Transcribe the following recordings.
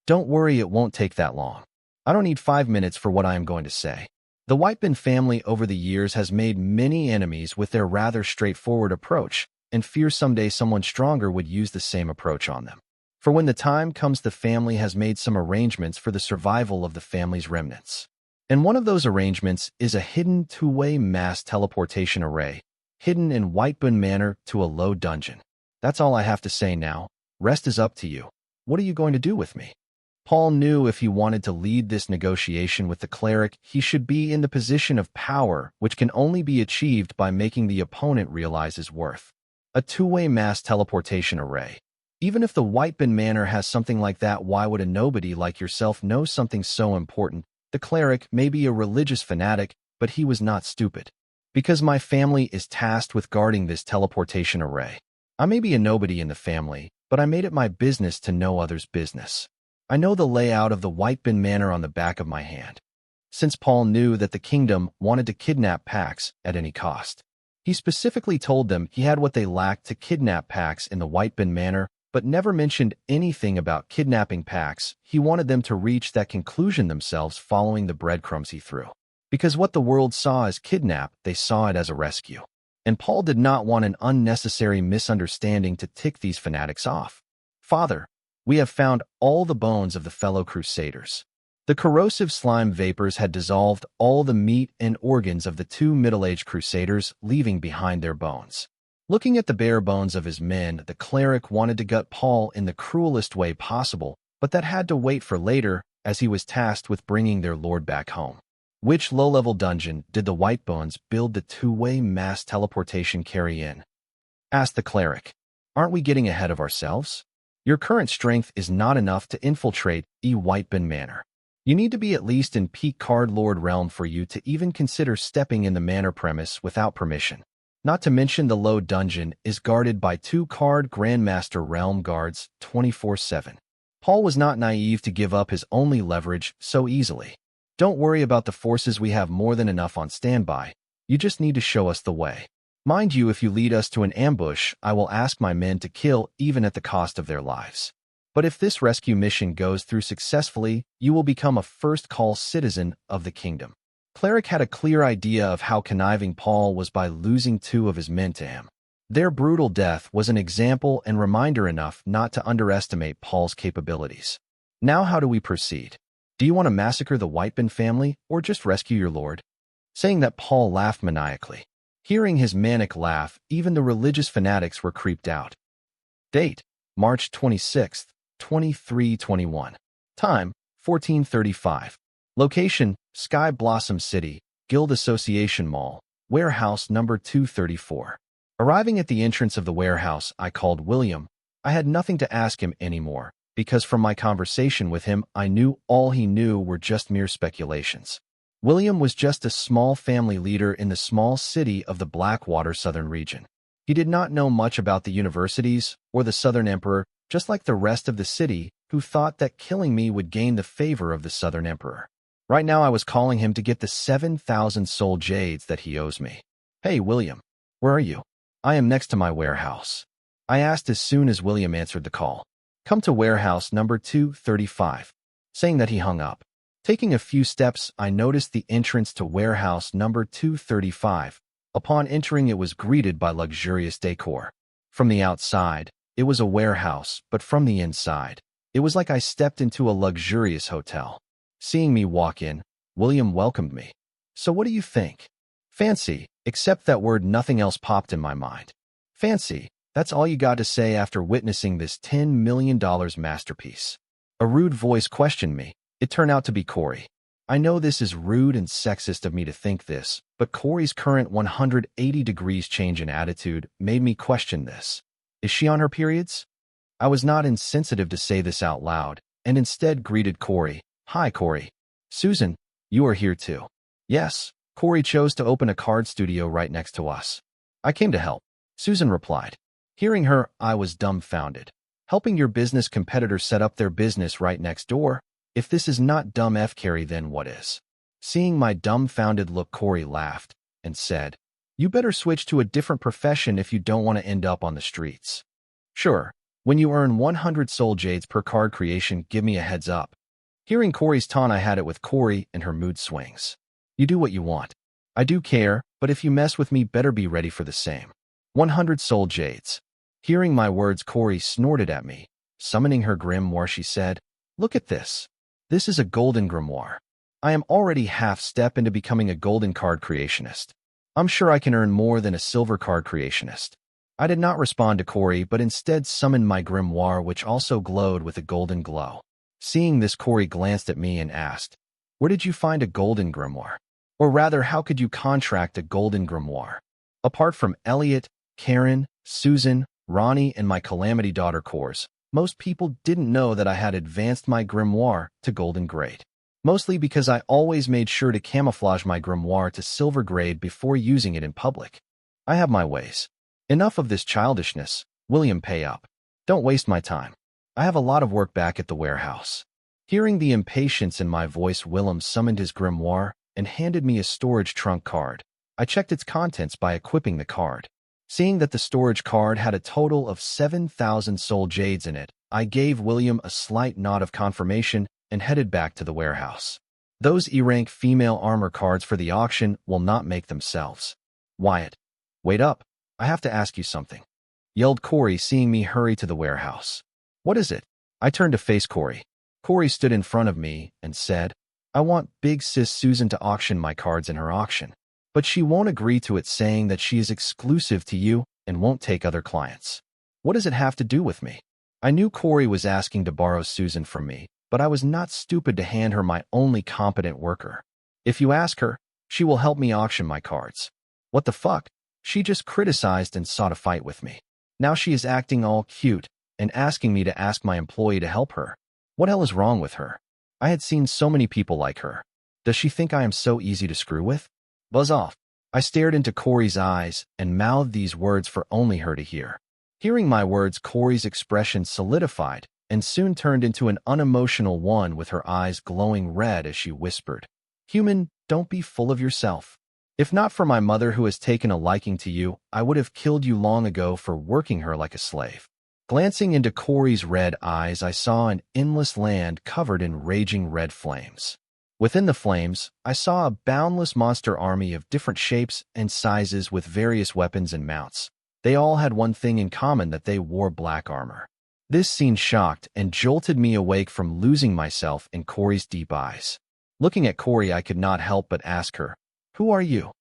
Don't worry, it won't take that long. I don't need 5 minutes for what I am going to say. The Whitebin family over the years has made many enemies with their rather straightforward approach, and fears someday someone stronger would use the same approach on them. For when the time comes, the family has made some arrangements for the survival of the family's remnants. And one of those arrangements is a hidden two-way mass teleportation array, hidden in Whitebin Manor to a low dungeon. That's all I have to say now. Rest is up to you. What are you going to do with me? Paul knew if he wanted to lead this negotiation with the cleric, he should be in the position of power, which can only be achieved by making the opponent realize his worth. A two-way mass teleportation array. Even if the Whitebin Manor has something like that, why would a nobody like yourself know something so important? The cleric may be a religious fanatic, but he was not stupid. Because my family is tasked with guarding this teleportation array. I may be a nobody in the family, but I made it my business to know others' business. I know the layout of the Whitebin Manor on the back of my hand. Since Paul knew that the kingdom wanted to kidnap Pax at any cost, he specifically told them he had what they lacked to kidnap Pax in the Whitebin Manor, but never mentioned anything about kidnapping Pax. He wanted them to reach that conclusion themselves following the breadcrumbs he threw. Because what the world saw as kidnap, they saw it as a rescue. And Paul did not want an unnecessary misunderstanding to tick these fanatics off. Father, we have found all the bones of the fellow crusaders. The corrosive slime vapors had dissolved all the meat and organs of the two middle-aged crusaders, leaving behind their bones. Looking at the bare bones of his men, the cleric wanted to gut Paul in the cruelest way possible, but that had to wait for later, as he was tasked with bringing their lord back home. Which low-level dungeon did the Whitebones build the two-way mass teleportation carry in? Asked the cleric. Aren't we getting ahead of ourselves? Your current strength is not enough to infiltrate Whitebin Manor. You need to be at least in peak card lord realm for you to even consider stepping in the manor premise without permission. Not to mention the low dungeon is guarded by 2 card Grandmaster realm guards 24/7. Paul was not naive to give up his only leverage so easily. Don't worry about the forces, we have more than enough on standby. You just need to show us the way. Mind you, if you lead us to an ambush, I will ask my men to kill even at the cost of their lives. But if this rescue mission goes through successfully, you will become a first-call citizen of the kingdom. Cleric had a clear idea of how conniving Paul was by losing 2 of his men to him. Their brutal death was an example and reminder enough not to underestimate Paul's capabilities. Now how do we proceed? Do you want to massacre the Whitebin family or just rescue your lord? Saying that, Paul laughed maniacally. Hearing his manic laugh, even the religious fanatics were creeped out. Date: March 26, 2321. Time: 1435. Location: Sky Blossom City, Guild Association Mall, warehouse number 234. Arriving at the entrance of the warehouse, I called William. I had nothing to ask him anymore, because from my conversation with him, I knew all he knew were just mere speculations. William was just a small family leader in the small city of the Blackwater Southern region. He did not know much about the universities or the Southern Emperor, just like the rest of the city, who thought that killing me would gain the favor of the Southern Emperor. Right now I was calling him to get the 7,000 soul jades that he owes me. Hey, William, where are you? I am next to my warehouse. I asked as soon as William answered the call. Come to warehouse number 235. Saying that, he hung up. Taking a few steps, I noticed the entrance to warehouse number 235. Upon entering, it was greeted by luxurious decor. From the outside, it was a warehouse, but from the inside, it was like I stepped into a luxurious hotel. Seeing me walk in, William welcomed me. So what do you think? Fancy, except that word, nothing else popped in my mind. Fancy, that's all you got to say after witnessing this $10 million masterpiece. A rude voice questioned me. It turned out to be Corey. I know this is rude and sexist of me to think this, but Corey's current 180 degrees change in attitude made me question this. Is she on her periods? I was not insensitive to say this out loud, and instead greeted Corey. Hi, Corey. Susan, you are here too. Yes, Corey chose to open a card studio right next to us. I came to help, Susan replied. Hearing her, I was dumbfounded. Helping your business competitor set up their business right next door? If this is not dumb F-carry, then what is? Seeing my dumbfounded look, Corey laughed and said, You better switch to a different profession if you don't want to end up on the streets. Sure, When you earn 100 soul jades per card creation, give me a heads up. Hearing Corey's taunt, I had it with Corey and her mood swings. You do what you want. I do care, but if you mess with me, better be ready for the same. 100 soul jades. Hearing my words, Corey snorted at me. Summoning her grimoire, she said, "Look at this. This is a golden grimoire. I am already half-step into becoming a golden card creationist. I'm sure I can earn more than a silver card creationist." I did not respond to Corey, but instead summoned my grimoire, which also glowed with a golden glow. Seeing this, Corey glanced at me and asked, "Where did you find a golden grimoire? Or rather, how could you contract a golden grimoire?" Apart from Elliot, Karen, Susan, Ronnie, and my Calamity Daughter cores, most people didn't know that I had advanced my grimoire to golden grade. Mostly because I always made sure to camouflage my grimoire to silver grade before using it in public. I have my ways. Enough of this childishness. William, pay up. Don't waste my time. I have a lot of work back at the warehouse. Hearing the impatience in my voice, Willem summoned his grimoire and handed me a storage trunk card. I checked its contents by equipping the card. Seeing that the storage card had a total of 7,000 soul jades in it, I gave William a slight nod of confirmation and headed back to the warehouse. Those E-rank female armor cards for the auction will not make themselves. Wyatt, wait up. I have to ask you something, yelled Corey, seeing me hurry to the warehouse. What is it? I turned to face Corey. Corey stood in front of me and said, "I want Big Sis Susan to auction my cards in her auction, but she won't agree to it, saying that she is exclusive to you and won't take other clients." What does it have to do with me? I knew Corey was asking to borrow Susan from me, but I was not stupid to hand her my only competent worker. If you ask her, she will help me auction my cards. What the fuck? She just criticized and sought a fight with me. Now she is acting all cute and asking me to ask my employee to help her. What hell is wrong with her? I had seen so many people like her. Does she think I am so easy to screw with? Buzz off. I stared into Corey's eyes and mouthed these words for only her to hear. Hearing my words, Corey's expression solidified and soon turned into an unemotional one, with her eyes glowing red as she whispered, "Human, don't be full of yourself. If not for my mother, who has taken a liking to you, I would have killed you long ago for working her like a slave." Glancing into Corey's red eyes, I saw an endless land covered in raging red flames. Within the flames, I saw a boundless monster army of different shapes and sizes with various weapons and mounts. They all had one thing in common, that they wore black armor. This scene shocked and jolted me awake from losing myself in Corey's deep eyes. Looking at Corey, I could not help but ask her, "Who are you?"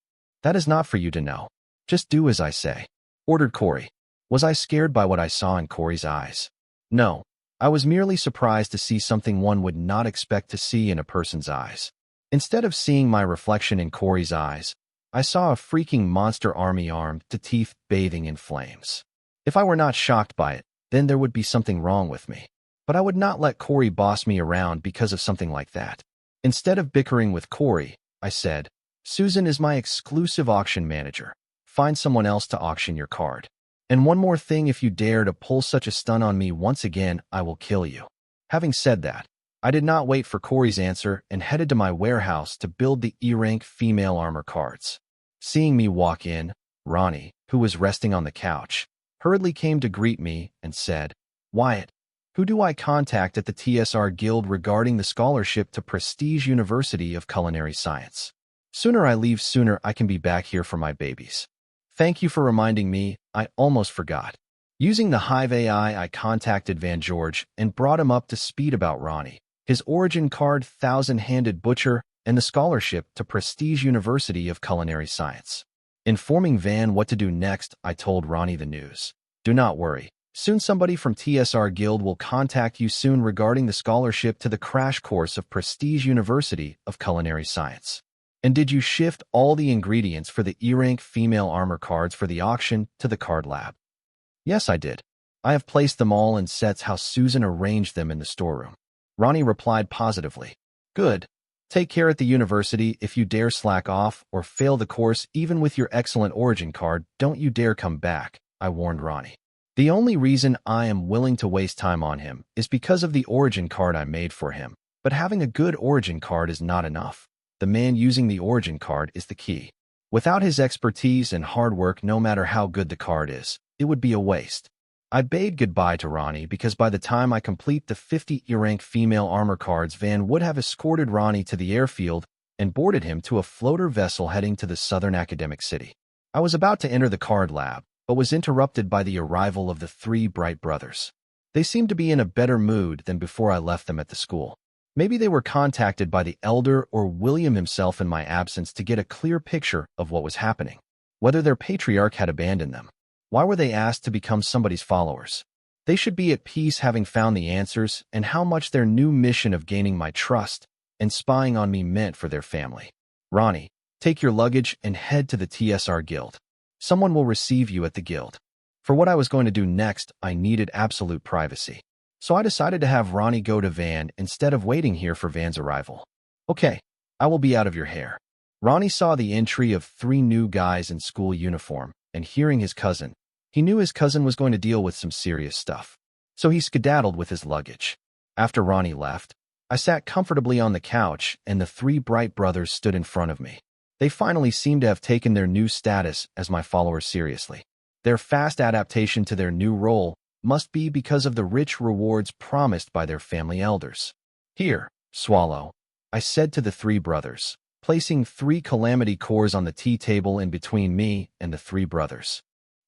"That is not for you to know. Just do as I say," ordered Corey. Was I scared by what I saw in Corey's eyes? No, I was merely surprised to see something one would not expect to see in a person's eyes. Instead of seeing my reflection in Corey's eyes, I saw a freaking monster army armed to teeth, bathing in flames. If I were not shocked by it, then there would be something wrong with me. But I would not let Corey boss me around because of something like that. Instead of bickering with Corey, I said, "Susan is my exclusive auction manager. Find someone else to auction your card. And one more thing, if you dare to pull such a stunt on me once again, I will kill you." Having said that, I did not wait for Corey's answer and headed to my warehouse to build the E-rank female armor cards. Seeing me walk in, Ronnie, who was resting on the couch, hurriedly came to greet me and said, "Wyatt, who do I contact at the TSR Guild regarding the scholarship to Prestige University of Culinary Science? Sooner I leave, sooner I can be back here for my babies." "Thank you for reminding me. I almost forgot." Using the Hive AI, I contacted Van George and brought him up to speed about Ronnie, his origin card, Thousand-Handed Butcher, and the scholarship to Prestige University of Culinary Science. Informing Van what to do next, I told Ronnie the news. "Do not worry. Soon somebody from TSR Guild will contact you soon regarding the scholarship to the crash course of Prestige University of Culinary Science." "And did you shift all the ingredients for the E-rank female armor cards for the auction to the card lab?" "Yes, I did. I have placed them all in sets how Susan arranged them in the storeroom." Ronnie replied positively. "Good. Take care at the university. If you dare slack off or fail the course, even with your excellent origin card, don't you dare come back," I warned Ronnie. The only reason I am willing to waste time on him is because of the origin card I made for him, but having a good origin card is not enough. The man using the origin card is the key. Without his expertise and hard work, no matter how good the card is, it would be a waste. I bade goodbye to Ronnie because by the time I complete the 50 E-rank female armor cards, Van would have escorted Ronnie to the airfield and boarded him to a floater vessel heading to the southern academic city. I was about to enter the card lab, but was interrupted by the arrival of the three Bright brothers. They seemed to be in a better mood than before I left them at the school. Maybe they were contacted by the elder or William himself in my absence to get a clear picture of what was happening. Whether their patriarch had abandoned them. Why were they asked to become somebody's followers? They should be at peace having found the answers and how much their new mission of gaining my trust and spying on me meant for their family. Ronnie, take your luggage and head to the TSR Guild. Someone will receive you at the guild. For what I was going to do next, I needed absolute privacy. So I decided to have Ronnie go to Van instead of waiting here for Van's arrival. Okay, I will be out of your hair. Ronnie saw the entry of three new guys in school uniform, and hearing his cousin, he knew his cousin was going to deal with some serious stuff. So he skedaddled with his luggage. After Ronnie left, I sat comfortably on the couch and the three Bright brothers stood in front of me. They finally seemed to have taken their new status as my followers seriously. Their fast adaptation to their new role must be because of the rich rewards promised by their family elders. Here, swallow, I said to the three brothers, placing 3 calamity cores on the tea table in between me and the three brothers.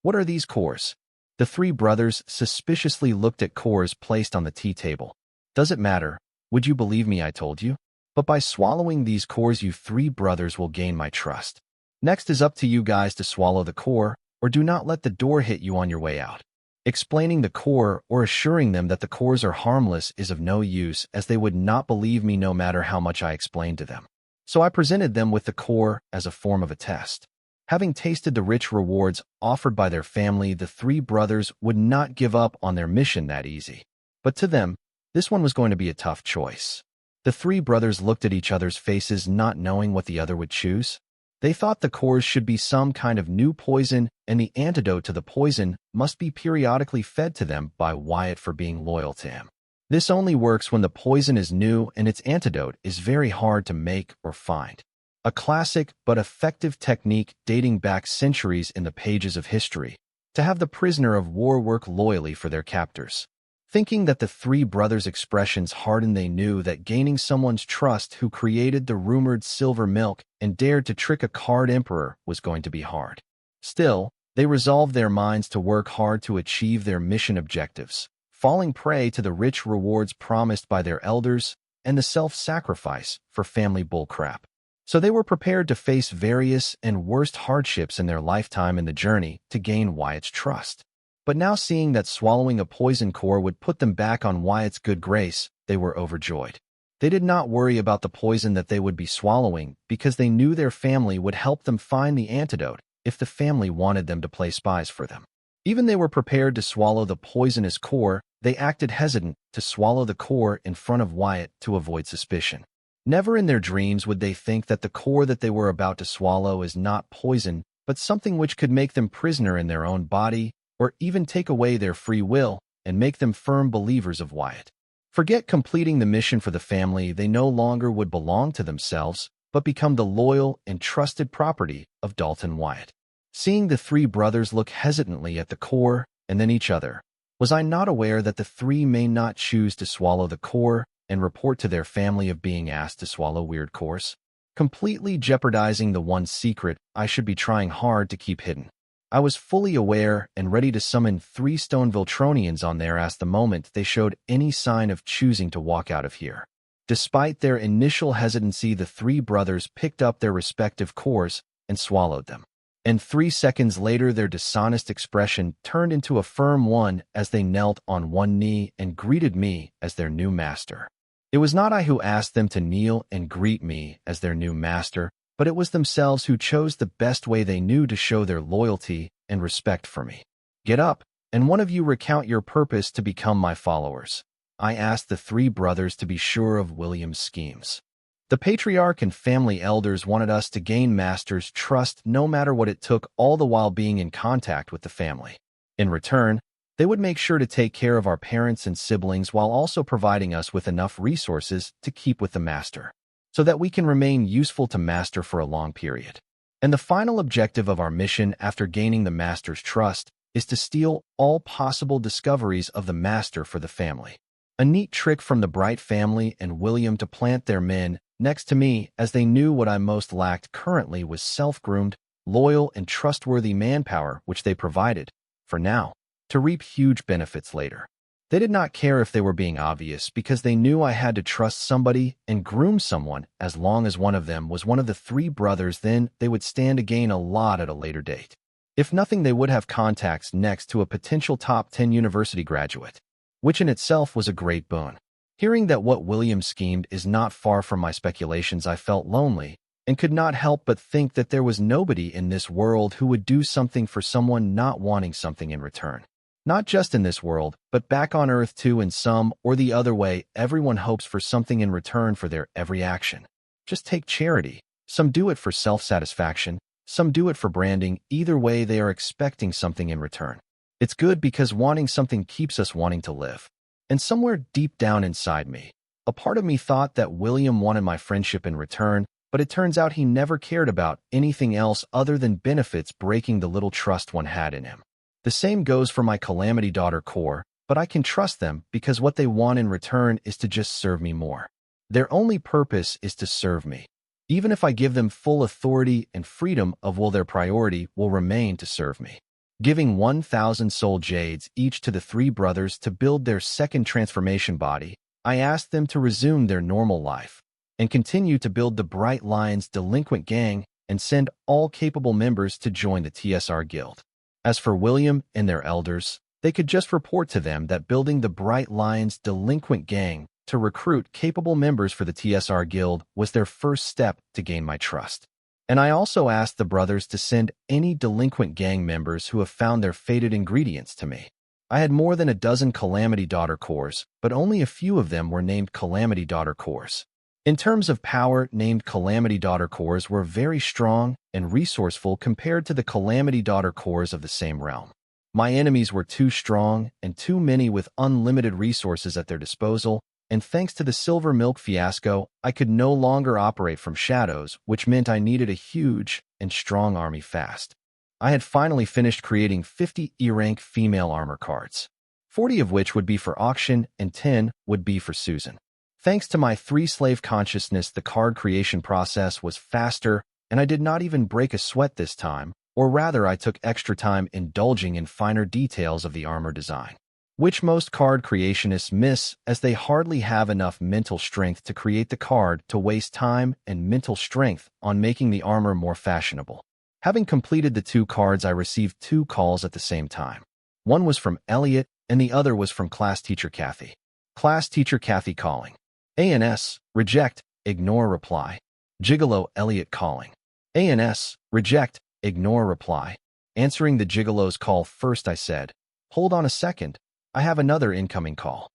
What are these cores? The three brothers suspiciously looked at cores placed on the tea table. Does it matter? Would you believe me I told you? But by swallowing these cores, you three brothers will gain my trust. Next is up to you guys to swallow the core, or do not let the door hit you on your way out. Explaining the core or assuring them that the cores are harmless is of no use, as they would not believe me no matter how much I explained to them. So I presented them with the core as a form of a test. Having tasted the rich rewards offered by their family, the three brothers would not give up on their mission that easy. But to them, this one was going to be a tough choice. The three brothers looked at each other's faces, not knowing what the other would choose. They thought the cores should be some kind of new poison, and the antidote to the poison must be periodically fed to them by Wyatt for being loyal to him. This only works when the poison is new and its antidote is very hard to make or find. A classic but effective technique dating back centuries in the pages of history, to have the prisoner of war work loyally for their captors. Thinking that the three brothers' expressions hardened, they knew that gaining someone's trust who created the rumored silver milk and dared to trick a card emperor was going to be hard. Still, they resolved their minds to work hard to achieve their mission objectives, falling prey to the rich rewards promised by their elders and the self-sacrifice for family bullcrap. So they were prepared to face various and worst hardships in their lifetime in the journey to gain Wyatt's trust. But now seeing that swallowing a poison core would put them back on Wyatt's good grace, they were overjoyed. They did not worry about the poison that they would be swallowing because they knew their family would help them find the antidote if the family wanted them to play spies for them. Even they were prepared to swallow the poisonous core, they acted hesitant to swallow the core in front of Wyatt to avoid suspicion. Never in their dreams would they think that the core that they were about to swallow is not poison, but something which could make them prisoner in their own body, or even take away their free will and make them firm believers of Wyatt. Forget completing the mission for the family, they no longer would belong to themselves, but become the loyal and trusted property of Dalton Wyatt. Seeing the three brothers look hesitantly at the core and then each other, was I not aware that the three may not choose to swallow the core and report to their family of being asked to swallow weird cores, completely jeopardizing the one secret I should be trying hard to keep hidden. I was fully aware and ready to summon 3 stone Viltronians on their ass the moment they showed any sign of choosing to walk out of here. Despite their initial hesitancy, the three brothers picked up their respective cores and swallowed them. And 3 seconds later, their dishonest expression turned into a firm one as they knelt on one knee and greeted me as their new master. It was not I who asked them to kneel and greet me as their new master, but it was themselves who chose the best way they knew to show their loyalty and respect for me. Get up, and one of you recount your purpose to become my followers. I asked the three brothers to be sure of William's schemes. The patriarch and family elders wanted us to gain Master's trust no matter what it took, all the while being in contact with the family. In return, they would make sure to take care of our parents and siblings while also providing us with enough resources to keep with the Master, so that we can remain useful to Master for a long period. And the final objective of our mission after gaining the Master's trust is to steal all possible discoveries of the master for the family. A neat trick from the Bright family and William to plant their men next to me, as they knew what I most lacked currently was self-groomed, loyal, and trustworthy manpower, which they provided, for now, to reap huge benefits later. They did not care if they were being obvious because they knew I had to trust somebody and groom someone. As long as one of them was one of the three brothers, then they would stand to gain a lot at a later date. If nothing, they would have contacts next to a potential top 10 university graduate, which in itself was a great boon. Hearing that what William schemed is not far from my speculations, I felt lonely and could not help but think that there was nobody in this world who would do something for someone not wanting something in return. Not just in this world, but back on Earth too. In some or the other way, everyone hopes for something in return for their every action. Just take charity. Some do it for self-satisfaction, some do it for branding. Either way, they are expecting something in return. It's good because wanting something keeps us wanting to live. And somewhere deep down inside me, a part of me thought that William wanted my friendship in return, but it turns out he never cared about anything else other than benefits, breaking the little trust one had in him. The same goes for my Calamity Daughter core, but I can trust them because what they want in return is to just serve me more. Their only purpose is to serve me. Even if I give them full authority and freedom of will, their priority will remain to serve me. Giving 1,000 soul jades each to the three brothers to build their second transformation body, I asked them to resume their normal life and continue to build the Bright Lions delinquent gang and send all capable members to join the TSR Guild. As for William and their elders, they could just report to them that building the Bright Lions delinquent gang to recruit capable members for the TSR Guild was their first step to gain my trust. And I also asked the brothers to send any delinquent gang members who have found their fated ingredients to me. I had more than a dozen Calamity Daughter cores, but only a few of them were named Calamity Daughter cores. In terms of power, named Calamity Daughter cores were very strong and resourceful compared to the Calamity Daughter cores of the same realm. My enemies were too strong and too many with unlimited resources at their disposal, and thanks to the Silver Milk fiasco, I could no longer operate from shadows, which meant I needed a huge and strong army fast. I had finally finished creating 50 E-rank female armor cards, 40 of which would be for auction and 10 would be for Susan. Thanks to my 3-slave consciousness, the card creation process was faster, and I did not even break a sweat this time, or rather I took extra time indulging in finer details of the armor design, which most card creationists miss as they hardly have enough mental strength to create the card to waste time and mental strength on making the armor more fashionable. Having completed the 2 cards, I received 2 calls at the same time. One was from Elliot, and the other was from class teacher Kathy. Class teacher Kathy calling. ANS, reject, ignore reply. Gigolo Elliot calling. ANS, reject, ignore reply. Answering the Gigolo's call first, I said, "Hold on a second, I have another incoming call."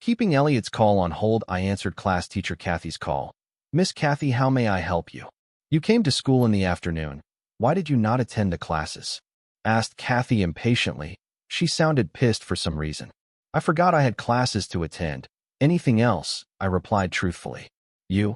Keeping Elliot's call on hold, I answered class teacher Kathy's call. "Miss Kathy, how may I help you? You came to school in the afternoon. Why did you not attend the classes?" asked Kathy impatiently. She sounded pissed for some reason. "I forgot I had classes to attend. Anything else?" I replied truthfully. "You?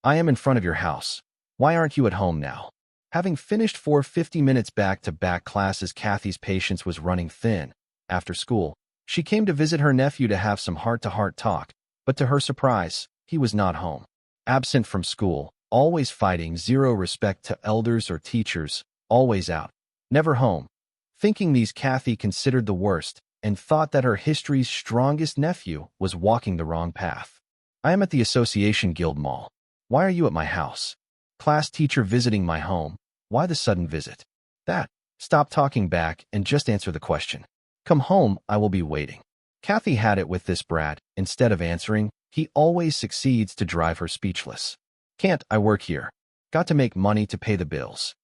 I am in front of your house. Why aren't you at home now?" Having finished 4 50-minute back-to-back classes, Kathy's patience was running thin. After school, she came to visit her nephew to have some heart-to-heart talk, but to her surprise, he was not home. Absent from school, always fighting, zero respect to elders or teachers, always out, never home. Thinking these, Kathy considered the worst and thought that her history's strongest nephew was walking the wrong path. "I am at the Association Guild Mall. Why are you at my house?" "Class teacher visiting my home." "Why the sudden visit?" "That." "Stop talking back and just answer the question." "Come home, I will be waiting." Kathy had it with this brat. Instead of answering, he always succeeds to drive her speechless. "Can't, I work here. Got to make money to pay the bills."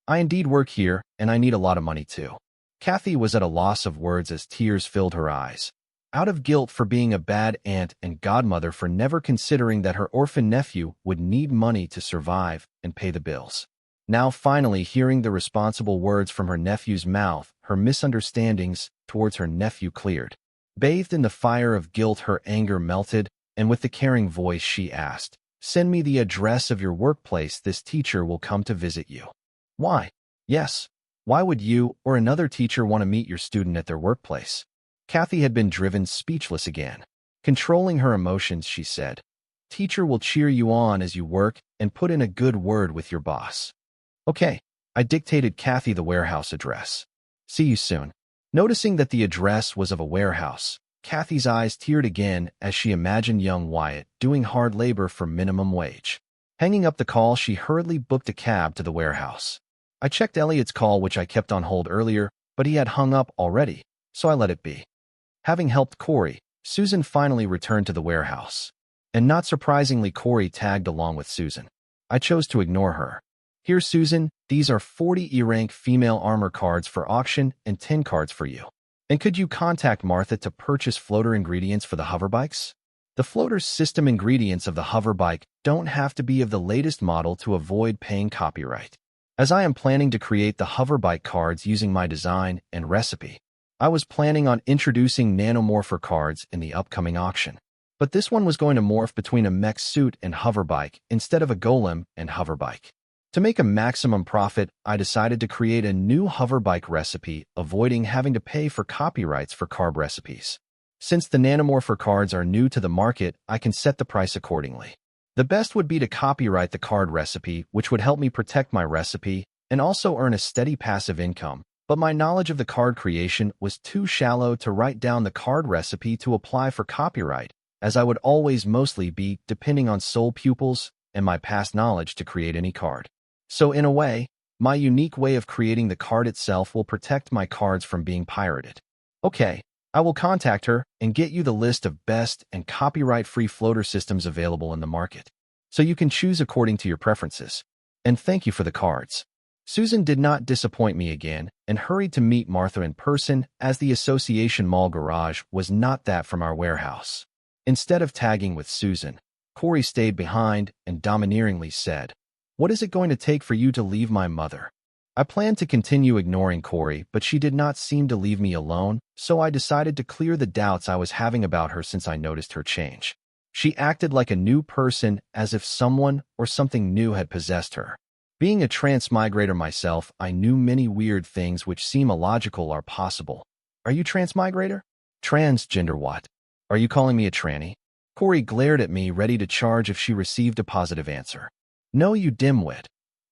"I indeed work here, and I need a lot of money too." Kathy was at a loss of words as tears filled her eyes. Out of guilt for being a bad aunt and godmother for never considering that her orphan nephew would need money to survive and pay the bills. Now finally hearing the responsible words from her nephew's mouth, her misunderstandings towards her nephew cleared. Bathed in the fire of guilt, her anger melted, and with the caring voice she asked, "Send me the address of your workplace. This teacher will come to visit you." "Why?" "Yes. Why would you or another teacher want to meet your student at their workplace? Kathy had been driven speechless again. Controlling her emotions, she said, "Teacher will cheer you on as you work and put in a good word with your boss." Okay, I dictated Kathy the warehouse address. "See you soon." Noticing that the address was of a warehouse, Kathy's eyes teared again as she imagined young Wyatt doing hard labor for minimum wage. Hanging up the call, she hurriedly booked a cab to the warehouse. I checked Elliot's call, which I kept on hold earlier, but he had hung up already, so I let it be. Having helped Corey, Susan finally returned to the warehouse. And not surprisingly, Corey tagged along with Susan. I chose to ignore her. "Here, Susan, these are 40 E-rank female armor cards for auction and 10 cards for you. And could you contact Martha to purchase floater ingredients for the hoverbikes? The floater system ingredients of the hoverbike don't have to be of the latest model to avoid paying copyright. As I am planning to create the hoverbike cards using my design and recipe, I was planning on introducing nanomorpher cards in the upcoming auction. But this one was going to morph between a mech suit and hoverbike instead of a golem and hoverbike. To make a maximum profit, I decided to create a new hoverbike recipe, avoiding having to pay for copyrights for carb recipes. Since the nanomorpher cards are new to the market, I can set the price accordingly. The best would be to copyright the card recipe, which would help me protect my recipe and also earn a steady passive income. But my knowledge of the card creation was too shallow to write down the card recipe to apply for copyright, as I would always mostly be depending on soul pupils and my past knowledge to create any card. So in a way, my unique way of creating the card itself will protect my cards from being pirated. Okay, I will contact her and get you the list of best and copyright-free floater systems available in the market, so you can choose according to your preferences. And thank you for the cards. Susan did not disappoint me again and hurried to meet Martha in person, as the Association Mall garage was not that from our warehouse. Instead of tagging with Susan, Corey stayed behind and domineeringly said, "What is it going to take for you to leave my mother?" I planned to continue ignoring Corey, but she did not seem to leave me alone, so I decided to clear the doubts I was having about her since I noticed her change. She acted like a new person, as if someone or something new had possessed her. Being a transmigrator myself, I knew many weird things which seem illogical are possible. "Are you transmigrator?" "Transgender what? Are you calling me a tranny?" Corey glared at me, ready to charge if she received a positive answer. "No, you dimwit.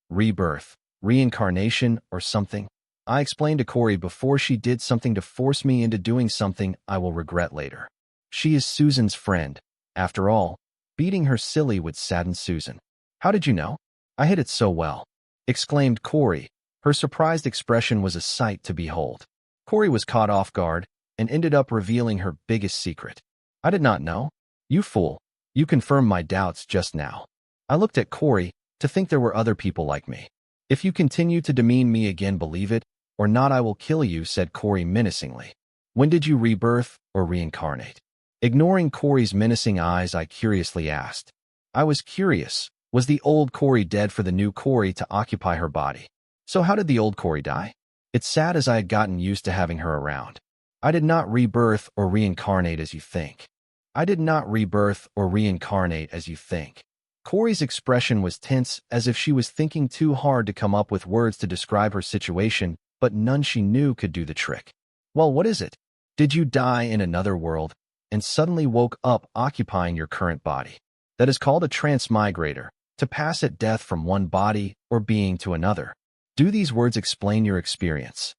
Rebirth, reincarnation, or something?" I explained to Corey before she did something to force me into doing something I will regret later. She is Susan's friend. After all, beating her silly would sadden Susan. "How did you know?" "I hit it so well," exclaimed Corey. Her surprised expression was a sight to behold. Corey was caught off guard and ended up revealing her biggest secret. "I did not know." "You fool. You confirmed my doubts just now." I looked at Corey to think there were other people like me. "If you continue to demean me again, believe it or not, I will kill you," said Corey menacingly. "When did you rebirth or reincarnate?" Ignoring Corey's menacing eyes, I curiously asked. I was curious. Was the old Corey dead for the new Corey to occupy her body? So how did the old Corey die? It's sad, as I had gotten used to having her around. "I did not rebirth or reincarnate as you think." "I did not rebirth or reincarnate as you think." Corey's expression was tense, as if she was thinking too hard to come up with words to describe her situation, but none she knew could do the trick. "Well, what is it? Did you die in another world and suddenly woke up occupying your current body? That is called a transmigrator, to pass at death from one body or being to another. Do these words explain your experience?"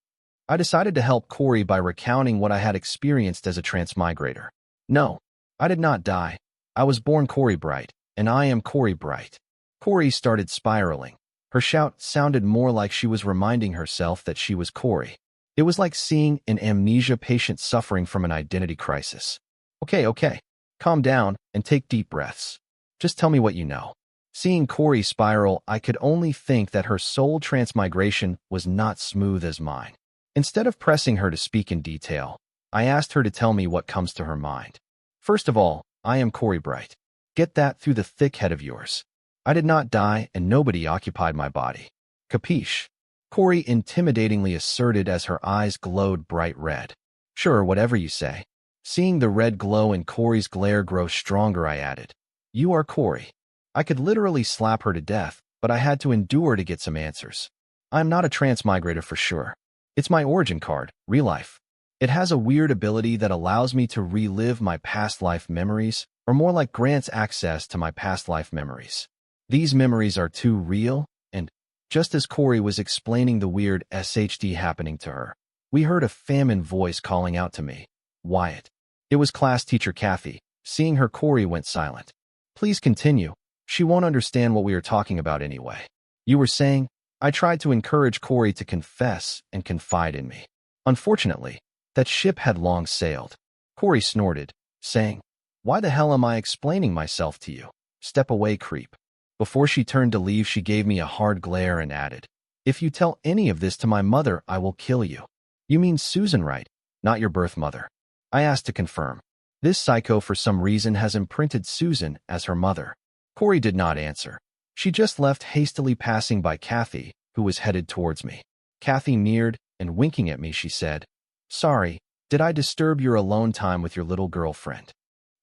I decided to help Corey by recounting what I had experienced as a transmigrator. "No, I did not die. I was born Corey Bright, and I am Corey Bright." Corey started spiraling. Her shout sounded more like she was reminding herself that she was Corey. It was like seeing an amnesia patient suffering from an identity crisis. Okay, calm down and take deep breaths. Just tell me what you know." Seeing Corey spiral, I could only think that her soul transmigration was not smooth as mine. Instead of pressing her to speak in detail, I asked her to tell me what comes to her mind. "First of all, I am Corey Bright. Get that through the thick head of yours. I did not die and nobody occupied my body. Capiche?" Corey intimidatingly asserted as her eyes glowed bright red. "Sure, whatever you say." Seeing the red glow in Corey's glare grow stronger, I added, "You are Corey." I could literally slap her to death, but I had to endure to get some answers. I'm not a transmigrator for sure. It's my origin card, real life. It has a weird ability that allows me to relive my past life memories, or more like grants access to my past life memories. These memories are too real, and just as Corey was explaining the weird SHD happening to her, we heard a feminine voice calling out to me, "Wyatt." It was class teacher Kathy. Seeing her, Corey went silent. "Please continue. She won't understand what we are talking about anyway." "You were saying?" I tried to encourage Corey to confess and confide in me. Unfortunately, that ship had long sailed. Corey snorted, saying, "Why the hell am I explaining myself to you? Step away, creep." Before she turned to leave, she gave me a hard glare and added, "If you tell any of this to my mother, I will kill you." "You mean Susan, right? Not your birth mother?" I asked to confirm. This psycho for some reason has imprinted Susan as her mother. Corey did not answer. She just left, hastily passing by Kathy, who was headed towards me. Kathy neared, and winking at me, she said, "Sorry, did I disturb your alone time with your little girlfriend?"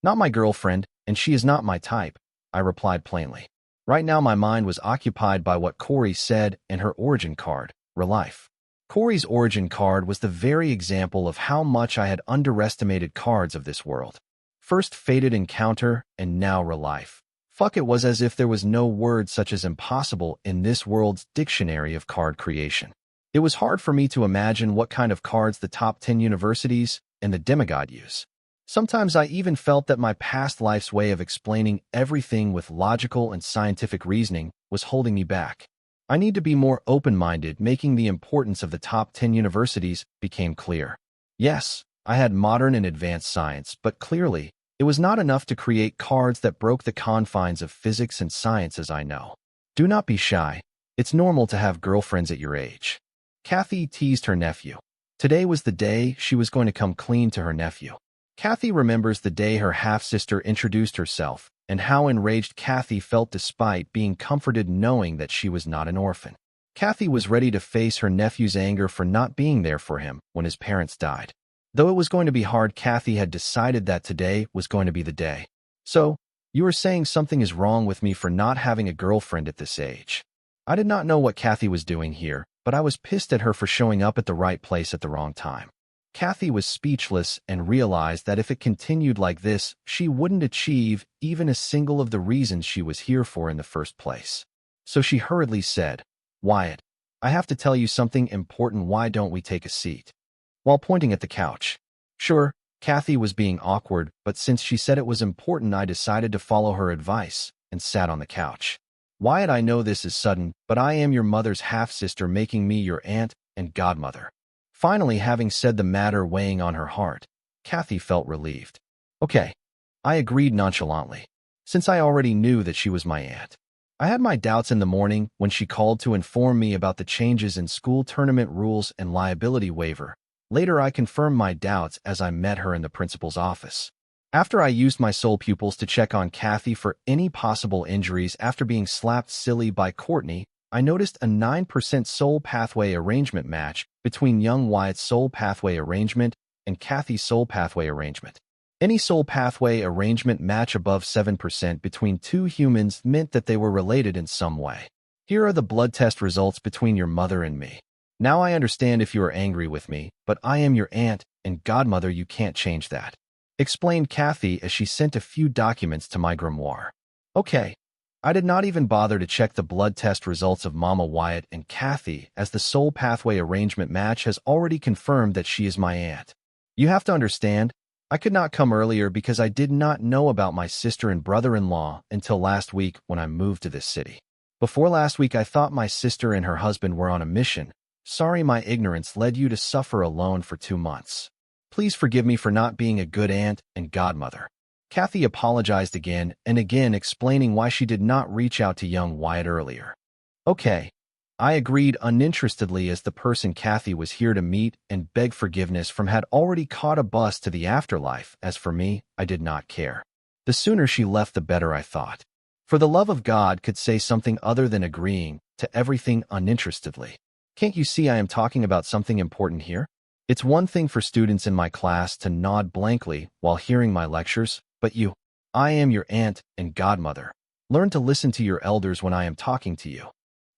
"Not my girlfriend, and she is not my type," I replied plainly. Right now my mind was occupied by what Corey said and her origin card, real life. Corey's origin card was the very example of how much I had underestimated cards of this world. First fated encounter, and now real life. Fuck, it was as if there was no word such as impossible in this world's dictionary of card creation. It was hard for me to imagine what kind of cards the top 10 universities and the demigod use. Sometimes I even felt that my past life's way of explaining everything with logical and scientific reasoning was holding me back. I need to be more open-minded, making the importance of the top 10 universities became clear. Yes, I had modern and advanced science, but clearly, it was not enough to create cards that broke the confines of physics and science as I know. Do not be shy. It's normal to have girlfriends at your age. Kathy teased her nephew. Today was the day she was going to come clean to her nephew. Kathy remembers the day her half-sister introduced herself and how enraged Kathy felt despite being comforted knowing that she was not an orphan. Kathy was ready to face her nephew's anger for not being there for him when his parents died. Though it was going to be hard, Kathy had decided that today was going to be the day. "So, you are saying something is wrong with me for not having a girlfriend at this age?" I did not know what Kathy was doing here, but I was pissed at her for showing up at the right place at the wrong time. Kathy was speechless and realized that if it continued like this, she wouldn't achieve even a single of the reasons she was here for in the first place. So she hurriedly said, "Wyatt, I have to tell you something important. Why don't we take a seat?" While pointing at the couch. Sure, Kathy was being awkward, but since she said it was important, I decided to follow her advice and sat on the couch. "Wyatt, I know this is sudden, but I am your mother's half-sister, making me your aunt and godmother." Finally, having said the matter weighing on her heart, Kathy felt relieved. "Okay," I agreed nonchalantly, since I already knew that she was my aunt. I had my doubts in the morning when she called to inform me about the changes in school tournament rules and liability waiver. Later, I confirmed my doubts as I met her in the principal's office. After I used my soul pupils to check on Kathy for any possible injuries after being slapped silly by Courtney, I noticed a 9% soul pathway arrangement match between young Wyatt's soul pathway arrangement and Kathy's soul pathway arrangement. Any soul pathway arrangement match above 7% between two humans meant that they were related in some way. Here are the blood test results between your mother and me. Now I understand if you are angry with me, but I am your aunt and godmother. You can't change that," explained Kathy as she sent a few documents to my grimoire. Okay. I did not even bother to check the blood test results of Mama Wyatt and Kathy, as the soul pathway arrangement match has already confirmed that she is my aunt. You have to understand, I could not come earlier because I did not know about my sister and brother-in-law until last week when I moved to this city. Before last week, I thought my sister and her husband were on a mission. Sorry, my ignorance led you to suffer alone for 2 months. Please forgive me for not being a good aunt and godmother. Kathy apologized again and again, explaining why she did not reach out to young Wyatt earlier. Okay, I agreed uninterestedly, as the person Kathy was here to meet and beg forgiveness from had already caught a bus to the afterlife. As for me, I did not care. The sooner she left, the better, I thought. For the love of God, could say something other than agreeing to everything uninterestedly. Can't you see I am talking about something important here? It's one thing for students in my class to nod blankly while hearing my lectures, but I am your aunt and godmother. Learn to listen to your elders when I am talking to you.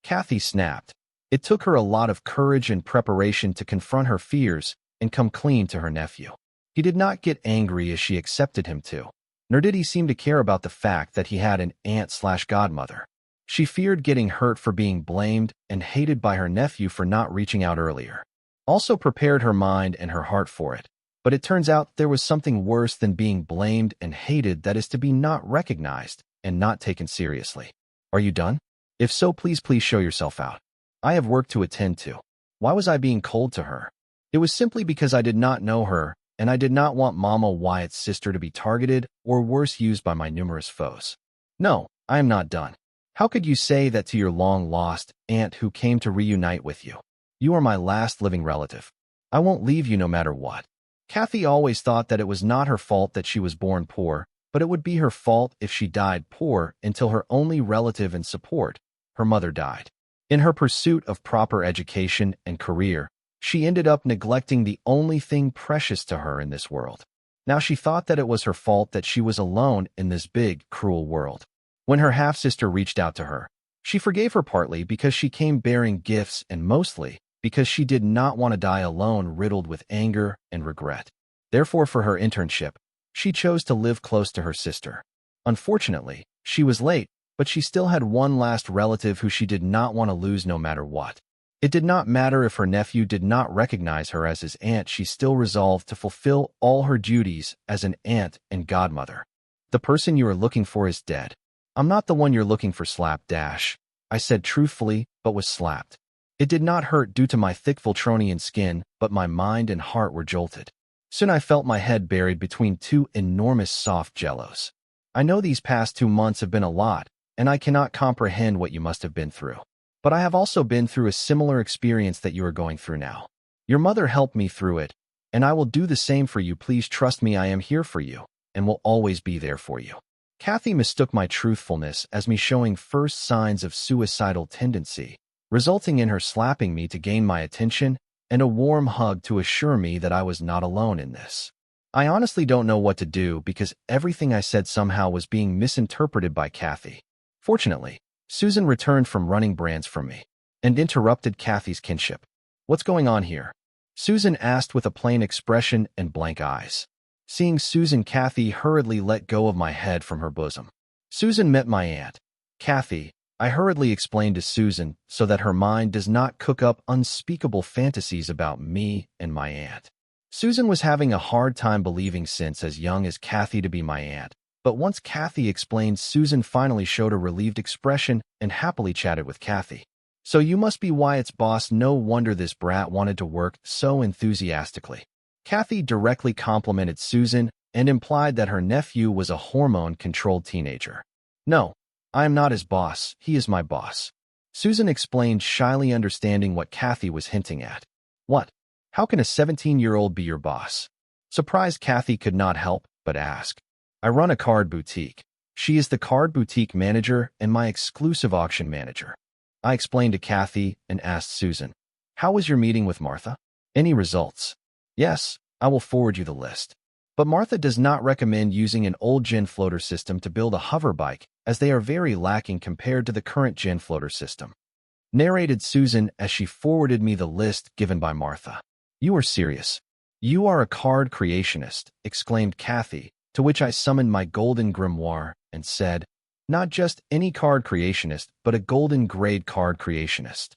Kathy snapped. It took her a lot of courage and preparation to confront her fears and come clean to her nephew. He did not get angry as she accepted him to, nor did he seem to care about the fact that he had an aunt/godmother. She feared getting hurt for being blamed and hated by her nephew for not reaching out earlier. Also prepared her mind and her heart for it. But it turns out there was something worse than being blamed and hated, that is to be not recognized and not taken seriously. Are you done? If so, please show yourself out. I have work to attend to. Why was I being cold to her? It was simply because I did not know her, and I did not want Mama Wyatt's sister to be targeted or worse, used by my numerous foes. No, I am not done. How could you say that to your long-lost aunt who came to reunite with you? You are my last living relative. I won't leave you no matter what. Kathy always thought that it was not her fault that she was born poor, but it would be her fault if she died poor, until her only relative and support, her mother, died. In her pursuit of proper education and career, she ended up neglecting the only thing precious to her in this world. Now she thought that it was her fault that she was alone in this big, cruel world. When her half-sister reached out to her, she forgave her, partly because she came bearing gifts and mostly because she did not want to die alone, riddled with anger and regret. Therefore, for her internship, she chose to live close to her sister. Unfortunately, she was late, but she still had one last relative who she did not want to lose no matter what. It did not matter if her nephew did not recognize her as his aunt, she still resolved to fulfill all her duties as an aunt and godmother. The person you are looking for is dead. I'm not the one you're looking for, slapdash. I said truthfully, but was slapped. It did not hurt due to my thick Voltronian skin, but my mind and heart were jolted. Soon I felt my head buried between two enormous soft jellos. I know these past 2 months have been a lot, and I cannot comprehend what you must have been through. But I have also been through a similar experience that you are going through now. Your mother helped me through it, and I will do the same for you. Please trust me, I am here for you, and will always be there for you. Kathy mistook my truthfulness as me showing first signs of suicidal tendency, resulting in her slapping me to gain my attention and a warm hug to assure me that I was not alone in this. I honestly don't know what to do, because everything I said somehow was being misinterpreted by Kathy. Fortunately, Susan returned from running brands for me and interrupted Kathy's kinship. What's going on here? Susan asked with a plain expression and blank eyes. Seeing Susan, Kathy hurriedly let go of my head from her bosom. Susan met my aunt. Kathy, I hurriedly explained to Susan, so that her mind does not cook up unspeakable fantasies about me and my aunt. Susan was having a hard time believing, since as young as Kathy to be my aunt. But once Kathy explained, Susan finally showed a relieved expression and happily chatted with Kathy. So you must be Wyatt's boss. No wonder this brat wanted to work so enthusiastically. Kathy directly complimented Susan and implied that her nephew was a hormone-controlled teenager. No, I am not his boss, he is my boss. Susan explained, shyly understanding what Kathy was hinting at. What? How can a 17-year-old be your boss? Surprised, Kathy could not help but ask. I run a card boutique. She is the card boutique manager and my exclusive auction manager. I explained to Kathy and asked Susan, how was your meeting with Martha? Any results? Yes, I will forward you the list. But Martha does not recommend using an old gen floater system to build a hover bike, as they are very lacking compared to the current gen floater system. Narrated Susan as she forwarded me the list given by Martha. You are serious. You are a card creationist, exclaimed Kathy, to which I summoned my golden grimoire and said, not just any card creationist, but a golden grade card creationist.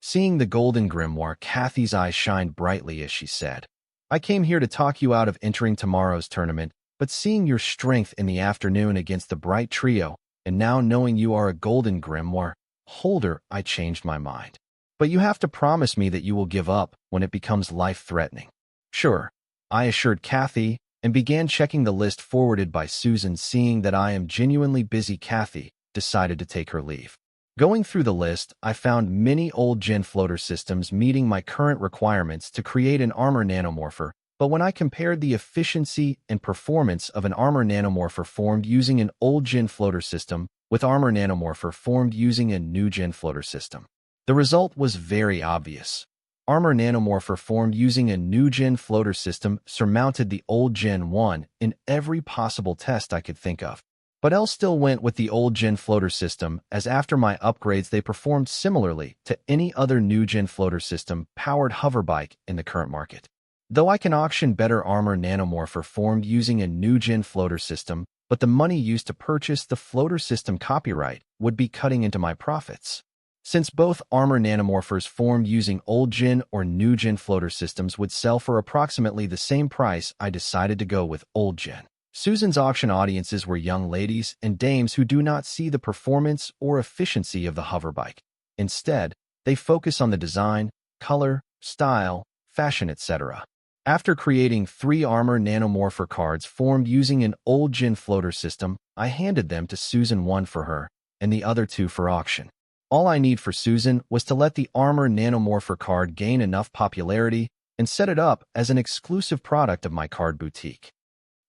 Seeing the golden grimoire, Kathy's eyes shined brightly as she said, I came here to talk you out of entering tomorrow's tournament, but seeing your strength in the afternoon against the bright trio, and now knowing you are a golden grimoire holder, I changed my mind. But you have to promise me that you will give up when it becomes life-threatening. Sure, I assured Kathy, and began checking the list forwarded by Susan. Seeing that I am genuinely busy, Kathy decided to take her leave. Going through the list, I found many old gen floater systems meeting my current requirements to create an armor nanomorpher, but when I compared the efficiency and performance of an armor nanomorpher formed using an old gen floater system with armor nanomorpher formed using a new gen floater system, the result was very obvious. Armor nanomorpher formed using a new gen floater system surmounted the old gen one in every possible test I could think of. But L still went with the old gen floater system, as after my upgrades they performed similarly to any other new gen floater system powered hoverbike in the current market. Though I can auction better armor nanomorpher formed using a new gen floater system, but the money used to purchase the floater system copyright would be cutting into my profits. Since both armor nanomorphers formed using old gen or new gen floater systems would sell for approximately the same price, I decided to go with old gen. Susan's auction audiences were young ladies and dames who do not see the performance or efficiency of the hoverbike. Instead, they focus on the design, color, style, fashion, etc. After creating 3 armor nanomorpher cards formed using an old gen floater system, I handed them to Susan, 1 for her, and the other 2 for auction. All I need for Susan was to let the armor nanomorpher card gain enough popularity and set it up as an exclusive product of my card boutique.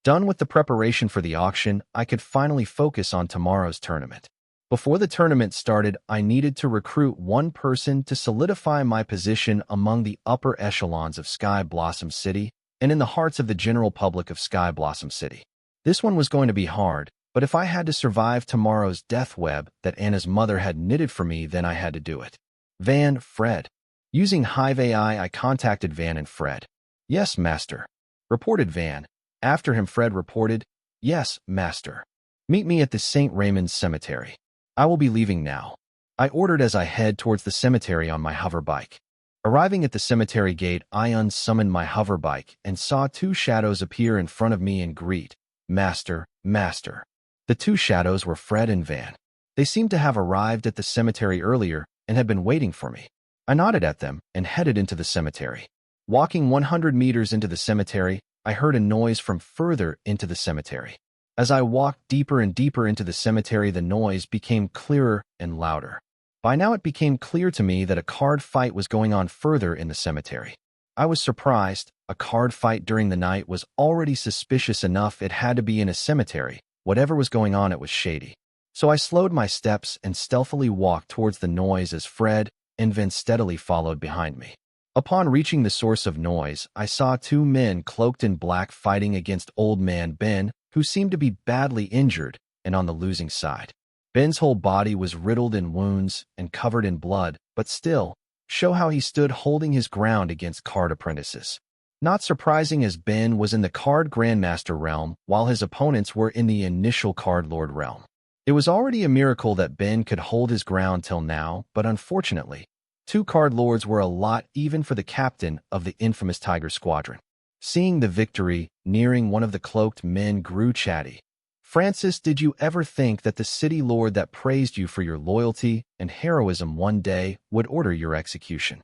Done with the preparation for the auction, I could finally focus on tomorrow's tournament. Before the tournament started, I needed to recruit 1 person to solidify my position among the upper echelons of Sky Blossom City and in the hearts of the general public of Sky Blossom City. This one was going to be hard, but if I had to survive tomorrow's death web that Anna's mother had knitted for me, then I had to do it. Van, Fred. Using Hive AI, I contacted Van and Fred. "Yes, master," reported Van. After him, Fred reported, "Yes, master. Meet me at the St. Raymond's Cemetery. I will be leaving now," I ordered as I head towards the cemetery on my hover bike. Arriving at the cemetery gate, I unsummoned my hover bike and saw 2 shadows appear in front of me and greet, "Master, master." The 2 shadows were Fred and Van. They seemed to have arrived at the cemetery earlier and had been waiting for me. I nodded at them and headed into the cemetery. Walking 100 meters into the cemetery, I heard a noise from further into the cemetery. As I walked deeper and deeper into the cemetery, the noise became clearer and louder. By now it became clear to me that a card fight was going on further in the cemetery. I was surprised. A card fight during the night was already suspicious enough. It had to be in a cemetery. Whatever was going on, it was shady. So I slowed my steps and stealthily walked towards the noise as Fred and Van steadily followed behind me. Upon reaching the source of noise, I saw 2 men cloaked in black fighting against old man Ben, who seemed to be badly injured and on the losing side. Ben's whole body was riddled in wounds and covered in blood, but still, show how he stood holding his ground against card apprentices. Not surprising, as Ben was in the card grandmaster realm while his opponents were in the initial card lord realm. It was already a miracle that Ben could hold his ground till now, but unfortunately, 2 card lords were a lot even for the captain of the infamous Tiger Squadron. Seeing the victory nearing, one of the cloaked men grew chatty. "Francis, did you ever think that the city lord that praised you for your loyalty and heroism one day would order your execution?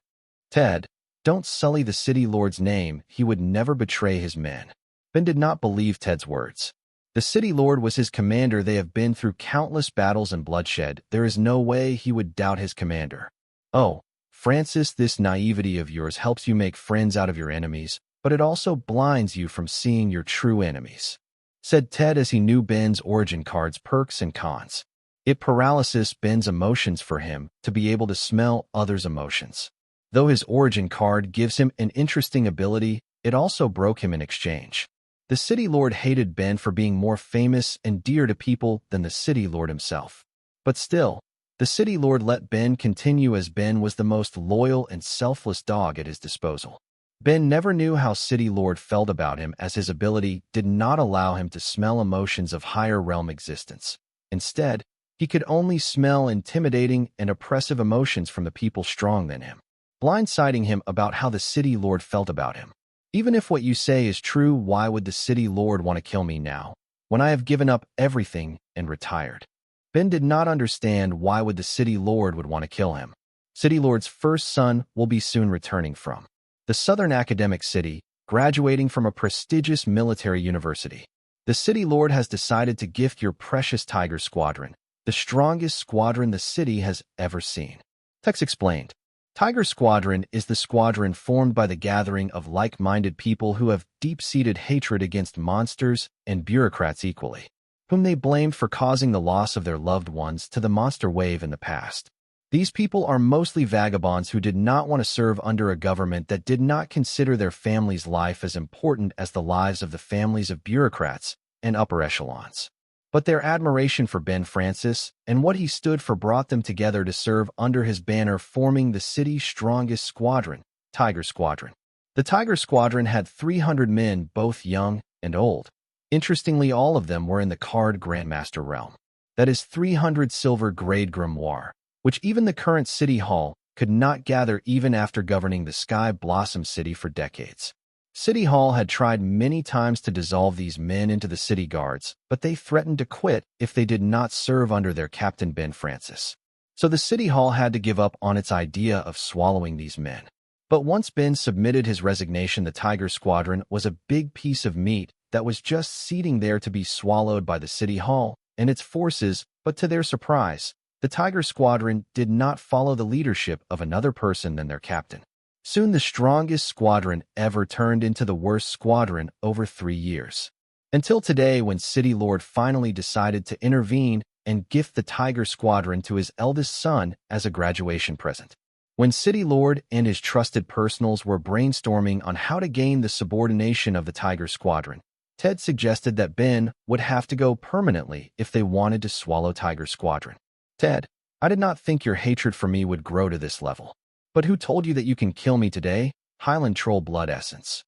Ted, don't sully the city lord's name. He would never betray his men." Ben did not believe Ted's words. The city lord was his commander. They have been through countless battles and bloodshed. There is no way he would doubt his commander. "Oh, Francis, this naivety of yours helps you make friends out of your enemies, but it also blinds you from seeing your true enemies," said Ted as he knew Ben's origin card's perks and cons. It paralyzes Ben's emotions for him to be able to smell others' emotions. Though his origin card gives him an interesting ability, it also broke him in exchange. The city lord hated Ben for being more famous and dear to people than the city lord himself. But still, the city lord let Ben continue as Ben was the most loyal and selfless dog at his disposal. Ben never knew how city lord felt about him, as his ability did not allow him to smell emotions of higher realm existence. Instead, he could only smell intimidating and oppressive emotions from the people stronger than him, blindsiding him about how the city lord felt about him. "Even if what you say is true, why would the city lord want to kill me now, when I have given up everything and retired?" Ben did not understand why would the city lord would want to kill him. City lord's first son will be soon returning from the Southern Academic City, graduating from a prestigious military university. The city lord has decided to gift your precious Tiger Squadron, the strongest squadron the city has ever seen. Tex explained. Tiger Squadron is the squadron formed by the gathering of like-minded people who have deep-seated hatred against monsters and bureaucrats equally, whom they blamed for causing the loss of their loved ones to the monster wave in the past. These people are mostly vagabonds who did not want to serve under a government that did not consider their family's life as important as the lives of the families of bureaucrats and upper echelons. But their admiration for Ben Francis and what he stood for brought them together to serve under his banner, forming the city's strongest squadron, Tiger Squadron. The Tiger Squadron had 300 men, both young and old. Interestingly, all of them were in the card Grandmaster realm. That is 300 silver-grade grimoire, which even the current City Hall could not gather even after governing the Sky Blossom City for decades. City Hall had tried many times to dissolve these men into the city guards, but they threatened to quit if they did not serve under their captain Ben Francis. So the City Hall had to give up on its idea of swallowing these men. But once Ben submitted his resignation, the Tiger Squadron was a big piece of meat that was just sitting there to be swallowed by the City Hall and its forces, but to their surprise, the Tiger Squadron did not follow the leadership of another person than their captain. Soon the strongest squadron ever turned into the worst squadron over 3 years. Until today, when City Lord finally decided to intervene and gift the Tiger Squadron to his eldest son as a graduation present. When City Lord and his trusted personals were brainstorming on how to gain the subordination of the Tiger Squadron, Ted suggested that Ben would have to go permanently if they wanted to swallow Tiger Squadron. Ted, I did not think your hatred for me would grow to this level. But who told you that you can kill me today? Highland Troll Blood Essence.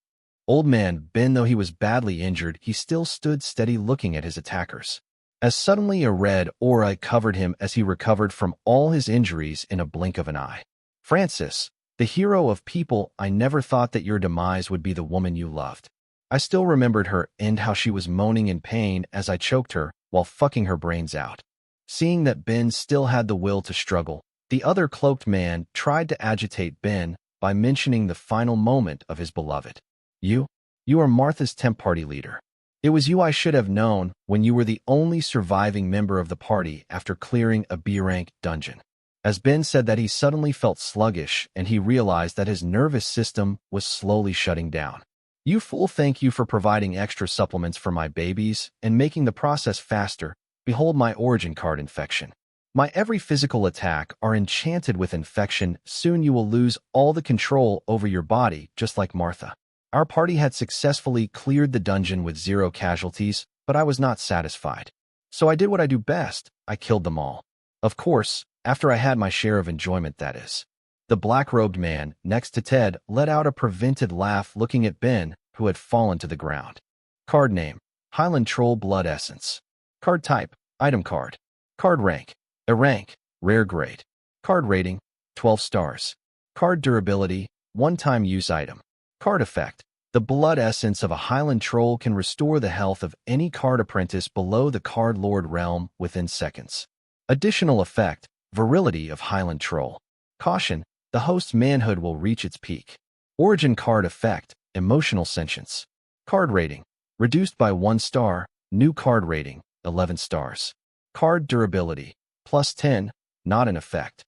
Old man Ben, though he was badly injured, he still stood steady looking at his attackers. As suddenly a red aura covered him as he recovered from all his injuries in a blink of an eye. Francis, the hero of people, I never thought that your demise would be the woman you loved. I still remembered her and how she was moaning in pain as I choked her while fucking her brains out. Seeing that Ben still had the will to struggle, the other cloaked man tried to agitate Ben by mentioning the final moment of his beloved. You are Martha's temp party leader. It was you I should have known when you were the only surviving member of the party after clearing a B-rank dungeon. As Ben said that, he suddenly felt sluggish and he realized that his nervous system was slowly shutting down. You fool, thank you for providing extra supplements for my babies and making the process faster. Behold my origin card infection. My every physical attack are enchanted with infection. Soon you will lose all the control over your body, just like Martha. Our party had successfully cleared the dungeon with 0 casualties, but I was not satisfied. So I did what I do best. I killed them all. Of course, after I had my share of enjoyment, that is. The black-robed man, next to Ted, let out a prevented laugh looking at Ben, who had fallen to the ground. Card name: Highland Troll Blood Essence. Card type: Item card. Card rank: A rank, rare grade. Card rating: 12 stars. Card durability: one-time use item. Card effect: the blood essence of a Highland Troll can restore the health of any card apprentice below the Card Lord realm within seconds. Additional effect: virility of Highland Troll. Caution: the host's manhood will reach its peak. Origin card effect: emotional sentience. Card rating: reduced by 1 star. New card rating: 11 stars. Card durability: +10, not an effect.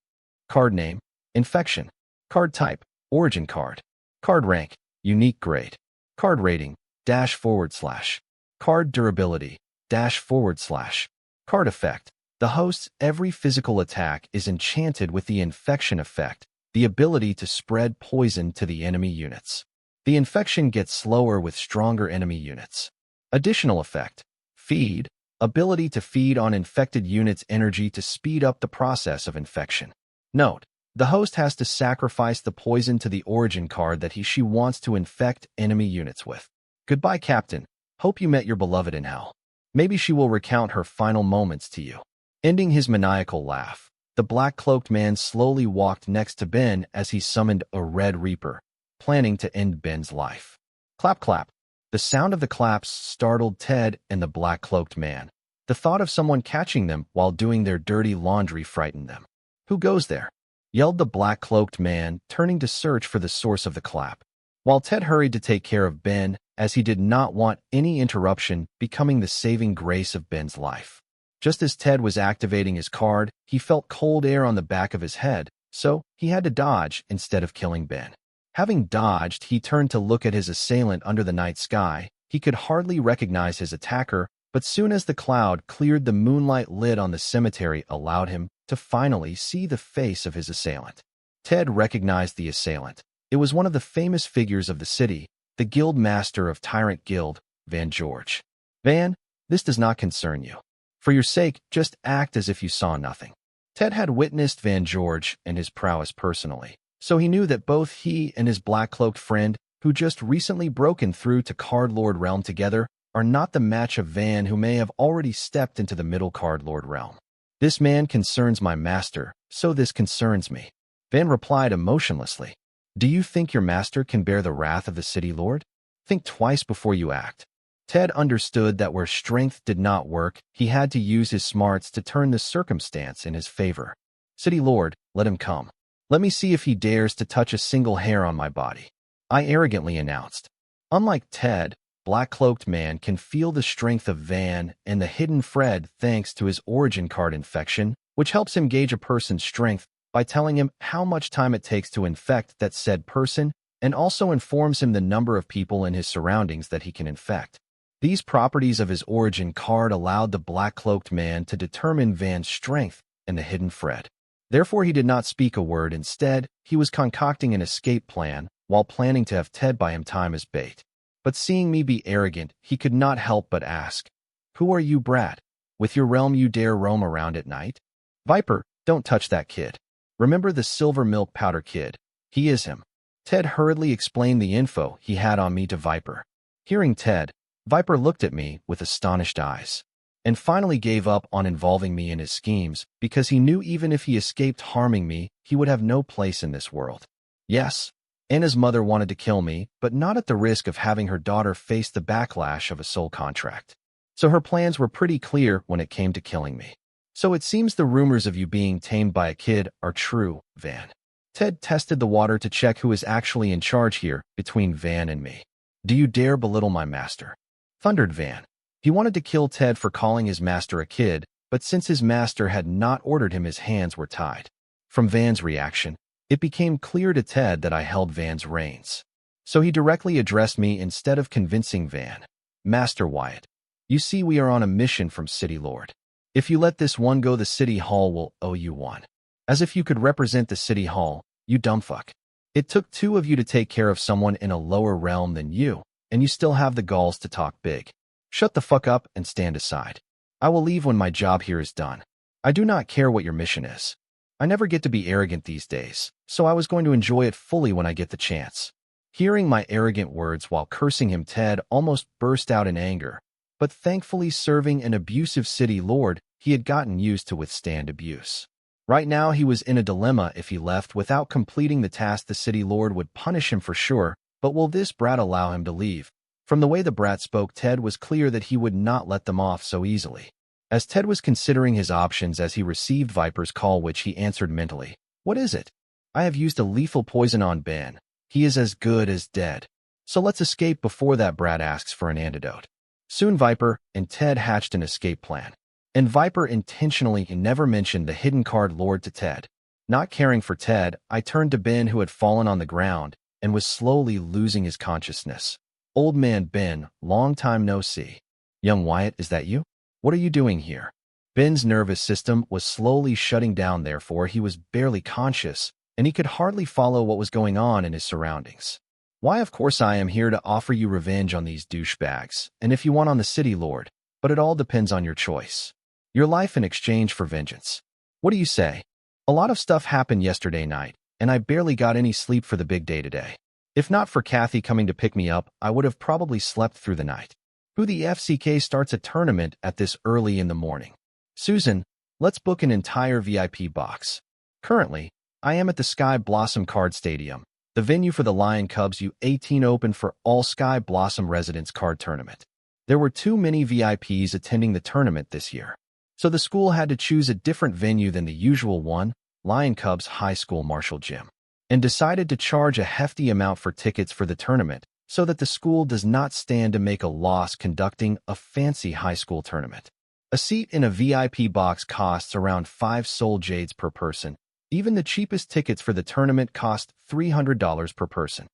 Card name: infection. Card type: origin card. Card rank: unique grade. Card rating: //. Card durability: //. Card effect: the host's every physical attack is enchanted with the infection effect, the ability to spread poison to the enemy units. The infection gets slower with stronger enemy units. Additional effect: feed. Ability to feed on infected units' energy to speed up the process of infection. Note: the host has to sacrifice the poison to the origin card that she wants to infect enemy units with. Goodbye, Captain. Hope you met your beloved in hell. Maybe she will recount her final moments to you. Ending his maniacal laugh, the black-cloaked man slowly walked next to Ben as he summoned a Red Reaper, planning to end Ben's life. Clap, clap. The sound of the claps startled Ted and the black-cloaked man. The thought of someone catching them while doing their dirty laundry frightened them. Who goes there? Yelled the black-cloaked man, turning to search for the source of the clap. While Ted hurried to take care of Ben, as he did not want any interruption becoming the saving grace of Ben's life. Just as Ted was activating his card, he felt cold air on the back of his head, so he had to dodge instead of killing Ben. Having dodged, he turned to look at his assailant under the night sky. He could hardly recognize his attacker, but soon as the cloud cleared, the moonlight lit on the cemetery allowed him to finally see the face of his assailant. Ted recognized the assailant. It was one of the famous figures of the city, the guild master of Tyrant Guild, Van George. Van, this does not concern you. For your sake, just act as if you saw nothing. Ted had witnessed Van George and his prowess personally, so he knew that both he and his black-cloaked friend, who just recently broken through to Card Lord realm together, are not the match of Van, who may have already stepped into the middle Card Lord realm. This man concerns my master, so this concerns me. Van replied emotionlessly. Do you think your master can bear the wrath of the city lord? Think twice before you act. Ted understood that where strength did not work, he had to use his smarts to turn the circumstance in his favor. City lord, let him come. Let me see if he dares to touch a single hair on my body, I arrogantly announced. Unlike Ted, Black-Cloaked Man can feel the strength of Van and the hidden Fred thanks to his origin card infection, which helps him gauge a person's strength by telling him how much time it takes to infect that said person, and also informs him the number of people in his surroundings that he can infect. These properties of his origin card allowed the Black-Cloaked Man to determine Van's strength and the hidden Fred. Therefore, he did not speak a word. Instead, he was concocting an escape plan while planning to have Ted buy him time as bait. But seeing me be arrogant, he could not help but ask, Who are you, brat? With your realm you dare roam around at night? Viper, don't touch that kid. Remember the silver milk powder kid? He is him. Ted hurriedly explained the info he had on me to Viper. Hearing Ted, Viper looked at me with astonished eyes, and finally gave up on involving me in his schemes because he knew even if he escaped harming me, he would have no place in this world. Yes, Anna's mother wanted to kill me, but not at the risk of having her daughter face the backlash of a soul contract. So her plans were pretty clear when it came to killing me. So it seems the rumors of you being tamed by a kid are true, Van. Ted tested the water to check who is actually in charge here between Van and me. Do you dare belittle my master? Thundered Van. He wanted to kill Ted for calling his master a kid, but since his master had not ordered him, his hands were tied. From Van's reaction, it became clear to Ted that I held Van's reins. So he directly addressed me instead of convincing Van. Master Wyatt, you see we are on a mission from City Lord. If you let this one go, the City Hall will owe you one. As if you could represent the City Hall, you dumbfuck. It took two of you to take care of someone in a lower realm than you, and you still have the galls to talk big. Shut the fuck up and stand aside. I will leave when my job here is done. I do not care what your mission is. I never get to be arrogant these days, so I was going to enjoy it fully when I get the chance. Hearing my arrogant words while cursing him, Ted almost burst out in anger, but thankfully serving an abusive city lord, he had gotten used to withstand abuse. Right now he was in a dilemma. If he left without completing the task, the city lord would punish him for sure, but will this brat allow him to leave? From the way the brat spoke, Ted was clear that he would not let them off so easily. As Ted was considering his options as he received Viper's call, which he answered mentally. What is it? I have used a lethal poison on Ben. He is as good as dead. So let's escape before that brat asks for an antidote. Soon Viper and Ted hatched an escape plan. And Viper intentionally never mentioned the hidden card lord to Ted. Not caring for Ted, I turned to Ben, who had fallen on the ground and was slowly losing his consciousness. Old man Ben, long time no see. Young Wyatt, is that you? What are you doing here? Ben's nervous system was slowly shutting down, therefore he was barely conscious, and he could hardly follow what was going on in his surroundings. Why, of course I am here to offer you revenge on these douchebags, and if you want, on the city lord, but it all depends on your choice. Your life in exchange for vengeance. What do you say? A lot of stuff happened yesterday night, and I barely got any sleep for the big day today. If not for Kathy coming to pick me up, I would have probably slept through the night. Who the FCK starts a tournament at this early in the morning? Susan, let's book an entire VIP box. Currently, I am at the Sky Blossom Card Stadium, the venue for the Lion Cubs U18 Open for all Sky Blossom residents card tournament. There were too many VIPs attending the tournament this year, so the school had to choose a different venue than the usual one, Lion Cubs High School Marshall Gym, and decided to charge a hefty amount for tickets for the tournament so that the school does not stand to make a loss conducting a fancy high school tournament. A seat in a VIP box costs around 5 soul jades per person. Even the cheapest tickets for the tournament cost $300 per person.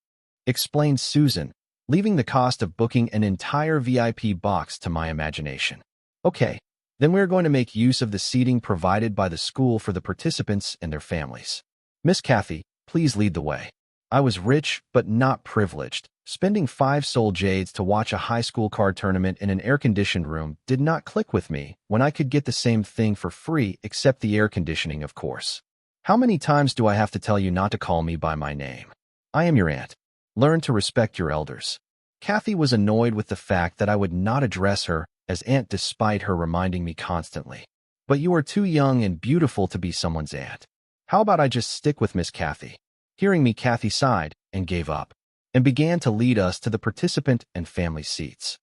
Explained Susan, leaving the cost of booking an entire VIP box to my imagination. Okay, then we're going to make use of the seating provided by the school for the participants and their families. Miss Kathy, please lead the way. I was rich, but not privileged. Spending 5 soul jades to watch a high school card tournament in an air-conditioned room did not click with me when I could get the same thing for free except the air conditioning, of course. How many times do I have to tell you not to call me by my name? I am your aunt. Learn to respect your elders. Kathy was annoyed with the fact that I would not address her as aunt despite her reminding me constantly. But you are too young and beautiful to be someone's aunt. How about I just stick with Miss Kathy? Hearing me, Kathy sighed and gave up, and began to lead us to the participant and family seats.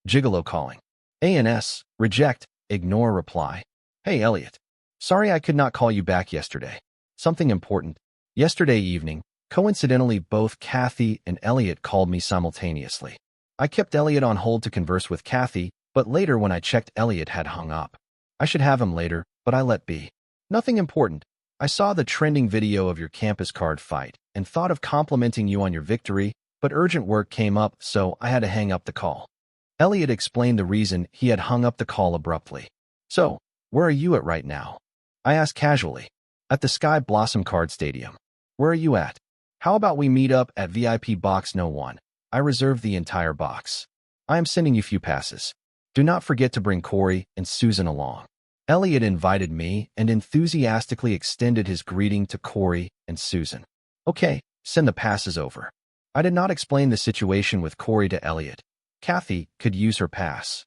Gigolo calling. ANS, reject, ignore reply. Hey, Elliot. Sorry I could not call you back yesterday. Something important. Yesterday evening, coincidentally, both Kathy and Elliot called me simultaneously. I kept Elliot on hold to converse with Kathy, but later when I checked, Elliot had hung up. I should have him later, but I let be. Nothing important. I saw the trending video of your campus card fight and thought of complimenting you on your victory, but urgent work came up, so I had to hang up the call. Elliot explained the reason he had hung up the call abruptly. So, where are you at right now? I asked casually. At the Sky Blossom Card Stadium. Where are you at? How about we meet up at VIP Box No. 1? I reserved the entire box. I am sending you few passes. Do not forget to bring Corey and Susan along. Elliot invited me and enthusiastically extended his greeting to Corey and Susan. Okay, send the passes over. I did not explain the situation with Corey to Elliot. Kathy could use her pass.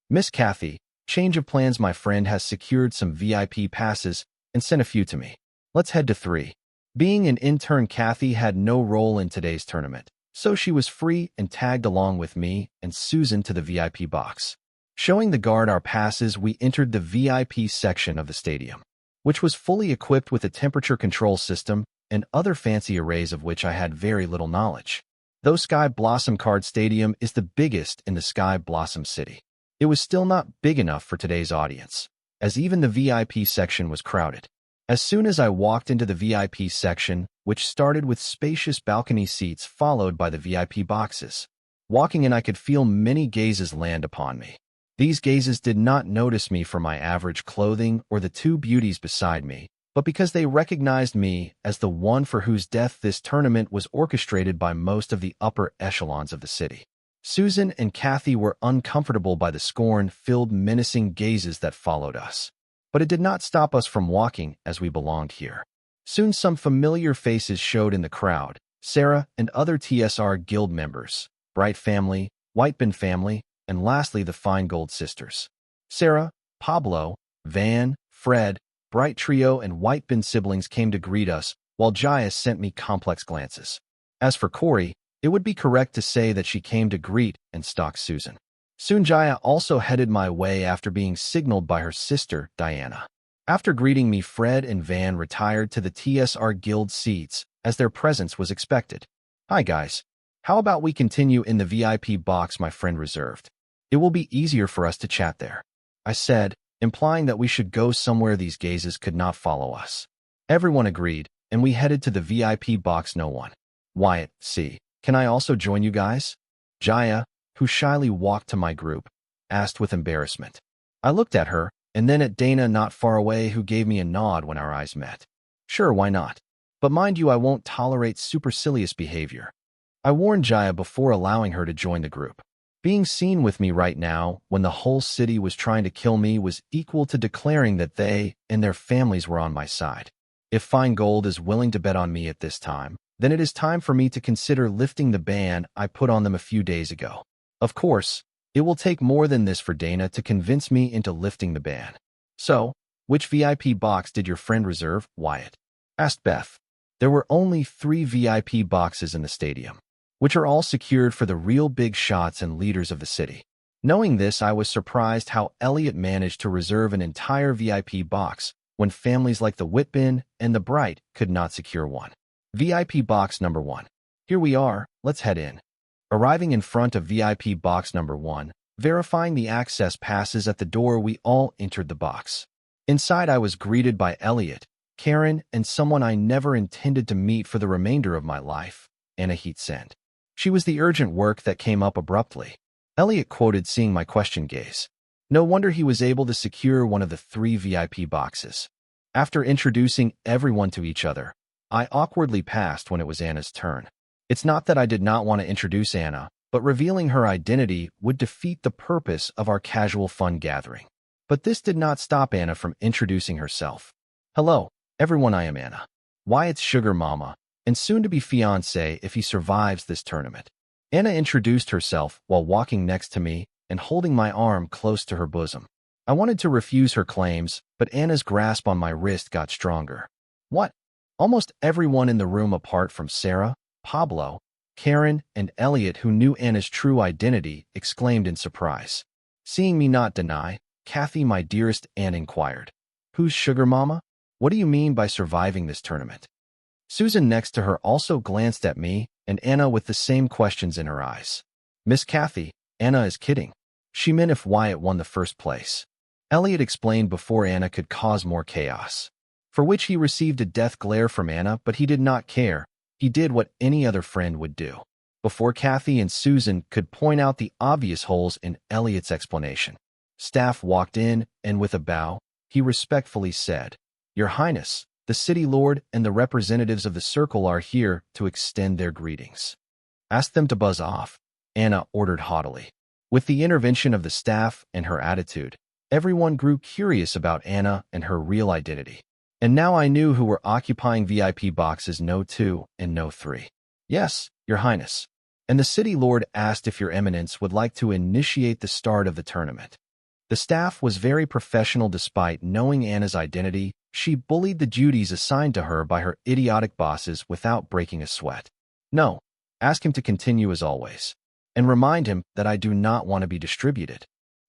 Miss Kathy, change of plans. My friend has secured some VIP passes and sent a few to me. Let's head to 3. Being an intern, Kathy had no role in today's tournament, so she was free and tagged along with me and Susan to the VIP box. Showing the guard our passes, we entered the VIP section of the stadium, which was fully equipped with a temperature control system and other fancy arrays of which I had very little knowledge. Though Sky Blossom Card Stadium is the biggest in the Sky Blossom City, it was still not big enough for today's audience, as even the VIP section was crowded. As soon as I walked into the VIP section, which started with spacious balcony seats followed by the VIP boxes, walking in I could feel many gazes land upon me. These gazes did not notice me for my average clothing or the 2 beauties beside me, but because they recognized me as the one for whose death this tournament was orchestrated by most of the upper echelons of the city. Susan and Kathy were uncomfortable by the scorn-filled, menacing gazes that followed us. But it did not stop us from walking as we belonged here. Soon some familiar faces showed in the crowd. Sarah and other TSR Guild members, Bright family, Whitebin family, and lastly the Fine Gold sisters. Sarah, Pablo, Van, Fred, Bright Trio, and Whitebin siblings came to greet us, while Jaya sent me complex glances. As for Corey, it would be correct to say that she came to greet and stalk Susan. Soon Jaya also headed my way after being signaled by her sister, Diana. After greeting me, Fred and Van retired to the TSR Guild seats, as their presence was expected. Hi guys. How about we continue in the VIP box my friend reserved? It will be easier for us to chat there, I said, implying that we should go somewhere these gazes could not follow us. Everyone agreed, and we headed to the VIP box No. 1. Wyatt, see, can I also join you guys? Jaya, who shyly walked to my group, asked with embarrassment. I looked at her, and then at Dana not far away, who gave me a nod when our eyes met. Sure, why not? But mind you, I won't tolerate supercilious behavior. I warned Jaya before allowing her to join the group. Being seen with me right now, when the whole city was trying to kill me, was equal to declaring that they and their families were on my side. If Fine Gold is willing to bet on me at this time, then it is time for me to consider lifting the ban I put on them a few days ago. Of course, it will take more than this for Dana to convince me into lifting the ban. So, which VIP box did your friend reserve, Wyatt? Asked Beth. There were only 3 VIP boxes in the stadium, which are all secured for the real big shots and leaders of the city. Knowing this, I was surprised how Elliot managed to reserve an entire VIP box when families like the Whitbin and the Bright could not secure one. VIP box number 1. Here we are, let's head in. Arriving in front of VIP box number 1, verifying the access passes at the door, we all entered the box. Inside, I was greeted by Elliot, Karen, and someone I never intended to meet for the remainder of my life, Anahit Send. She was the urgent work that came up abruptly. Elliot quoted, seeing my question gaze. No wonder he was able to secure one of the 3 VIP boxes. After introducing everyone to each other, I awkwardly passed when it was Anna's turn. It's not that I did not want to introduce Anna, but revealing her identity would defeat the purpose of our casual fun gathering. But this did not stop Anna from introducing herself. Hello, everyone, I am Anna, Wyatt's sugar mama, and soon-to-be fiancé if he survives this tournament. Anna introduced herself while walking next to me and holding my arm close to her bosom. I wanted to refuse her claims, but Anna's grasp on my wrist got stronger. What? Almost everyone in the room apart from Sarah, Pablo, Karen, and Elliot, who knew Anna's true identity, exclaimed in surprise. Seeing me not deny, Kathy, my dearest, Anne inquired. Who's sugar mama? What do you mean by surviving this tournament? Susan next to her also glanced at me and Anna with the same questions in her eyes. Miss Kathy, Anna is kidding. She meant if Wyatt won the first place. Elliot explained before Anna could cause more chaos, for which he received a death glare from Anna, but he did not care. He did what any other friend would do. Before Kathy and Susan could point out the obvious holes in Elliot's explanation, Staff walked in, and with a bow, he respectfully said, Your Highness, the City Lord and the representatives of the Circle are here to extend their greetings. Ask them to buzz off, Anna ordered haughtily. With the intervention of the staff and her attitude, everyone grew curious about Anna and her real identity. And now I knew who were occupying VIP boxes No. 2 and No. 3. Yes, Your Highness. And the City Lord asked if Your Eminence would like to initiate the start of the tournament. The staff was very professional despite knowing Anna's identity. She bullied the duties assigned to her by her idiotic bosses without breaking a sweat. No, ask him to continue as always. And remind him that I do not want to be distributed.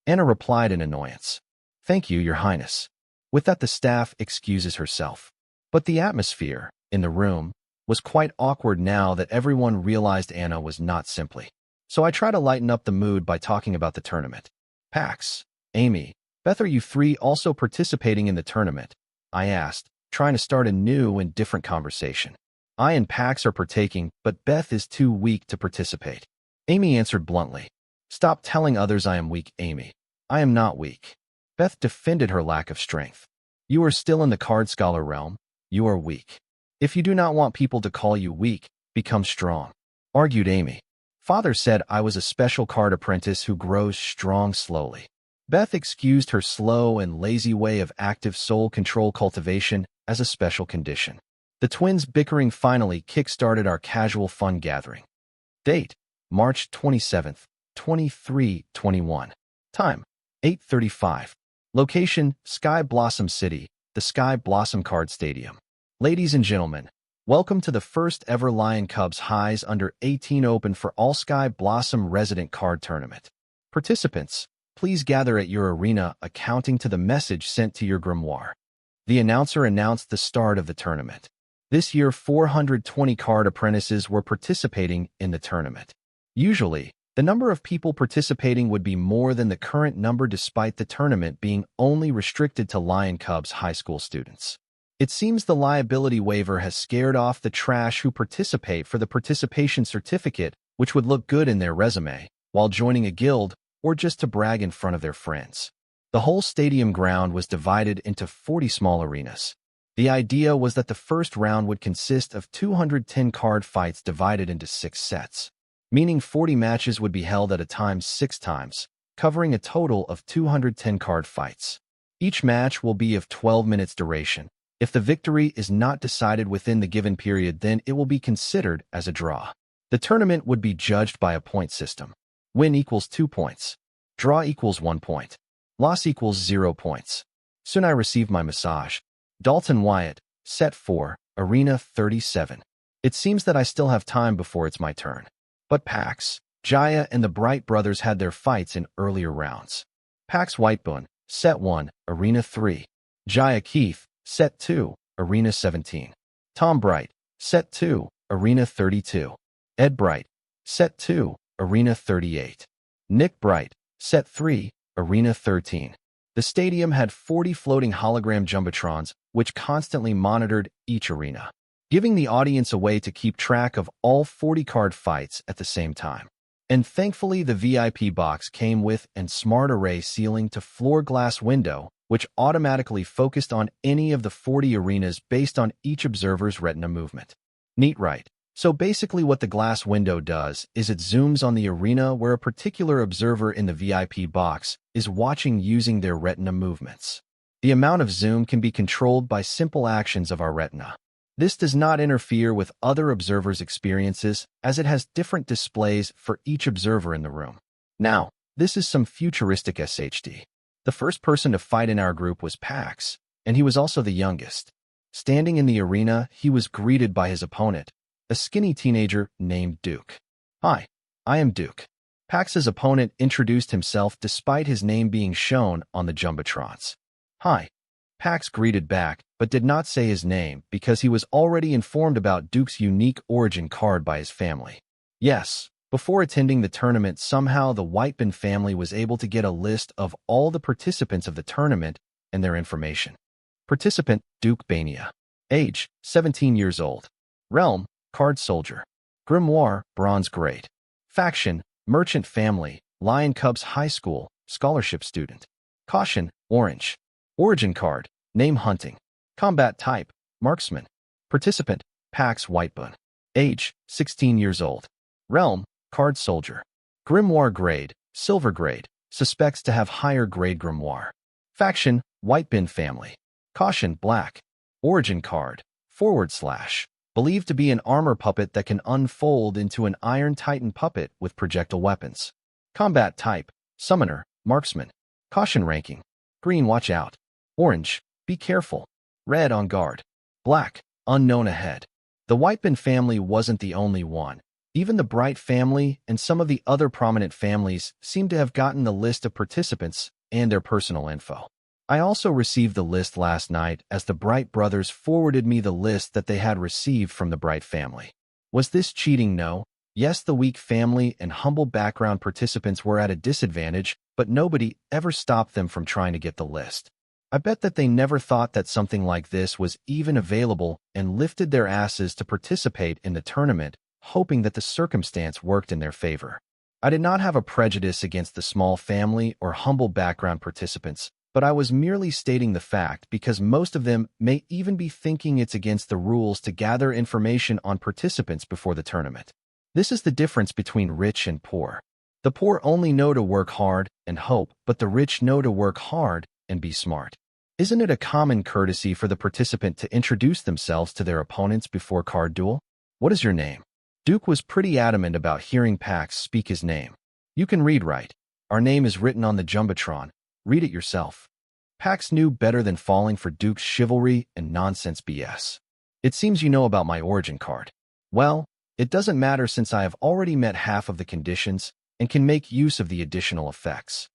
Anna replied in annoyance. Thank you, Your Highness. With that, the staff excuses herself. But the atmosphere, in the room, was quite awkward now that everyone realized Anna was not simply. So I try to lighten up the mood by talking about the tournament. Pax, Amy, Beth, are you three also participating in the tournament? I asked, trying to start a new and different conversation. I and Pax are partaking, but Beth is too weak to participate. Amy answered bluntly. Stop telling others I am weak, Amy. I am not weak. Beth defended her lack of strength. You are still in the card scholar realm. You are weak. If you do not want people to call you weak, become strong, argued Amy. Father said I was a special card apprentice who grows strong slowly. Beth excused her slow and lazy way of active soul control cultivation as a special condition. The twins' bickering finally kick-started our casual fun gathering. Date, March 27th, 2321. Time, 8:35. Location, Sky Blossom City, the Sky Blossom Card Stadium. Ladies and gentlemen, welcome to the first ever Lion Cubs Highs Under 18 Open for All Sky Blossom Resident Card Tournament. Participants, please gather at your arena accounting to the message sent to your grimoire. The announcer announced the start of the tournament. This year, 420 card apprentices were participating in the tournament. Usually, the number of people participating would be more than the current number despite the tournament being only restricted to Lion Cubs high school students. It seems the liability waiver has scared off the trash who participate for the participation certificate, which would look good in their resume, while joining a guild, or just to brag in front of their friends. The whole stadium ground was divided into 40 small arenas. The idea was that the first round would consist of 210 card fights divided into 6 sets, meaning 40 matches would be held at a time 6 times, covering a total of 210 card fights. Each match will be of 12 minutes duration. If the victory is not decided within the given period, then it will be considered as a draw. The tournament would be judged by a point system. Win equals 2 points. Draw equals 1 point. Loss equals 0 points. Soon I received my massage. Dalton Wyatt, Set 4, Arena 37. It seems that I still have time before it's my turn. But Pax, Jaya, and the Bright brothers had their fights in earlier rounds. Pax Whitebone, Set 1, Arena 3. Jaya Keith, Set 2, Arena 17. Tom Bright, Set 2, Arena 32. Ed Bright, Set 2, Arena 38. Nick Bright, Set 3, Arena 13. The stadium had 40 floating hologram jumbotrons, which constantly monitored each arena, giving the audience a way to keep track of all 40 card fights at the same time. And thankfully, the VIP box came with an smart array ceiling to floor glass window, which automatically focused on any of the 40 arenas based on each observer's retina movement. Neat, right? So basically what the glass window does is it zooms on the arena where a particular observer in the VIP box is watching using their retina movements. The amount of zoom can be controlled by simple actions of our retina. This does not interfere with other observers' experiences as it has different displays for each observer in the room. Now, this is some futuristic SHD. The first person to fight in our group was Pax, and he was also the youngest. Standing in the arena, he was greeted by his opponent, a skinny teenager named Duke. "Hi, I am Duke." Pax's opponent introduced himself despite his name being shown on the jumbotrons. "Hi." Pax greeted back, but did not say his name because he was already informed about Duke's unique origin card by his family. Yes, before attending the tournament, somehow the Whitebin family was able to get a list of all the participants of the tournament and their information. Participant, Duke Bania. Age, 17 years old. Realm, Card Soldier. Grimoire, Bronze Grade. Faction, Merchant Family, Lion Cubs High School, Scholarship Student. Caution, Orange. Origin Card, Name Hunting. Combat Type, Marksman. Participant, Pax Whitebin. Age, 16 years old. Realm, Card Soldier. Grimoire Grade, Silver Grade. Suspects to have higher grade Grimoire. Faction, Whitebin Family. Caution, Black. Origin Card, /. Believed to be an armor puppet that can unfold into an Iron Titan puppet with projectile weapons. Combat Type, Summoner, Marksman. Caution Ranking, Green, Watch Out. Orange, Be Careful. Red, On Guard. Black, Unknown Ahead. The Whitebin family wasn't the only one. Even the Bright family and some of the other prominent families seem to have gotten the list of participants and their personal info. I also received the list last night as the Bright brothers forwarded me the list that they had received from the Bright family. Was this cheating? No. Yes, the weak family and humble background participants were at a disadvantage, but nobody ever stopped them from trying to get the list. I bet that they never thought that something like this was even available and lifted their asses to participate in the tournament, hoping that the circumstance worked in their favor. I did not have a prejudice against the small family or humble background participants, but I was merely stating the fact because most of them may even be thinking it's against the rules to gather information on participants before the tournament. This is the difference between rich and poor. The poor only know to work hard and hope, but the rich know to work hard and be smart. Isn't it a common courtesy for the participant to introduce themselves to their opponents before card duel? What is your name? Duke was pretty adamant about hearing Pax speak his name. You can read right. Our name is written on the jumbotron. Read it yourself. Pax knew better than falling for Duke's chivalry and nonsense BS. It seems you know about my origin card. Well, it doesn't matter since I have already met half of the conditions and can make use of the additional effects.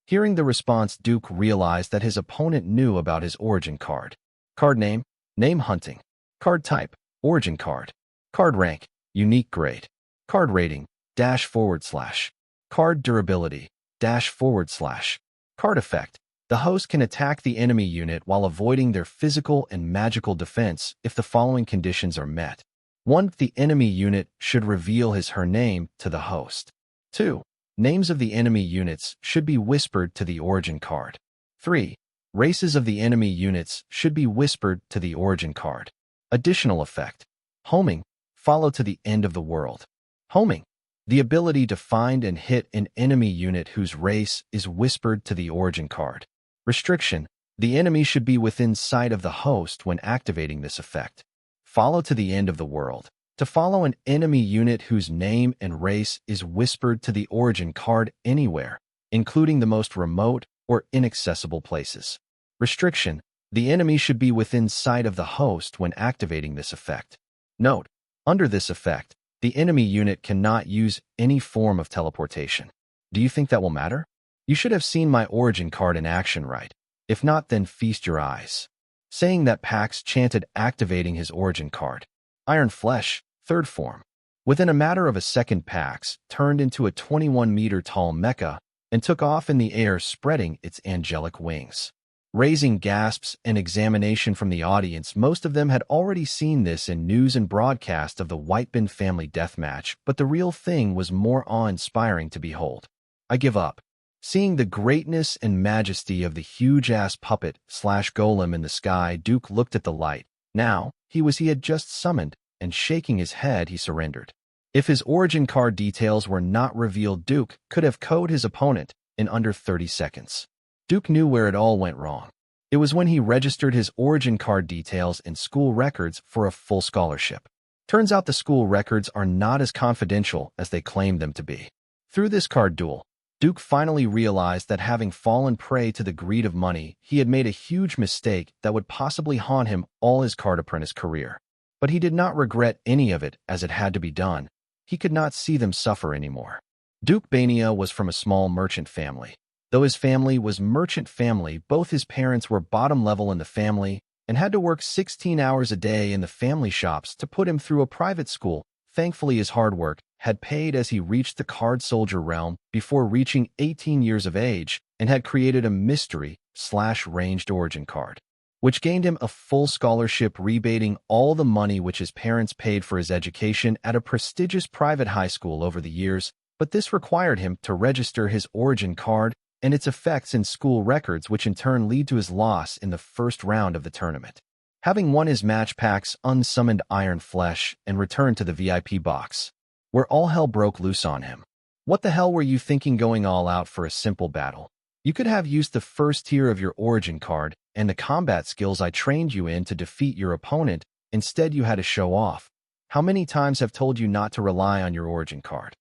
Hearing the response, Duke realized that his opponent knew about his origin card. Card name, Name Hunting. Card type, Origin Card. Card rank, Unique Grade. Card rating, //. Card durability, //. Card effect. The host can attack the enemy unit while avoiding their physical and magical defense if the following conditions are met. 1. The enemy unit should reveal his/her name to the host. 2. Names of the enemy units should be whispered to the origin card. 3. Races of the enemy units should be whispered to the origin card. Additional effect. Homing. Follow to the end of the world. Homing. The ability to find and hit an enemy unit whose race is whispered to the origin card. Restriction. The enemy should be within sight of the host when activating this effect. Follow to the end of the world. To follow an enemy unit whose name and race is whispered to the origin card anywhere, including the most remote or inaccessible places. Restriction. The enemy should be within sight of the host when activating this effect. Note, under this effect, the enemy unit cannot use any form of teleportation. Do you think that will matter? You should have seen my origin card in action, right? If not, then feast your eyes. Saying that, Pax chanted, activating his origin card. Iron Flesh, 3rd form. Within a matter of a second, Pax turned into a 21-meter-tall mecha and took off in the air, spreading its angelic wings. Raising gasps and examination from the audience, most of them had already seen this in news and broadcast of the Whitebin family deathmatch, but the real thing was more awe-inspiring to behold. I give up. Seeing the greatness and majesty of the huge-ass puppet/golem in the sky, Duke looked at the light. Now, he had just summoned, and shaking his head, he surrendered. If his origin card details were not revealed, Duke could have KO'd his opponent in under 30 seconds. Duke knew where it all went wrong. It was when he registered his origin card details in school records for a full scholarship. Turns out the school records are not as confidential as they claimed them to be. Through this card duel, Duke finally realized that having fallen prey to the greed of money, he had made a huge mistake that would possibly haunt him all his card apprentice career. But he did not regret any of it, as it had to be done. He could not see them suffer anymore. Duke Bania was from a small merchant family. Though his family was merchant family, both his parents were bottom level in the family and had to work 16 hours a day in the family shops to put him through a private school. Thankfully, his hard work had paid as he reached the card soldier realm before reaching 18 years of age and had created a mystery/ranged origin card, which gained him a full scholarship, rebating all the money which his parents paid for his education at a prestigious private high school over the years. But this required him to register his origin card and its effects in school records, which in turn lead to his loss in the first round of the tournament. Having won his match, Pax unsummoned Iron Flesh and returned to the VIP box, where all hell broke loose on him. What the hell were you thinking, going all out for a simple battle? You could have used the first tier of your origin card and the combat skills I trained you in to defeat your opponent. Instead, you had to show off. How many times have told you not to rely on your origin card?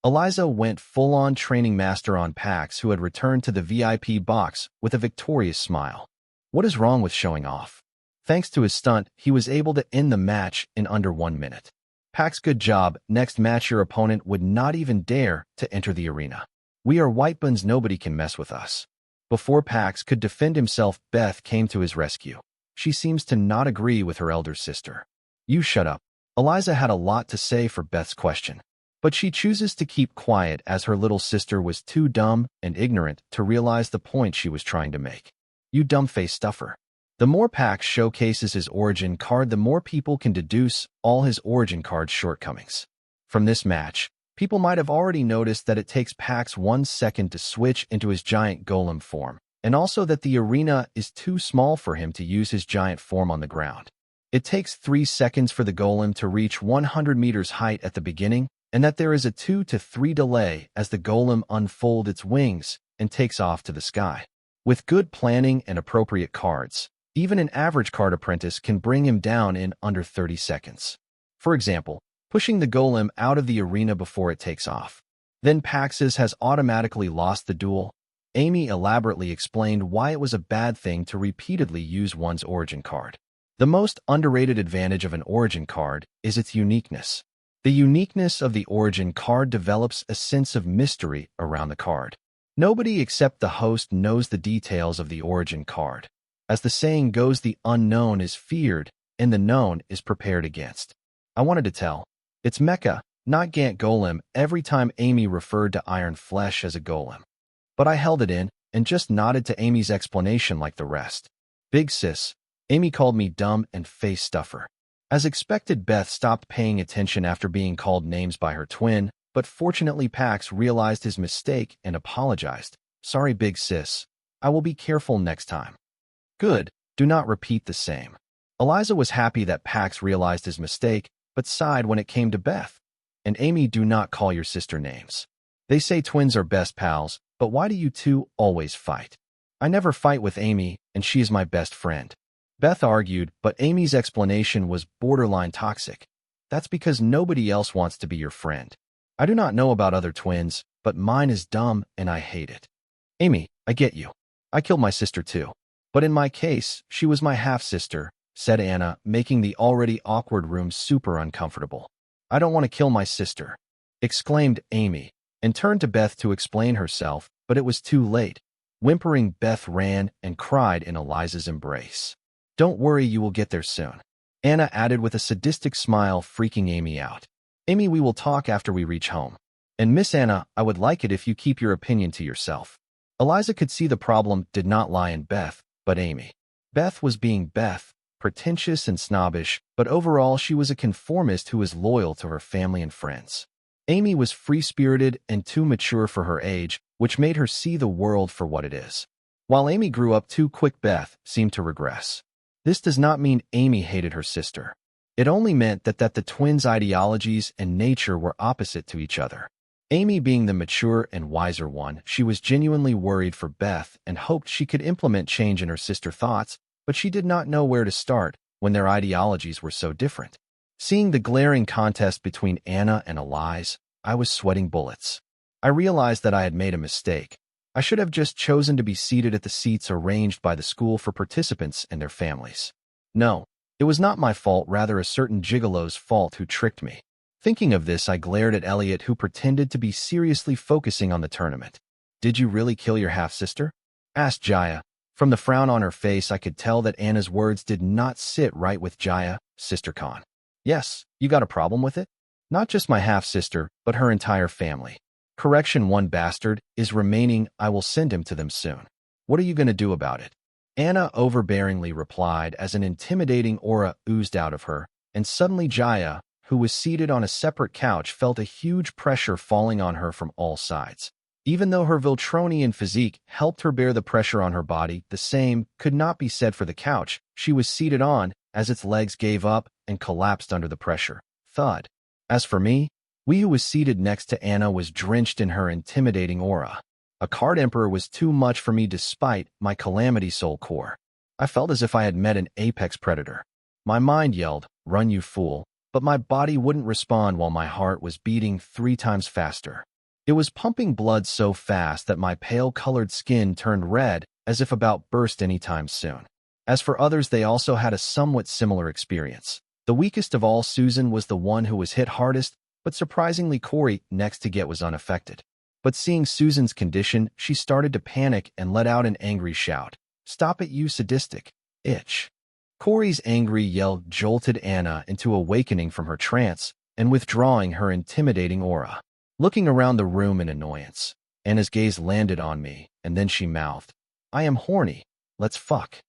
Eliza went full-on training master on Pax, who had returned to the VIP box with a victorious smile. What is wrong with showing off? Thanks to his stunt, he was able to end the match in under 1 minute. Pax, good job. Next match, your opponent would not even dare to enter the arena. We are white buns, nobody can mess with us. Before Pax could defend himself, Beth came to his rescue. She seems to not agree with her elder sister. You shut up. Eliza had a lot to say for Beth's question, but she chooses to keep quiet as her little sister was too dumb and ignorant to realize the point she was trying to make. You dumb-faced stuffer. The more Pax showcases his origin card, the more people can deduce all his origin card's shortcomings. From this match, people might have already noticed that it takes Pax 1 second to switch into his giant golem form, and also that the arena is too small for him to use his giant form on the ground. It takes 3 seconds for the golem to reach 100 meters height at the beginning, and that there is a 2 to 3 delay as the golem unfolds its wings and takes off to the sky. With good planning and appropriate cards, even an average card apprentice can bring him down in under 30 seconds. For example, pushing the golem out of the arena before it takes off. Then Pax's has automatically lost the duel. Amy elaborately explained why it was a bad thing to repeatedly use one's origin card. The most underrated advantage of an origin card is its uniqueness. The uniqueness of the origin card develops a sense of mystery around the card. Nobody except the host knows the details of the origin card. As the saying goes, the unknown is feared, and the known is prepared against. I wanted to tell. It's Mecha, not Gant Golem, every time Amy referred to Iron Flesh as a golem. But I held it in and just nodded to Amy's explanation like the rest. Big sis. Amy called me dumb and face stuffer. As expected, Beth stopped paying attention after being called names by her twin, but fortunately Pax realized his mistake and apologized. Sorry, big sis. I will be careful next time. Good. Do not repeat the same. Eliza was happy that Pax realized his mistake, but sighed when it came to Beth. And Amy, do not call your sister names. They say twins are best pals, but why do you two always fight? I never fight with Amy, and she is my best friend. Beth argued, but Amy's explanation was borderline toxic. That's because nobody else wants to be your friend. I do not know about other twins, but mine is dumb and I hate it. Amy, I get you. I killed my sister too. But in my case, she was my half-sister, said Anna, making the already awkward room super uncomfortable. I don't want to kill my sister, exclaimed Amy, and turned to Beth to explain herself, but it was too late. Whimpering, Beth ran and cried in Eliza's embrace. Don't worry, you will get there soon, Anna added with a sadistic smile, freaking Amy out. Amy, we will talk after we reach home. And Miss Anna, I would like it if you keep your opinion to yourself. Eliza could see the problem did not lie in Beth, but Amy. Beth was being Beth, pretentious and snobbish, but overall she was a conformist who was loyal to her family and friends. Amy was free-spirited and too mature for her age, which made her see the world for what it is. While Amy grew up too quick, Beth seemed to regress. This does not mean Amy hated her sister. It only meant that the twins' ideologies and nature were opposite to each other. Amy being the mature and wiser one, she was genuinely worried for Beth and hoped she could implement change in her sister's thoughts, but she did not know where to start when their ideologies were so different. Seeing the glaring contest between Anna and Elise, I was sweating bullets. I realized that I had made a mistake. I should have just chosen to be seated at the seats arranged by the school for participants and their families. No, it was not my fault, rather a certain gigolo's fault who tricked me. Thinking of this, I glared at Elliot, who pretended to be seriously focusing on the tournament. "Did you really kill your half-sister?" asked Jaya. From the frown on her face, I could tell that Anna's words did not sit right with Jaya. "Sister Khan." "Yes, you got a problem with it?" "Not just my half-sister, but her entire family." "Correction, one bastard is remaining. I will send him to them soon." "What are you going to do about it?" Anna overbearingly replied as an intimidating aura oozed out of her, and suddenly Jaya, who was seated on a separate couch, felt a huge pressure falling on her from all sides. Even though her Viltronian physique helped her bear the pressure on her body, the same could not be said for the couch she was seated on, as its legs gave up and collapsed under the pressure. Thud. As for me, we who was seated next to Anna was drenched in her intimidating aura. A card emperor was too much for me despite my calamity soul core. I felt as if I had met an apex predator. My mind yelled, "Run, you fool," but my body wouldn't respond while my heart was beating 3 times faster. It was pumping blood so fast that my pale-colored skin turned red, as if about burst any time soon. As for others, they also had a somewhat similar experience. The weakest of all, Susan, was the one who was hit hardest, but surprisingly Corey, next to get, was unaffected. But seeing Susan's condition, she started to panic and let out an angry shout. "Stop it, you sadistic itch." Corey's angry yell jolted Anna into awakening from her trance and withdrawing her intimidating aura. Looking around the room in annoyance, Anna's gaze landed on me, and then she mouthed, "I am horny. Let's fuck."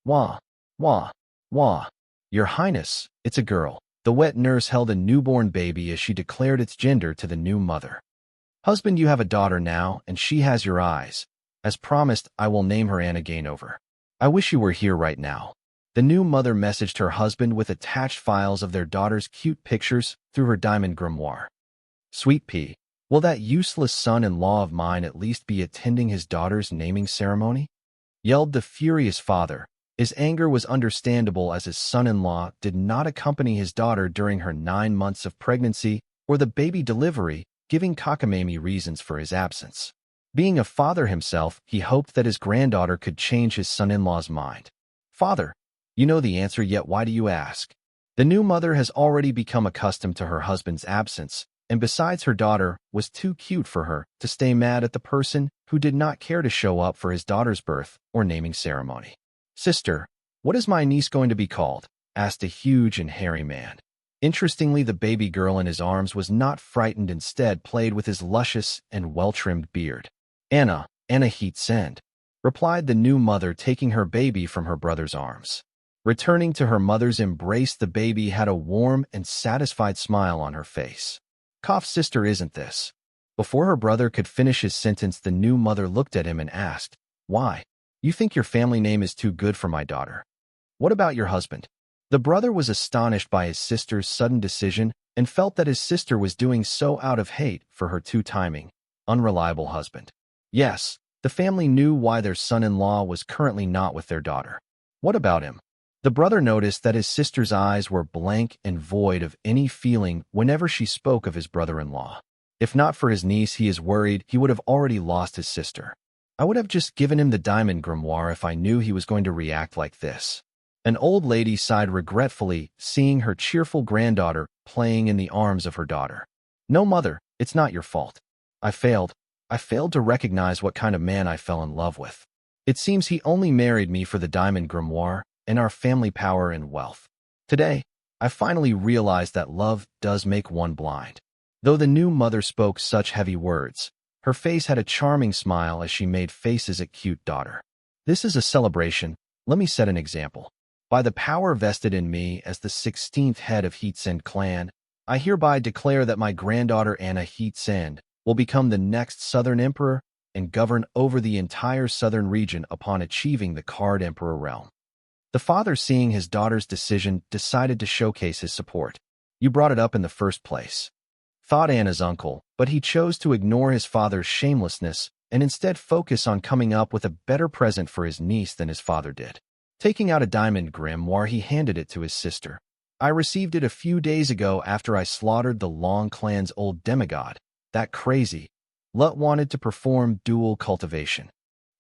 "Wah, wah, wah. Your Highness, it's a girl." The wet nurse held a newborn baby as she declared its gender to the new mother. "Husband, you have a daughter now, and she has your eyes. As promised, I will name her Anna Gainover. I wish you were here right now." The new mother messaged her husband with attached files of their daughter's cute pictures through her diamond grimoire. "Sweet pea, will that useless son-in-law of mine at least be attending his daughter's naming ceremony?" yelled the furious father. His anger was understandable, as his son-in-law did not accompany his daughter during her 9 months of pregnancy or the baby delivery, giving Kakamami reasons for his absence. Being a father himself, he hoped that his granddaughter could change his son-in-law's mind. "Father, you know the answer, yet why do you ask?" The new mother has already become accustomed to her husband's absence, and besides, her daughter was too cute for her to stay mad at the person who did not care to show up for his daughter's birth or naming ceremony. "Sister, what is my niece going to be called?" asked a huge and hairy man. Interestingly, the baby girl in his arms was not frightened, instead played with his luscious and well-trimmed beard. Anna Heat Send," replied the new mother, taking her baby from her brother's arms. Returning to her mother's embrace, the baby had a warm and satisfied smile on her face. "Cough, sister, isn't this?" Before her brother could finish his sentence, the new mother looked at him and asked, "Why? You think your family name is too good for my daughter? What about your husband?" The brother was astonished by his sister's sudden decision and felt that his sister was doing so out of hate for her two-timing, unreliable husband. Yes, the family knew why their son-in-law was currently not with their daughter. What about him? The brother noticed that his sister's eyes were blank and void of any feeling whenever she spoke of his brother-in-law. If not for his niece, he is worried he would have already lost his sister. "I would have just given him the diamond grimoire if I knew he was going to react like this." An old lady sighed regretfully, seeing her cheerful granddaughter playing in the arms of her daughter. "No, mother, it's not your fault. I failed to recognize what kind of man I fell in love with. It seems he only married me for the diamond grimoire and our family power and wealth. Today, I finally realized that love does make one blind." Though the new mother spoke such heavy words, her face had a charming smile as she made faces at cute daughter. "This is a celebration. Let me set an example. By the power vested in me as the 16th head of Heatsend clan, I hereby declare that my granddaughter Anna Heatsend will become the next Southern Emperor and govern over the entire southern region upon achieving the Card Emperor realm. The father, seeing his daughter's decision, decided to showcase his support. "You brought it up in the first place," thought Anna's uncle, but he chose to ignore his father's shamelessness and instead focus on coming up with a better present for his niece than his father did. Taking out a diamond grimoire, he handed it to his sister. "I received it a few days ago after I slaughtered the Long clan's old demigod. That crazy Lut wanted to perform dual cultivation.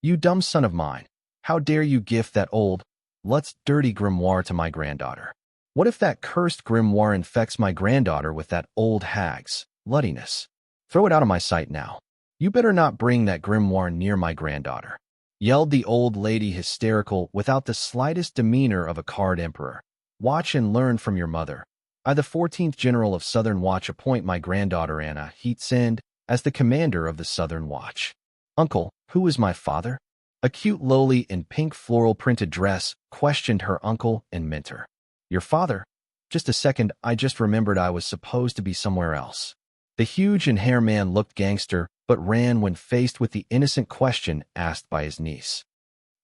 You dumb son of mine. How dare you gift that old Lut's dirty grimoire to my granddaughter? What if that cursed grimoire infects my granddaughter with that old hag's luttiness? Throw it out of my sight now. You better not bring that grimoire near my granddaughter," yelled the old lady, hysterical, without the slightest demeanor of a card emperor. "Watch and learn from your mother. I, the 14th General of Southern Watch, appoint my granddaughter Anna Heatsend as the commander of the Southern Watch." "Uncle, who is my father?" A cute lowly in pink floral printed dress questioned her uncle and mentor. "Your father? Just a second, I just remembered I was supposed to be somewhere else." The huge and hair man looked gangster, but ran when faced with the innocent question asked by his niece.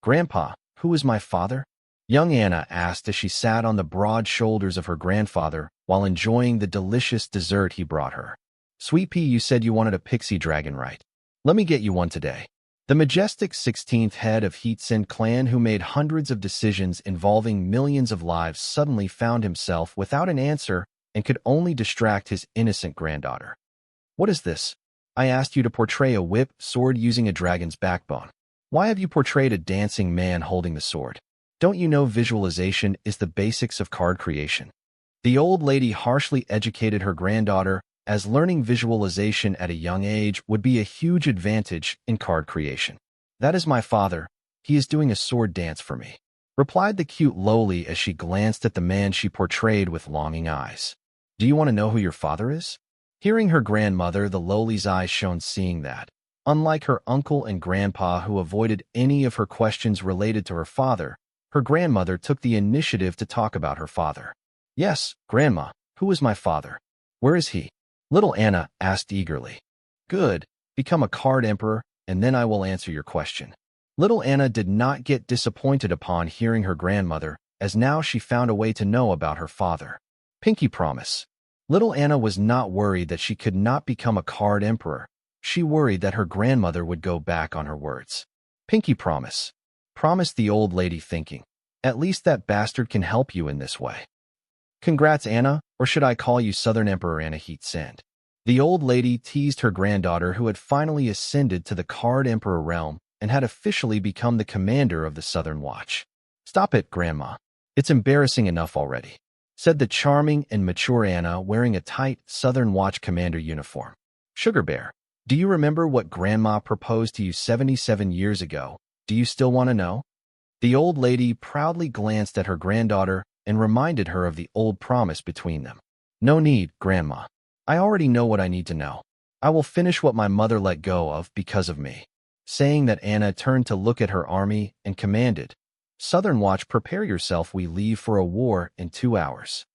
"Grandpa, who is my father?" young Anna asked as she sat on the broad shoulders of her grandfather while enjoying the delicious dessert he brought her. "Sweet pea, you said you wanted a pixie dragon, right? Let me get you one today." The majestic 16th head of Heatsend clan, who made hundreds of decisions involving millions of lives, suddenly found himself without an answer and could only distract his innocent granddaughter. "What is this? I asked you to portray a whip sword using a dragon's backbone. Why have you portrayed a dancing man holding the sword? Don't you know visualization is the basics of card creation?" The old lady harshly educated her granddaughter, as learning visualization at a young age would be a huge advantage in card creation. "That is my father. He is doing a sword dance for me," replied the cute lowly as she glanced at the man she portrayed with longing eyes. "Do you want to know who your father is?" Hearing her grandmother, the lowly's eyes shone, seeing that, unlike her uncle and grandpa who avoided any of her questions related to her father, her grandmother took the initiative to talk about her father. "Yes, Grandma, who is my father? Where is he?" little Anna asked eagerly. "Good, become a card emperor, and then I will answer your question." Little Anna did not get disappointed upon hearing her grandmother, as now she found a way to know about her father. Pinky promise. Little Anna was not worried that she could not become a card emperor. She worried that her grandmother would go back on her words. "Pinky promise," promised the old lady, thinking, "At least that bastard can help you in this way." "Congrats, Anna, or should I call you Southern Emperor Anna Heatsend?" The old lady teased her granddaughter, who had finally ascended to the Card Emperor realm and had officially become the commander of the Southern Watch. "Stop it, Grandma. It's embarrassing enough already," said the charming and mature Anna, wearing a tight Southern Watch commander uniform. "Sugar Bear, do you remember what Grandma proposed to you 77 years ago? Do you still want to know?" The old lady proudly glanced at her granddaughter and reminded her of the old promise between them. "No need, Grandma. I already know what I need to know. I will finish what my mother let go of because of me." Saying that, Anna turned to look at her army and commanded, "Southern Watch, prepare yourself. We leave for a war in 2 hours."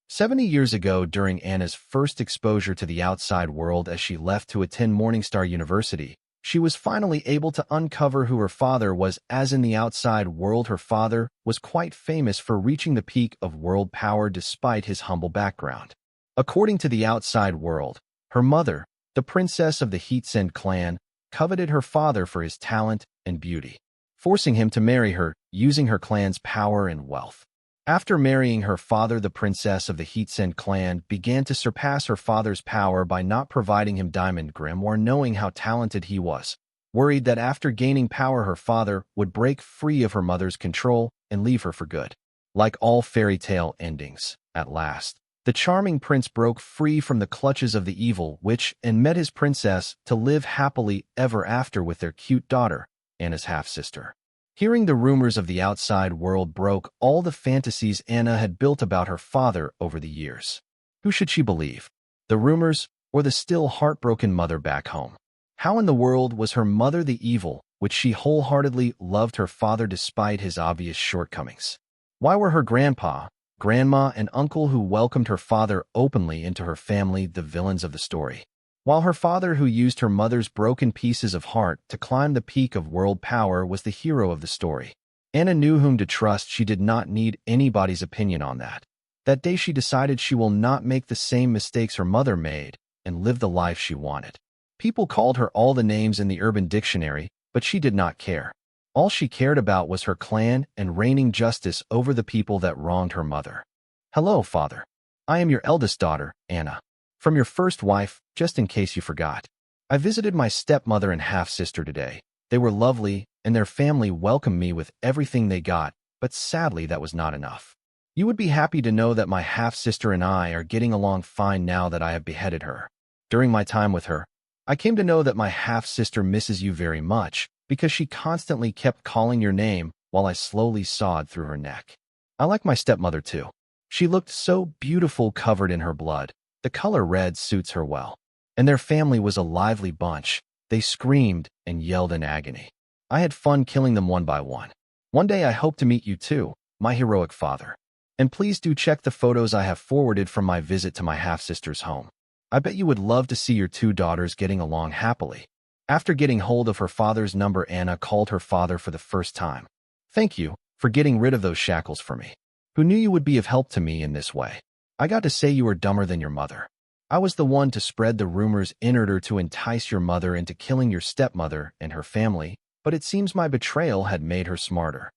70 years ago, during Anna's first exposure to the outside world as she left to attend Morningstar University, she was finally able to uncover who her father was, as in the outside world her father was quite famous for reaching the peak of world power despite his humble background. According to the outside world, her mother, the princess of the Heatsend clan, coveted her father for his talent and beauty, forcing him to marry her using her clan's power and wealth. After marrying her father, the princess of the Heatsend clan began to surpass her father's power by not providing him diamond grimoire, knowing how talented he was. Worried that after gaining power her father would break free of her mother's control and leave her for good. Like all fairy tale endings, at last, the charming prince broke free from the clutches of the evil witch and met his princess to live happily ever after with their cute daughter, Anna's half-sister. Hearing the rumors of the outside world broke all the fantasies Anna had built about her father over the years. Who should she believe? The rumors, or the still heartbroken mother back home? How in the world was her mother the evil, which she wholeheartedly loved her father despite his obvious shortcomings? Why were her grandpa, grandma, and uncle who welcomed her father openly into her family the villains of the story? While her father, who used her mother's broken pieces of heart to climb the peak of world power, was the hero of the story. Anna knew whom to trust. She did not need anybody's opinion on that. That day she decided she will not make the same mistakes her mother made and live the life she wanted. People called her all the names in the Urban Dictionary, but she did not care. All she cared about was her clan and reigning justice over the people that wronged her mother. Hello, father. I am your eldest daughter, Anna. From your first wife, just in case you forgot. I visited my stepmother and half-sister today. They were lovely, and their family welcomed me with everything they got, but sadly that was not enough. You would be happy to know that my half-sister and I are getting along fine now that I have beheaded her. During my time with her, I came to know that my half-sister misses you very much because she constantly kept calling your name while I slowly sawed through her neck. I like my stepmother too. She looked so beautiful covered in her blood. The color red suits her well. And their family was a lively bunch. They screamed and yelled in agony. I had fun killing them one by one. One day I hope to meet you too, my heroic father. And please do check the photos I have forwarded from my visit to my half-sister's home. I bet you would love to see your two daughters getting along happily. After getting hold of her father's number, Anna called her father for the first time. Thank you for getting rid of those shackles for me. Who knew you would be of help to me in this way? I got to say you are dumber than your mother. I was the one to spread the rumors in order to entice your mother into killing your stepmother and her family, but it seems my betrayal had made her smarter.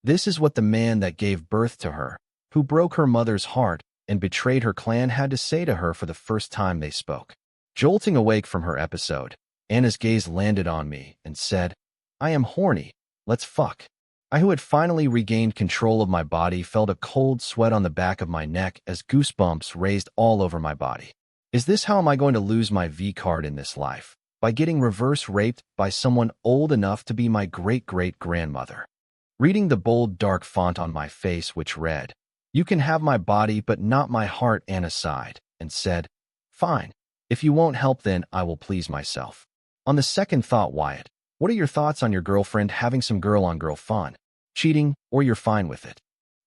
This is what the man that gave birth to her, who broke her mother's heart and betrayed her clan, had to say to her for the first time they spoke. Jolting awake from her episode, Anna's gaze landed on me and said, I am horny. Let's fuck. I, who had finally regained control of my body, felt a cold sweat on the back of my neck as goosebumps raised all over my body. Is this how am I going to lose my V-card in this life? By getting reverse raped by someone old enough to be my great-great-grandmother. Reading the bold dark font on my face, which read, You can have my body but not my heart, Anna sighed and said, Fine. If you won't help, then I will please myself. On the second thought, Wyatt, what are your thoughts on your girlfriend having some girl-on-girl fun? Cheating, or you're fine with it?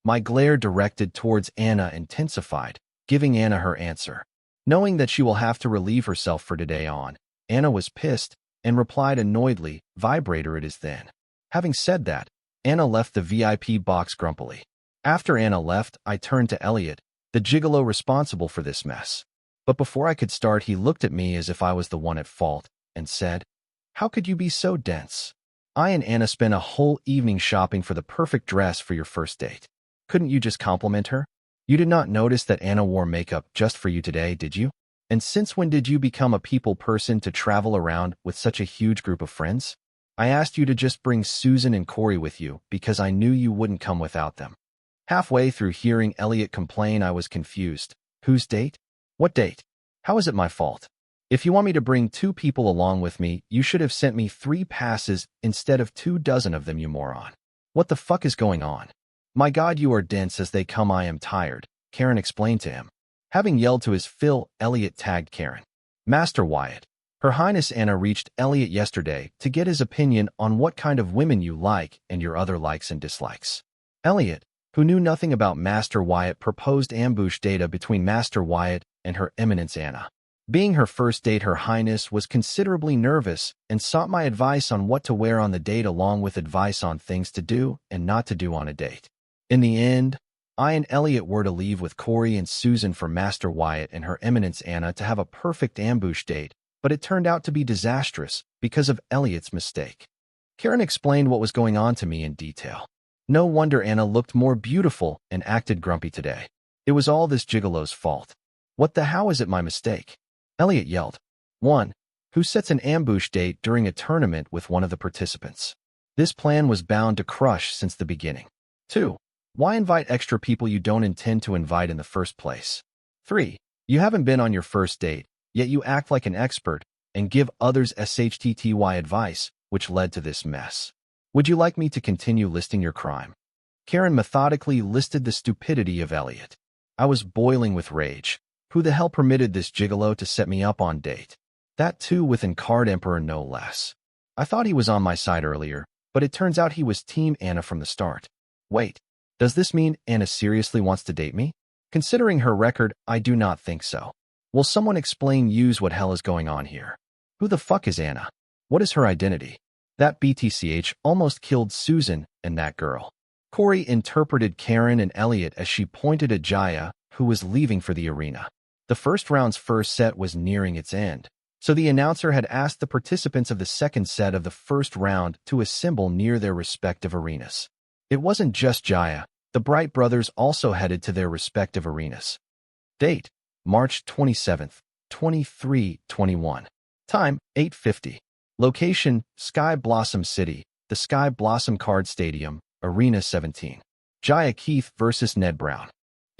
My glare directed towards Anna intensified, giving Anna her answer. Knowing that she will have to relieve herself for today on, Anna was pissed and replied annoyedly, Vibrator it is then. Having said that, Anna left the VIP box grumpily. After Anna left, I turned to Elliot, the gigolo responsible for this mess. But before I could start, he looked at me as if I was the one at fault and said, How could you be so dense? I and Anna spent a whole evening shopping for the perfect dress for your first date. Couldn't you just compliment her? You did not notice that Anna wore makeup just for you today, did you? And since when did you become a people person to travel around with such a huge group of friends? I asked you to just bring Susan and Corey with you because I knew you wouldn't come without them. Halfway through hearing Elliot complain, I was confused. Whose date? What date? How is it my fault? If you want me to bring 2 people along with me, you should have sent me 3 passes instead of 24 of them, you moron. What the fuck is going on? My God, you are dense as they come. I am tired, Karen explained to him. Having yelled to his fill, Elliot tagged Karen. Master Wyatt. Her Highness Anna reached Elliot yesterday to get his opinion on what kind of women you like and your other likes and dislikes. Elliot, who knew nothing about Master Wyatt, proposed ambush data between Master Wyatt and Her Eminence Anna. Being her first date, Her Highness was considerably nervous and sought my advice on what to wear on the date, along with advice on things to do and not to do on a date. In the end, I and Elliot were to leave with Corey and Susan for Master Wyatt and Her Eminence Anna to have a perfect ambush date, but it turned out to be disastrous because of Elliot's mistake. Karen explained what was going on to me in detail. No wonder Anna looked more beautiful and acted grumpy today. It was all this gigolo's fault. What the how is it my mistake? Elliot yelled. 1. Who sets an ambush date during a tournament with one of the participants? This plan was bound to crush since the beginning. 2. Why invite extra people you don't intend to invite in the first place? 3. You haven't been on your first date, yet you act like an expert and give others SHTTY advice, which led to this mess. Would you like me to continue listing your crime? Karen methodically listed the stupidity of Elliot. I was boiling with rage. Who the hell permitted this gigolo to set me up on date? That too with an card emperor, no less. I thought he was on my side earlier, but it turns out he was Team Anna from the start. Wait, does this mean Anna seriously wants to date me? Considering her record, I do not think so. Will someone explain what hell is going on here? Who the fuck is Anna? What is her identity? That BTCH almost killed Susan and that girl. Corey interpreted Karen and Elliot as she pointed at Jaya, who was leaving for the arena. The first round's first set was nearing its end, so the announcer had asked the participants of the second set of the first round to assemble near their respective arenas. It wasn't just Jaya. The Bright brothers also headed to their respective arenas. Date: March 27th, 2321. Time: 8:50. Location: Sky Blossom City, the Sky Blossom Card Stadium, Arena 17. Jaya Keith versus Ned Brown.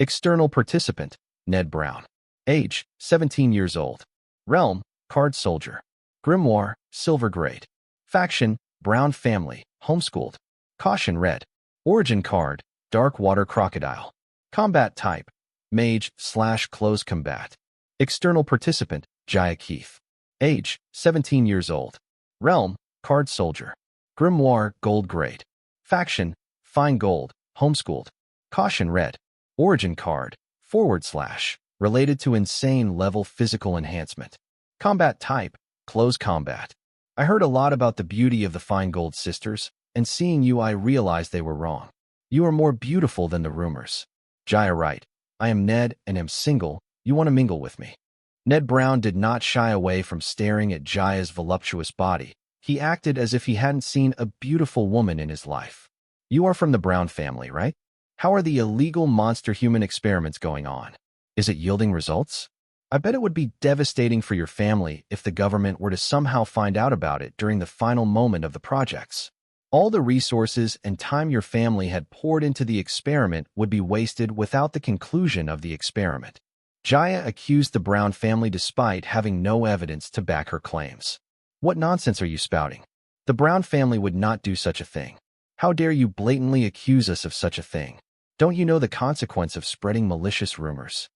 External participant: Ned Brown. Age: 17 years old. Realm: Card Soldier. Grimoire: Silver Grade. Faction: Brown Family, Homeschooled. Caution: Red. Origin card: Dark Water Crocodile. Combat type: Mage/Close Combat. External participant: Jaya Keith. Age: 17 years old. Realm: Card Soldier. Grimoire: Gold Grade. Faction: Fine Gold, Homeschooled. Caution: Red. Origin card: / related to insane level physical enhancement. Combat type: Close Combat. I heard a lot about the beauty of the Fine Gold sisters, and seeing you I realized they were wrong. You are more beautiful than the rumors. Jaya right. I am Ned and am single. You want to mingle with me? Ned Brown did not shy away from staring at Jaya's voluptuous body. He acted as if he hadn't seen a beautiful woman in his life. You are from the Brown family, right? How are the illegal monster human experiments going on? Is it yielding results? I bet it would be devastating for your family if the government were to somehow find out about it during the final moment of the projects. All the resources and time your family had poured into the experiment would be wasted without the conclusion of the experiment. Jaya accused the Brown family despite having no evidence to back her claims. What nonsense are you spouting? The Brown family would not do such a thing. How dare you blatantly accuse us of such a thing? Don't you know the consequence of spreading malicious rumors?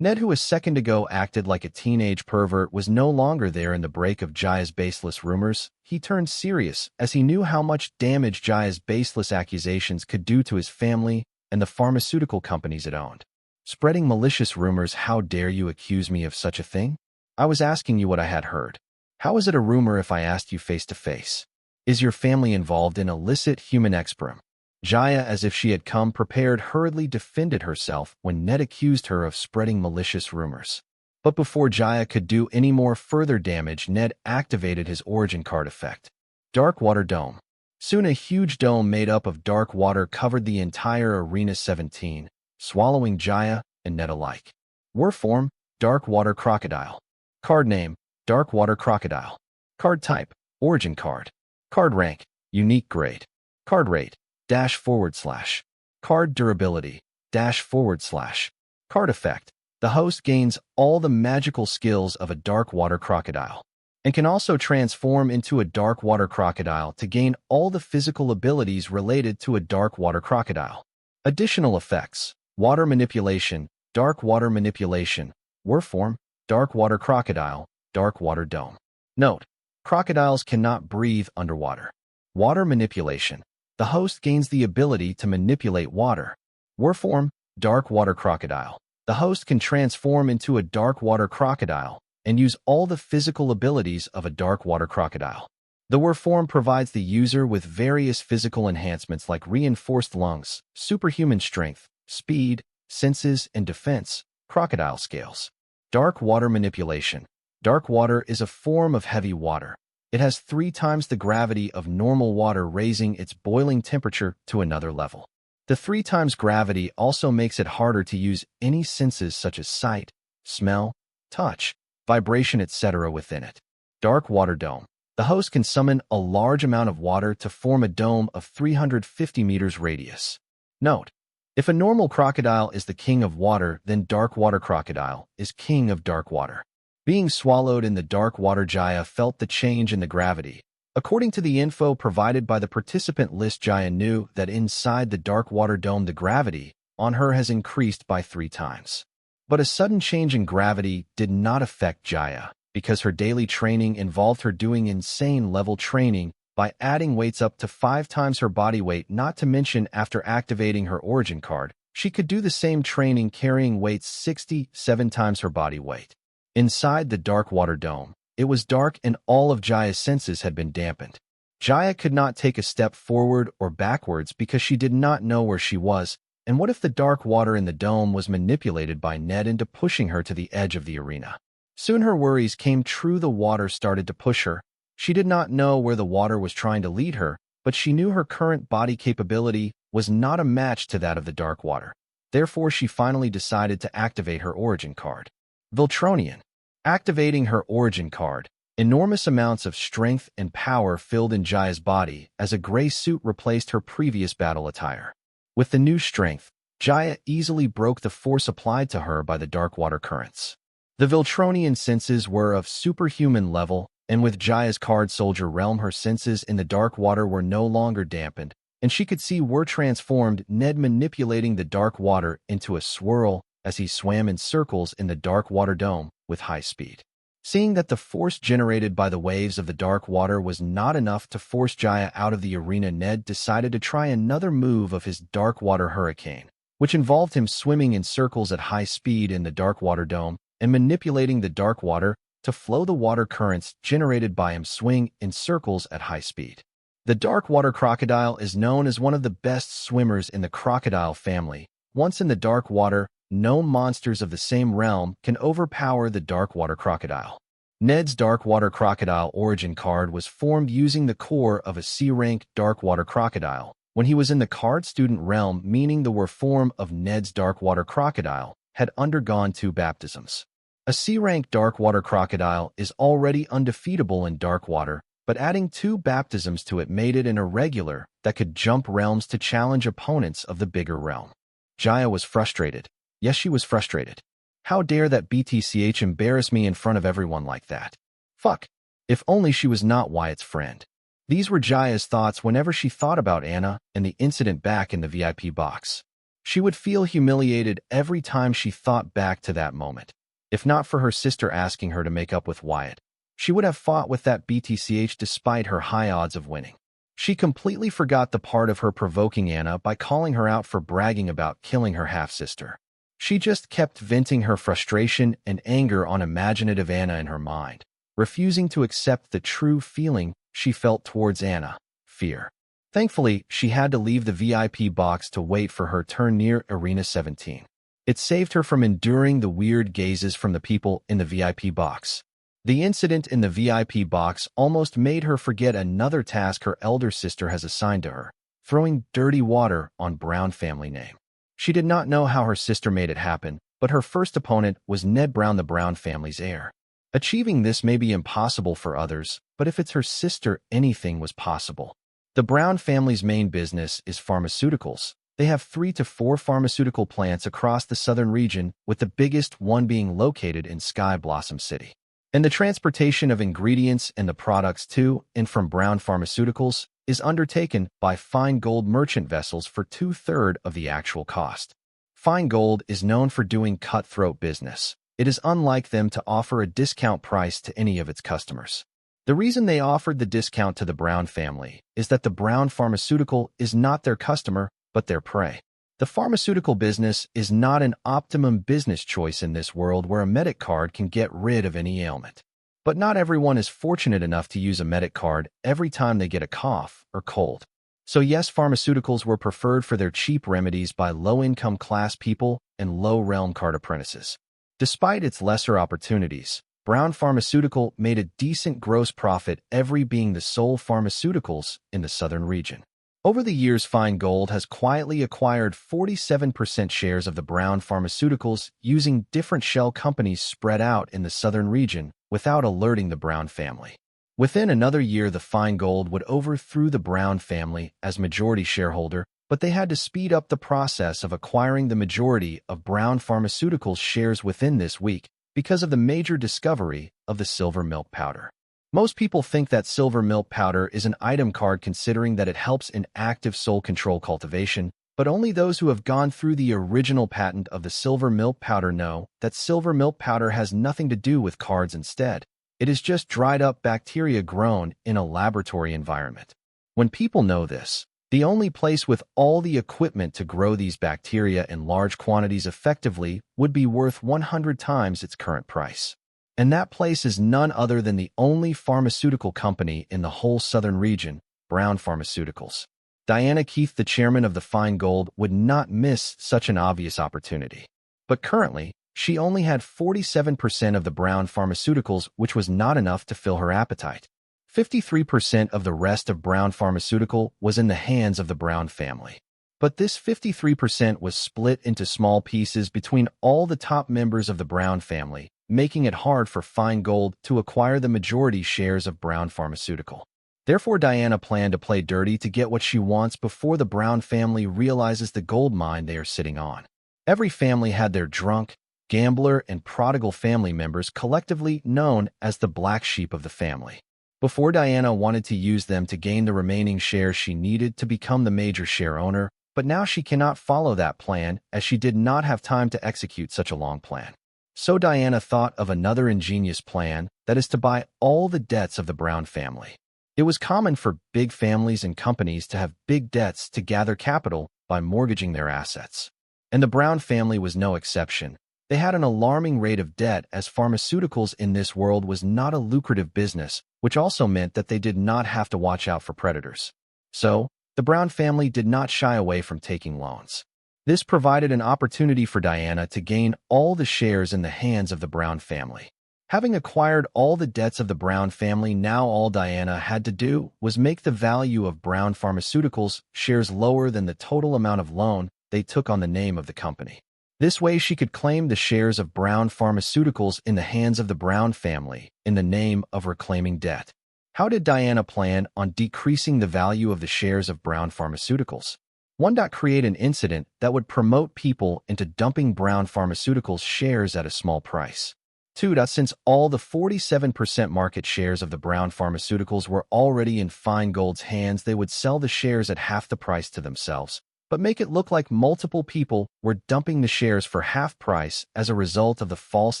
Ned, who a second ago acted like a teenage pervert, was no longer there in the break of Jaya's baseless rumors. He turned serious as he knew how much damage Jaya's baseless accusations could do to his family and the pharmaceutical companies it owned. Spreading malicious rumors, how dare you accuse me of such a thing? I was asking you what I had heard. How is it a rumor if I asked you face to face? Is your family involved in illicit human experiment? Jaya, as if she had come prepared, hurriedly defended herself when Ned accused her of spreading malicious rumors. But before Jaya could do any more further damage, Ned activated his origin card effect. Dark Water Dome. Soon a huge dome made up of dark water covered the entire Arena 17, swallowing Jaya and Ned alike. War form: Dark Water Crocodile. Card name: Dark Water Crocodile. Card type: Origin card. Card rank: Unique grade. Card rate: //. Card durability: //. Card effect: the host gains all the magical skills of a dark water crocodile, and can also transform into a dark water crocodile to gain all the physical abilities related to a dark water crocodile. Additional effects: water manipulation, dark water manipulation. War form: dark water crocodile, dark water dome. Note: crocodiles cannot breathe underwater. Water manipulation: the host gains the ability to manipulate water. War form: dark water crocodile. The host can transform into a dark water crocodile and use all the physical abilities of a dark water crocodile. The war form provides the user with various physical enhancements like reinforced lungs, superhuman strength, speed, senses, and defense. Crocodile scales. Dark water manipulation. Dark water is a form of heavy water. It has 3 times the gravity of normal water, raising its boiling temperature to another level. The 3 times gravity also makes it harder to use any senses such as sight, smell, touch, vibration, etc. within it. Dark Water Dome. The host can summon a large amount of water to form a dome of 350 meters radius. Note: if a normal crocodile is the king of water, then Dark Water Crocodile is king of dark water. Being swallowed in the dark water, Jaya felt the change in the gravity. According to the info provided by the participant list, Jaya knew that inside the dark water dome the gravity on her has increased by 3 times. But a sudden change in gravity did not affect Jaya, because her daily training involved her doing insane level training by adding weights up to 5 times her body weight, not to mention after activating her origin card, she could do the same training carrying weights 67 times her body weight. Inside the dark water dome, it was dark and all of Jaya's senses had been dampened. Jaya could not take a step forward or backwards because she did not know where she was, and what if the dark water in the dome was manipulated by Ned into pushing her to the edge of the arena? Soon her worries came true. The water started to push her. She did not know where the water was trying to lead her, but she knew her current body capability was not a match to that of the dark water. Therefore, she finally decided to activate her origin card. Viltronian. Activating her origin card, enormous amounts of strength and power filled in Jaya's body as a gray suit replaced her previous battle attire. With the new strength, Jaya easily broke the force applied to her by the dark water currents. The Viltronian senses were of superhuman level, and with Jaya's card soldier realm, her senses in the dark water were no longer dampened, and she could see were transformed. Ned manipulating the dark water into a swirl as he swam in circles in the dark water dome with high speed. Seeing that the force generated by the waves of the dark water was not enough to force Jaya out of the arena, Ned decided to try another move of his dark water hurricane, which involved him swimming in circles at high speed in the dark water dome and manipulating the dark water to flow the water currents generated by him swing in circles at high speed. The dark water crocodile is known as one of the best swimmers in the crocodile family. Once in the dark water, no monsters of the same realm can overpower the dark water crocodile. Ned's dark water crocodile origin card was formed using the core of a C-rank dark water crocodile when he was in the card student realm, meaning the form of Ned's dark water crocodile had undergone 2 baptisms. A C-rank dark water crocodile is already undefeatable in dark water, but adding 2 baptisms to it made it an irregular that could jump realms to challenge opponents of the bigger realm. Jaya was frustrated. Yes, she was frustrated. How dare that BTCH embarrass me in front of everyone like that? Fuck. If only she was not Wyatt's friend. These were Jaya's thoughts whenever she thought about Anna and the incident back in the VIP box. She would feel humiliated every time she thought back to that moment. If not for her sister asking her to make up with Wyatt, she would have fought with that BTCH despite her high odds of winning. She completely forgot the part of her provoking Anna by calling her out for bragging about killing her half-sister. She just kept venting her frustration and anger on imaginative Anna in her mind, refusing to accept the true feeling she felt towards Anna, fear. Thankfully, she had to leave the VIP box to wait for her turn near Arena 17. It saved her from enduring the weird gazes from the people in the VIP box. The incident in the VIP box almost made her forget another task her elder sister has assigned to her, throwing dirty water on Brown family name. She did not know how her sister made it happen, but her first opponent was Ned Brown, the Brown family's heir. Achieving this may be impossible for others, but if it's her sister, anything was possible. The Brown family's main business is pharmaceuticals. They have 3 to 4 pharmaceutical plants across the southern region, with the biggest one being located in Sky Blossom City. And the transportation of ingredients and the products to and from Brown Pharmaceuticals is undertaken by Fine Gold merchant vessels for 2/3 of the actual cost. Fine Gold is known for doing cutthroat business. It is unlike them to offer a discount price to any of its customers. The reason they offered the discount to the Brown family is that the Brown Pharmaceutical is not their customer, but their prey. The pharmaceutical business is not an optimum business choice in this world where a medic card can get rid of any ailment. But not everyone is fortunate enough to use a medic card every time they get a cough or cold. So yes, pharmaceuticals were preferred for their cheap remedies by low-income class people and low-realm card apprentices. Despite its lesser opportunities, Brown Pharmaceutical made a decent gross profit, every being the sole pharmaceuticals in the southern region. Over the years, Fine Gold has quietly acquired 47% shares of the Brown Pharmaceuticals using different shell companies spread out in the southern region without alerting the Brown family. Within another year, the Fine Gold would overthrow the Brown family as majority shareholder, but they had to speed up the process of acquiring the majority of Brown Pharmaceuticals shares within this week because of the major discovery of the silver milk powder. Most people think that silver milk powder is an item card considering that it helps in active soul control cultivation, but only those who have gone through the original patent of the silver milk powder know that silver milk powder has nothing to do with cards instead. It is just dried up bacteria grown in a laboratory environment. When people know this, the only place with all the equipment to grow these bacteria in large quantities effectively would be worth 100 times its current price. And that place is none other than the only pharmaceutical company in the whole southern region, Brown Pharmaceuticals. Diana Keith, the chairman of the Fine Gold, would not miss such an obvious opportunity. But currently, she only had 47% of the Brown Pharmaceuticals, which was not enough to fill her appetite. 53% of the rest of Brown Pharmaceutical was in the hands of the Brown family. But this 53% was split into small pieces between all the top members of the Brown family, making it hard for Fine Gold to acquire the majority shares of Brown Pharmaceutical. Therefore, Diana planned to play dirty to get what she wants before the Brown family realizes the gold mine they are sitting on. Every family had their drunk, gambler, and prodigal family members, collectively known as the black sheep of the family. Before, Diana wanted to use them to gain the remaining shares she needed to become the major share owner, but now she cannot follow that plan as she did not have time to execute such a long plan. So Diana thought of another ingenious plan, that is to buy all the debts of the Brown family. It was common for big families and companies to have big debts to gather capital by mortgaging their assets. And the Brown family was no exception. They had an alarming rate of debt, as pharmaceuticals in this world was not a lucrative business, which also meant that they did not have to watch out for predators. So, the Brown family did not shy away from taking loans. This provided an opportunity for Diana to gain all the shares in the hands of the Brown family. Having acquired all the debts of the Brown family, now all Diana had to do was make the value of Brown Pharmaceuticals shares lower than the total amount of loan they took on the name of the company. This way she could claim the shares of Brown Pharmaceuticals in the hands of the Brown family in the name of reclaiming debt. How did Diana plan on decreasing the value of the shares of Brown Pharmaceuticals? 1. Create an incident that would promote people into dumping Brown Pharmaceuticals shares at a small price. 2. Since all the 47% market shares of the Brown Pharmaceuticals were already in Fine Gold's hands, they would sell the shares at half the price to themselves, but make it look like multiple people were dumping the shares for half price as a result of the false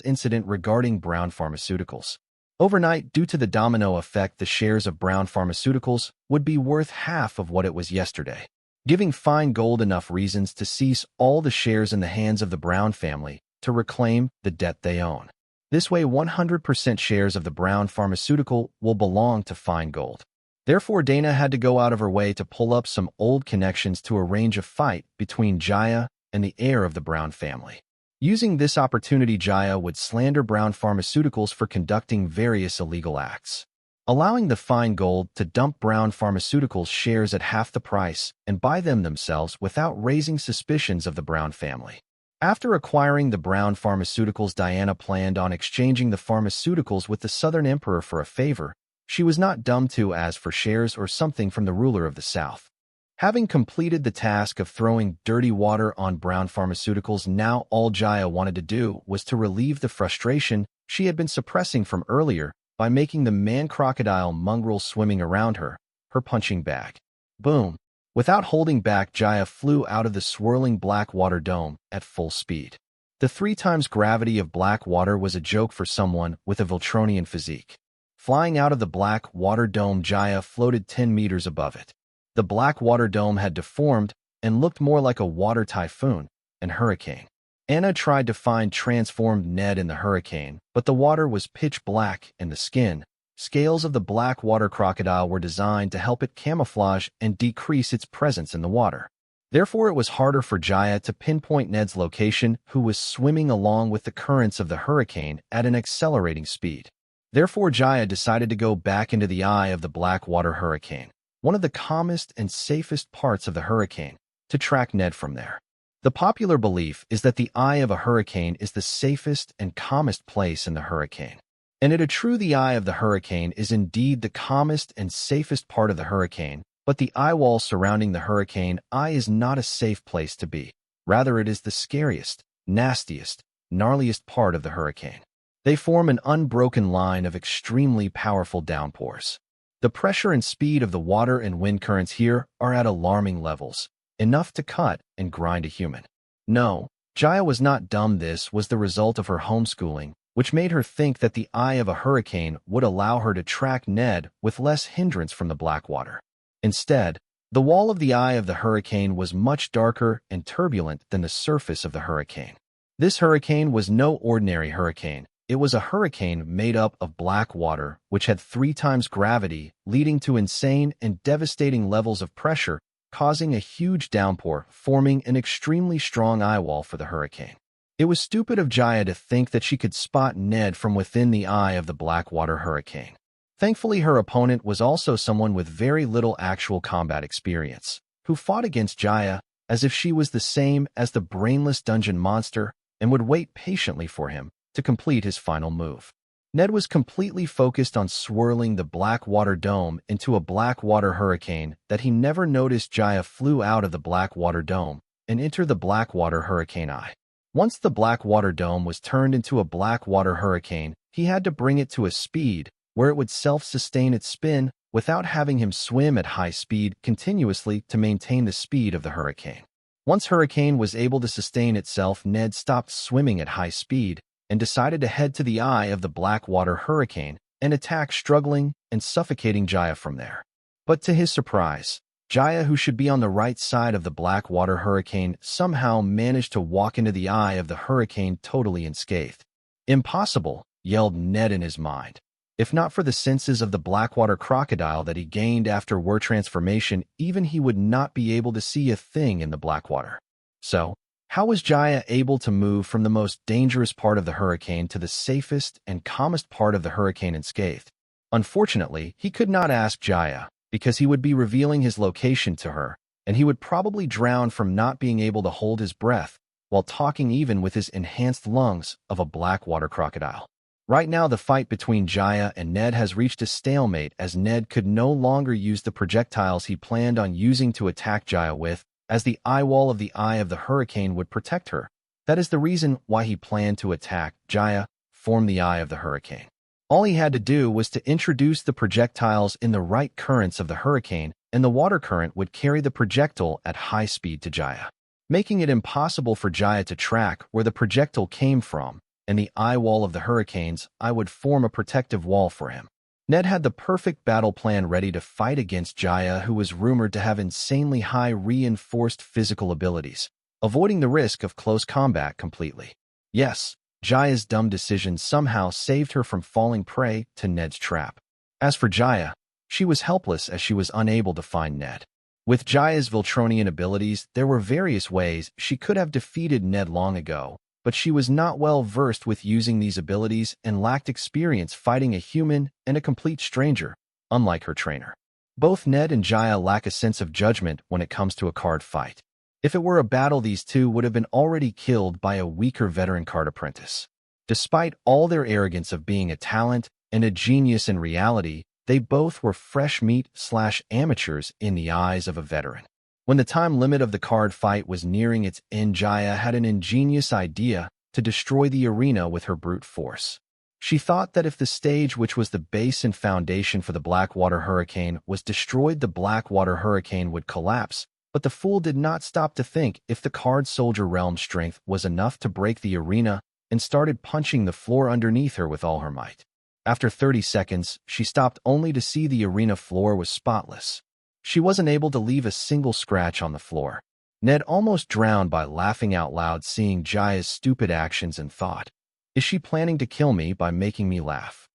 incident regarding Brown Pharmaceuticals. Overnight, due to the domino effect, the shares of Brown Pharmaceuticals would be worth half of what it was yesterday, giving Fine Gold enough reasons to cease all the shares in the hands of the Brown family to reclaim the debt they own. This way, 100% shares of the Brown Pharmaceutical will belong to Fine Gold. Therefore, Dana had to go out of her way to pull up some old connections to arrange a fight between Jaya and the heir of the Brown family. Using this opportunity, Jaya would slander Brown Pharmaceuticals for conducting various illegal acts, allowing the Fine Gold to dump Brown Pharmaceuticals shares at half the price and buy them themselves without raising suspicions of the Brown family. After acquiring the Brown Pharmaceuticals, Diana planned on exchanging the pharmaceuticals with the Southern Emperor for a favor. She was not dumb to ask for shares or something from the ruler of the South. Having completed the task of throwing dirty water on Brown Pharmaceuticals, now all Jaya wanted to do was to relieve the frustration she had been suppressing from earlier by making the man-crocodile mongrel swimming around her punching bag. Boom! Without holding back, Jaya flew out of the swirling black water dome at full speed. The 3 times gravity of black water was a joke for someone with a Voltronian physique. Flying out of the black water dome, Jaya floated 10 meters above it. The black water dome had deformed and looked more like a water typhoon and hurricane. Anna tried to find transformed Ned in the hurricane, but the water was pitch black and the scales of the black water crocodile were designed to help it camouflage and decrease its presence in the water. Therefore, it was harder for Jaya to pinpoint Ned's location, who was swimming along with the currents of the hurricane at an accelerating speed. Therefore, Jaya decided to go back into the eye of the black water hurricane, one of the calmest and safest parts of the hurricane, to track Ned from there. The popular belief is that the eye of a hurricane is the safest and calmest place in the hurricane. And it is true, the eye of the hurricane is indeed the calmest and safest part of the hurricane, but the eye wall surrounding the hurricane eye is not a safe place to be. Rather, it is the scariest, nastiest, gnarliest part of the hurricane. They form an unbroken line of extremely powerful downpours. The pressure and speed of the water and wind currents here are at alarming levels, enough to cut and grind a human. No, Jaya was not dumb. This was the result of her homeschooling, which made her think that the eye of a hurricane would allow her to track Ned with less hindrance from the black water. Instead, the wall of the eye of the hurricane was much darker and turbulent than the surface of the hurricane. This hurricane was no ordinary hurricane, It was a hurricane made up of black water, which had 3 times gravity, leading to insane and devastating levels of pressure, causing a huge downpour, forming an extremely strong eye wall for the hurricane. It was stupid of Jaya to think that she could spot Ned from within the eye of the Blackwater hurricane. Thankfully, her opponent was also someone with very little actual combat experience, who fought against Jaya as if she was the same as the brainless dungeon monster and would wait patiently for him to complete his final move. Ned was completely focused on swirling the Blackwater dome into a Blackwater hurricane that he never noticed Jaya flew out of the Blackwater dome and entered the Blackwater hurricane eye. Once the Blackwater dome was turned into a Blackwater hurricane, he had to bring it to a speed where it would self-sustain its spin without having him swim at high speed continuously to maintain the speed of the hurricane. Once Hurricane was able to sustain itself, Ned stopped swimming at high speed and decided to head to the eye of the Blackwater hurricane and attack, struggling and suffocating Jaya from there. But to his surprise, Jaya, who should be on the right side of the Blackwater hurricane, somehow managed to walk into the eye of the hurricane totally unscathed. "Impossible," yelled Ned in his mind. If not for the senses of the Blackwater crocodile that he gained after war transformation, even he would not be able to see a thing in the Blackwater. So, how was Jaya able to move from the most dangerous part of the hurricane to the safest and calmest part of the hurricane unscathed? Unfortunately, he could not ask Jaya, because he would be revealing his location to her, and he would probably drown from not being able to hold his breath while talking even with his enhanced lungs of a Blackwater crocodile. Right now, the fight between Jaya and Ned has reached a stalemate as Ned could no longer use the projectiles he planned on using to attack Jaya with, as the eye wall of the eye of the hurricane would protect her. That is the reason why he planned to attack Jaya, form the eye of the hurricane. All he had to do was to introduce the projectiles in the right currents of the hurricane, and the water current would carry the projectile at high speed to Jaya, making it impossible for Jaya to track where the projectile came from, and the eye wall of the hurricane's eye would form a protective wall for him. Ned had the perfect battle plan ready to fight against Jaya, who was rumored to have insanely high reinforced physical abilities, avoiding the risk of close combat completely. Yes, Jaya's dumb decision somehow saved her from falling prey to Ned's trap. As for Jaya, she was helpless as she was unable to find Ned. With Jaya's Viltronian abilities, there were various ways she could have defeated Ned long ago, but she was not well versed with using these abilities and lacked experience fighting a human and a complete stranger, unlike her trainer. Both Ned and Jaya lack a sense of judgment when it comes to a card fight. If it were a battle, these two would have been already killed by a weaker veteran card apprentice. Despite all their arrogance of being a talent and a genius in reality, they both were fresh meat/amateurs in the eyes of a veteran. When the time limit of the card fight was nearing its end, Jaya had an ingenious idea to destroy the arena with her brute force. She thought that if the stage, which was the base and foundation for the Blackwater hurricane, was destroyed, the Blackwater hurricane would collapse, but the fool did not stop to think if the card soldier realm strength was enough to break the arena and started punching the floor underneath her with all her might. After 30 seconds, she stopped only to see the arena floor was spotless. She wasn't able to leave a single scratch on the floor. Ned almost drowned by laughing out loud seeing Jaya's stupid actions and thought, "Is she planning to kill me by making me laugh?"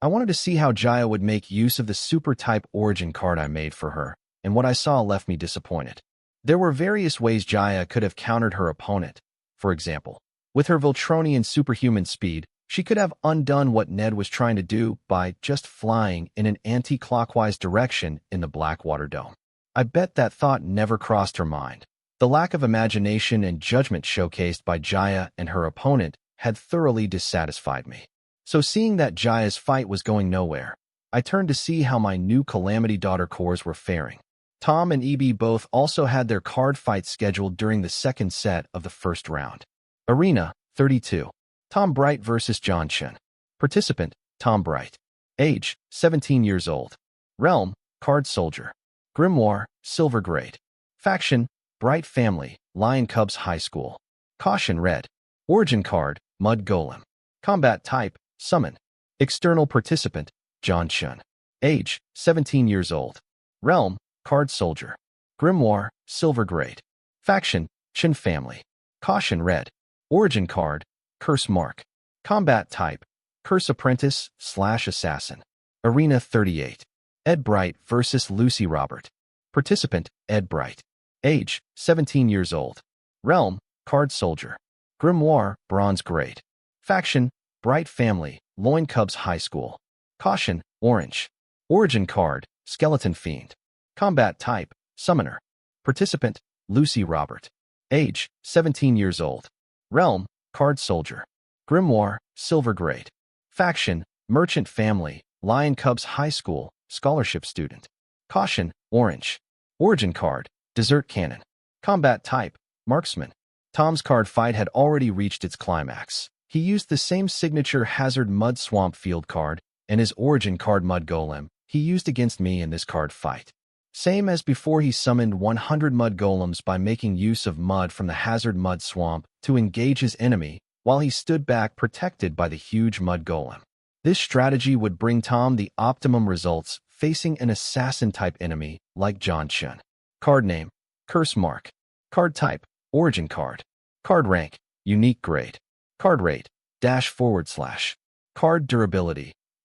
I wanted to see how Jaya would make use of the super type origin card I made for her, and what I saw left me disappointed. There were various ways Jaya could have countered her opponent. For example, with her Viltronian superhuman speed, she could have undone what Ned was trying to do by just flying in an anti-clockwise direction in the Blackwater dome. I bet that thought never crossed her mind. The lack of imagination and judgment showcased by Jaya and her opponent had thoroughly dissatisfied me. So seeing that Jaya's fight was going nowhere, I turned to see how my new Calamity Daughter cores were faring. Tom and EB both also had their card fights scheduled during the second set of the first round. Arena, 32. Tom Bright vs. John Chen. Participant, Tom Bright. Age, 17 years old. Realm, Card Soldier. Grimoire, Silver Grade. Faction, Bright Family, Lion Cubs High School. Caution Red. Origin Card, Mud Golem. Combat Type, Summon. External Participant, John Chen. Age, 17 years old. Realm, Card Soldier. Grimoire, Silver Grade. Faction, Chen Family. Caution Red. Origin Card, Curse Mark. Combat Type, Curse Apprentice / Assassin. Arena 38. Ed Bright vs. Lucy Robert. Participant, Ed Bright. Age, 17 years old. Realm, Card Soldier. Grimoire, Bronze Grade. Faction, Bright Family, Loin Cubs High School. Caution, Orange. Origin card, Skeleton Fiend. Combat type, Summoner. Participant, Lucy Robert. Age, 17 years old. Realm, Card Soldier. Grimoire, Silver Grade. Faction, Merchant Family, Lion Cubs High School, Scholarship Student. Caution, Orange. Origin card, Desert Cannon. Combat type, Marksman. Tom's card fight had already reached its climax. He used the same signature Hazard Mud Swamp field card, and his origin card Mud Golem he used against me in this card fight. Same as before, he summoned 100 Mud Golems by making use of mud from the Hazard Mud Swamp to engage his enemy, while he stood back protected by the huge Mud Golem. This strategy would bring Tom the optimum results facing an assassin-type enemy like John Chun. Card name, Curse Mark. Card type, Origin card. Card rank, Unique grade. Card rate, --. Card durability, --.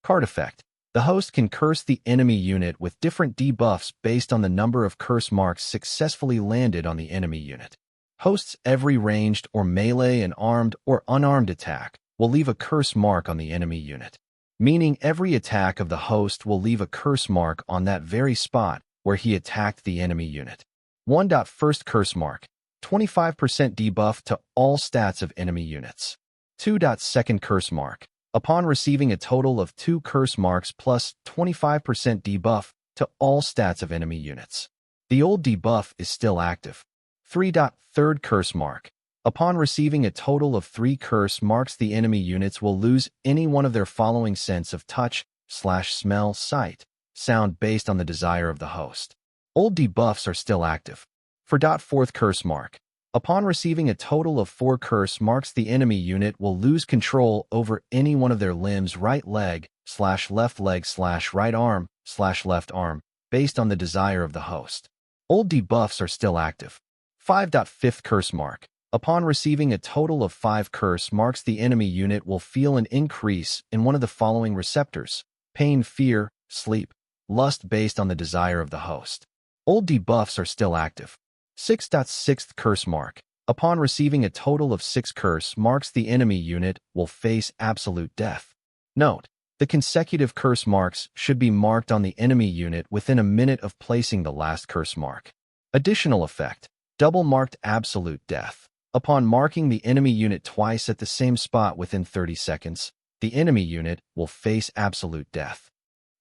Card effect. The host can curse the enemy unit with different debuffs based on the number of curse marks successfully landed on the enemy unit. Hosts every ranged or melee and armed or unarmed attack will leave a curse mark on the enemy unit, meaning every attack of the host will leave a curse mark on that very spot where he attacked the enemy unit. 1. First curse mark, 25% debuff to all stats of enemy units. 2. Second curse mark, upon receiving a total of 2 curse marks plus 25% debuff to all stats of enemy units. The old debuff is still active. 3. Third curse mark, upon receiving a total of 3 curse marks, the enemy units will lose any one of their following sense of touch, smell, sight, sound based on the desire of the host. Old debuffs are still active. For Fourth curse mark, upon receiving a total of 4 curse marks, the enemy unit will lose control over any one of their limbs, right leg, /left leg, /right arm, /left arm, based on the desire of the host. Old debuffs are still active. 5. Fifth curse mark, upon receiving a total of 5 curse marks, the enemy unit will feel an increase in one of the following receptors: pain, fear, sleep, lust based on the desire of the host. Old debuffs are still active. 6. Sixth curse mark, upon receiving a total of 6 curse marks, the enemy unit will face absolute death. Note, the consecutive curse marks should be marked on the enemy unit within a minute of placing the last curse mark. Additional effect, double marked absolute death. Upon marking the enemy unit twice at the same spot within 30 seconds, the enemy unit will face absolute death.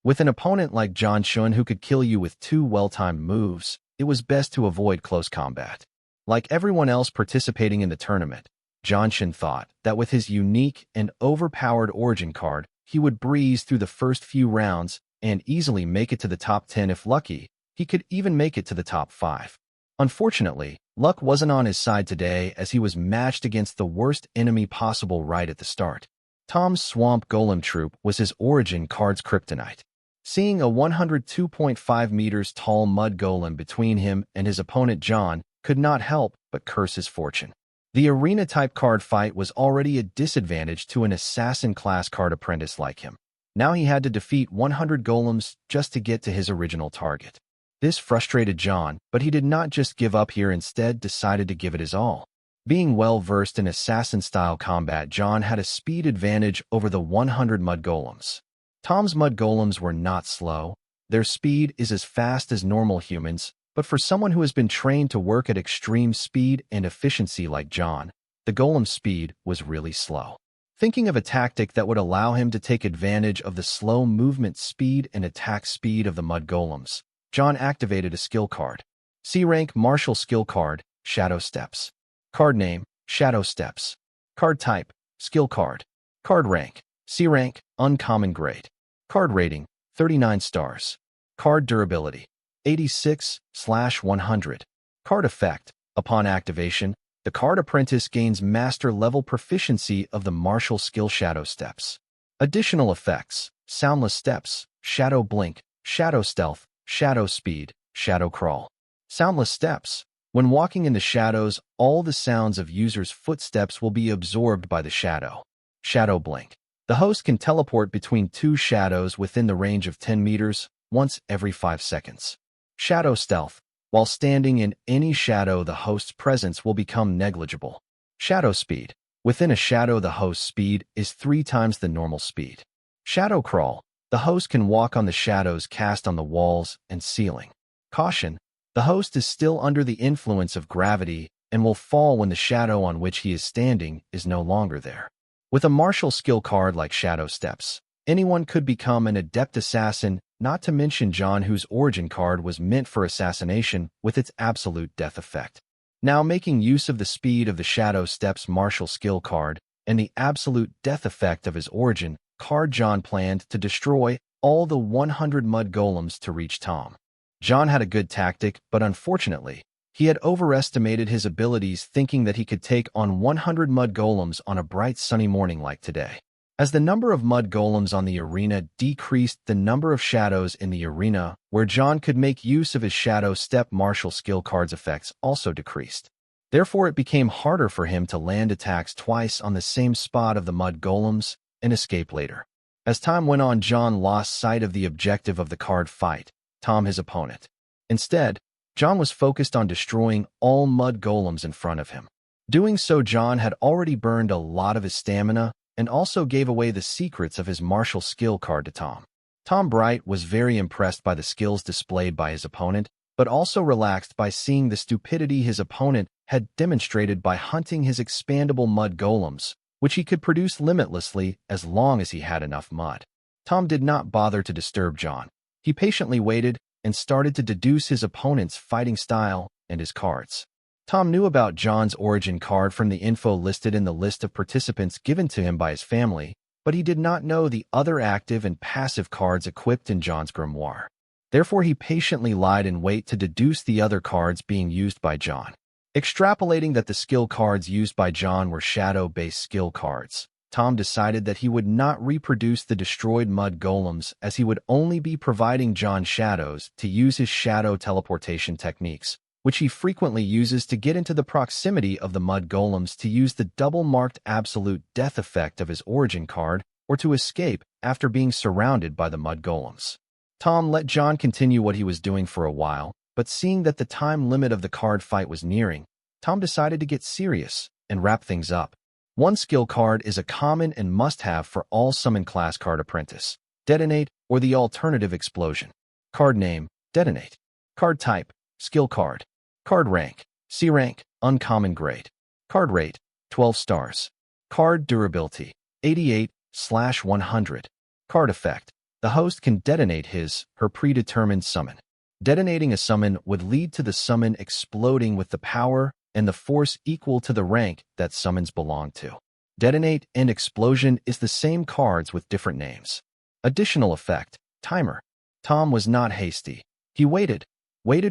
With an opponent like John Chun who could kill you with 2 well-timed moves, it was best to avoid close combat. Like everyone else participating in the tournament, John Chun thought that with his unique and overpowered origin card, he would breeze through the first few rounds and easily make it to the top 10 if lucky. He could even make it to the top 5. Unfortunately, luck wasn't on his side today as he was matched against the worst enemy possible right at the start. Tom's Swamp Golem troop was his origin card's kryptonite. Seeing a 102.5 meters tall mud golem between him and his opponent John could not help but curse his fortune. The arena-type card fight was already a disadvantage to an assassin-class card apprentice like him. Now he had to defeat 100 golems just to get to his original target. This frustrated John, but he did not just give up here, instead decided to give it his all. Being well-versed in assassin-style combat, John had a speed advantage over the 100 mud golems. Tom's mud golems were not slow. Their speed is as fast as normal humans, but for someone who has been trained to work at extreme speed and efficiency like John, the golem's speed was really slow. Thinking of a tactic that would allow him to take advantage of the slow movement speed and attack speed of the mud golems, John activated a skill card. C-rank Martial skill card, Shadow Steps. Card name, Shadow Steps. Card type, Skill card. Card rank, C-rank, Uncommon grade. Card rating, 39 stars. Card durability, 86/100. Card effect, upon activation, the card apprentice gains master level proficiency of the martial skill Shadow Steps. Additional effects, Soundless Steps, Shadow Blink, Shadow Stealth, Shadow Speed, Shadow Crawl. Soundless Steps. When walking in the shadows, all the sounds of users' footsteps will be absorbed by the shadow. Shadow blink. The host can teleport between two shadows within the range of 10 meters, once every 5 seconds. Shadow stealth. While standing in any shadow, the host's presence will become negligible. Shadow speed. Within a shadow, the host's speed is 3 times the normal speed. Shadow crawl. The host can walk on the shadows cast on the walls and ceiling. Caution. The host is still under the influence of gravity and will fall when the shadow on which he is standing is no longer there. With a martial skill card like Shadow Steps, anyone could become an adept assassin, not to mention John, whose origin card was meant for assassination with its absolute death effect. Now, making use of the speed of the Shadow Steps martial skill card and the absolute death effect of his origin card, John planned to destroy all the 100 mud golems to reach Tom. John had a good tactic, but unfortunately, he had overestimated his abilities, thinking that he could take on 100 mud golems on a bright sunny morning like today. As the number of mud golems on the arena decreased, the number of shadows in the arena where John could make use of his Shadow Step martial skill card's effects also decreased. Therefore, it became harder for him to land attacks twice on the same spot of the mud golems and escape later. As time went on, John lost sight of the objective of the card fight, Tom, his opponent. Instead, John was focused on destroying all mud golems in front of him. Doing so, John had already burned a lot of his stamina and also gave away the secrets of his martial skill card to Tom. Tom Bright was very impressed by the skills displayed by his opponent, but also relaxed by seeing the stupidity his opponent had demonstrated by hunting his expandable mud golems, which he could produce limitlessly as long as he had enough mud. Tom did not bother to disturb John. He patiently waited and started to deduce his opponent's fighting style and his cards. Tom knew about John's origin card from the info listed in the list of participants given to him by his family, but he did not know the other active and passive cards equipped in John's grimoire. Therefore, he patiently lied in wait to deduce the other cards being used by John. Extrapolating that the skill cards used by John were shadow-based skill cards, Tom decided that he would not reproduce the destroyed mud golems, as he would only be providing John shadows to use his shadow teleportation techniques, which he frequently uses to get into the proximity of the mud golems to use the double-marked absolute death effect of his origin card or to escape after being surrounded by the mud golems. Tom let John continue what he was doing for a while, but seeing that the time limit of the card fight was nearing, Tom decided to get serious and wrap things up. One skill card is a common and must-have for all Summon Class Card Apprentice: Detonate, or the alternative Explosion. Card name: Detonate. Card type: Skill card. Card rank: C rank, uncommon grade. Card rate: 12 stars. Card durability: 88/100. Card effect: the host can detonate his/her predetermined summon. Detonating a summon would lead to the summon exploding with the power and the force equal to the rank that summons belong to. Detonate and Explosion is the same cards with different names. Additional effect: Timer. Tom was not hasty. He waited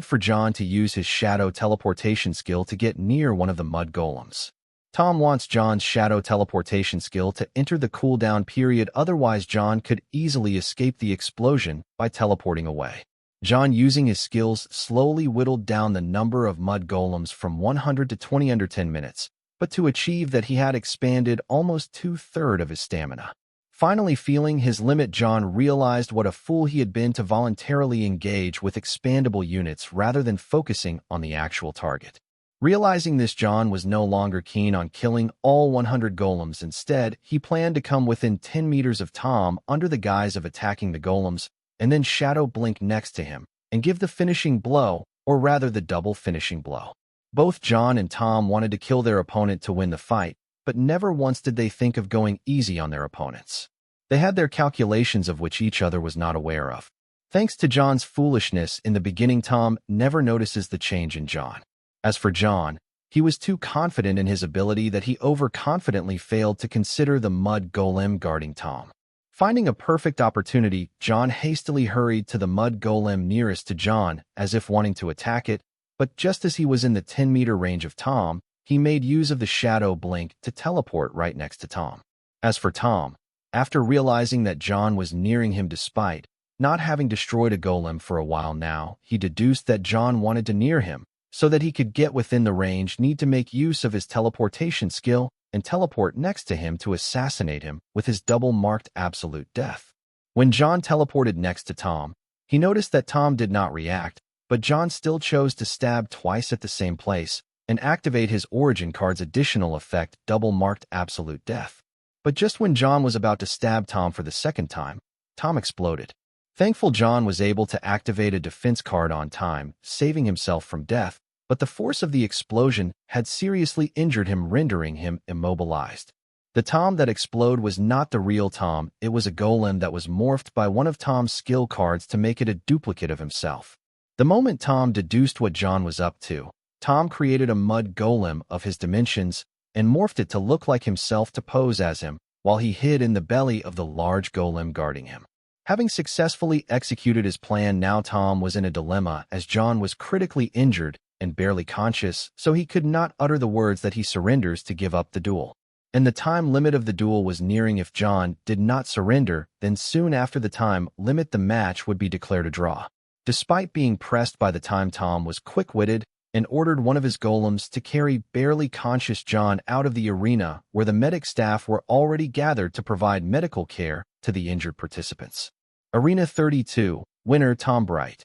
for John to use his shadow teleportation skill to get near one of the mud golems. Tom wants John's shadow teleportation skill to enter the cooldown period, otherwise John could easily escape the explosion by teleporting away. John, using his skills, slowly whittled down the number of mud golems from 100 to 20 under 10 minutes, but to achieve that he had expanded almost 2/3 of his stamina. Finally feeling his limit, John realized what a fool he had been to voluntarily engage with expandable units rather than focusing on the actual target. Realizing this, John was no longer keen on killing all 100 golems. Instead, he planned to come within 10 meters of Tom under the guise of attacking the golems, and then shadow blink next to him and give the finishing blow, or rather the double finishing blow. Both John and Tom wanted to kill their opponent to win the fight, but never once did they think of going easy on their opponents. They had their calculations of which each other was not aware of. Thanks to John's foolishness in the beginning, Tom never notices the change in John. As for John, he was too confident in his ability that he overconfidently failed to consider the mud golem guarding Tom. Finding a perfect opportunity, John hastily hurried to the mud golem nearest to John, as if wanting to attack it, but just as he was in the 10-meter range of Tom, he made use of the shadow blink to teleport right next to Tom. As for Tom, after realizing that John was nearing him despite not having destroyed a golem for a while now, he deduced that John wanted to near him, so that he could get within the range, need to make use of his teleportation skill and teleport next to him to assassinate him with his double-marked absolute death. When John teleported next to Tom, he noticed that Tom did not react, but John still chose to stab twice at the same place and activate his origin card's additional effect, double-marked absolute death. But just when John was about to stab Tom for the second time, Tom exploded. Thankful John was able to activate a defense card on time, saving himself from death, but the force of the explosion had seriously injured him, rendering him immobilized. The Tom that exploded was not the real Tom, it was a golem that was morphed by one of Tom's skill cards to make it a duplicate of himself. The moment Tom deduced what John was up to, Tom created a mud golem of his dimensions and morphed it to look like himself to pose as him, while he hid in the belly of the large golem guarding him. Having successfully executed his plan, now Tom was in a dilemma as John was critically injured and barely conscious, so he could not utter the words that he surrenders to give up the duel. And the time limit of the duel was nearing. If John did not surrender, then soon after the time limit the match would be declared a draw. Despite being pressed by the time, Tom was quick-witted and ordered one of his golems to carry barely conscious John out of the arena where the medic staff were already gathered to provide medical care to the injured participants. Arena 32, winner Tom Bright.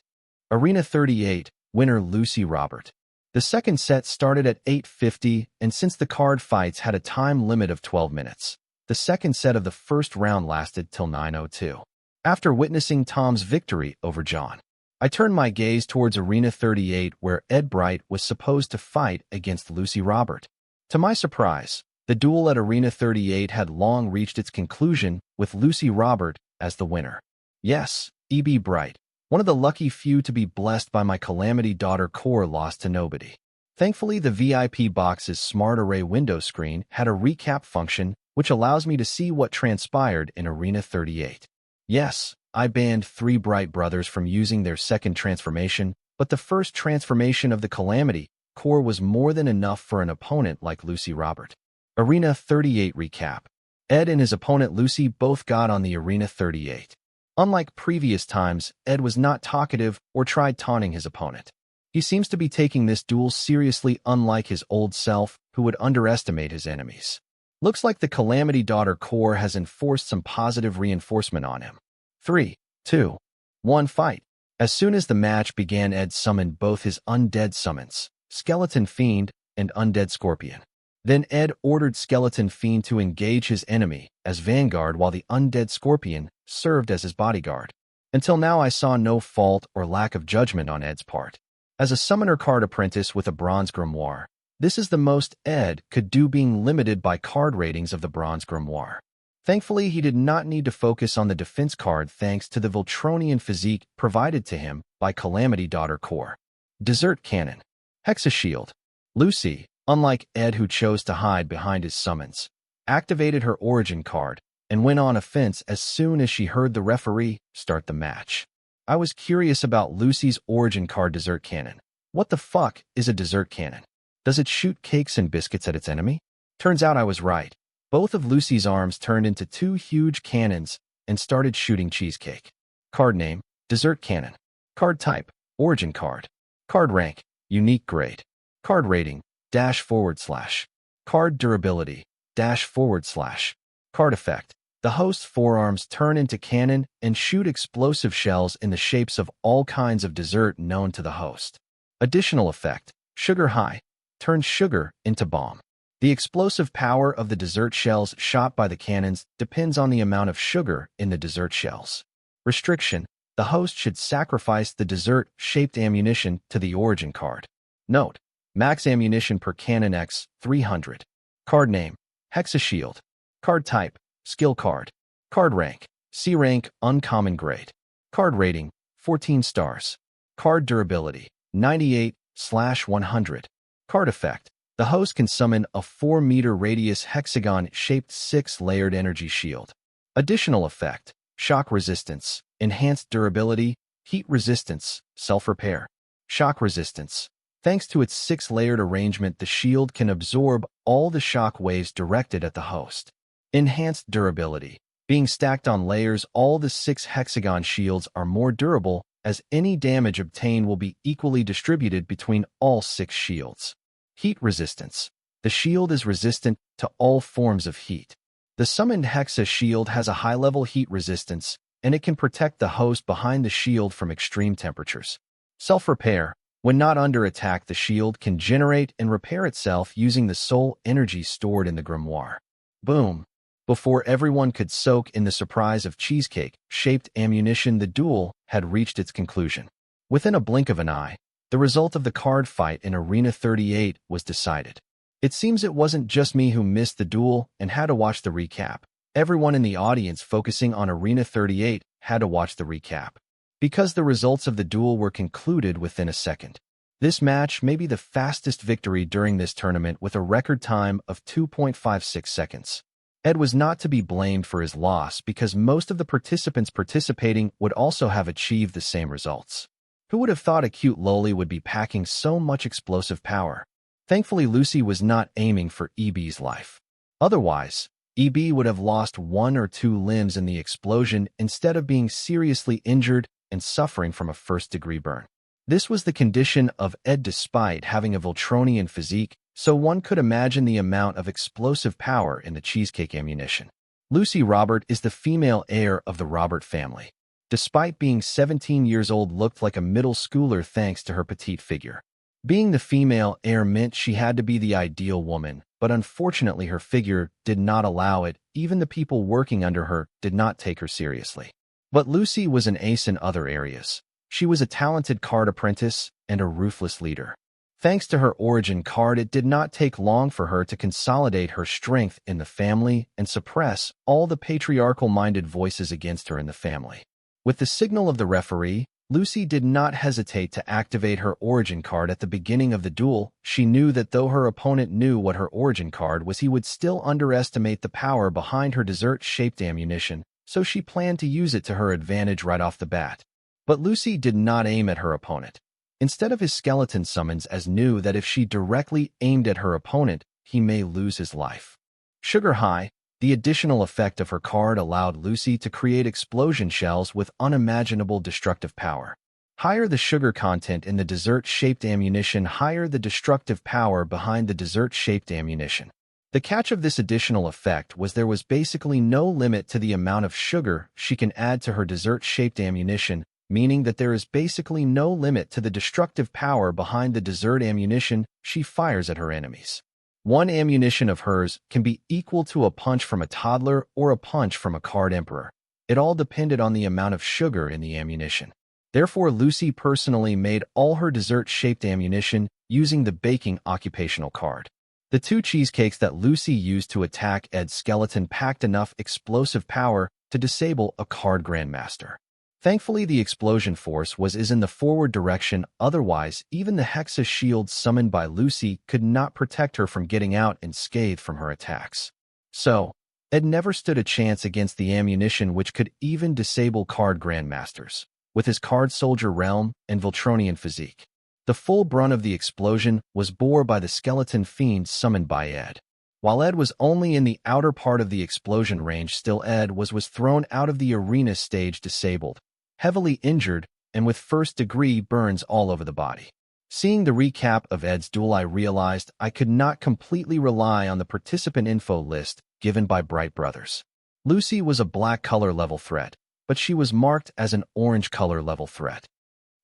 Arena 38, winner Lucy Robert. The second set started at 8:50, and since the card fights had a time limit of 12 minutes, the second set of the first round lasted till 9:02. After witnessing Tom's victory over John, I turned my gaze towards Arena 38 where Ed Bright was supposed to fight against Lucy Robert. To my surprise, the duel at Arena 38 had long reached its conclusion with Lucy Robert as the winner. Yes, E.B. Bright, one of the lucky few to be blessed by my Calamity Daughter core, lost to nobody. Thankfully, the VIP box's Smart Array window screen had a recap function which allows me to see what transpired in Arena 38. Yes, I banned 3 Bright brothers from using their second transformation, but the first transformation of the Calamity core was more than enough for an opponent like Lucy Robert. Arena 38 recap. Ed and his opponent Lucy both got on the Arena 38. Unlike previous times, Ed was not talkative or tried taunting his opponent. He seems to be taking this duel seriously, unlike his old self, who would underestimate his enemies. Looks like the Calamity Daughter core has enforced some positive reinforcement on him. 3, 2, 1 fight. As soon as the match began, Ed summoned both his undead summons, Skeleton Fiend and Undead Scorpion. Then Ed ordered Skeleton Fiend to engage his enemy as Vanguard while the Undead Scorpion served as his bodyguard. Until now, I saw no fault or lack of judgment on Ed's part. As a summoner card apprentice with a Bronze Grimoire, this is the most Ed could do, being limited by card ratings of the Bronze Grimoire. Thankfully, he did not need to focus on the defense card thanks to the Voltronian physique provided to him by Calamity Daughter core. Desert Cannon. Hexa Shield. Lucy, unlike Ed who chose to hide behind his summons, activated her origin card and went on offense as soon as she heard the referee start the match. I was curious about Lucy's origin card, Desert Cannon. What the fuck is a Desert Cannon? Does it shoot cakes and biscuits at its enemy? Turns out I was right. Both of Lucy's arms turned into 2 huge cannons and started shooting cheesecake. Card name, Desert Cannon. Card type, origin card. Card rank, unique grade. Card rating, --. Card durability, --. Card effect. The host's forearms turn into cannon and shoot explosive shells in the shapes of all kinds of dessert known to the host. Additional effect, sugar high. Turns sugar into bomb. The explosive power of the dessert shells shot by the cannons depends on the amount of sugar in the dessert shells. Restriction, the host should sacrifice the dessert-shaped ammunition to the origin card. Note, max ammunition per cannon X, 300. Card name, Hexa Shield. Card type, skill card. Card rank, C rank, uncommon grade. Card rating, 14 stars. Card durability, 98/100. Card effect. The host can summon a 4-meter radius hexagon-shaped 6-layered energy shield. Additional effect, shock resistance, enhanced durability, heat resistance, self-repair. Shock resistance. Thanks to its 6-layered arrangement, the shield can absorb all the shock waves directed at the host. Enhanced durability. Being stacked on layers, all the 6 hexagon shields are more durable, as any damage obtained will be equally distributed between all 6 shields. Heat resistance. The shield is resistant to all forms of heat. The summoned Hexa shield has a high-level heat resistance, and it can protect the host behind the shield from extreme temperatures. Self-repair. When not under attack, the shield can generate and repair itself using the soul energy stored in the grimoire. Boom. Before everyone could soak in the surprise of cheesecake-shaped ammunition, the duel had reached its conclusion. Within a blink of an eye, the result of the card fight in Arena 38 was decided. It seems it wasn't just me who missed the duel and had to watch the recap. Everyone in the audience focusing on Arena 38 had to watch the recap, because the results of the duel were concluded within a second. This match may be the fastest victory during this tournament with a record time of 2.56 seconds. Ed was not to be blamed for his loss because most of the participants participating would also have achieved the same results. Who would have thought a cute loli would be packing so much explosive power? Thankfully, Lucy was not aiming for EB's life. Otherwise, EB would have lost 1 or 2 limbs in the explosion instead of being seriously injured and suffering from a first-degree burn. This was the condition of Ed despite having a Voltronian physique, so one could imagine the amount of explosive power in the cheesecake ammunition. Lucy Robert is the female heir of the Robert family. Despite being 17 years old, looked like a middle schooler thanks to her petite figure. Being the female heir meant she had to be the ideal woman, but unfortunately her figure did not allow it. Even the people working under her did not take her seriously. But Lucy was an ace in other areas. She was a talented card apprentice and a ruthless leader. Thanks to her origin card, it did not take long for her to consolidate her strength in the family and suppress all the patriarchal-minded voices against her in the family. With the signal of the referee, Lucy did not hesitate to activate her origin card at the beginning of the duel. She knew that though her opponent knew what her origin card was, he would still underestimate the power behind her dessert-shaped ammunition, so she planned to use it to her advantage right off the bat. But Lucy did not aim at her opponent. Instead of his skeleton summons, as knew that if she directly aimed at her opponent, he may lose his life. Sugar High. The additional effect of her card allowed Lucy to create explosion shells with unimaginable destructive power. Higher the sugar content in the dessert-shaped ammunition, higher the destructive power behind the dessert-shaped ammunition. The catch of this additional effect was there was basically no limit to the amount of sugar she can add to her dessert-shaped ammunition, meaning that there is basically no limit to the destructive power behind the dessert ammunition she fires at her enemies. One ammunition of hers can be equal to a punch from a toddler or a punch from a card emperor. It all depended on the amount of sugar in the ammunition. Therefore, Lucy personally made all her dessert-shaped ammunition using the baking occupational card. The 2 cheesecakes that Lucy used to attack Ed's skeleton packed enough explosive power to disable a card grandmaster. Thankfully, the explosion force was in the forward direction, otherwise even the Hexa shield summoned by Lucy could not protect her from getting out unscathed from her attacks. So, Ed never stood a chance against the ammunition which could even disable card grandmasters, with his card soldier realm and Voltronian physique. The full brunt of the explosion was bore by the skeleton fiend summoned by Ed. While Ed was only in the outer part of the explosion range, still Ed was thrown out of the arena stage disabled, heavily injured, and with first-degree burns all over the body. Seeing the recap of Ed's duel, I realized I could not completely rely on the participant info list given by Bright Brothers. Lucy was a black color level threat, but she was marked as an orange color level threat.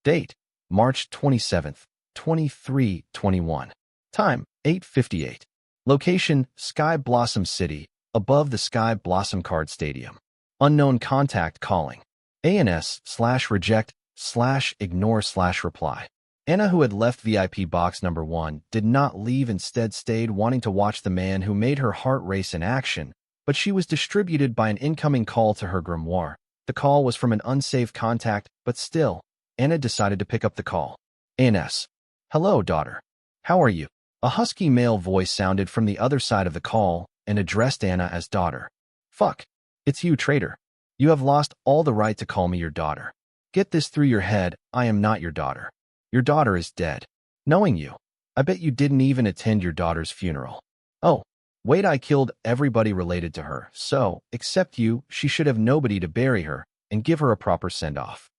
Date: March 27th, 2321. Time: 8:58. Location: Sky Blossom City, above the Sky Blossom Card Stadium. Unknown contact calling. ANS/reject/ignore/reply. Anna, who had left VIP box number 1, did not leave, instead stayed wanting to watch the man who made her heart race in action, but she was distributed by an incoming call to her grimoire. The call was from an unsaved contact, but still, Anna decided to pick up the call. ANS. Hello, daughter. How are you? A husky male voice sounded from the other side of the call and addressed Anna as daughter. Fuck. It's you, traitor. You have lost all the right to call me your daughter. Get this through your head, I am not your daughter. Your daughter is dead. Knowing you, I bet you didn't even attend your daughter's funeral. Oh, wait, I killed everybody related to her, so, except you, she should have nobody to bury her and give her a proper send-off.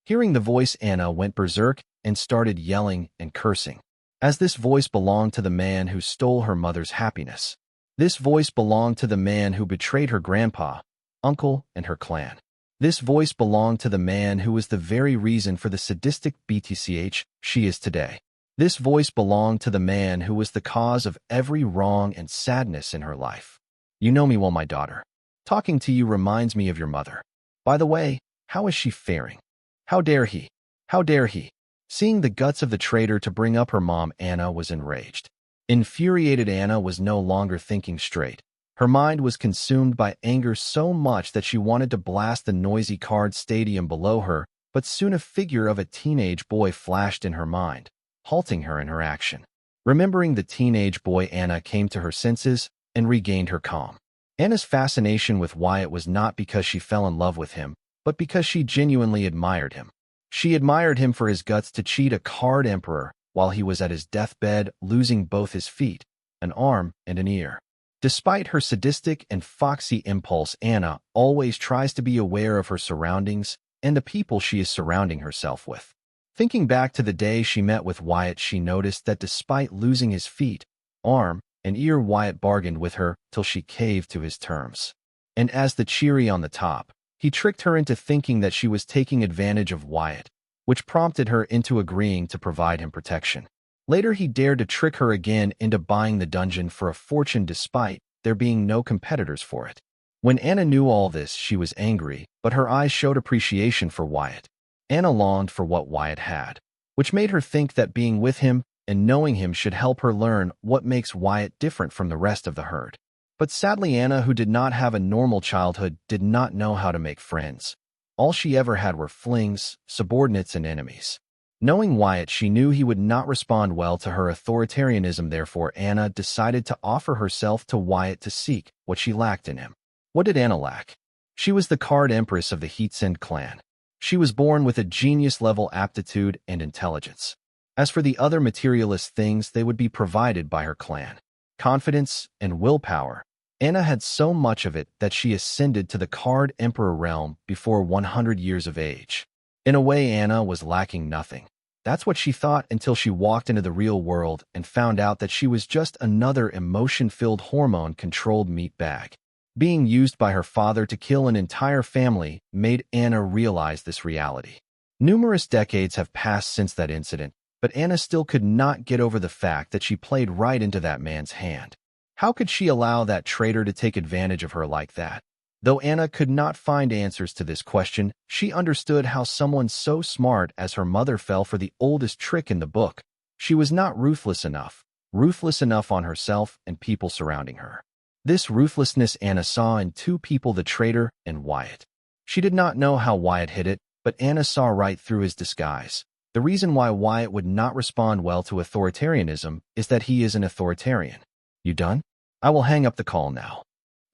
Hearing the voice, Anna went berserk and started yelling and cursing. as this voice belonged to the man who stole her mother's happiness. This voice belonged to the man who betrayed her grandpa, uncle, and her clan. This voice belonged to the man who was the very reason for the sadistic BTCH she is today. This voice belonged to the man who was the cause of every wrong and sadness in her life. You know me well, my daughter. Talking to you reminds me of your mother. By the way, how is she faring? How dare he? How dare he? Seeing the guts of the traitor to bring up her mom, Anna was enraged. Infuriated, Anna was no longer thinking straight. Her mind was consumed by anger so much that she wanted to blast the noisy card stadium below her, but soon a figure of a teenage boy flashed in her mind, halting her in her action. Remembering the teenage boy, Anna came to her senses and regained her calm. Anna's fascination with Wyatt was not because she fell in love with him, but because she genuinely admired him. She admired him for his guts to cheat a card emperor while he was at his deathbed, losing both his feet, an arm, and an ear. Despite her sadistic and foxy impulse, Anna always tries to be aware of her surroundings and the people she is surrounding herself with. Thinking back to the day she met with Wyatt, she noticed that despite losing his feet, arm, and ear, Wyatt bargained with her till she caved to his terms. And as the cherry on the top, he tricked her into thinking that she was taking advantage of Wyatt, which prompted her into agreeing to provide him protection. Later, he dared to trick her again into buying the dungeon for a fortune despite there being no competitors for it. When Anna knew all this, she was angry, but her eyes showed appreciation for Wyatt. Anna longed for what Wyatt had, which made her think that being with him and knowing him should help her learn what makes Wyatt different from the rest of the herd. But sadly, Anna, who did not have a normal childhood, did not know how to make friends. All she ever had were flings, subordinates, and enemies. Knowing Wyatt, she knew he would not respond well to her authoritarianism. Therefore, Anna decided to offer herself to Wyatt to seek what she lacked in him. What did Anna lack? She was the card empress of the Heatsend clan. She was born with a genius-level aptitude and intelligence. As for the other materialist things, they would be provided by her clan. Confidence and willpower. Anna had so much of it that she ascended to the card emperor realm before 100 years of age. In a way, Anna was lacking nothing. That's what she thought until she walked into the real world and found out that she was just another emotion-filled, hormone-controlled meat bag. Being used by her father to kill an entire family made Anna realize this reality. Numerous decades have passed since that incident, but Anna still could not get over the fact that she played right into that man's hand. How could she allow that traitor to take advantage of her like that? Though Anna could not find answers to this question, she understood how someone so smart as her mother fell for the oldest trick in the book. She was not ruthless enough on herself and people surrounding her. This ruthlessness Anna saw in two people, the traitor and Wyatt. She did not know how Wyatt hid it, but Anna saw right through his disguise. The reason why Wyatt would not respond well to authoritarianism is that he is an authoritarian. You done? I will hang up the call now.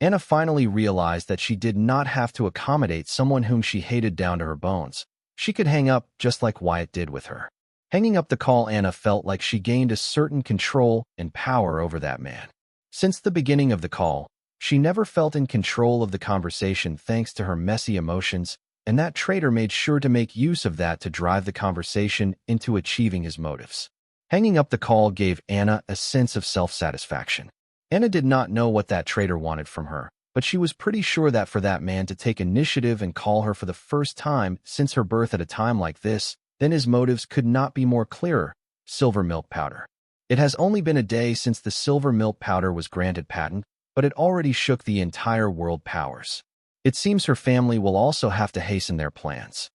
Anna finally realized that she did not have to accommodate someone whom she hated down to her bones. She could hang up just like Wyatt did with her. Hanging up the call, Anna felt like she gained a certain control and power over that man. Since the beginning of the call, she never felt in control of the conversation thanks to her messy emotions, and that traitor made sure to make use of that to drive the conversation into achieving his motives. Hanging up the call gave Anna a sense of self-satisfaction. Anna did not know what that traitor wanted from her, but she was pretty sure that for that man to take initiative and call her for the first time since her birth at a time like this, then his motives could not be more clearer. Silver milk powder. It has only been a day since the silver milk powder was granted patent, but it already shook the entire world powers. It seems her family will also have to hasten their plans.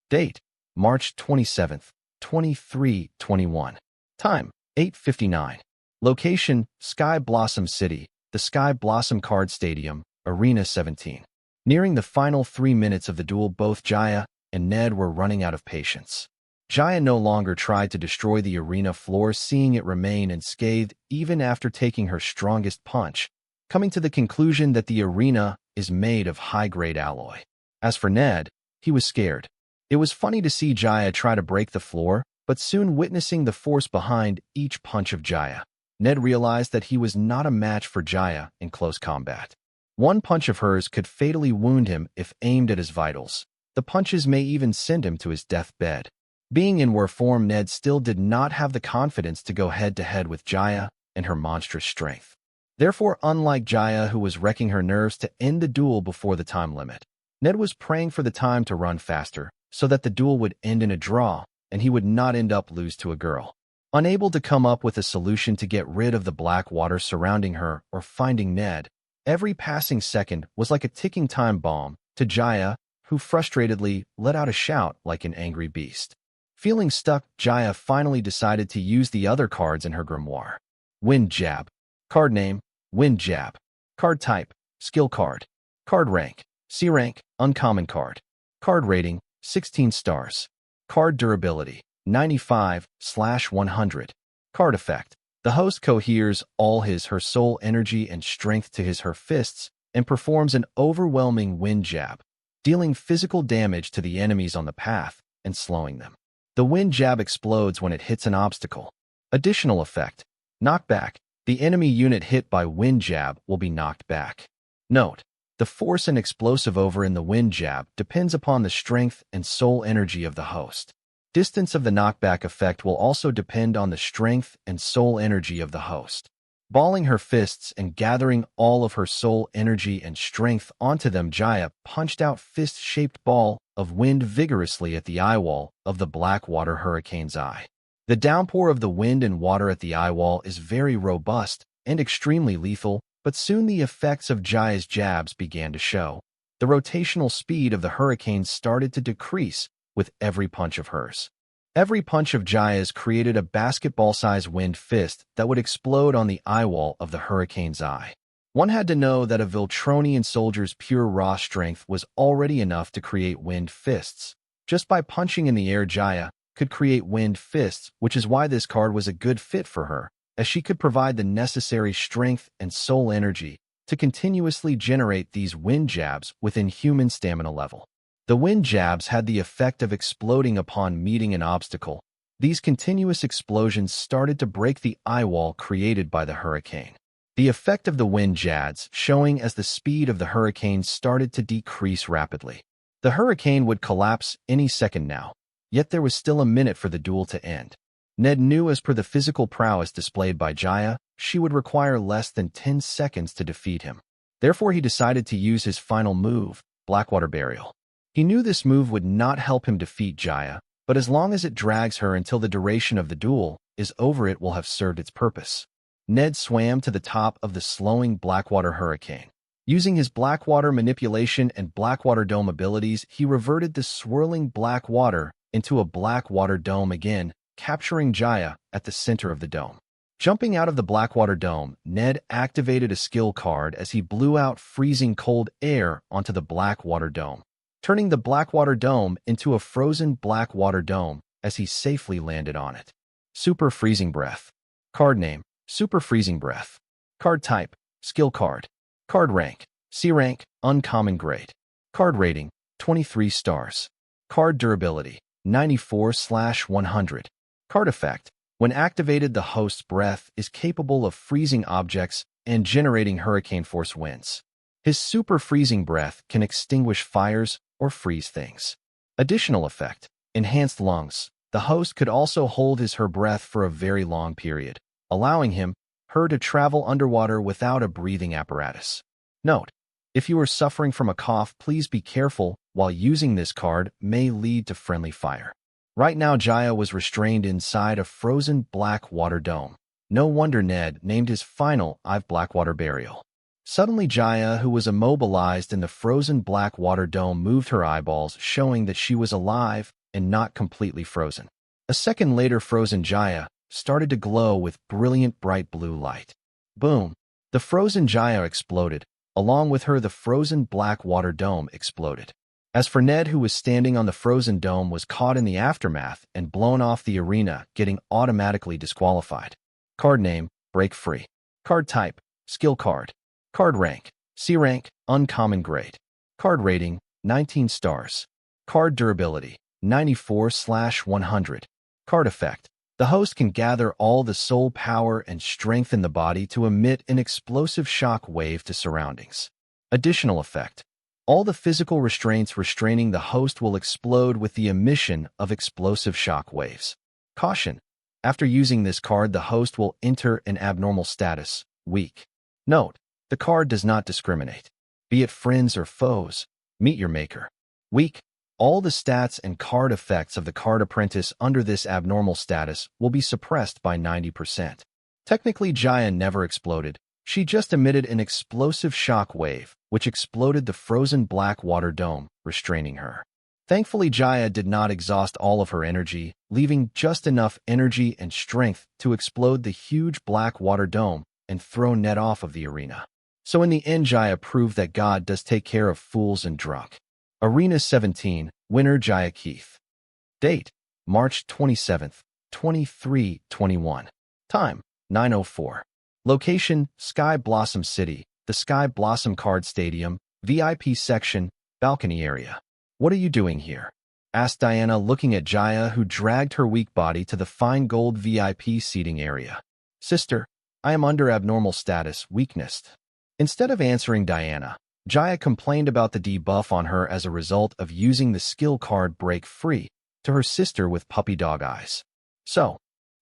Date: March 27th, 2321. Time: 8:59. Location: Sky Blossom City, the Sky Blossom Card Stadium, Arena 17. Nearing the final 3 minutes of the duel, both Jaya and Ned were running out of patience. Jaya no longer tried to destroy the arena floor, seeing it remain unscathed even after taking her strongest punch, coming to the conclusion that the arena is made of high-grade alloy. As for Ned, he was scared. It was funny to see Jaya try to break the floor, but soon witnessing the force behind each punch of Jaya, Ned realized that he was not a match for Jaya in close combat. One punch of hers could fatally wound him if aimed at his vitals. The punches may even send him to his deathbed. Being in war form, Ned still did not have the confidence to go head-to-head with Jaya and her monstrous strength. Therefore, unlike Jaya, who was wrecking her nerves to end the duel before the time limit, Ned was praying for the time to run faster so that the duel would end in a draw and he would not end up lose to a girl. Unable to come up with a solution to get rid of the black water surrounding her or finding Ned, every passing second was like a ticking time bomb to Jaya, who frustratedly let out a shout like an angry beast. Feeling stuck, Jaya finally decided to use the other cards in her grimoire. Wind Jab. Card name, Wind Jab. Card type, skill card. Card rank, C rank, uncommon card. Card rating, 16 stars. Card durability, 95/100. Card effect. The host coheres all her soul energy and strength to her fists and performs an overwhelming wind jab, dealing physical damage to the enemies on the path and slowing them. The wind jab explodes when it hits an obstacle. Additional effect. Knockback. The enemy unit hit by wind jab will be knocked back. Note: the force and explosive over in the wind jab depends upon the strength and soul energy of the host. Distance of the knockback effect will also depend on the strength and soul energy of the host. Balling her fists and gathering all of her soul energy and strength onto them, Jaya punched out fist-shaped ball of wind vigorously at the eye wall of the Blackwater Hurricane's eye. The downpour of the wind and water at the eye wall is very robust and extremely lethal, but soon the effects of Jaya's jabs began to show. The rotational speed of the hurricane started to decrease with every punch of hers. Every punch of Jaya's created a basketball-sized wind fist that would explode on the eye wall of the hurricane's eye. One had to know that a Viltronian soldier's pure raw strength was already enough to create wind fists. Just by punching in the air, Jaya could create wind fists, which is why this card was a good fit for her, as she could provide the necessary strength and soul energy to continuously generate these wind jabs within human stamina level. The wind jabs had the effect of exploding upon meeting an obstacle. These continuous explosions started to break the eye wall created by the hurricane. The effect of the wind jabs showing as the speed of the hurricane started to decrease rapidly. The hurricane would collapse any second now, yet there was still a minute for the duel to end. Ned knew, as per the physical prowess displayed by Jaya, she would require less than 10 seconds to defeat him. Therefore, he decided to use his final move, Blackwater Burial. He knew this move would not help him defeat Jaya, but as long as it drags her until the duration of the duel is over, it will have served its purpose. Ned swam to the top of the slowing Blackwater Hurricane. Using his Blackwater manipulation and Blackwater Dome abilities, he reverted the swirling black water into a Blackwater Dome again, capturing Jaya at the center of the dome. Jumping out of the Blackwater Dome, Ned activated a skill card as he blew out freezing cold air onto the Blackwater Dome, turning the Blackwater Dome into a frozen Blackwater Dome as he safely landed on it. Super Freezing Breath. Card name, Super Freezing Breath. Card type, skill card. Card rank, C rank, uncommon grade. Card rating, 23 stars. Card durability, 94/100. Card effect. When activated, the host's breath is capable of freezing objects and generating hurricane force winds. His super freezing breath can extinguish fires or freeze things. Additional effect. Enhanced lungs. The host could also hold her breath for a very long period, allowing her to travel underwater without a breathing apparatus. Note: if you are suffering from a cough, please be careful while using this card may lead to friendly fire. Right now, Jaya was restrained inside a frozen Blackwater Dome. No wonder Ned named his final Blackwater Burial. Suddenly, Jaya, who was immobilized in the frozen Blackwater Dome, moved her eyeballs, showing that she was alive and not completely frozen. A second later, frozen Jaya started to glow with brilliant bright blue light. Boom! The frozen Jaya exploded. Along with her, the frozen Blackwater Dome exploded. As for Ned, who was standing on the frozen dome, was caught in the aftermath and blown off the arena, getting automatically disqualified. Card name, Break Free. Card type, skill card. Card rank, C rank, uncommon grade. Card rating, 19 stars. Card durability, 94/100. Card effect. The host can gather all the soul power and strength in the body to emit an explosive shock wave to surroundings. Additional effect. All the physical restraints restraining the host will explode with the emission of explosive shock waves. Caution. After using this card, the host will enter an abnormal status, weak. Note, the card does not discriminate. Be it friends or foes, meet your maker. Weak. All the stats and card effects of the card apprentice under this abnormal status will be suppressed by 90%. Technically, Jaya never exploded. She just emitted an explosive shock wave, which exploded the frozen black water dome, restraining her. Thankfully, Jaya did not exhaust all of her energy, leaving just enough energy and strength to explode the huge black water dome and throw Ned off of the arena. So in the end, Jaya proved that God does take care of fools and drunk. Arena 17, winner Jaya Keith. Date, March 27th, 2321. Time, 9:04. Location, Sky Blossom City, the Sky Blossom Card Stadium, VIP section, balcony area. What are you doing here? Asked Diana, looking at Jaya, who dragged her weak body to the fine gold VIP seating area. Sister, I am under abnormal status, weakness. Instead of answering Diana, Jaya complained about the debuff on her as a result of using the skill card Break Free to her sister with puppy dog eyes. So,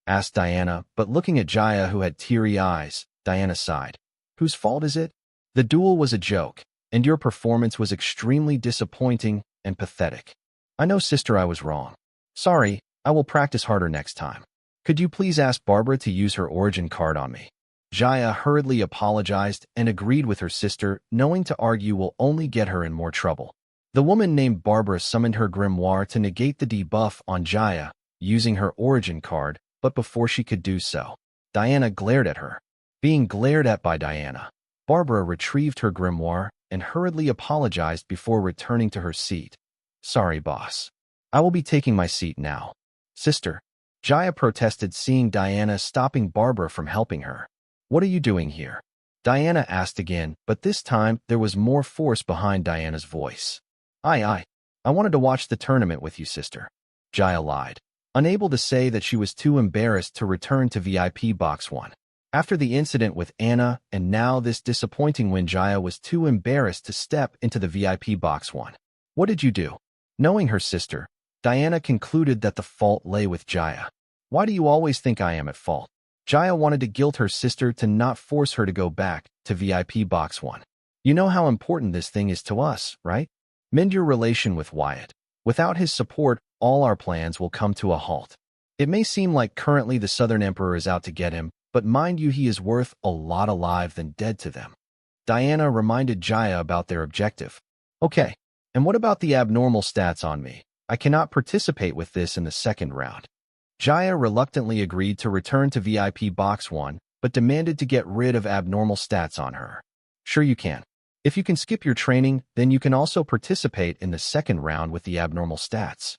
asked Diana, but looking at Jaya, who had teary eyes, Diana sighed. Whose fault is it? The duel was a joke, and your performance was extremely disappointing and pathetic. I know, sister, I was wrong. Sorry, I will practice harder next time. Could you please ask Barbara to use her origin card on me? Jaya hurriedly apologized and agreed with her sister, knowing to argue will only get her in more trouble. The woman named Barbara summoned her grimoire to negate the debuff on Jaya, using her origin card, but before she could do so, Diana glared at her. Being glared at by Diana, Barbara retrieved her grimoire and hurriedly apologized before returning to her seat. Sorry, boss. I will be taking my seat now. Sister, Jaya protested, seeing Diana stopping Barbara from helping her. What are you doing here? Diana asked again, but this time there was more force behind Diana's voice. I wanted to watch the tournament with you, sister. Jaya lied, unable to say that she was too embarrassed to return to VIP Box 1. After the incident with Anna and now this disappointing win, Jaya was too embarrassed to step into the VIP Box 1. What did you do? Knowing her sister, Diana concluded that the fault lay with Jaya. Why do you always think I am at fault? Jaya wanted to guilt her sister to not force her to go back to VIP Box 1. You know how important this thing is to us, right? Mend your relation with Wyatt. Without his support, all our plans will come to a halt. It may seem like currently the Southern Emperor is out to get him, but mind you, he is worth a lot alive than dead to them. Diana reminded Jaya about their objective. Okay, and what about the abnormal stats on me? I cannot participate with this in the second round. Jaya reluctantly agreed to return to VIP Box 1, but demanded to get rid of abnormal stats on her. Sure you can. If you can skip your training, then you can also participate in the second round with the abnormal stats.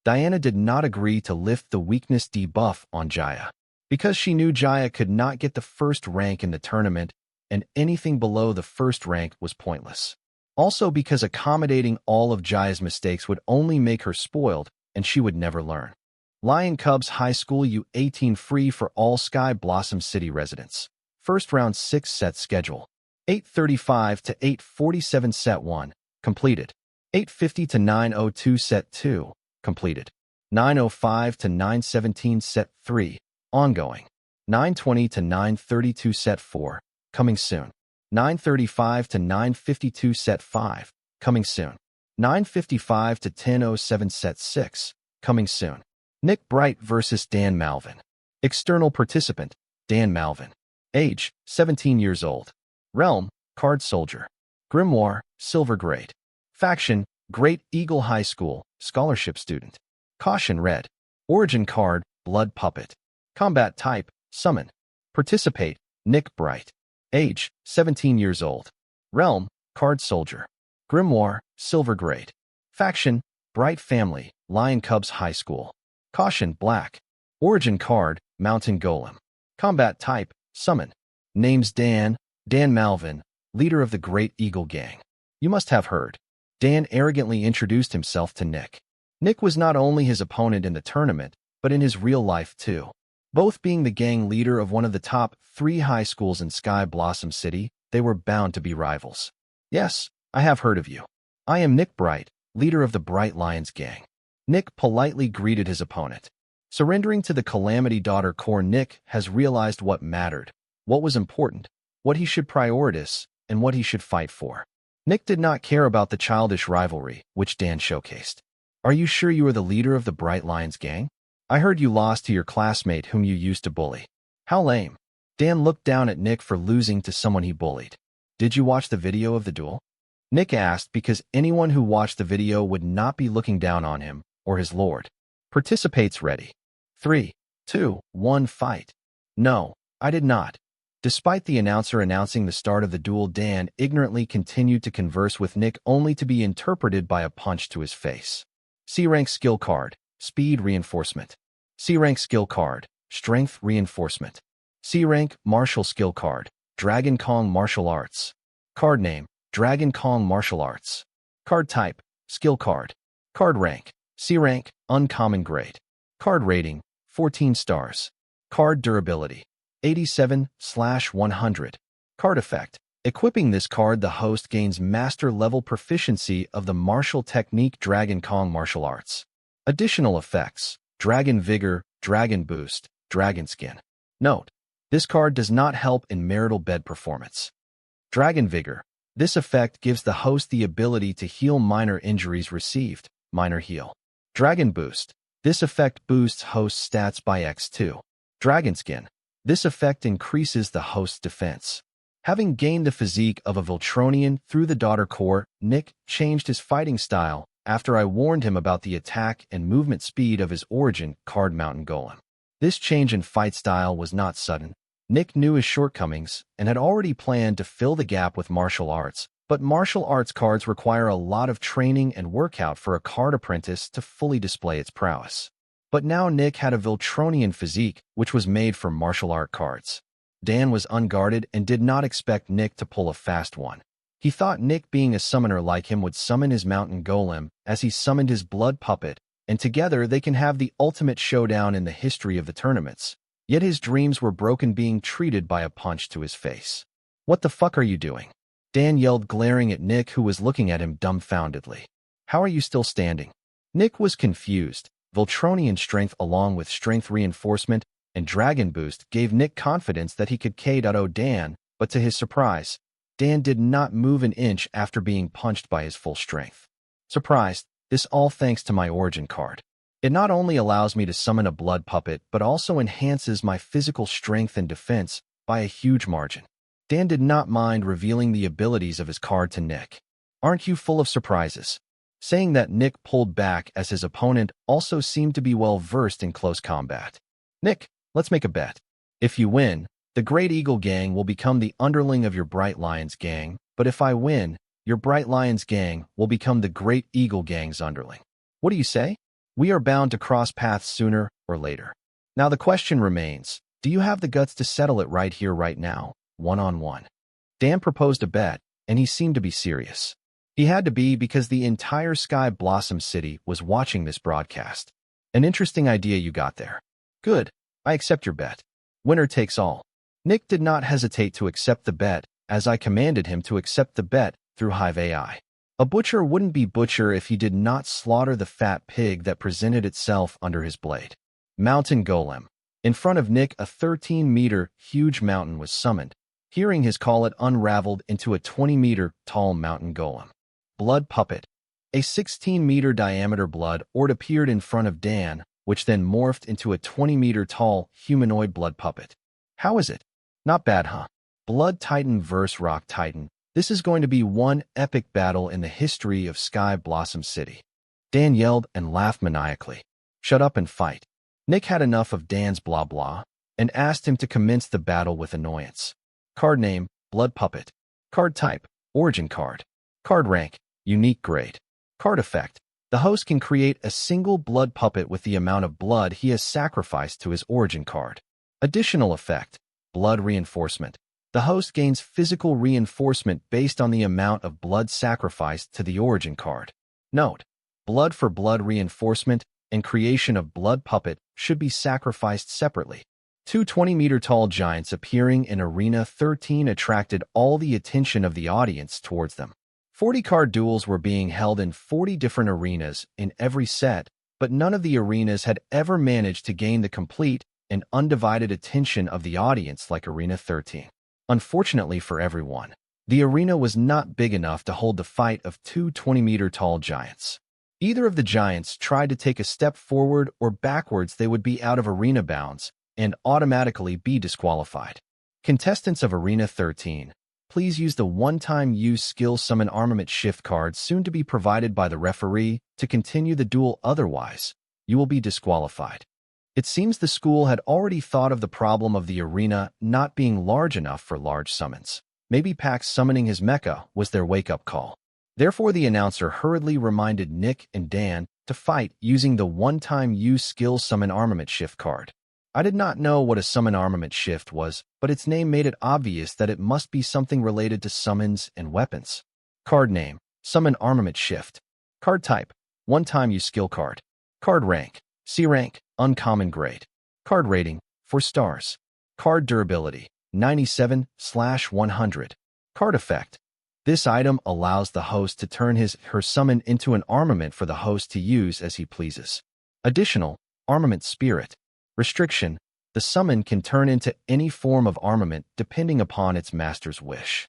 Diana did not agree to lift the weakness debuff on Jaya, because she knew Jaya could not get the first rank in the tournament, and anything below the first rank was pointless. Also because accommodating all of Jaya's mistakes would only make her spoiled, and she would never learn. Lion Cubs High School U18 free for all Sky Blossom City residents. First round 6 set schedule. 8:35 to 8:47 set 1, completed. 8:50 to 9:02 set 2, completed. 9:05 to 9:17 set 3, ongoing. 9:20 to 9:32 set 4, coming soon. 9:35 to 9:52 set 5, coming soon. 9:55 to 10:07 set 6, coming soon. Nick Bright vs. Dan Malvin. External participant, Dan Malvin. Age, 17 years old. Realm, Card Soldier. Grimoire, Silver Grade. Faction, Great Eagle High School, Scholarship Student. Caution Red. Origin card, Blood Puppet. Combat type, Summon. Participate, Nick Bright. Age, 17 years old. Realm, Card Soldier. Grimoire, Silver Grade. Faction, Bright Family, Lion Cubs High School. Caution Black. Origin card, Mountain Golem. Combat type, Summon. Names Dan Malvin, leader of the Great Eagle Gang. You must have heard. Dan arrogantly introduced himself to Nick. Nick was not only his opponent in the tournament, but in his real life too. Both being the gang leader of one of the top 3 high schools in Sky Blossom City, they were bound to be rivals. Yes, I have heard of you. I am Nick Bright, leader of the Bright Lions gang. Nick politely greeted his opponent. Surrendering to the Calamity Daughter core, Nick has realized what mattered, what was important, what he should prioritize, and what he should fight for. Nick did not care about the childish rivalry, which Dan showcased. Are you sure you are the leader of the Bright Lions gang? I heard you lost to your classmate whom you used to bully. How lame. Dan looked down at Nick for losing to someone he bullied. Did you watch the video of the duel? Nick asked because anyone who watched the video would not be looking down on him or his lord. Participates ready. 3, 2, 1, fight. No, I did not. Despite the announcer announcing the start of the duel, Dan ignorantly continued to converse with Nick, only to be interpreted by a punch to his face. C-rank skill card, speed reinforcement. C-rank skill card, strength reinforcement. C-rank martial skill card, Dragon Kong martial arts. Card name, Dragon Kong martial arts. Card type, skill card. Card rank, C-rank, uncommon grade. Card rating, 14 stars. Card durability, 87/100. Card effect. Equipping this card, the host gains master level proficiency of the martial technique Dragon Kong martial arts. Additional effects: Dragon Vigor, Dragon Boost, Dragon Skin. Note: this card does not help in marital bed performance. Dragon Vigor. This effect gives the host the ability to heal minor injuries received, minor heal. Dragon Boost. This effect boosts host stats by x2. Dragon Skin. This effect increases the host's defense. Having gained the physique of a Voltronian through the daughter core, Nick changed his fighting style after I warned him about the attack and movement speed of his origin card Mountain Golem. This change in fight style was not sudden. Nick knew his shortcomings and had already planned to fill the gap with martial arts, but martial arts cards require a lot of training and workout for a card apprentice to fully display its prowess. But now Nick had a Voltronian physique, which was made for martial art cards. Dan was unguarded and did not expect Nick to pull a fast one. He thought Nick, being a summoner like him, would summon his Mountain Golem as he summoned his Blood Puppet, and together they can have the ultimate showdown in the history of the tournaments. Yet his dreams were broken, being treated by a punch to his face. What the fuck are you doing? Dan yelled, glaring at Nick, who was looking at him dumbfoundedly. How are you still standing? Nick was confused. Voltronian strength along with strength reinforcement and Dragon Boost gave Nick confidence that he could KO Dan, but to his surprise, Dan did not move an inch after being punched by his full strength. Surprised, this all thanks to my origin card. It not only allows me to summon a Blood Puppet, but also enhances my physical strength and defense by a huge margin. Dan did not mind revealing the abilities of his card to Nick. Aren't you full of surprises? Saying that, Nick pulled back as his opponent also seemed to be well versed in close combat. Nick, let's make a bet. If you win, the Great Eagle Gang will become the underling of your Bright Lions Gang, but if I win, your Bright Lions Gang will become the Great Eagle Gang's underling. What do you say? We are bound to cross paths sooner or later. Now the question remains, do you have the guts to settle it right here, right now, one-on-one? Dan proposed a bet, and he seemed to be serious. He had to be, because the entire Sky Blossom City was watching this broadcast. An interesting idea you got there. Good, I accept your bet. Winner takes all. Nick did not hesitate to accept the bet, as I commanded him to accept the bet through Hive AI. A butcher wouldn't be butcher if he did not slaughter the fat pig that presented itself under his blade. Mountain Golem. In front of Nick, a 13-meter huge mountain was summoned. Hearing his call, it unraveled into a 20-meter tall mountain golem. Blood Puppet. A 16-meter diameter blood orb appeared in front of Dan, which then morphed into a 20-meter tall humanoid blood puppet. How is it? Not bad, huh? Blood Titan vs. Rock Titan. This is going to be one epic battle in the history of Sky Blossom City. Dan yelled and laughed maniacally. Shut up and fight. Nick had enough of Dan's blah blah and asked him to commence the battle with annoyance. Card name, Blood Puppet. Card type, Origin card. Card rank, Unique grade. Card effect. The host can create a single blood puppet with the amount of blood he has sacrificed to his origin card. Additional effect. Blood reinforcement. The host gains physical reinforcement based on the amount of blood sacrificed to the origin card. Note: blood for blood reinforcement and creation of blood puppet should be sacrificed separately. Two 20-meter-tall giants appearing in Arena 13 attracted all the attention of the audience towards them. 40-card duels were being held in 40 different arenas in every set, but none of the arenas had ever managed to gain the complete and undivided attention of the audience like Arena 13. Unfortunately for everyone, the arena was not big enough to hold the fight of two 20-meter-tall giants. Either of the giants tried to take a step forward or backwards, they would be out of arena bounds and automatically be disqualified. Contestants of Arena 13, please use the one-time use skill summon armament shift card soon to be provided by the referee to continue the duel, otherwise, you will be disqualified. It seems the school had already thought of the problem of the arena not being large enough for large summons. Maybe Pax summoning his mecha was their wake-up call. Therefore, the announcer hurriedly reminded Nick and Dan to fight using the one-time use skill summon armament shift card. I did not know what a summon armament shift was, but its name made it obvious that it must be something related to summons and weapons. Card name: Summon Armament Shift. Card type: one-time use skill card. Card rank: C rank, uncommon grade. Card rating: 4 stars. Card durability: 97/100. Card effect: this item allows the host to turn his/her summon into an armament for the host to use as he pleases. Additional: Armament Spirit. Restriction: the summon can turn into any form of armament depending upon its master's wish.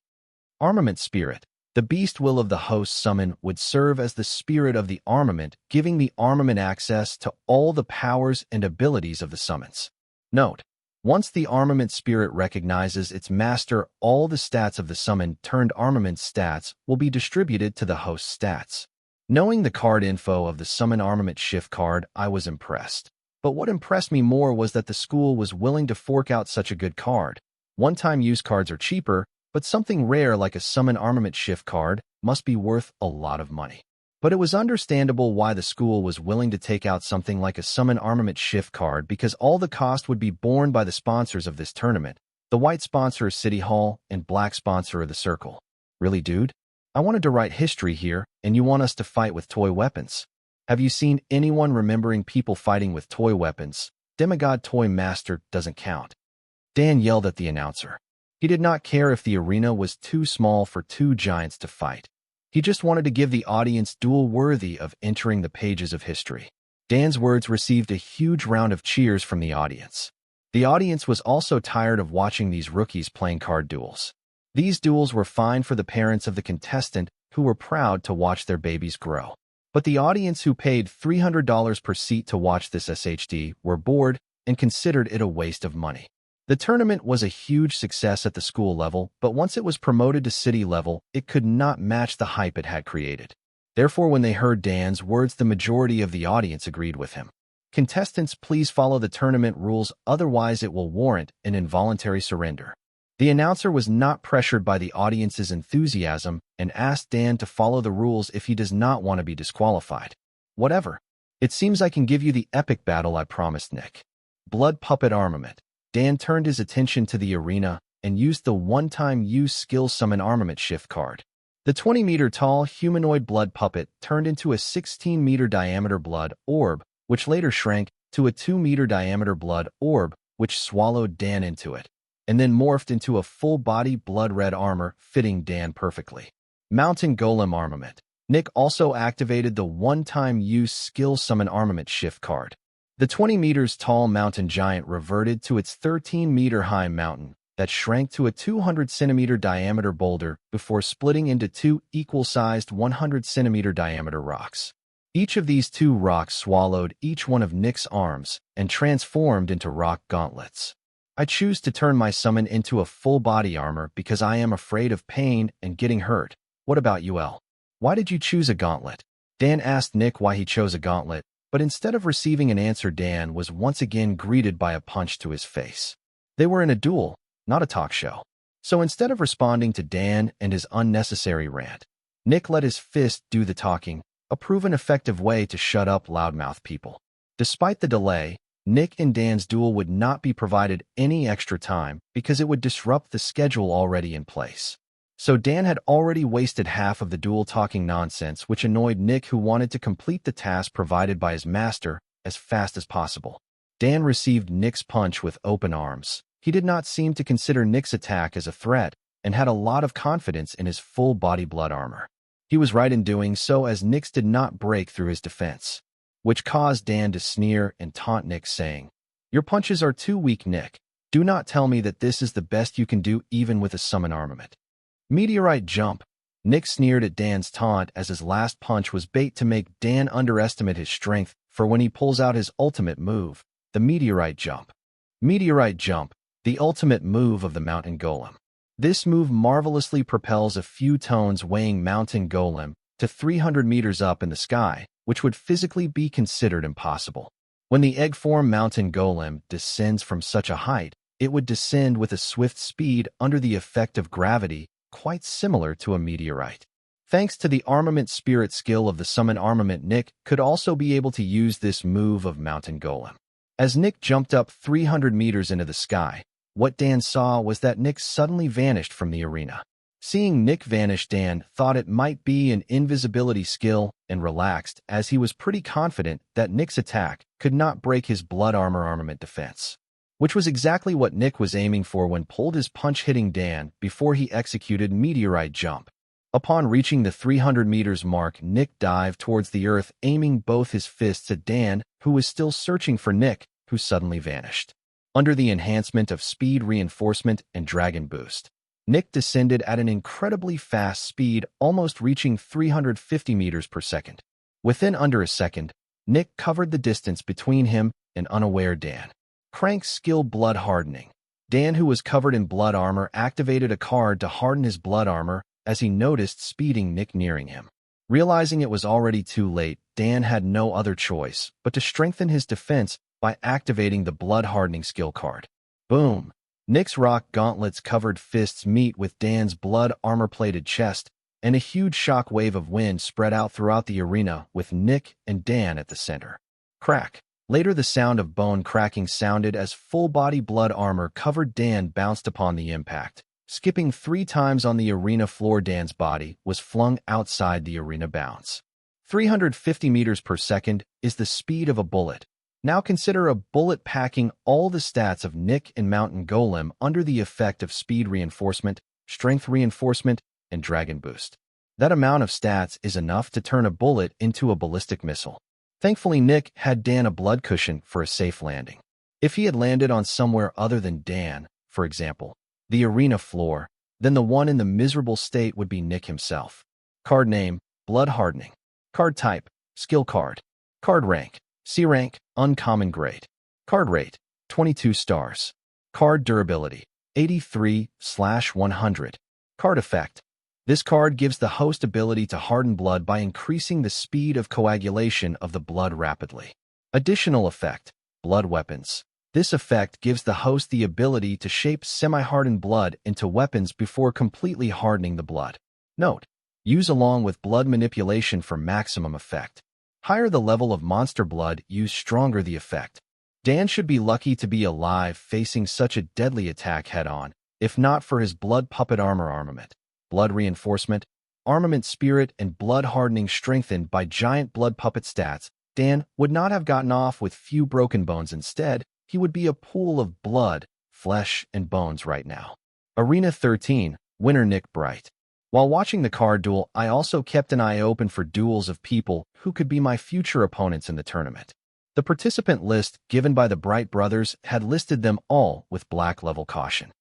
Armament Spirit: the beast will of the host summon would serve as the spirit of the armament, giving the armament access to all the powers and abilities of the summons. Note: once the armament spirit recognizes its master, all the stats of the summon-turned armament stats will be distributed to the host's stats. Knowing the card info of the summon armament shift card, I was impressed. But what impressed me more was that the school was willing to fork out such a good card. One-time use cards are cheaper, but something rare like a summon armament shift card must be worth a lot of money. But it was understandable why the school was willing to take out something like a summon armament shift card, because all the cost would be borne by the sponsors of this tournament. The white sponsor is City Hall and black sponsor of the Circle. Really, dude? I wanted to write history here, and you want us to fight with toy weapons? Have you seen anyone remembering people fighting with toy weapons? Demigod Toy Master doesn't count. Dan yelled at the announcer. He did not care if the arena was too small for two giants to fight. He just wanted to give the audience duel worthy of entering the pages of history. Dan's words received a huge round of cheers from the audience. The audience was also tired of watching these rookies playing card duels. These duels were fine for the parents of the contestant who were proud to watch their babies grow. But the audience who paid $300 per seat to watch this SHD were bored and considered it a waste of money. The tournament was a huge success at the school level, but once it was promoted to city level, it could not match the hype it had created. Therefore, when they heard Dan's words, the majority of the audience agreed with him. Contestants, please follow the tournament rules, otherwise it will warrant an involuntary surrender. The announcer was not pressured by the audience's enthusiasm and asked Dan to follow the rules if he does not want to be disqualified. Whatever. It seems I can give you the epic battle I promised Nick. Blood Puppet Armament. Dan turned his attention to the arena and used the one-time use skill summon armament shift card. The 20-meter-tall humanoid blood puppet turned into a 16-meter diameter blood orb, which later shrank to a 2-meter diameter blood orb, which swallowed Dan into it, and then morphed into a full-body blood-red armor fitting Dan perfectly. Mountain Golem Armament. Nick also activated the one-time use skill summon armament shift card. The 20 meters tall mountain giant reverted to its 13-meter-high mountain that shrank to a 200-centimeter diameter boulder before splitting into two equal-sized 100-centimeter diameter rocks. Each of these two rocks swallowed each one of Nick's arms and transformed into rock gauntlets. I choose to turn my summon into a full-body armor because I am afraid of pain and getting hurt. What about you, El? Why did you choose a gauntlet? Dan asked Nick why he chose a gauntlet, but instead of receiving an answer, Dan was once again greeted by a punch to his face. They were in a duel, not a talk show. So instead of responding to Dan and his unnecessary rant, Nick let his fist do the talking, a proven effective way to shut up loudmouth people. Despite the delay, Nick and Dan's duel would not be provided any extra time because it would disrupt the schedule already in place. So Dan had already wasted half of the duel talking nonsense, which annoyed Nick, who wanted to complete the task provided by his master as fast as possible. Dan received Nick's punch with open arms. He did not seem to consider Nick's attack as a threat and had a lot of confidence in his full-body blood armor. He was right in doing so, as Nyx did not break through his defense, which caused Dan to sneer and taunt Nyx, saying, "Your punches are too weak, Nick. Do not tell me that this is the best you can do even with a summon armament." Meteorite jump. Nick sneered at Dan's taunt, as his last punch was bait to make Dan underestimate his strength for when he pulls out his ultimate move, the meteorite jump. Meteorite jump, the ultimate move of the mountain golem. This move marvelously propels a few tones weighing mountain golem to 300 meters up in the sky, which would physically be considered impossible. When the egg-form mountain golem descends from such a height, it would descend with a swift speed under the effect of gravity, quite similar to a meteorite. Thanks to the armament spirit skill of the summon armament, Nick could also be able to use this move of mountain golem. As Nick jumped up 300 meters into the sky, what Dan saw was that Nick suddenly vanished from the arena. Seeing Nick vanish, Dan thought it might be an invisibility skill and relaxed, as he was pretty confident that Nick's attack could not break his blood armor armament defense, which was exactly what Nick was aiming for when pulled his punch, hitting Dan before he executed meteorite jump. Upon reaching the 300 meters mark, Nick dived towards the earth, aiming both his fists at Dan, who was still searching for Nick, who suddenly vanished. Under the enhancement of speed reinforcement and dragon boost, Nick descended at an incredibly fast speed, almost reaching 350 meters per second. Within under a second, Nick covered the distance between him and unaware Dan. Crank's skill, blood hardening. Dan, who was covered in blood armor, activated a card to harden his blood armor as he noticed speeding Nick nearing him. Realizing it was already too late, Dan had no other choice but to strengthen his defense by activating the blood hardening skill card. Boom! Nick's rock gauntlets covered fists meet with Dan's blood armor-plated chest, and a huge shock wave of wind spread out throughout the arena, with Nick and Dan at the center. Crack! Later, the sound of bone cracking sounded as full-body blood armor-covered Dan bounced upon the impact. Skipping 3 times on the arena floor, Dan's body was flung outside the arena bounds. 350 meters per second is the speed of a bullet. Now consider a bullet packing all the stats of Nick and Mountain Golem under the effect of speed reinforcement, strength reinforcement, and dragon boost. That amount of stats is enough to turn a bullet into a ballistic missile. Thankfully, Nick had Dan a blood cushion for a safe landing. If he had landed on somewhere other than Dan, for example, the arena floor, then the one in the miserable state would be Nick himself. Card name, blood hardening. Card type, skill card. Card rank, C rank, uncommon grade. Card rate, 22 stars. Card durability, 83/100. Card effect. This card gives the host ability to harden blood by increasing the speed of coagulation of the blood rapidly. Additional effect, blood weapons. This effect gives the host the ability to shape semi-hardened blood into weapons before completely hardening the blood. Note, use along with blood manipulation for maximum effect. Higher the level of monster blood used, stronger the effect. Dan should be lucky to be alive facing such a deadly attack head-on, if not for his blood puppet armor armament, blood reinforcement, armament spirit, and blood hardening strengthened by giant blood puppet stats. Dan would not have gotten off with few broken bones. Instead, he would be a pool of blood, flesh, and bones right now. Arena 13, winner Nick Bright. While watching the card duel, I also kept an eye open for duels of people who could be my future opponents in the tournament. The participant list given by the Bright brothers had listed them all with black level caution.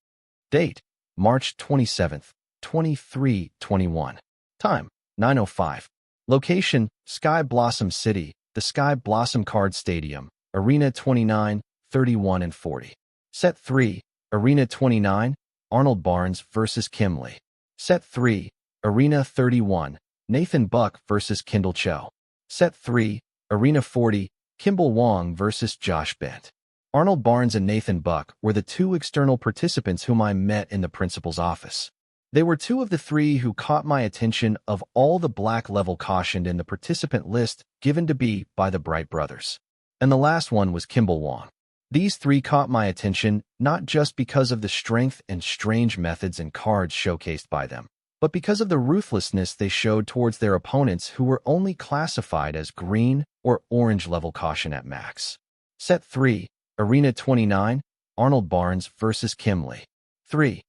Date, March 27th, 2321. Time, 9:05. Location, Sky Blossom City, the Sky Blossom Card Stadium, Arena 29, 31 and 40. Set 3, Arena 29, Arnold Barnes vs. Kim Lee. Set 3, Arena 31, Nathan Buck vs. Kendall Cho. Set 3, Arena 40, Kimball Wong vs. Josh Bent. Arnold Barnes and Nathan Buck were the 2 external participants whom I met in the principal's office. They were 2 of the 3 who caught my attention of all the black level cautioned in the participant list given to me by the Bright brothers. And the last one was Kimball Wong. These 3 caught my attention not just because of the strength and strange methods and cards showcased by them, but because of the ruthlessness they showed towards their opponents who were only classified as green or orange level caution at max. Set 3, Arena 29, Arnold Barnes vs. Kim Lee. 3,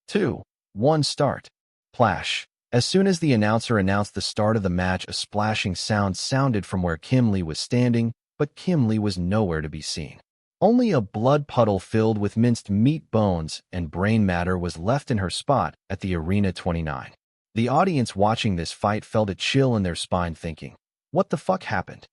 2, 1 start. Plash. As soon as the announcer announced the start of the match, a splashing sound sounded from where Kim Lee was standing, but Kim Lee was nowhere to be seen. Only a blood puddle filled with minced meat, bones, and brain matter was left in her spot at the Arena 29. The audience watching this fight felt a chill in their spine thinking, what the fuck happened?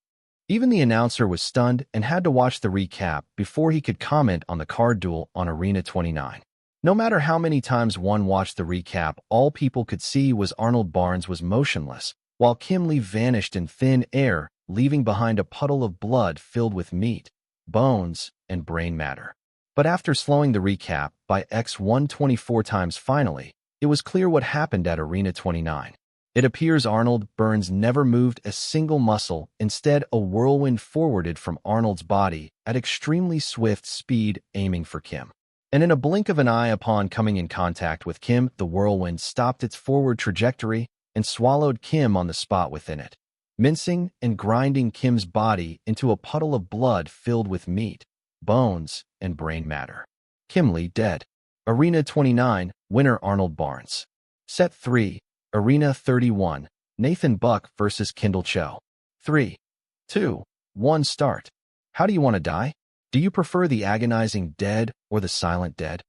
Even the announcer was stunned and had to watch the recap before he could comment on the card duel on Arena 29. No matter how many times one watched the recap, all people could see was Arnold Barnes was motionless, while Kim Lee vanished in thin air, leaving behind a puddle of blood filled with meat, bones, and brain matter. But after slowing the recap by X124 times finally, it was clear what happened at Arena 29. It appears Arnold Burns never moved a single muscle, instead a whirlwind forwarded from Arnold's body at extremely swift speed aiming for Kim. And in a blink of an eye upon coming in contact with Kim, the whirlwind stopped its forward trajectory and swallowed Kim on the spot within it, mincing and grinding Kim's body into a puddle of blood filled with meat, bones, and brain matter. Kim Lee dead. Arena 29, winner Arnold Barnes. Set 3, Arena 31, Nathan Buck vs. Kendall Cho. 3, 2, 1 start. How do you want to die? Do you prefer the agonizing dead or the silent dead?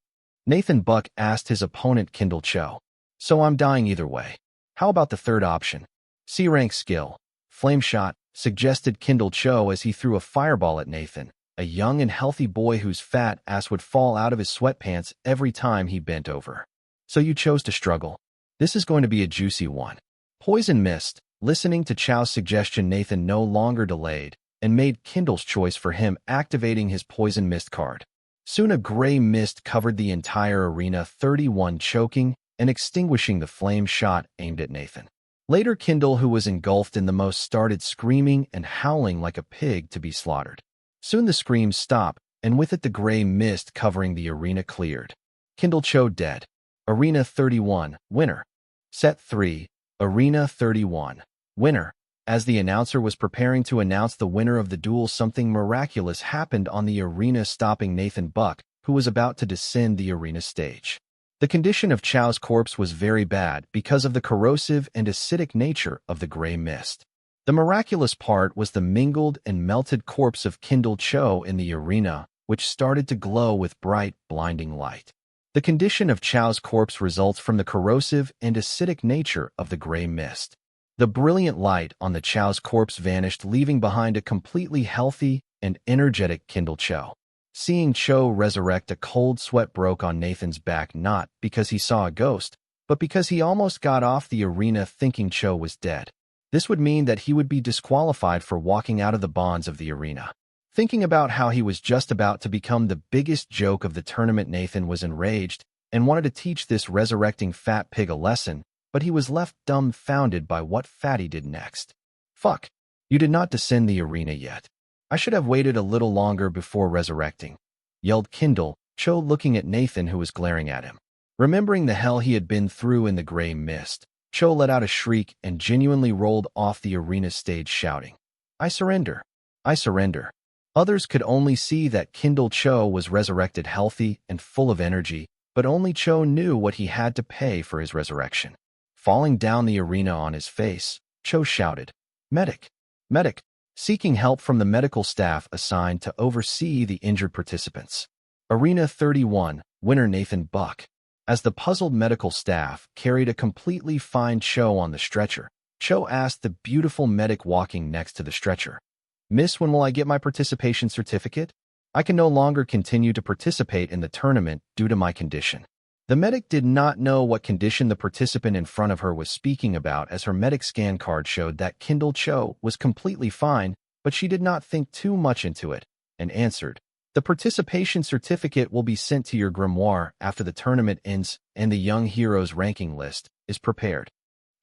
Nathan Buck asked his opponent Kendall Cho. So I'm dying either way. How about the third option? C-rank skill. Flame shot, suggested Kendall Cho as he threw a fireball at Nathan, a young and healthy boy whose fat ass would fall out of his sweatpants every time he bent over. So you chose to struggle. This is going to be a juicy one. Poison mist. Listening to Cho's suggestion, Nathan no longer delayed and made Kendall's choice for him, activating his poison mist card. Soon a gray mist covered the entire Arena 31, choking and extinguishing the flame shot aimed at Nathan. Later, Kendall, who was engulfed in the most, started screaming and howling like a pig to be slaughtered. Soon the screams stopped, and with it the gray mist covering the arena cleared. Kendall Cho dead. Arena 31, winner. Set 3, Arena 31, winner. As the announcer was preparing to announce the winner of the duel, something miraculous happened on the arena, stopping Nathan Buck, who was about to descend the arena stage. The condition of Cho's corpse was very bad because of the corrosive and acidic nature of the gray mist. The miraculous part was the mingled and melted corpse of Kendall Cho in the arena, which started to glow with bright, blinding light. The condition of Cho's corpse results from the corrosive and acidic nature of the gray mist. The brilliant light on the Cho's corpse vanished, leaving behind a completely healthy and energetic Kendall Cho. Seeing Cho resurrect, a cold sweat broke on Nathan's back, not because he saw a ghost, but because he almost got off the arena thinking Cho was dead. This would mean that he would be disqualified for walking out of the bonds of the arena. Thinking about how he was just about to become the biggest joke of the tournament, Nathan was enraged and wanted to teach this resurrecting fat pig a lesson, but he was left dumbfounded by what Fatty did next. Fuck, you did not descend the arena yet. I should have waited a little longer before resurrecting, yelled Kendall Cho, looking at Nathan, who was glaring at him. Remembering the hell he had been through in the gray mist, Cho let out a shriek and genuinely rolled off the arena stage shouting, I surrender. I surrender. Others could only see that Kendall Cho was resurrected healthy and full of energy, but only Cho knew what he had to pay for his resurrection. Falling down the arena on his face, Cho shouted, Medic! Medic! Seeking help from the medical staff assigned to oversee the injured participants. Arena 31, winner Nathan Buck. As the puzzled medical staff carried a completely fine Cho on the stretcher, Cho asked the beautiful medic walking next to the stretcher, Miss, when will I get my participation certificate? I can no longer continue to participate in the tournament due to my condition. The medic did not know what condition the participant in front of her was speaking about, as her medic scan card showed that Kendall Cho was completely fine, but she did not think too much into it and answered, The participation certificate will be sent to your grimoire after the tournament ends and the young heroes ranking list is prepared.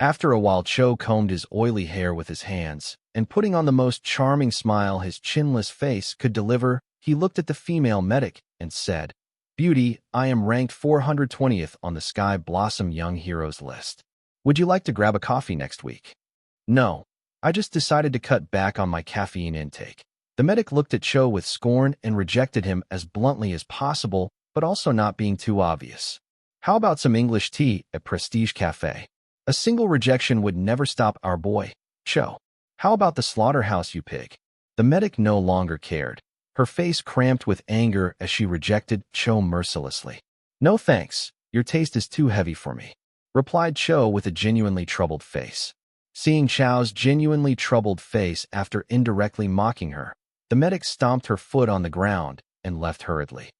After a while, Cho combed his oily hair with his hands, and putting on the most charming smile his chinless face could deliver, he looked at the female medic and said, Beauty, I am ranked 420th on the Sky Blossom Young Heroes list. Would you like to grab a coffee next week? No, I just decided to cut back on my caffeine intake. The medic looked at Cho with scorn and rejected him as bluntly as possible, but also not being too obvious. How about some English tea at Prestige Cafe? A single rejection would never stop our boy, Cho. How about the slaughterhouse, you pig? The medic no longer cared, her face cramped with anger as she rejected Cho mercilessly. No thanks, your taste is too heavy for me, replied Cho with a genuinely troubled face. Seeing Cho's genuinely troubled face after indirectly mocking her, the medic stomped her foot on the ground and left hurriedly.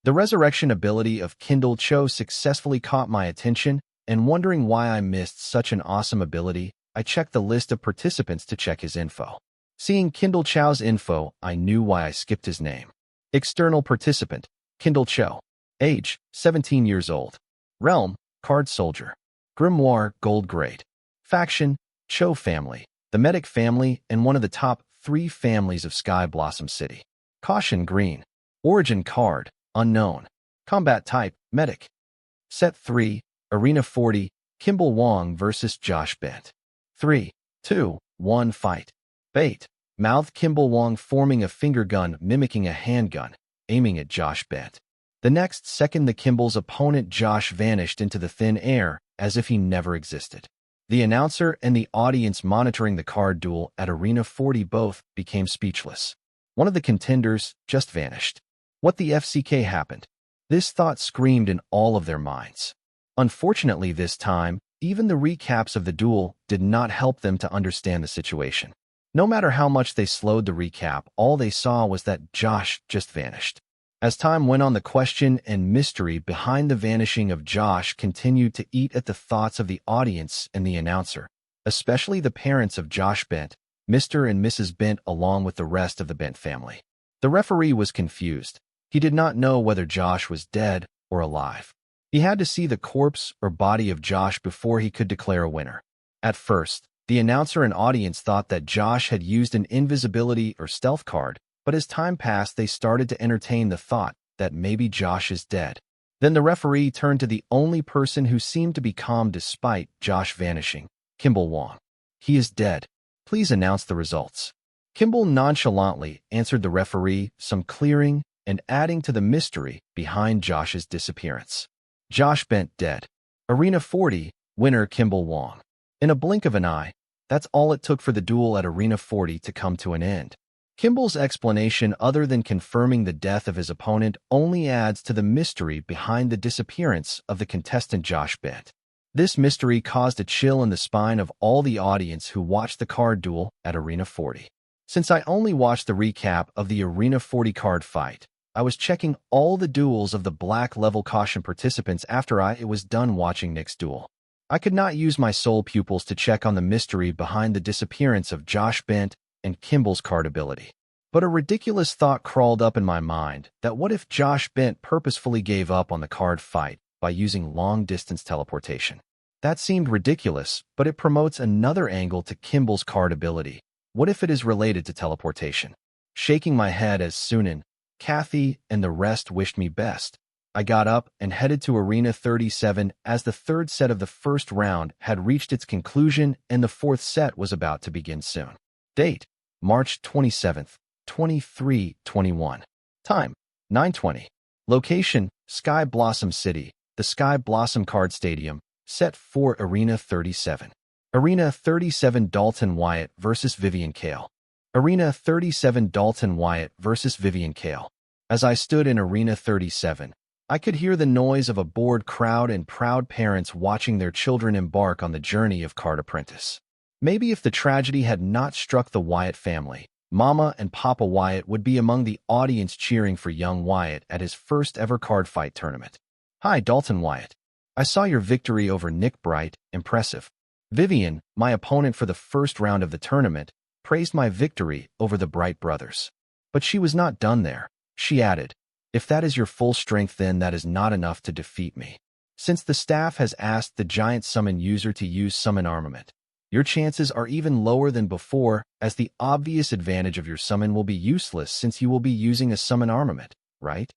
The resurrection ability of Kindle Cho successfully caught my attention, and wondering why I missed such an awesome ability, I checked the list of participants to check his info. Seeing Kindle Cho's info, I knew why I skipped his name. External participant, Kindle Cho. Age, 17 years old. Realm, Card Soldier. Grimoire, Gold Grade. Faction, Cho family, the medic family, and one of the top 3 families of Sky Blossom City. Caution, Green. Origin card, unknown. Combat type, medic. Set 3, Arena 40, Kimball Wong vs. Josh Bent. 3, 2, 1 fight. Bait. Mouth Kimball Wong forming a finger gun mimicking a handgun, aiming at Josh Bent. The next second the Kimball's opponent Josh vanished into the thin air as if he never existed. The announcer and the audience monitoring the card duel at Arena 40 both became speechless. One of the contenders just vanished. What the FCK happened? This thought screamed in all of their minds. Unfortunately this time, even the recaps of the duel did not help them to understand the situation. No matter how much they slowed the recap, all they saw was that Josh just vanished. As time went on, the question and mystery behind the vanishing of Josh continued to eat at the thoughts of the audience and the announcer, especially the parents of Josh Bent, Mr. and Mrs. Bent, along with the rest of the Bent family. The referee was confused. He did not know whether Josh was dead or alive. He had to see the corpse or body of Josh before he could declare a winner. At first, the announcer and audience thought that Josh had used an invisibility or stealth card, but as time passed, they started to entertain the thought that maybe Josh is dead. Then the referee turned to the only person who seemed to be calm despite Josh vanishing, Kimball Wong. He is dead. Please announce the results. Kimball nonchalantly answered the referee, some clearing and adding to the mystery behind Josh's disappearance. Josh Bent dead. Arena 40, winner Kimball Wong. In a blink of an eye, that's all it took for the duel at Arena 40 to come to an end. Kimball's explanation, other than confirming the death of his opponent, only adds to the mystery behind the disappearance of the contestant Josh Bent. This mystery caused a chill in the spine of all the audience who watched the card duel at Arena 40. Since I only watched the recap of the Arena 40 card fight, I was checking all the duels of the black level caution participants after I was done watching Nick's duel. I could not use my soul pupils to check on the mystery behind the disappearance of Josh Bent and Kimball's card ability. But a ridiculous thought crawled up in my mind that what if Josh Bent purposefully gave up on the card fight by using long-distance teleportation? That seemed ridiculous, but it promotes another angle to Kimball's card ability. What if it is related to teleportation? Shaking my head as Sunan, Kathy, and the rest wished me best, I got up and headed to Arena 37 as the third set of the first round had reached its conclusion and the fourth set was about to begin soon. Date: March 27th, 2321. Time: 9:20. Location: Sky Blossom City, the Sky Blossom Card Stadium, Set 4 Arena 37. Arena 37 Dalton Wyatt vs. Vivian Kale. Arena 37 Dalton Wyatt vs. Vivian Kale. As I stood in Arena 37, I could hear the noise of a bored crowd and proud parents watching their children embark on the journey of Card Apprentice. Maybe if the tragedy had not struck the Wyatt family, Mama and Papa Wyatt would be among the audience cheering for young Wyatt at his first ever card fight tournament. Hi, Dalton Wyatt. I saw your victory over Nick Bright, impressive. Vivian, my opponent for the first round of the tournament, praised my victory over the Bright brothers. But she was not done there. She added, if that is your full strength, then that is not enough to defeat me. Since the staff has asked the giant summon user to use summon armament, your chances are even lower than before, as the obvious advantage of your summon will be useless since you will be using a summon armament, right?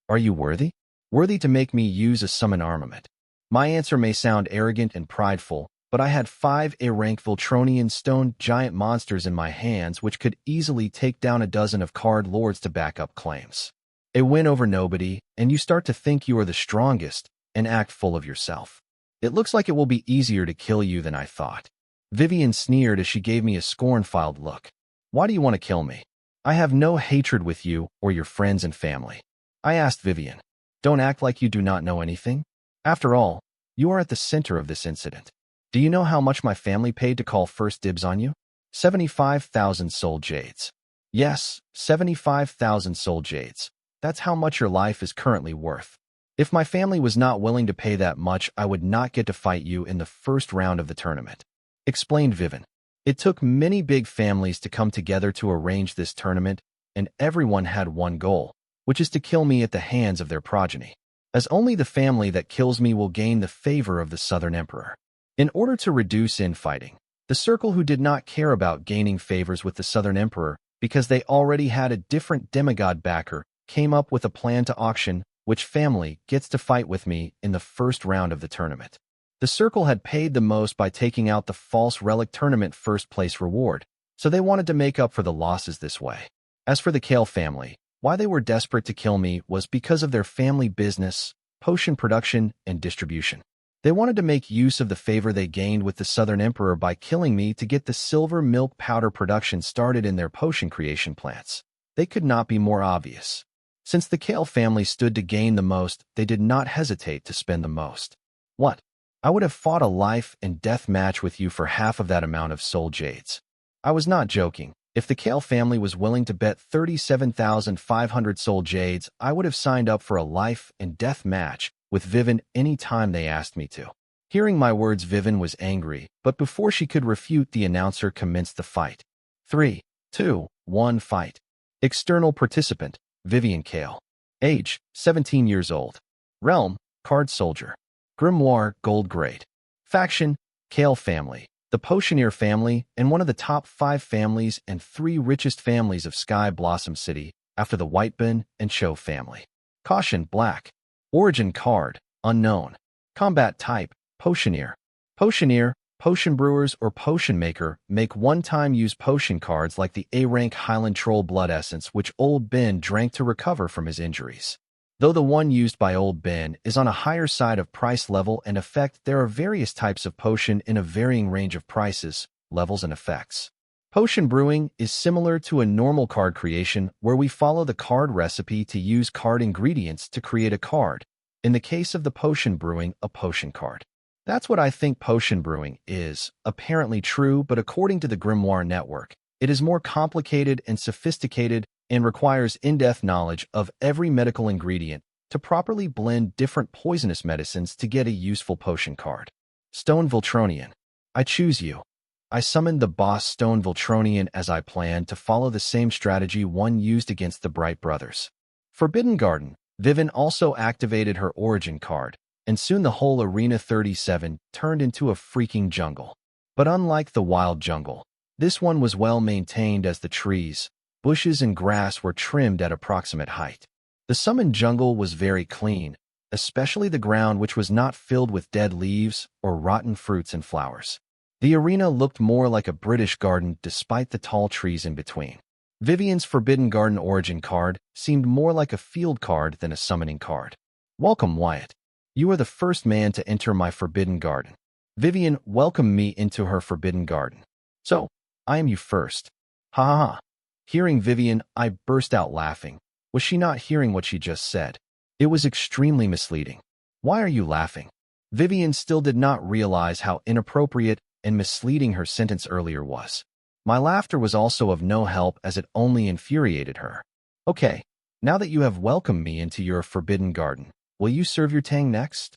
Are you worthy? Worthy to make me use a summon armament? My answer may sound arrogant and prideful, but I had 5 A-rank Voltronian stone giant monsters in my hands which could easily take down a dozen of card lords to back up claims. A win over nobody, and you start to think you are the strongest and act full of yourself. It looks like it will be easier to kill you than I thought. Vivian sneered as she gave me a scorn-filled look. Why do you want to kill me? I have no hatred with you or your friends and family. I asked Vivian. Don't act like you do not know anything. After all, you are at the center of this incident. Do you know how much my family paid to call first dibs on you? 75,000 soul jades. Yes, 75,000 soul jades. That's how much your life is currently worth. If my family was not willing to pay that much, I would not get to fight you in the first round of the tournament. Explained Vivian. It took many big families to come together to arrange this tournament, and everyone had one goal, which is to kill me at the hands of their progeny, as only the family that kills me will gain the favor of the Southern Emperor. In order to reduce infighting, the Circle, who did not care about gaining favors with the Southern Emperor because they already had a different demigod backer, came up with a plan to auction which family gets to fight with me in the first round of the tournament. The Circle had paid the most by taking out the false relic tournament first-place reward, so they wanted to make up for the losses this way. As for the Kale family, why they were desperate to kill me was because of their family business, potion production, and distribution. They wanted to make use of the favor they gained with the Southern Emperor by killing me to get the silver milk powder production started in their potion creation plants. They could not be more obvious. Since the Kale family stood to gain the most, they did not hesitate to spend the most. What? I would have fought a life and death match with you for half of that amount of soul jades. I was not joking. If the Kale family was willing to bet 37,500 soul jades, I would have signed up for a life and death match with Vivian any time they asked me to. Hearing my words, Vivian was angry, but before she could refute, the announcer commenced the fight. 3, 2, 1, fight. External participant, Vivian Kale. Age, 17 years old. Realm, card soldier. Grimoire, gold grade. Faction, Kale family, the Potioneer family, and one of the top 5 families and 3 richest families of Sky Blossom City after the Whitebin and Cho family. Caution, black. Origin card, unknown. Combat type, Potioneer. Potioneer, potion brewers or potion maker make one-time use potion cards like the A-rank Highland Troll Blood Essence, which Old Ben drank to recover from his injuries. Though the one used by Old Ben is on a higher side of price level and effect, there are various types of potion in a varying range of prices, levels, and effects. Potion brewing is similar to a normal card creation where we follow the card recipe to use card ingredients to create a card. In the case of the potion brewing, a potion card. That's what I think potion brewing is, apparently true, but according to the Grimoire Network, it is more complicated and sophisticated and requires in-depth knowledge of every medical ingredient to properly blend different poisonous medicines to get a useful potion card. Stone Voltronian. I choose you. I summoned the boss Stone Voltronian as I planned to follow the same strategy one used against the Bright Brothers. Forbidden Garden. Vivian also activated her origin card, and soon the whole Arena 37 turned into a freaking jungle. But unlike the wild jungle, this one was well maintained as the trees, bushes, and grass were trimmed at approximate height. The summoned jungle was very clean, especially the ground, which was not filled with dead leaves or rotten fruits and flowers. The arena looked more like a British garden despite the tall trees in between. Vivian's Forbidden Garden origin card seemed more like a field card than a summoning card. Welcome, Wyatt. You are the first man to enter my Forbidden Garden. Vivian welcomed me into her Forbidden Garden. So, I am you first. Ha ha ha. Hearing Vivian, I burst out laughing. Was she not hearing what she just said? It was extremely misleading. Why are you laughing? Vivian still did not realize how inappropriate and misleading her sentence earlier was. My laughter was also of no help as it only infuriated her. Okay, now that you have welcomed me into your Forbidden Garden, will you serve your Tang next?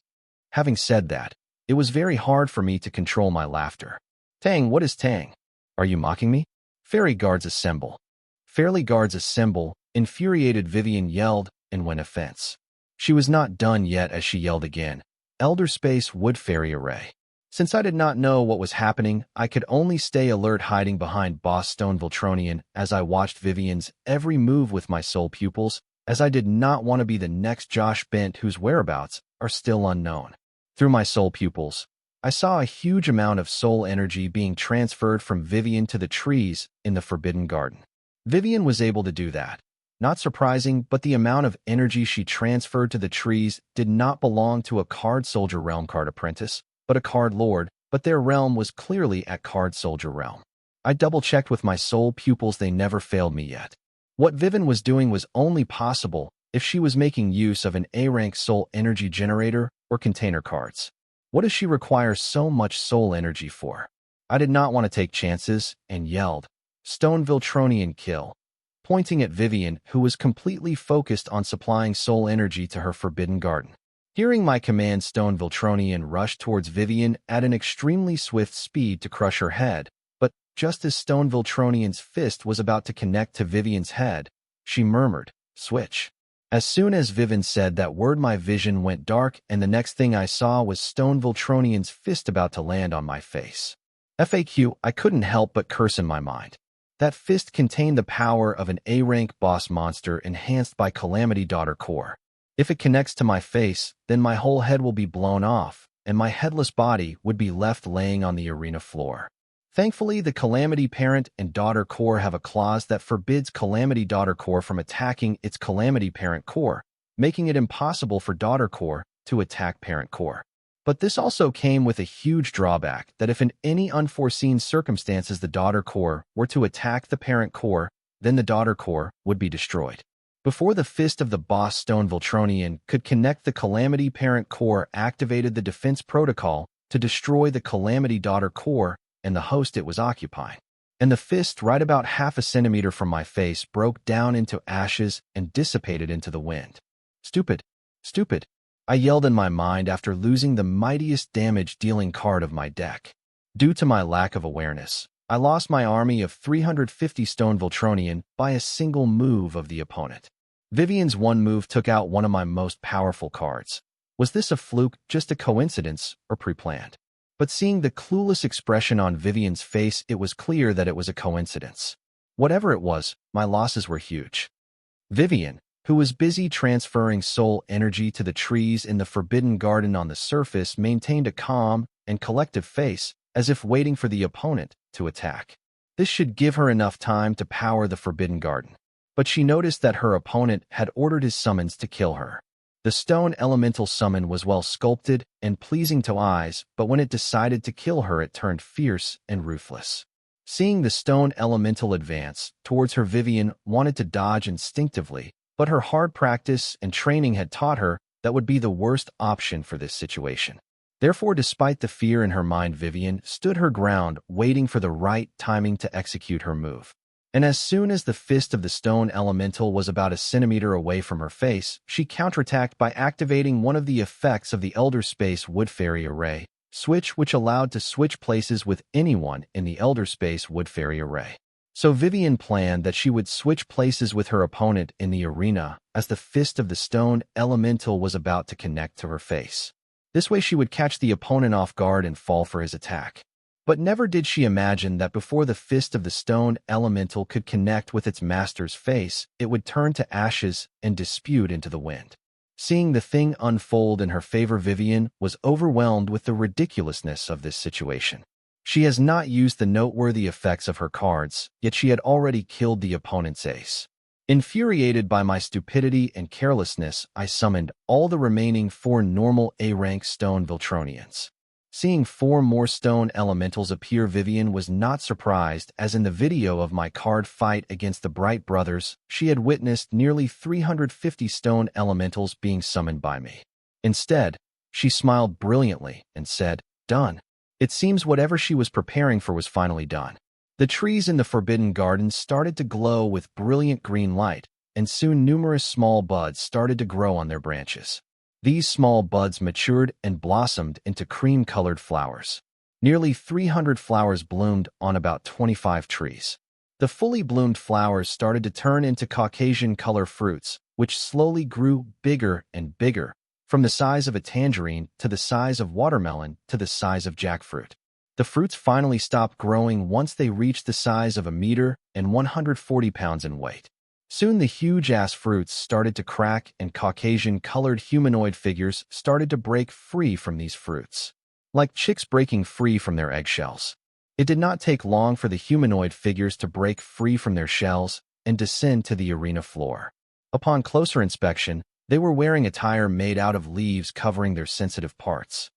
Having said that, it was very hard for me to control my laughter. Tang, what is Tang? Are you mocking me? Fairy guards assemble. Fairly guards assemble, infuriated Vivian yelled and went offense. She was not done yet as she yelled again. Elder Space Wood Fairy Array. Since I did not know what was happening, I could only stay alert, hiding behind Boss Stone Voltronian as I watched Vivian's every move with my soul pupils, as I did not want to be the next Josh Bent whose whereabouts are still unknown. Through my soul pupils, I saw a huge amount of soul energy being transferred from Vivian to the trees in the Forbidden Garden. Vivian was able to do that. Not surprising, but the amount of energy she transferred to the trees did not belong to a card soldier realm card apprentice, but a card lord, but their realm was clearly at card soldier realm. I double-checked with my soul pupils, they never failed me yet. What Vivian was doing was only possible if she was making use of an A-rank soul energy generator or container cards. What does she require so much soul energy for? I did not want to take chances and yelled, "Stone Viltronian kill," pointing at Vivian, who was completely focused on supplying soul energy to her forbidden garden. Hearing my command, Stone Viltronian rushed towards Vivian at an extremely swift speed to crush her head, but just as Stone Viltronian's fist was about to connect to Vivian's head, she murmured, "Switch." As soon as Vivian said that word, my vision went dark, and the next thing I saw was Stone Viltronian's fist about to land on my face. FAQ, I couldn't help but curse in my mind. That fist contained the power of an A-rank boss monster enhanced by Calamity Daughter Core. If it connects to my face, then my whole head will be blown off, and my headless body would be left laying on the arena floor. Thankfully, the Calamity Parent and Daughter Core have a clause that forbids Calamity Daughter Core from attacking its Calamity Parent Core, making it impossible for Daughter Core to attack Parent Core. But this also came with a huge drawback that if in any unforeseen circumstances the Daughter Core were to attack the Parent Core, then the Daughter Core would be destroyed. Before the fist of the boss Stone Viltronian could connect, the Calamity Parent Core activated the defense protocol to destroy the Calamity Daughter Core and the host it was occupying. And the fist, right about half a centimeter from my face, broke down into ashes and dissipated into the wind. Stupid, stupid, I yelled in my mind after losing the mightiest damage-dealing card of my deck. Due to my lack of awareness, I lost my army of 350 Stone Viltronian by a single move of the opponent. Vivian's one move took out one of my most powerful cards. Was this a fluke, just a coincidence, or pre-planned? But seeing the clueless expression on Vivian's face, it was clear that it was a coincidence. Whatever it was, my losses were huge. Vivian, who was busy transferring soul energy to the trees in the Forbidden Garden on the surface, maintained a calm and collective face, as if waiting for the opponent to attack. This should give her enough time to power the Forbidden Garden. But she noticed that her opponent had ordered his summons to kill her. The stone elemental summon was well sculpted and pleasing to eyes, but when it decided to kill her, it turned fierce and ruthless. Seeing the stone elemental advance towards her, Vivian wanted to dodge instinctively, but her hard practice and training had taught her that would be the worst option for this situation. Therefore, despite the fear in her mind, Vivian stood her ground, waiting for the right timing to execute her move. And as soon as the fist of the stone elemental was about a centimeter away from her face, she counterattacked by activating one of the effects of the Elder Space Wood Fairy Array switch, which allowed to switch places with anyone in the Elder Space Wood Fairy Array. So Vivian planned that she would switch places with her opponent in the arena as the fist of the stone elemental was about to connect to her face. This way she would catch the opponent off guard and fall for his attack. But never did she imagine that before the fist of the stone elemental could connect with its master's face, it would turn to ashes and dispute into the wind. Seeing the thing unfold in her favor, Vivian was overwhelmed with the ridiculousness of this situation. She has not used the noteworthy effects of her cards, yet she had already killed the opponent's ace. Infuriated by my stupidity and carelessness, I summoned all the remaining 4 normal A-rank stone Viltronians. Seeing 4 more stone elementals appear, Vivian was not surprised, as in the video of my card fight against the Bright Brothers, she had witnessed nearly 350 stone elementals being summoned by me. Instead, she smiled brilliantly and said, "Done." It seems whatever she was preparing for was finally done. The trees in the Forbidden Garden started to glow with brilliant green light, and soon numerous small buds started to grow on their branches. These small buds matured and blossomed into cream-colored flowers. Nearly 300 flowers bloomed on about 25 trees. The fully bloomed flowers started to turn into Caucasian-color fruits, which slowly grew bigger and bigger, from the size of a tangerine to the size of watermelon to the size of jackfruit. The fruits finally stopped growing once they reached the size of a meter and 140 pounds in weight. Soon the huge-ass fruits started to crack and Caucasian-colored humanoid figures started to break free from these fruits, like chicks breaking free from their eggshells. It did not take long for the humanoid figures to break free from their shells and descend to the arena floor. Upon closer inspection, they were wearing attire made out of leaves covering their sensitive parts.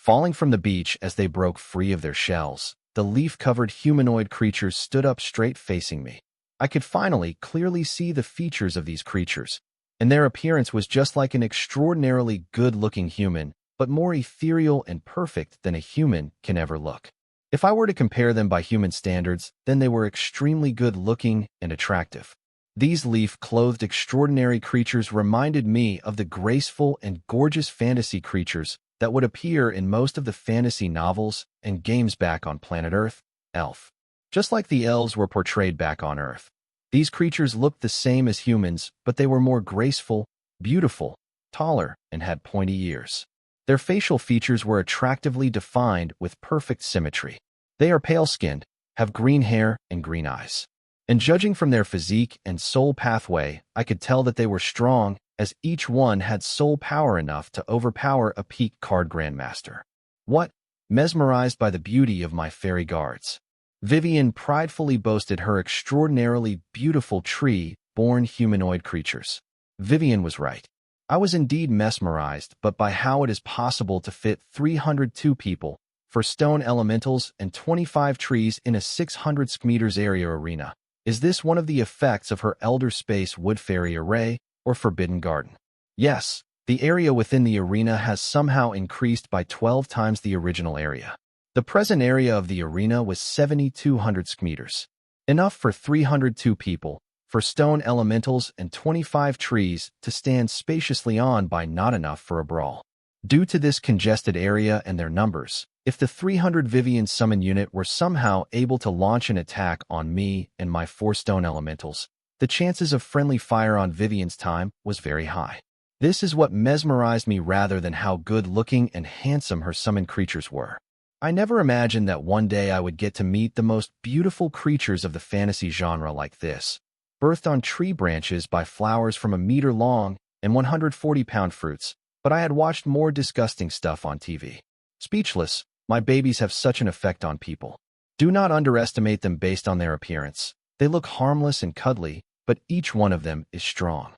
Falling from the beach as they broke free of their shells, the leaf-covered humanoid creatures stood up straight facing me. I could finally clearly see the features of these creatures, and their appearance was just like an extraordinarily good-looking human, but more ethereal and perfect than a human can ever look. If I were to compare them by human standards, then they were extremely good-looking and attractive. These leaf-clothed extraordinary creatures reminded me of the graceful and gorgeous fantasy creatures that would appear in most of the fantasy novels and games back on planet Earth, Elf. Just like the elves were portrayed back on Earth. These creatures looked the same as humans, but they were more graceful, beautiful, taller, and had pointy ears. Their facial features were attractively defined with perfect symmetry. They are pale-skinned, have green hair and green eyes. And judging from their physique and soul pathway, I could tell that they were strong, as each one had soul power enough to overpower a peak card grandmaster. What? Mesmerized by the beauty of my fairy guards. Vivian pridefully boasted her extraordinarily beautiful tree-born humanoid creatures. Vivian was right. I was indeed mesmerized, but by how it is possible to fit 302 people, for stone elementals and 25 trees in a 600 meters area arena. Is this one of the effects of her Elder Space Wood Fairy array, or Forbidden Garden? Yes, the area within the arena has somehow increased by 12 times the original area. The present area of the arena was 7,200 meters. Enough for 302 people, for stone elementals and 25 trees to stand spaciously on, by not enough for a brawl. Due to this congested area and their numbers, if the 300 Vivian summon unit were somehow able to launch an attack on me and my 4 stone elementals, the chances of friendly fire on Vivian's time was very high. This is what mesmerized me rather than how good-looking and handsome her summoned creatures were. I never imagined that one day I would get to meet the most beautiful creatures of the fantasy genre like this, birthed on tree branches by flowers from a meter long and 140-pound fruits, but I had watched more disgusting stuff on TV. Speechless, my babies have such an effect on people. Do not underestimate them based on their appearance. They look harmless and cuddly, but each one of them is strong.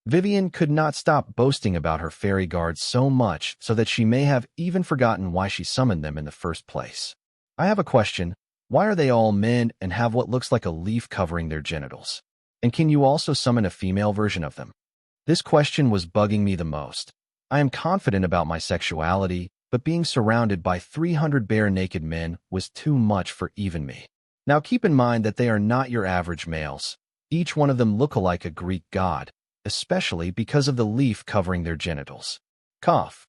Vivian could not stop boasting about her fairy guards so much so that she may have even forgotten why she summoned them in the first place. I have a question. Why are they all men and have what looks like a leaf covering their genitals? And can you also summon a female version of them? This question was bugging me the most. I am confident about my sexuality, but being surrounded by 300 bare-naked men was too much for even me. Now keep in mind that they are not your average males. Each one of them look like a Greek god, especially because of the leaf covering their genitals. Cough.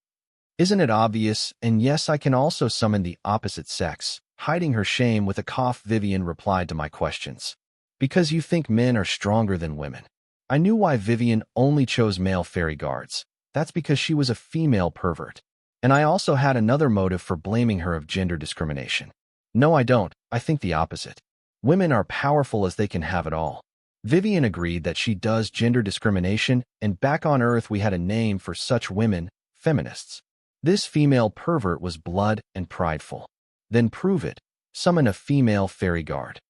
Isn't it obvious? And yes, I can also summon the opposite sex. Hiding her shame with a cough, Vivian replied to my questions. Because you think men are stronger than women. I knew why Vivian only chose male fairy guards. That's because she was a female pervert. And I also had another motive for blaming her of gender discrimination. No, I don't. I think the opposite. Women are powerful as they can have it all. Vivian agreed that she does gender discrimination, and back on Earth we had a name for such women, feminists. This female pervert was blood and prideful. Then prove it. Summon a female fairy guard.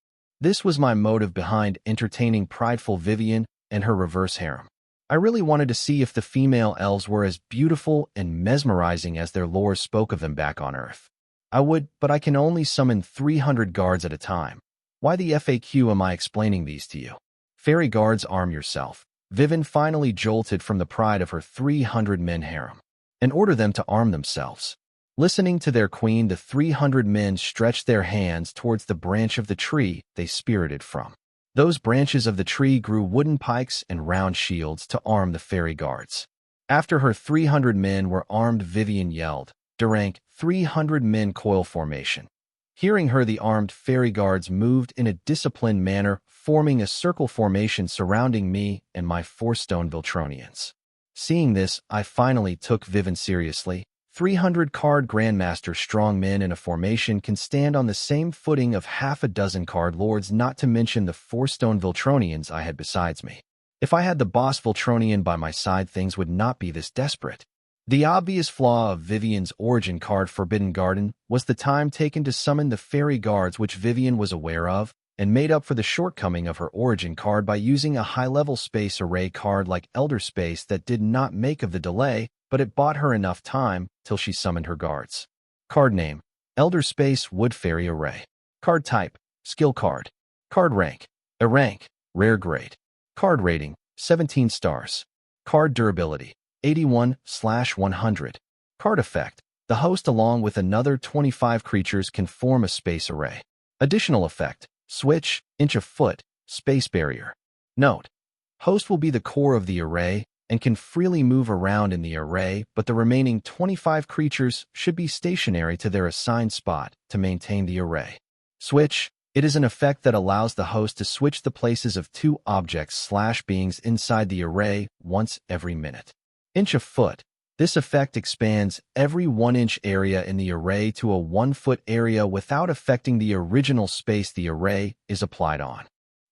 This was my motive behind entertaining prideful Vivian and her reverse harem. I really wanted to see if the female elves were as beautiful and mesmerizing as their lore spoke of them back on Earth. I would, but I can only summon 300 guards at a time. Why the FAQ am I explaining these to you? Fairy guards, arm yourself. Vivian finally jolted from the pride of her 300 men harem, and order them to arm themselves. Listening to their queen, the 300 men stretched their hands towards the branch of the tree they spirited from. Those branches of the tree grew wooden pikes and round shields to arm the fairy guards. After her 300 men were armed, Vivian yelled, "Durank, 300 men coil formation." Hearing her, the armed fairy guards moved in a disciplined manner, forming a circle formation surrounding me and my 4 stone Viltronians. Seeing this, I finally took Vivian seriously. 300 card grandmaster strong men in a formation can stand on the same footing of half a dozen card lords, not to mention the 4 stone Viltronians I had besides me. If I had the boss Viltronian by my side, things would not be this desperate. The obvious flaw of Vivian's origin card Forbidden Garden was the time taken to summon the fairy guards, which Vivian was aware of, and made up for the shortcoming of her origin card by using a high-level space array card like Elder Space that did not make of the delay, but it bought her enough time till she summoned her guards. Card name, Elder Space Wood Fairy Array. Card type, skill card. Card rank, A rank, rare grade. Card rating, 17 stars. Card durability, 81/100. Card effect, the host along with another 25 creatures can form a space array. Additional effect, switch, inch of foot, space barrier. Note, host will be the core of the array and can freely move around in the array, but the remaining 25 creatures should be stationary to their assigned spot to maintain the array. Switch, it is an effect that allows the host to switch the places of two objects/beings inside the array once every minute. Inch of foot, this effect expands every 1-inch area in the array to a 1-foot area without affecting the original space the array is applied on.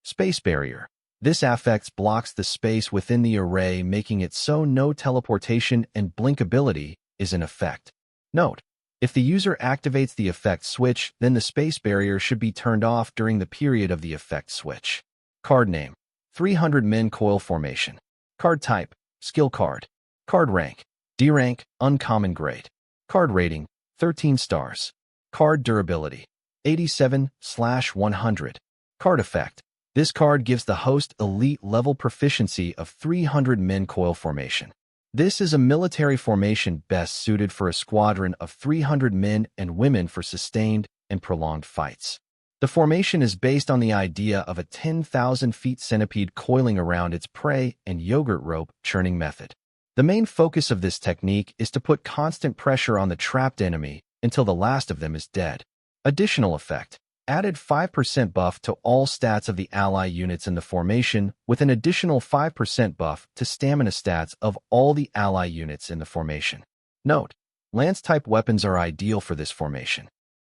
Space barrier, this affect blocks the space within the array, making it so no teleportation and blink ability is in effect. Note, if the user activates the effect switch, then the space barrier should be turned off during the period of the effect switch. Card name, 300 Men Coil Formation. Card type, skill card. Card rank, D rank, uncommon grade. Card rating, 13 stars. Card durability, 87/100. Card effect, this card gives the host elite level proficiency of 300 Men Coil Formation. This is a military formation best suited for a squadron of 300 men and women for sustained and prolonged fights. The formation is based on the idea of a 10,000 feet centipede coiling around its prey and yogurt rope churning method. The main focus of this technique is to put constant pressure on the trapped enemy until the last of them is dead. Additional effect, added 5% buff to all stats of the ally units in the formation, with an additional 5% buff to stamina stats of all the ally units in the formation. Note, lance-type weapons are ideal for this formation.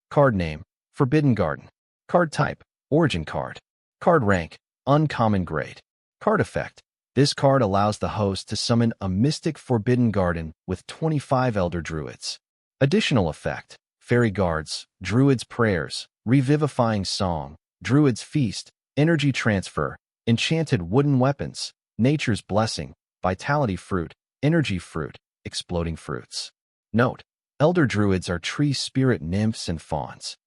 Card name, Forbidden Garden. Card type, origin card. Card rank, uncommon grade. Card effect, this card allows the host to summon a mystic Forbidden Garden with 25 Elder Druids. Additional effect, Fairy Guards, Druids' Prayers, Revivifying Song, Druid's Feast, Energy Transfer, Enchanted Wooden Weapons, Nature's Blessing, Vitality Fruit, Energy Fruit, Exploding Fruits. Note, Elder Druids are tree spirit nymphs and fauns.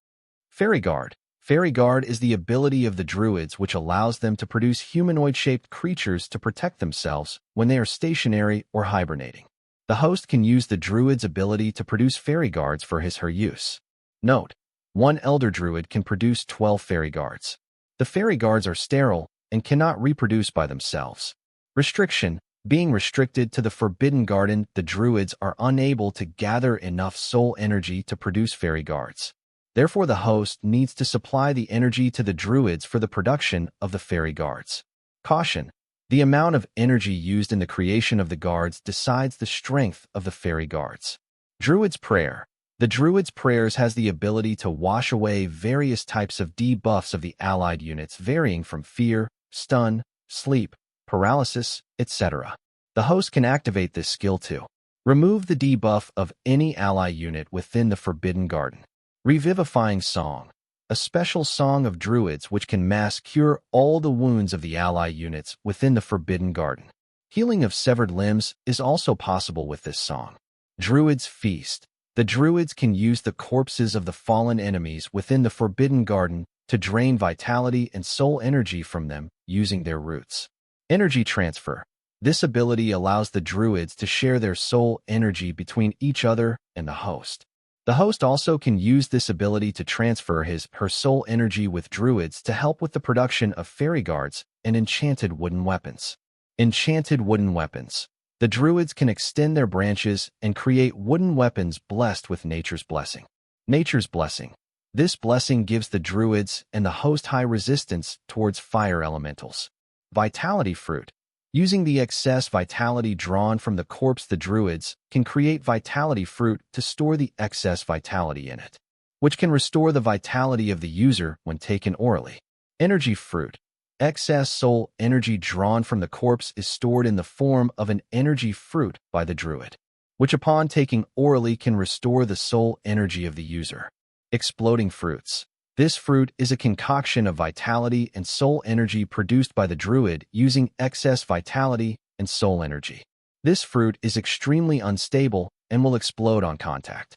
Fairy Guard. Fairy Guard is the ability of the Druids which allows them to produce humanoid-shaped creatures to protect themselves when they are stationary or hibernating. The host can use the Druid's ability to produce Fairy Guards for his/her use. Note, one Elder Druid can produce 12 Fairy Guards. The Fairy Guards are sterile and cannot reproduce by themselves. Restriction, being restricted to the Forbidden Garden, the Druids are unable to gather enough soul energy to produce Fairy Guards. Therefore, the host needs to supply the energy to the Druids for the production of the Fairy Guards. Caution, the amount of energy used in the creation of the guards decides the strength of the Fairy Guards. Druid's Prayer. The Druid's Prayers has the ability to wash away various types of debuffs of the allied units varying from fear, stun, sleep, paralysis, etc. The host can activate this skill to remove the debuff of any ally unit within the Forbidden Garden. Revivifying Song, a special song of Druids which can mass cure all the wounds of the ally units within the Forbidden Garden. Healing of severed limbs is also possible with this song. Druid's Feast. The Druids can use the corpses of the fallen enemies within the Forbidden Garden to drain vitality and soul energy from them using their roots. Energy Transfer. This ability allows the Druids to share their soul energy between each other and the host. The host also can use this ability to transfer his/her soul energy with Druids to help with the production of Fairy Guards and Enchanted Wooden Weapons. Enchanted Wooden Weapons. The Druids can extend their branches and create wooden weapons blessed with Nature's Blessing. Nature's Blessing. This blessing gives the Druids and the host high resistance towards fire elementals. Vitality Fruit. Using the excess vitality drawn from the corpse, the Druids can create Vitality Fruit to store the excess vitality in it, which can restore the vitality of the user when taken orally. Energy Fruit. Excess soul energy drawn from the corpse is stored in the form of an energy fruit by the Druid, which upon taking orally can restore the soul energy of the user. Exploding Fruits. This fruit is a concoction of vitality and soul energy produced by the Druid using excess vitality and soul energy. This fruit is extremely unstable and will explode on contact.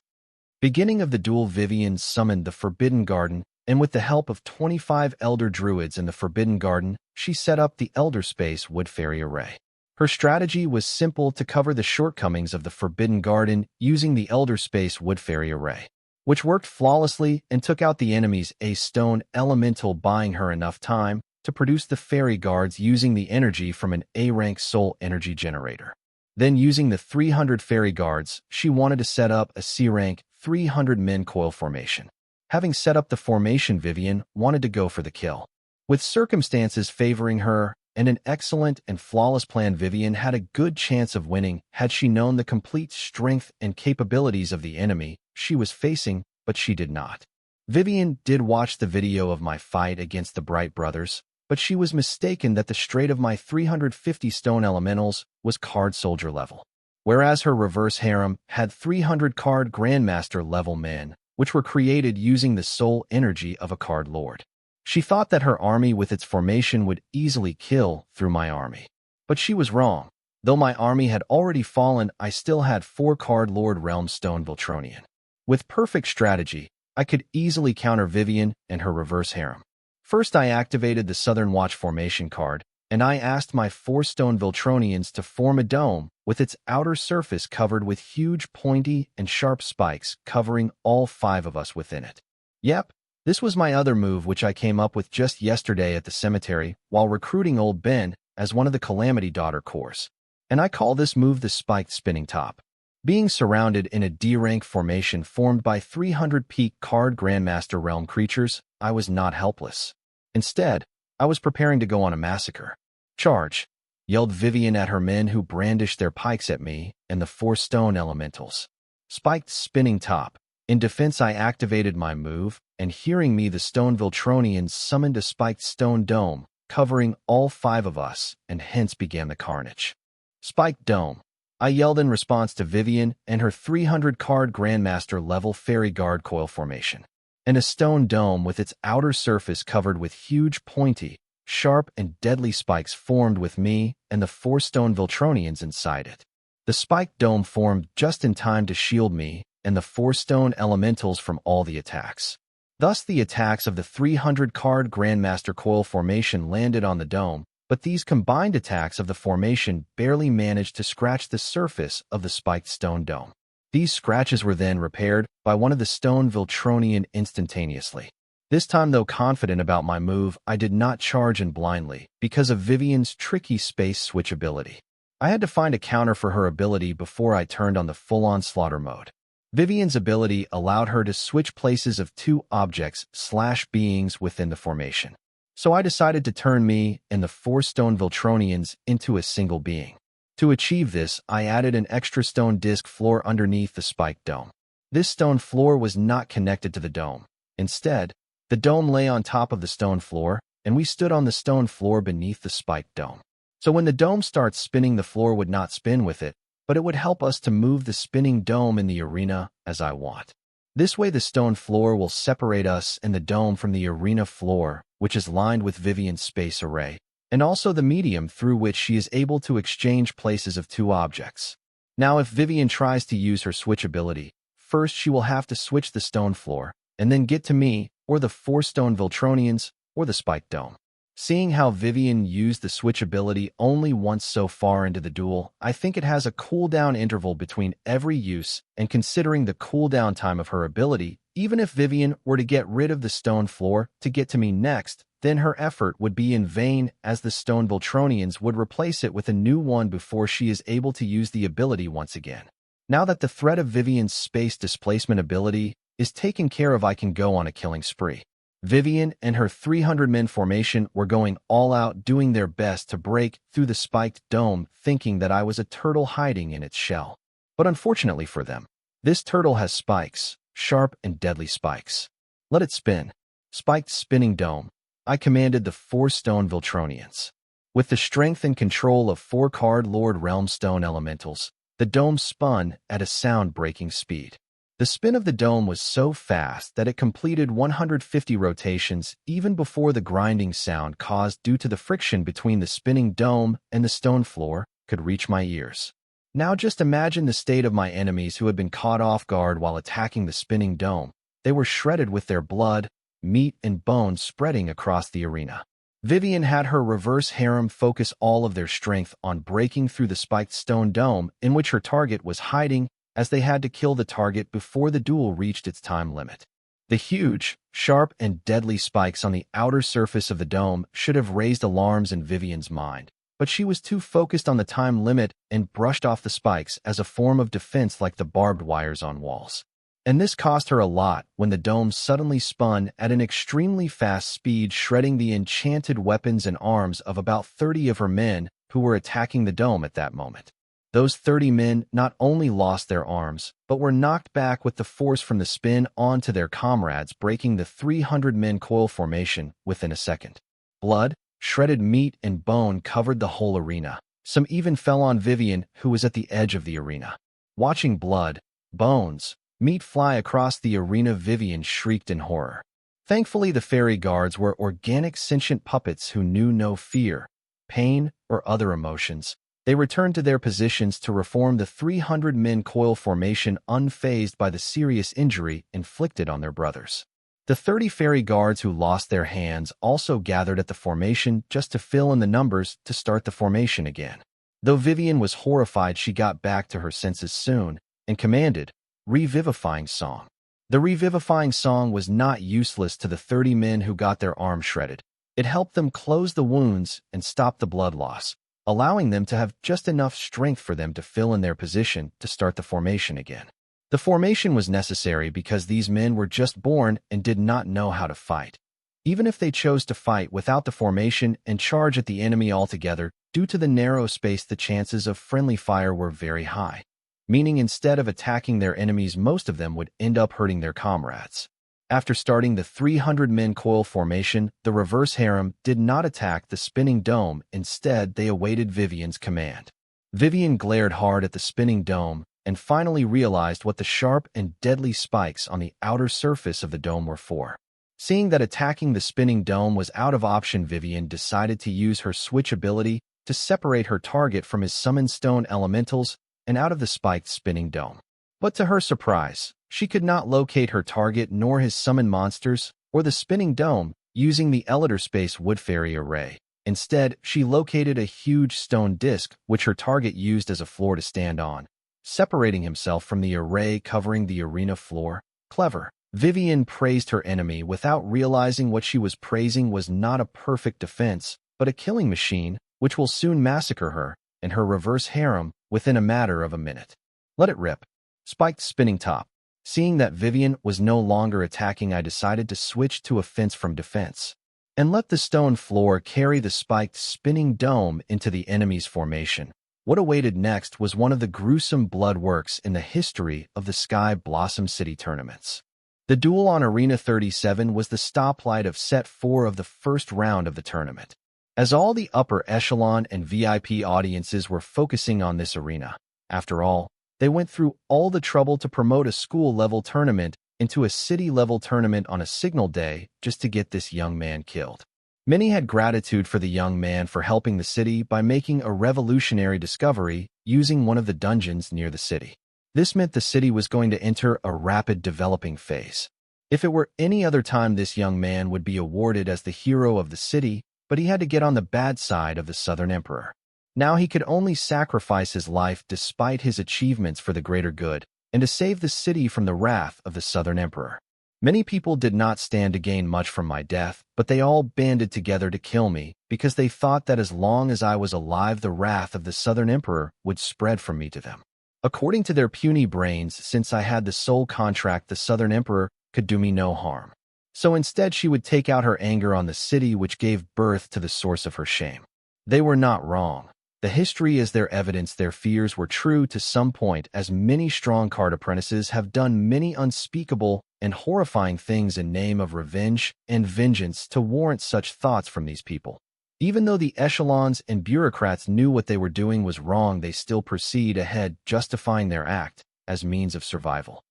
Beginning of the duel, Vivian summoned the Forbidden Garden, and with the help of 25 Elder Druids in the Forbidden Garden, she set up the Elder Space Wood Fairy Array. Her strategy was simple: to cover the shortcomings of the Forbidden Garden using the Elder Space Wood Fairy Array, which worked flawlessly and took out the enemy's A-Stone Elemental, buying her enough time to produce the Fairy Guards using the energy from an A-rank Soul Energy Generator. Then, using the 300 Fairy Guards, she wanted to set up a C-rank 300-men coil formation. Having set up the formation, Vivian wanted to go for the kill. With circumstances favoring her and an excellent and flawless plan, Vivian had a good chance of winning had she known the complete strength and capabilities of the enemy she was facing, but she did not. Vivian did watch the video of my fight against the Bright Brothers, but she was mistaken that the straight of my 350 stone elementals was card soldier level, whereas her reverse harem had 300 card grandmaster level men, which were created using the soul energy of a card lord. She thought that her army with its formation would easily kill through my army. But she was wrong. Though my army had already fallen, I still had 4 card lord realm stone Voltronian. With perfect strategy, I could easily counter Vivian and her reverse harem. First, I activated the Southern Watch formation card, and I asked my 4 stone Voltronians to form a dome with its outer surface covered with huge pointy and sharp spikes, covering all 5 of us within it. Yep, this was my other move, which I came up with just yesterday at the cemetery while recruiting old Ben as one of the Calamity Daughter cores. And I call this move the spiked spinning top. Being surrounded in a D-rank formation formed by 300 peak card Grandmaster realm creatures, I was not helpless. Instead, I was preparing to go on a massacre. "Charge!" yelled Vivian at her men, who brandished their pikes at me and the 4 stone elementals. Spiked spinning top. In defense, I activated my move, and hearing me, the stone Voltronians summoned a spiked stone dome, covering all 5 of us, and hence began the carnage. "Spiked dome!" I yelled in response to Vivian and her 300 card Grandmaster level Fairy Guard coil formation. And a stone dome with its outer surface covered with huge pointy, sharp and deadly spikes formed with me and the 4 stone Voltronians inside it. The spiked dome formed just in time to shield me and the 4 stone elementals from all the attacks. Thus, the attacks of the 300 card Grandmaster coil formation landed on the dome, but these combined attacks of the formation barely managed to scratch the surface of the spiked stone dome. These scratches were then repaired by one of the stone Voltronian instantaneously. This time, though confident about my move, I did not charge in blindly because of Vivian's tricky space switch ability. I had to find a counter for her ability before I turned on the full-on slaughter mode. Vivian's ability allowed her to switch places of 2 objects/beings within the formation. So I decided to turn me and the 4 stone Voltronians into a single being. To achieve this, I added an extra stone disc floor underneath the spiked dome. This stone floor was not connected to the dome. Instead, the dome lay on top of the stone floor, and we stood on the stone floor beneath the spiked dome. So when the dome starts spinning, the floor would not spin with it, but it would help us to move the spinning dome in the arena as I want. This way, the stone floor will separate us and the dome from the arena floor, which is lined with Vivian's space array, and also the medium through which she is able to exchange places of 2 objects. Now, if Vivian tries to use her switch ability, first she will have to switch the stone floor, and then get to me, or the 4 stone Voltronians, or the spiked dome. Seeing how Vivian used the switch ability only once so far into the duel, I think it has a cooldown interval between every use, and considering the cooldown time of her ability, even if Vivian were to get rid of the stone floor to get to me next, then her effort would be in vain, as the stone Voltronians would replace it with a new one before she is able to use the ability once again. Now that the threat of Vivian's space displacement ability is taken care of, I can go on a killing spree. Vivian and her 300-men formation were going all out, doing their best to break through the spiked dome, thinking that I was a turtle hiding in its shell. But unfortunately for them, this turtle has spikes, sharp and deadly spikes. "Let it spin." Spiked spinning dome. I commanded the 4 stone Voltronians. With the strength and control of 4 card Lord Realm stone elementals, the dome spun at a sound-breaking speed. The spin of the dome was so fast that it completed 150 rotations even before the grinding sound caused due to the friction between the spinning dome and the stone floor could reach my ears. Now just imagine the state of my enemies who had been caught off guard while attacking the spinning dome. They were shredded with their blood, meat, and bones spreading across the arena. Vivian had her reverse harem focus all of their strength on breaking through the spiked stone dome in which her target was hiding, as they had to kill the target before the duel reached its time limit. The huge, sharp, and deadly spikes on the outer surface of the dome should have raised alarms in Vivian's mind, but she was too focused on the time limit and brushed off the spikes as a form of defense like the barbed wires on walls. And this cost her a lot when the dome suddenly spun at an extremely fast speed, shredding the enchanted weapons and arms of about 30 of her men who were attacking the dome at that moment. Those 30 men not only lost their arms, but were knocked back with the force from the spin onto their comrades, breaking the 300-men coil formation within a second. Blood, shredded meat, and bone covered the whole arena. Some even fell on Vivian, who was at the edge of the arena. Watching blood, bones, meat fly across the arena, Vivian shrieked in horror. Thankfully, the fairy guards were organic sentient puppets who knew no fear, pain, or other emotions. They returned to their positions to reform the 300-men coil formation, unfazed by the serious injury inflicted on their brothers. The 30 fairy guards who lost their hands also gathered at the formation just to fill in the numbers to start the formation again. Though Vivian was horrified, she got back to her senses soon and commanded, "Revivifying song." The revivifying song was not useless to the 30 men who got their arms shredded. It helped them close the wounds and stop the blood loss, allowing them to have just enough strength for them to fill in their position to start the formation again. The formation was necessary because these men were just born and did not know how to fight. Even if they chose to fight without the formation and charge at the enemy altogether, due to the narrow space, the chances of friendly fire were very high, meaning instead of attacking their enemies, most of them would end up hurting their comrades. After starting the 300-men coil formation, the reverse harem did not attack the spinning dome. Instead, they awaited Vivian's command. Vivian glared hard at the spinning dome and finally realized what the sharp and deadly spikes on the outer surface of the dome were for. Seeing that attacking the spinning dome was out of option, Vivian decided to use her switch ability to separate her target from his summoned stone elementals and out of the spiked spinning dome. But to her surprise, she could not locate her target nor his summoned monsters or the spinning dome using the Elder Space Wood Fairy array. Instead, she located a huge stone disc which her target used as a floor to stand on, separating himself from the array covering the arena floor. Clever. Vivian praised her enemy without realizing what she was praising was not a perfect defense, but a killing machine, which will soon massacre her and her reverse harem within a matter of a minute. Let it rip. Spiked spinning top. Seeing that Vivian was no longer attacking, I decided to switch to offense from defense and let the stone floor carry the spiked spinning dome into the enemy's formation. What awaited next was one of the gruesome blood works in the history of the Sky Blossom City tournaments. The duel on Arena 37 was the stoplight of Set 4 of the first round of the tournament, as all the upper echelon and VIP audiences were focusing on this arena. After all, they went through all the trouble to promote a school-level tournament into a city-level tournament on a signal day just to get this young man killed. Many had gratitude for the young man for helping the city by making a revolutionary discovery using one of the dungeons near the city. This meant the city was going to enter a rapid developing phase. If it were any other time, this young man would be awarded as the hero of the city, but he had to get on the bad side of the Southern Emperor. Now he could only sacrifice his life despite his achievements for the greater good and to save the city from the wrath of the Southern Emperor. Many people did not stand to gain much from my death, but they all banded together to kill me because they thought that as long as I was alive, the wrath of the Southern Emperor would spread from me to them. According to their puny brains, since I had the soul contract, the Southern Emperor could do me no harm. So instead, she would take out her anger on the city, which gave birth to the source of her shame. They were not wrong. The history is their evidence. Their fears were true to some point, as many strong card apprentices have done many unspeakable and horrifying things in name of revenge and vengeance to warrant such thoughts from these people. Even though the echelons and bureaucrats knew what they were doing was wrong, they still proceed ahead, justifying their act as means of survival.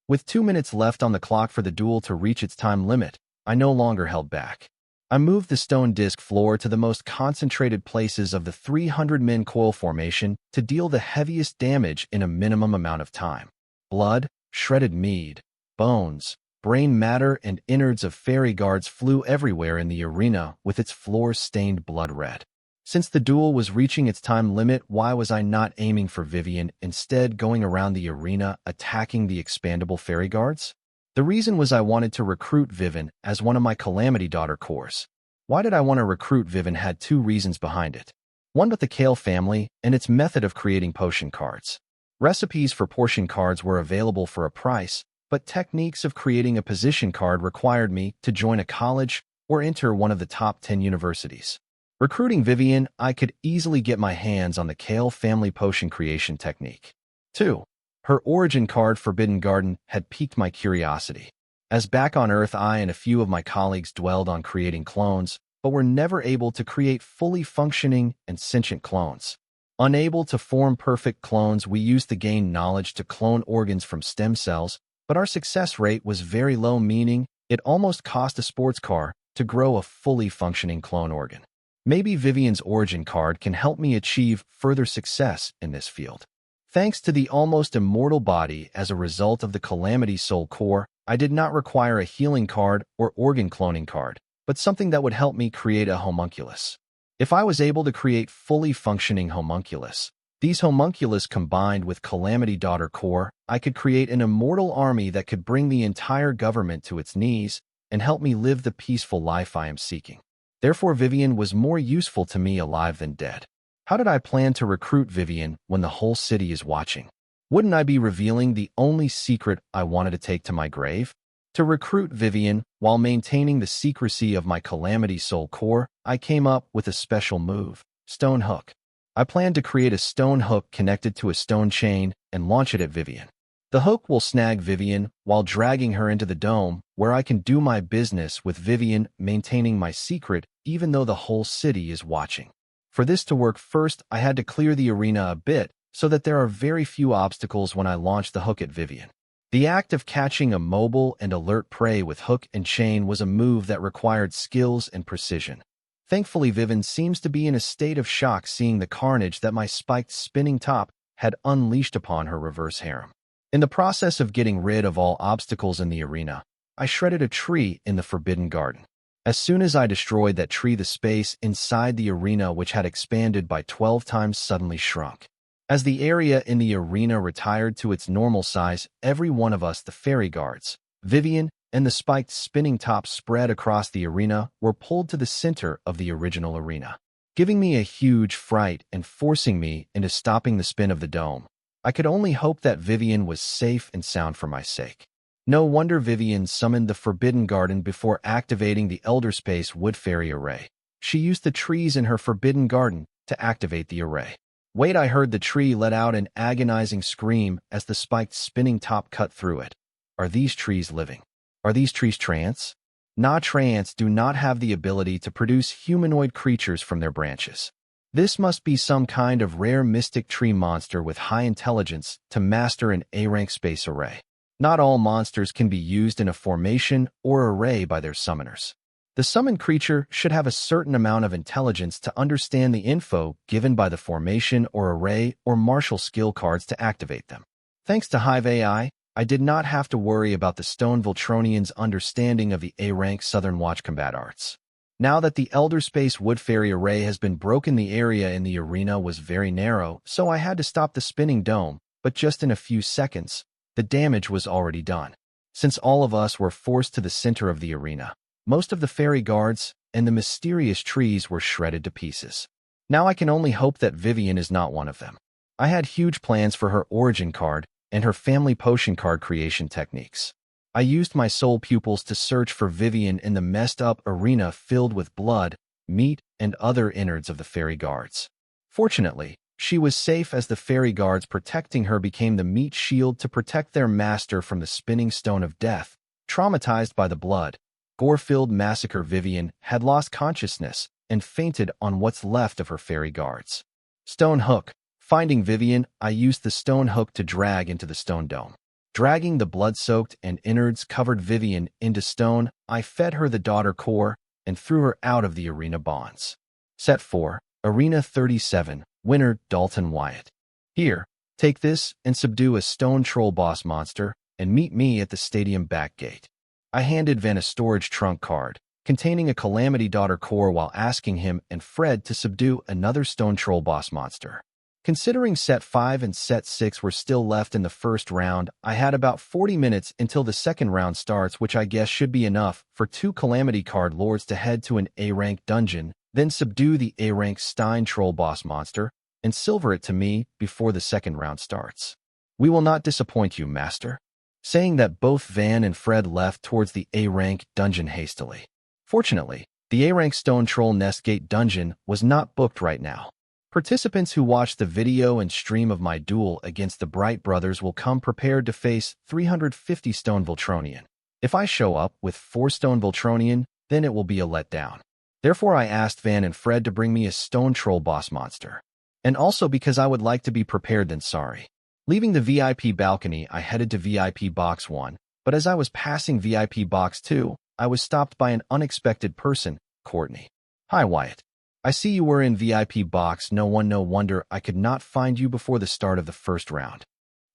With 2 minutes left on the clock for the duel to reach its time limit, I no longer held back. I moved the stone disc floor to the most concentrated places of the 300-min coil formation to deal the heaviest damage in a minimum amount of time. Blood, shredded meat, bones, brain matter, and innards of fairy guards flew everywhere in the arena with its floor stained blood red. Since the duel was reaching its time limit, why was I not aiming for Vivian, instead going around the arena attacking the expandable fairy guards? The reason was I wanted to recruit Vivian as one of my Calamity Daughter cores. Why did I want to recruit Vivian had two reasons behind it. One with the Kale family and its method of creating potion cards. Recipes for potion cards were available for a price, but techniques of creating a position card required me to join a college or enter one of the top 10 universities. Recruiting Vivian, I could easily get my hands on the Kale family potion creation technique. 2. Her origin card, Forbidden Garden, had piqued my curiosity. As back on Earth, I and a few of my colleagues dwelled on creating clones, but were never able to create fully functioning and sentient clones. Unable to form perfect clones, we used to gain knowledge to clone organs from stem cells, but our success rate was very low, meaning it almost cost a sports car to grow a fully functioning clone organ. Maybe Vivian's origin card can help me achieve further success in this field. Thanks to the almost immortal body as a result of the Calamity Soul core, I did not require a healing card or organ cloning card, but something that would help me create a homunculus. If I was able to create fully functioning homunculus, these homunculus combined with Calamity Daughter core, I could create an immortal army that could bring the entire government to its knees and help me live the peaceful life I am seeking. Therefore, Vivian was more useful to me alive than dead. How did I plan to recruit Vivian when the whole city is watching? Wouldn't I be revealing the only secret I wanted to take to my grave? To recruit Vivian, while maintaining the secrecy of my Calamity Soul core, I came up with a special move, Stone Hook. I planned to create a stone hook connected to a stone chain and launch it at Vivian. The hook will snag Vivian while dragging her into the dome, where I can do my business with Vivian, maintaining my secret even though the whole city is watching. For this to work, first I had to clear the arena a bit so that there are very few obstacles when I launch the hook at Vivian. The act of catching a mobile and alert prey with hook and chain was a move that required skills and precision. Thankfully, Vivian seems to be in a state of shock seeing the carnage that my spiked spinning top had unleashed upon her reverse harem. In the process of getting rid of all obstacles in the arena, I shredded a tree in the Forbidden Garden. As soon as I destroyed that tree, the space inside the arena, which had expanded by 12 times, suddenly shrunk. As the area in the arena retired to its normal size, every one of us, the fairy guards, Vivian, and the spiked spinning top spread across the arena, were pulled to the center of the original arena, giving me a huge fright and forcing me into stopping the spin of the dome. I could only hope that Vivian was safe and sound for my sake. No wonder Vivian summoned the Forbidden Garden before activating the Elder Space Wood Fairy Array. She used the trees in her Forbidden Garden to activate the array. Wait, I heard the tree let out an agonizing scream as the spiked spinning top cut through it. Are these trees living? Are these trees trance? Nah, trance do not have the ability to produce humanoid creatures from their branches. This must be some kind of rare mystic tree monster with high intelligence to master an A-rank space array. Not all monsters can be used in a formation or array by their summoners. The summoned creature should have a certain amount of intelligence to understand the info given by the formation or array or martial skill cards to activate them. Thanks to Hive AI, I did not have to worry about the Stone Voltronian's understanding of the A-rank Southern Watch combat arts. Now that the Elder Space Wood Fairy Array has been broken, the area in the arena was very narrow, so I had to stop the spinning dome, but just in a few seconds, the damage was already done. Since all of us were forced to the center of the arena, most of the fairy guards and the mysterious trees were shredded to pieces. Now I can only hope that Vivian is not one of them. I had huge plans for her origin card and her family potion card creation techniques. I used my soul pupils to search for Vivian in the messed-up arena filled with blood, meat, and other innards of the fairy guards. Fortunately, she was safe as the fairy guards protecting her became the meat shield to protect their master from the spinning stone of death. Traumatized by the blood, gore-filled massacre, Vivian had lost consciousness and fainted on what's left of her fairy guards. Stone Hook. Finding Vivian, I used the stone hook to drag into the stone dome. Dragging the blood-soaked and innards-covered Vivian into stone, I fed her the daughter core and threw her out of the arena bonds. Set 4, Arena 37, winner Dalton Wyatt. Here, take this and subdue a stone troll boss monster, and meet me at the stadium back gate. I handed Van a storage trunk card, containing a Calamity Daughter core while asking him and Fred to subdue another stone troll boss monster. Considering Set 5 and Set 6 were still left in the first round, I had about 40 minutes until the second round starts, which I guess should be enough for 2 Calamity card lords to head to an A-rank dungeon, then subdue the A-rank Stein troll boss monster, and silver it to me before the second round starts. We will not disappoint you, master. Saying that, both Van and Fred left towards the A-rank dungeon hastily. Fortunately, the A-rank Stone Troll Nest Gate dungeon was not booked right now. Participants who watch the video and stream of my duel against the Bright Brothers will come prepared to face 350 Stone Voltronian. If I show up with 4 Stone Voltronian, then it will be a letdown. Therefore, I asked Van and Fred to bring me a Stone Troll boss monster. And also because I would like to be prepared than sorry. Leaving the VIP balcony, I headed to VIP Box 1, but as I was passing VIP Box 2, I was stopped by an unexpected person, Courtney. Hi, Wyatt. I see you were in VIP Box. No wonder I could not find you before the start of the first round.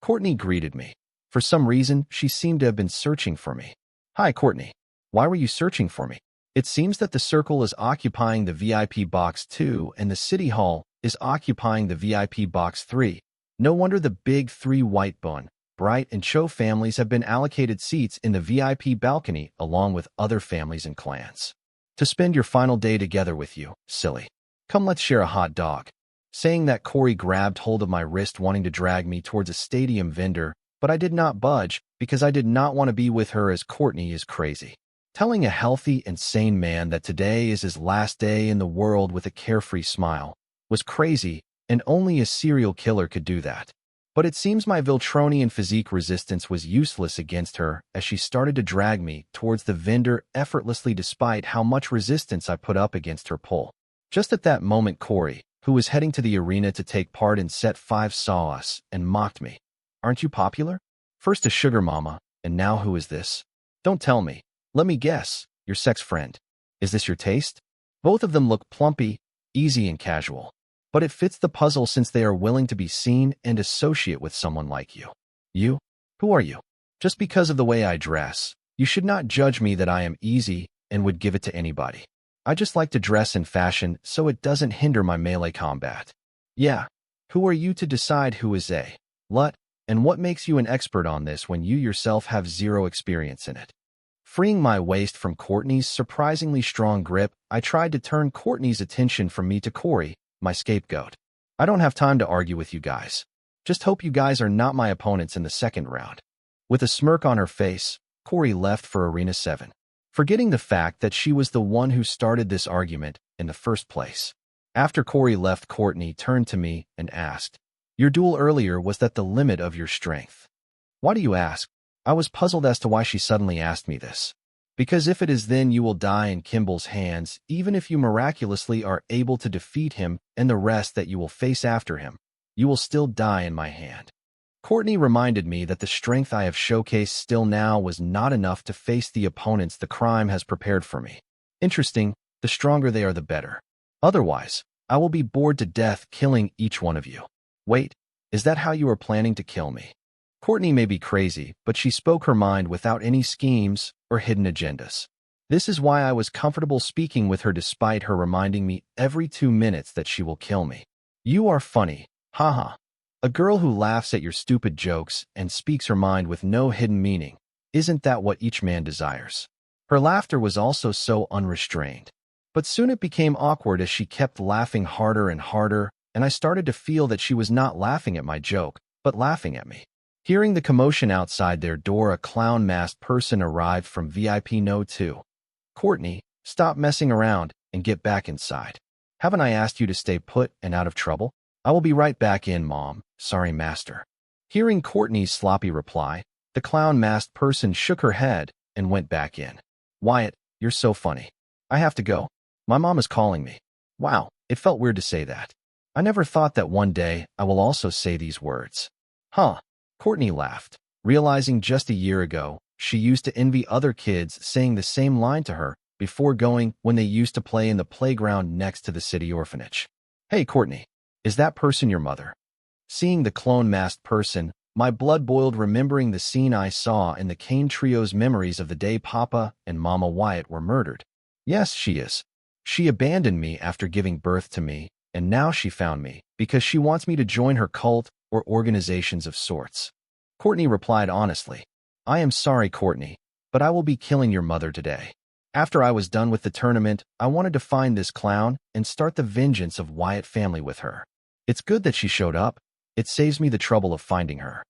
Courtney greeted me. For some reason, she seemed to have been searching for me. Hi, Courtney. Why were you searching for me? It seems that the Circle is occupying the VIP Box 2 and the City Hall is occupying the VIP Box 3. No wonder the big 3 Whitebone, Bright, and Cho families have been allocated seats in the VIP balcony along with other families and clans. To spend your final day together with you, silly. Come, let's share a hot dog. Saying that, Corey grabbed hold of my wrist, wanting to drag me towards a stadium vendor, but I did not budge because I did not want to be with her, as Courtney is crazy. Telling a healthy and sane man that today is his last day in the world with a carefree smile was crazy, and only a serial killer could do that. But it seems my Viltronian physique resistance was useless against her as she started to drag me towards the vendor effortlessly despite how much resistance I put up against her pull. Just at that moment, Corey, who was heading to the arena to take part in Set 5, saw us and mocked me. Aren't you popular? First a sugar mama, and now who is this? Don't tell me. Let me guess, your sex friend. Is this your taste? Both of them look plumpy, easy and casual. But it fits the puzzle since they are willing to be seen and associate with someone like you. You? Who are you? Just because of the way I dress, you should not judge me that I am easy and would give it to anybody. I just like to dress in fashion so it doesn't hinder my melee combat. Yeah. Who are you to decide who is a lut, and what makes you an expert on this when you yourself have zero experience in it? Freeing my waist from Courtney's surprisingly strong grip, I tried to turn Courtney's attention from me to Corey, my scapegoat. I don't have time to argue with you guys. Just hope you guys are not my opponents in the second round. With a smirk on her face, Corey left for Arena 7, forgetting the fact that she was the one who started this argument in the first place. After Corey left, Courtney turned to me and asked, "Your duel earlier, was that the limit of your strength?" Why do you ask? I was puzzled as to why she suddenly asked me this. Because if it is, then you will die in Kimball's hands, even if you miraculously are able to defeat him and the rest that you will face after him. You will still die in my hand. Courtney reminded me that the strength I have showcased still now was not enough to face the opponents the crime has prepared for me. Interesting, the stronger they are the better. Otherwise, I will be bored to death killing each one of you. Wait, is that how you are planning to kill me? Courtney may be crazy, but she spoke her mind without any schemes or hidden agendas. This is why I was comfortable speaking with her despite her reminding me every 2 minutes that she will kill me. You are funny, haha. A girl who laughs at your stupid jokes and speaks her mind with no hidden meaning. Isn't that what each man desires? Her laughter was also so unrestrained. But soon it became awkward as she kept laughing harder and harder, and I started to feel that she was not laughing at my joke, but laughing at me. Hearing the commotion outside their door, a clown-masked person arrived from VIP No. 2. Courtney, stop messing around and get back inside. Haven't I asked you to stay put and out of trouble? I will be right back in, Mom. Sorry, Master. Hearing Courtney's sloppy reply, the clown-masked person shook her head and went back in. Wyatt, you're so funny. I have to go. My mom is calling me. Wow, it felt weird to say that. I never thought that one day I will also say these words. Huh. Courtney laughed, realizing just a year ago she used to envy other kids saying the same line to her before going when they used to play in the playground next to the city orphanage. Hey, Courtney, is that person your mother? Seeing the clone-masked person, my blood boiled remembering the scene I saw in the Kane Trio's memories of the day Papa and Mama Wyatt were murdered. Yes, she is. She abandoned me after giving birth to me, and now she found me because she wants me to join her cult or organizations of sorts. Courtney replied honestly, I am sorry, Courtney, but I will be killing your mother today. After I was done with the tournament, I wanted to find this clown and start the vengeance of Wyatt family with her. It's good that she showed up. It saves me the trouble of finding her.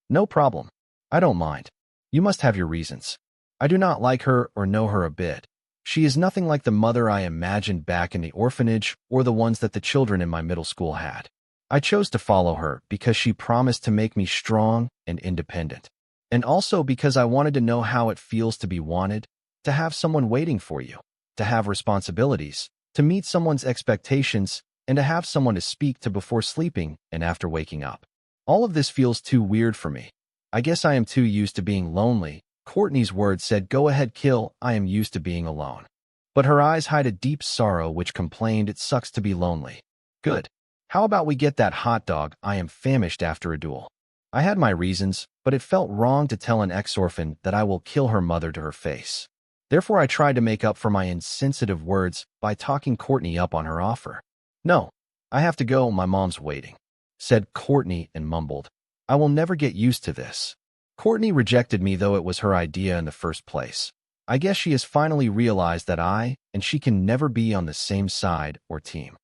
No problem. I don't mind. You must have your reasons. I do not like her or know her a bit. She is nothing like the mother I imagined back in the orphanage or the ones that the children in my middle school had. I chose to follow her because she promised to make me strong and independent. And also because I wanted to know how it feels to be wanted, to have someone waiting for you, to have responsibilities, to meet someone's expectations, and to have someone to speak to before sleeping and after waking up. All of this feels too weird for me. I guess I am too used to being lonely. Courtney's words said, go ahead, kill, I am used to being alone. But her eyes hide a deep sorrow which complained it sucks to be lonely. Good. How about we get that hot dog? I am famished after a duel. I had my reasons, but it felt wrong to tell an ex-orphan that I will kill her mother to her face. Therefore, I tried to make up for my insensitive words by talking Courtney up on her offer. No, I have to go, my mom's waiting, said Courtney and mumbled. I will never get used to this. Courtney rejected me though it was her idea in the first place. I guess she has finally realized that I and she can never be on the same side or team.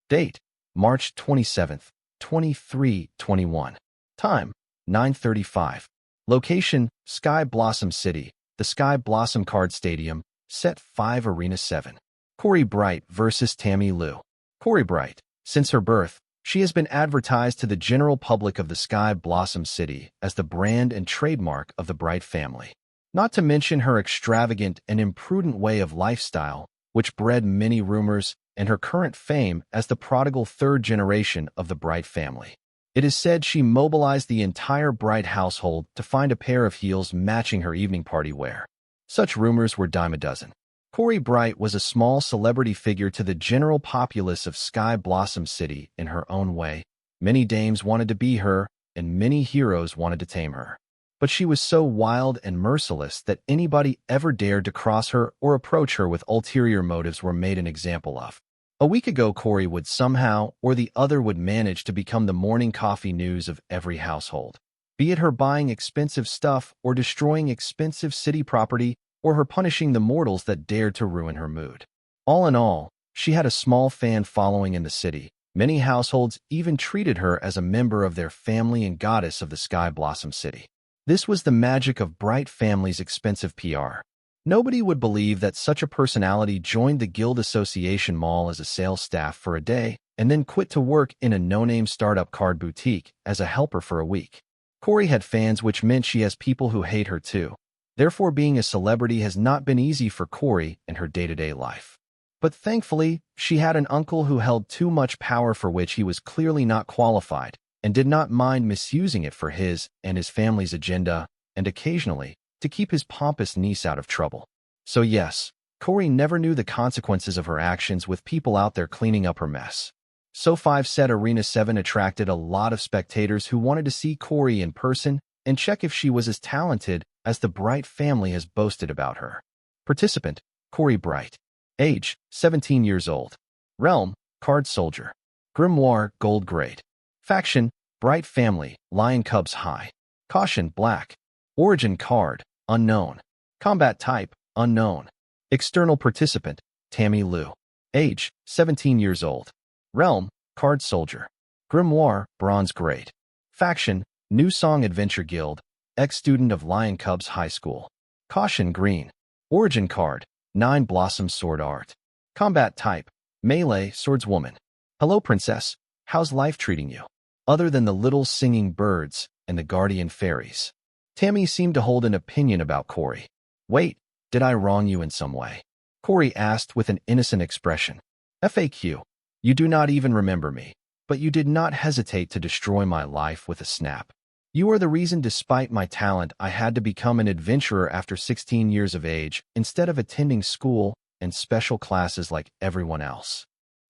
Date, March 27th, 2321. Time, 9:35. Location, Sky Blossom City, the Sky Blossom Card Stadium, Set 5 Arena 7. Corey Bright versus Tammy Liu. Corey Bright. Since her birth, she has been advertised to the general public of the Sky Blossom City as the brand and trademark of the Bright family. Not to mention her extravagant and imprudent way of lifestyle, which bred many rumors, and her current fame as the prodigal third generation of the Bright family. It is said she mobilized the entire Bright household to find a pair of heels matching her evening party wear. Such rumors were dime a dozen. Corey Bright was a small celebrity figure to the general populace of Sky Blossom City in her own way. Many dames wanted to be her, and many heroes wanted to tame her. But she was so wild and merciless that anybody ever dared to cross her or approach her with ulterior motives were made an example of. A week ago, Corey would somehow or the other would manage to become the morning coffee news of every household. Be it her buying expensive stuff or destroying expensive city property, or her punishing the mortals that dared to ruin her mood. All in all, she had a small fan following in the city. Many households even treated her as a member of their family and goddess of the Sky Blossom City. This was the magic of Bright family's expensive PR. Nobody would believe that such a personality joined the Guild Association Mall as a sales staff for a day and then quit to work in a no-name startup card boutique as a helper for a week. Corey had fans, which meant she has people who hate her too. Therefore, being a celebrity has not been easy for Corey in her day-to-day life. But thankfully, she had an uncle who held too much power for which he was clearly not qualified and did not mind misusing it for his and his family's agenda, and occasionally, to keep his pompous niece out of trouble. So yes, Corey never knew the consequences of her actions with people out there cleaning up her mess. So 5 Set Arena 7 attracted a lot of spectators who wanted to see Corey in person and check if she was as talented as the Bright family has boasted about her. Participant, Corey Bright. Age, 17 years old. Realm, Card Soldier. Grimoire, Gold Grade. Faction, Bright Family, Lion Cubs High. Caution, Black. Origin Card, Unknown. Combat Type, Unknown. External Participant, Tammy Liu. Age, 17 years old. Realm, Card Soldier. Grimoire, Bronze Grade. Faction, New Song Adventure Guild, ex-student of Lion Cubs High School. Caution, Green. Origin Card, 9 Blossom Sword Art. Combat Type, Melee Swordswoman. Hello, Princess. How's life treating you? Other than the little singing birds and the guardian fairies. Tammy seemed to hold an opinion about Corey. Wait, did I wrong you in some way? Corey asked with an innocent expression. FAQ. You do not even remember me, but you did not hesitate to destroy my life with a snap. You are the reason despite my talent I had to become an adventurer after 16 years of age instead of attending school and special classes like everyone else,"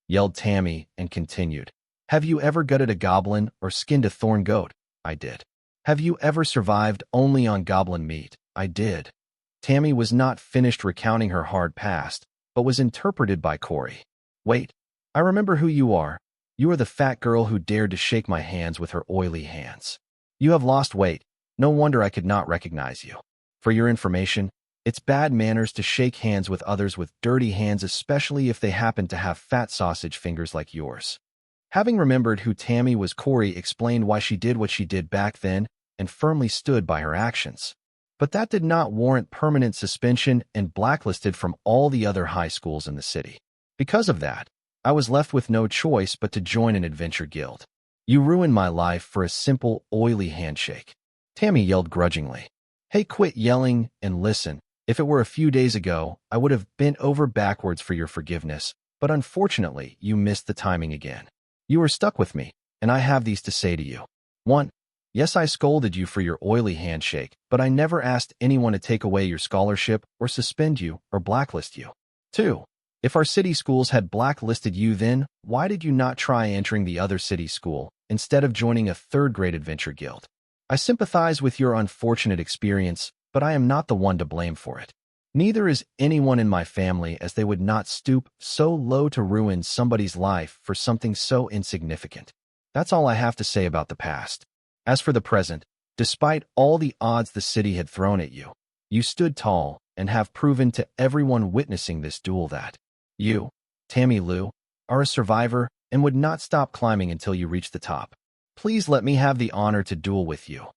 yelled Tammy and continued. "Have you ever gutted a goblin or skinned a thorn goat? I did. Have you ever survived only on goblin meat? I did." Tammy was not finished recounting her hard past, but was interpreted by Corey. "Wait, I remember who you are. You are the fat girl who dared to shake my hands with her oily hands. You have lost weight. No wonder I could not recognize you. For your information, it's bad manners to shake hands with others with dirty hands, especially if they happen to have fat sausage fingers like yours." Having remembered who Tammy was, Corey explained why she did what she did back then and firmly stood by her actions. But that did not warrant permanent suspension and blacklisted from all the other high schools in the city. "Because of that, I was left with no choice but to join an adventure guild. You ruined my life for a simple, oily handshake," Tammy yelled grudgingly. "Hey, quit yelling and listen. If it were a few days ago, I would have bent over backwards for your forgiveness, but unfortunately, you missed the timing again. You are stuck with me, and I have these to say to you. 1. Yes, I scolded you for your oily handshake, but I never asked anyone to take away your scholarship or suspend you or blacklist you. 2. If our city schools had blacklisted you then, why did you not try entering the other city school instead of joining a third-grade adventure guild? I sympathize with your unfortunate experience, but I am not the one to blame for it. Neither is anyone in my family, as they would not stoop so low to ruin somebody's life for something so insignificant. That's all I have to say about the past. As for the present, despite all the odds the city had thrown at you, you stood tall and have proven to everyone witnessing this duel that you, Tammy Lou, are a survivor and would not stop climbing until you reach the top. Please let me have the honor to duel with you."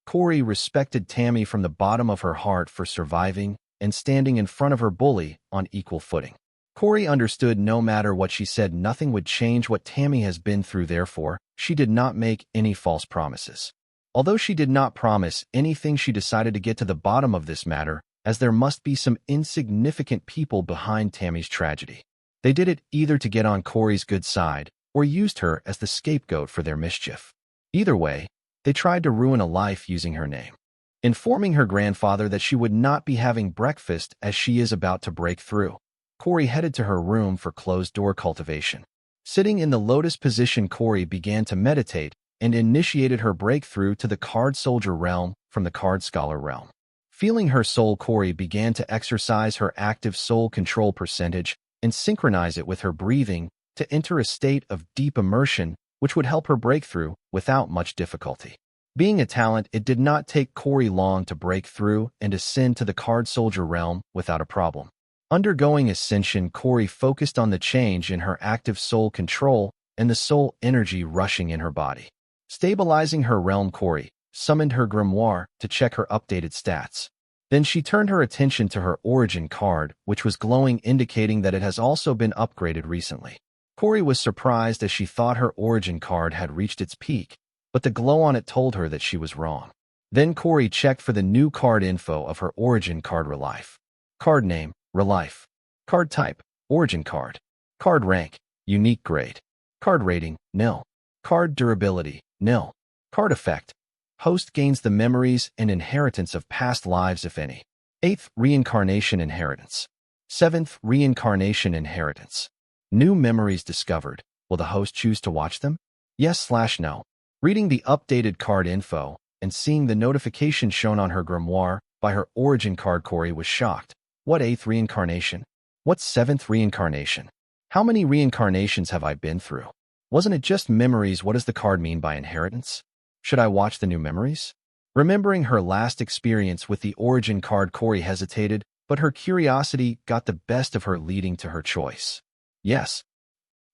Corey respected Tammy from the bottom of her heart for surviving and standing in front of her bully on equal footing. Corey understood no matter what she said, nothing would change what Tammy has been through. Therefore, she did not make any false promises. Although she did not promise anything, she decided to get to the bottom of this matter, as there must be some insignificant people behind Tammy's tragedy. They did it either to get on Corey's good side or used her as the scapegoat for their mischief. Either way, they tried to ruin a life using her name. Informing her grandfather that she would not be having breakfast as she is about to break through, Corey headed to her room for closed-door cultivation. Sitting in the lotus position, Corey began to meditate and initiated her breakthrough to the card soldier realm from the card scholar realm. Feeling her soul, Corey began to exercise her active soul control percentage and synchronize it with her breathing to enter a state of deep immersion, which would help her break through without much difficulty. Being a talent, it did not take Corey long to break through and ascend to the card soldier realm without a problem. Undergoing ascension, Corey focused on the change in her active soul control and the soul energy rushing in her body. Stabilizing her realm, Corey summoned her grimoire to check her updated stats. Then she turned her attention to her origin card, which was glowing, indicating that it has also been upgraded recently. Corey was surprised as she thought her origin card had reached its peak, but the glow on it told her that she was wrong. Then Corey checked for the new card info of her origin card: Relife. Card name: Relife. Card type: Origin card. Card rank: Unique grade. Card rating: nil. Card durability: nil. Card effect: Host gains the memories and inheritance of past lives, if any. 8th Reincarnation Inheritance. 7th Reincarnation Inheritance. New memories discovered. Will the host choose to watch them? Yes/no. Reading the updated card info and seeing the notification shown on her grimoire by her origin card, Corey was shocked. What 8th reincarnation? What 7th reincarnation? How many reincarnations have I been through? Wasn't it just memories? What does the card mean by inheritance? Should I watch the new memories? Remembering her last experience with the origin card, Corey hesitated, but her curiosity got the best of her, leading to her choice. Yes.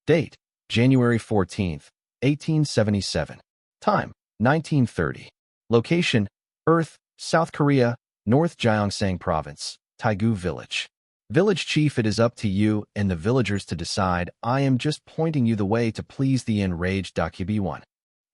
Date: January 14th, 1877. Time: 1930. Location: Earth, South Korea, North Gyeongsang Province, Taegu Village. Village Chief: it is up to you and the villagers to decide. I am just pointing you the way to please the enraged Dakyubi-1.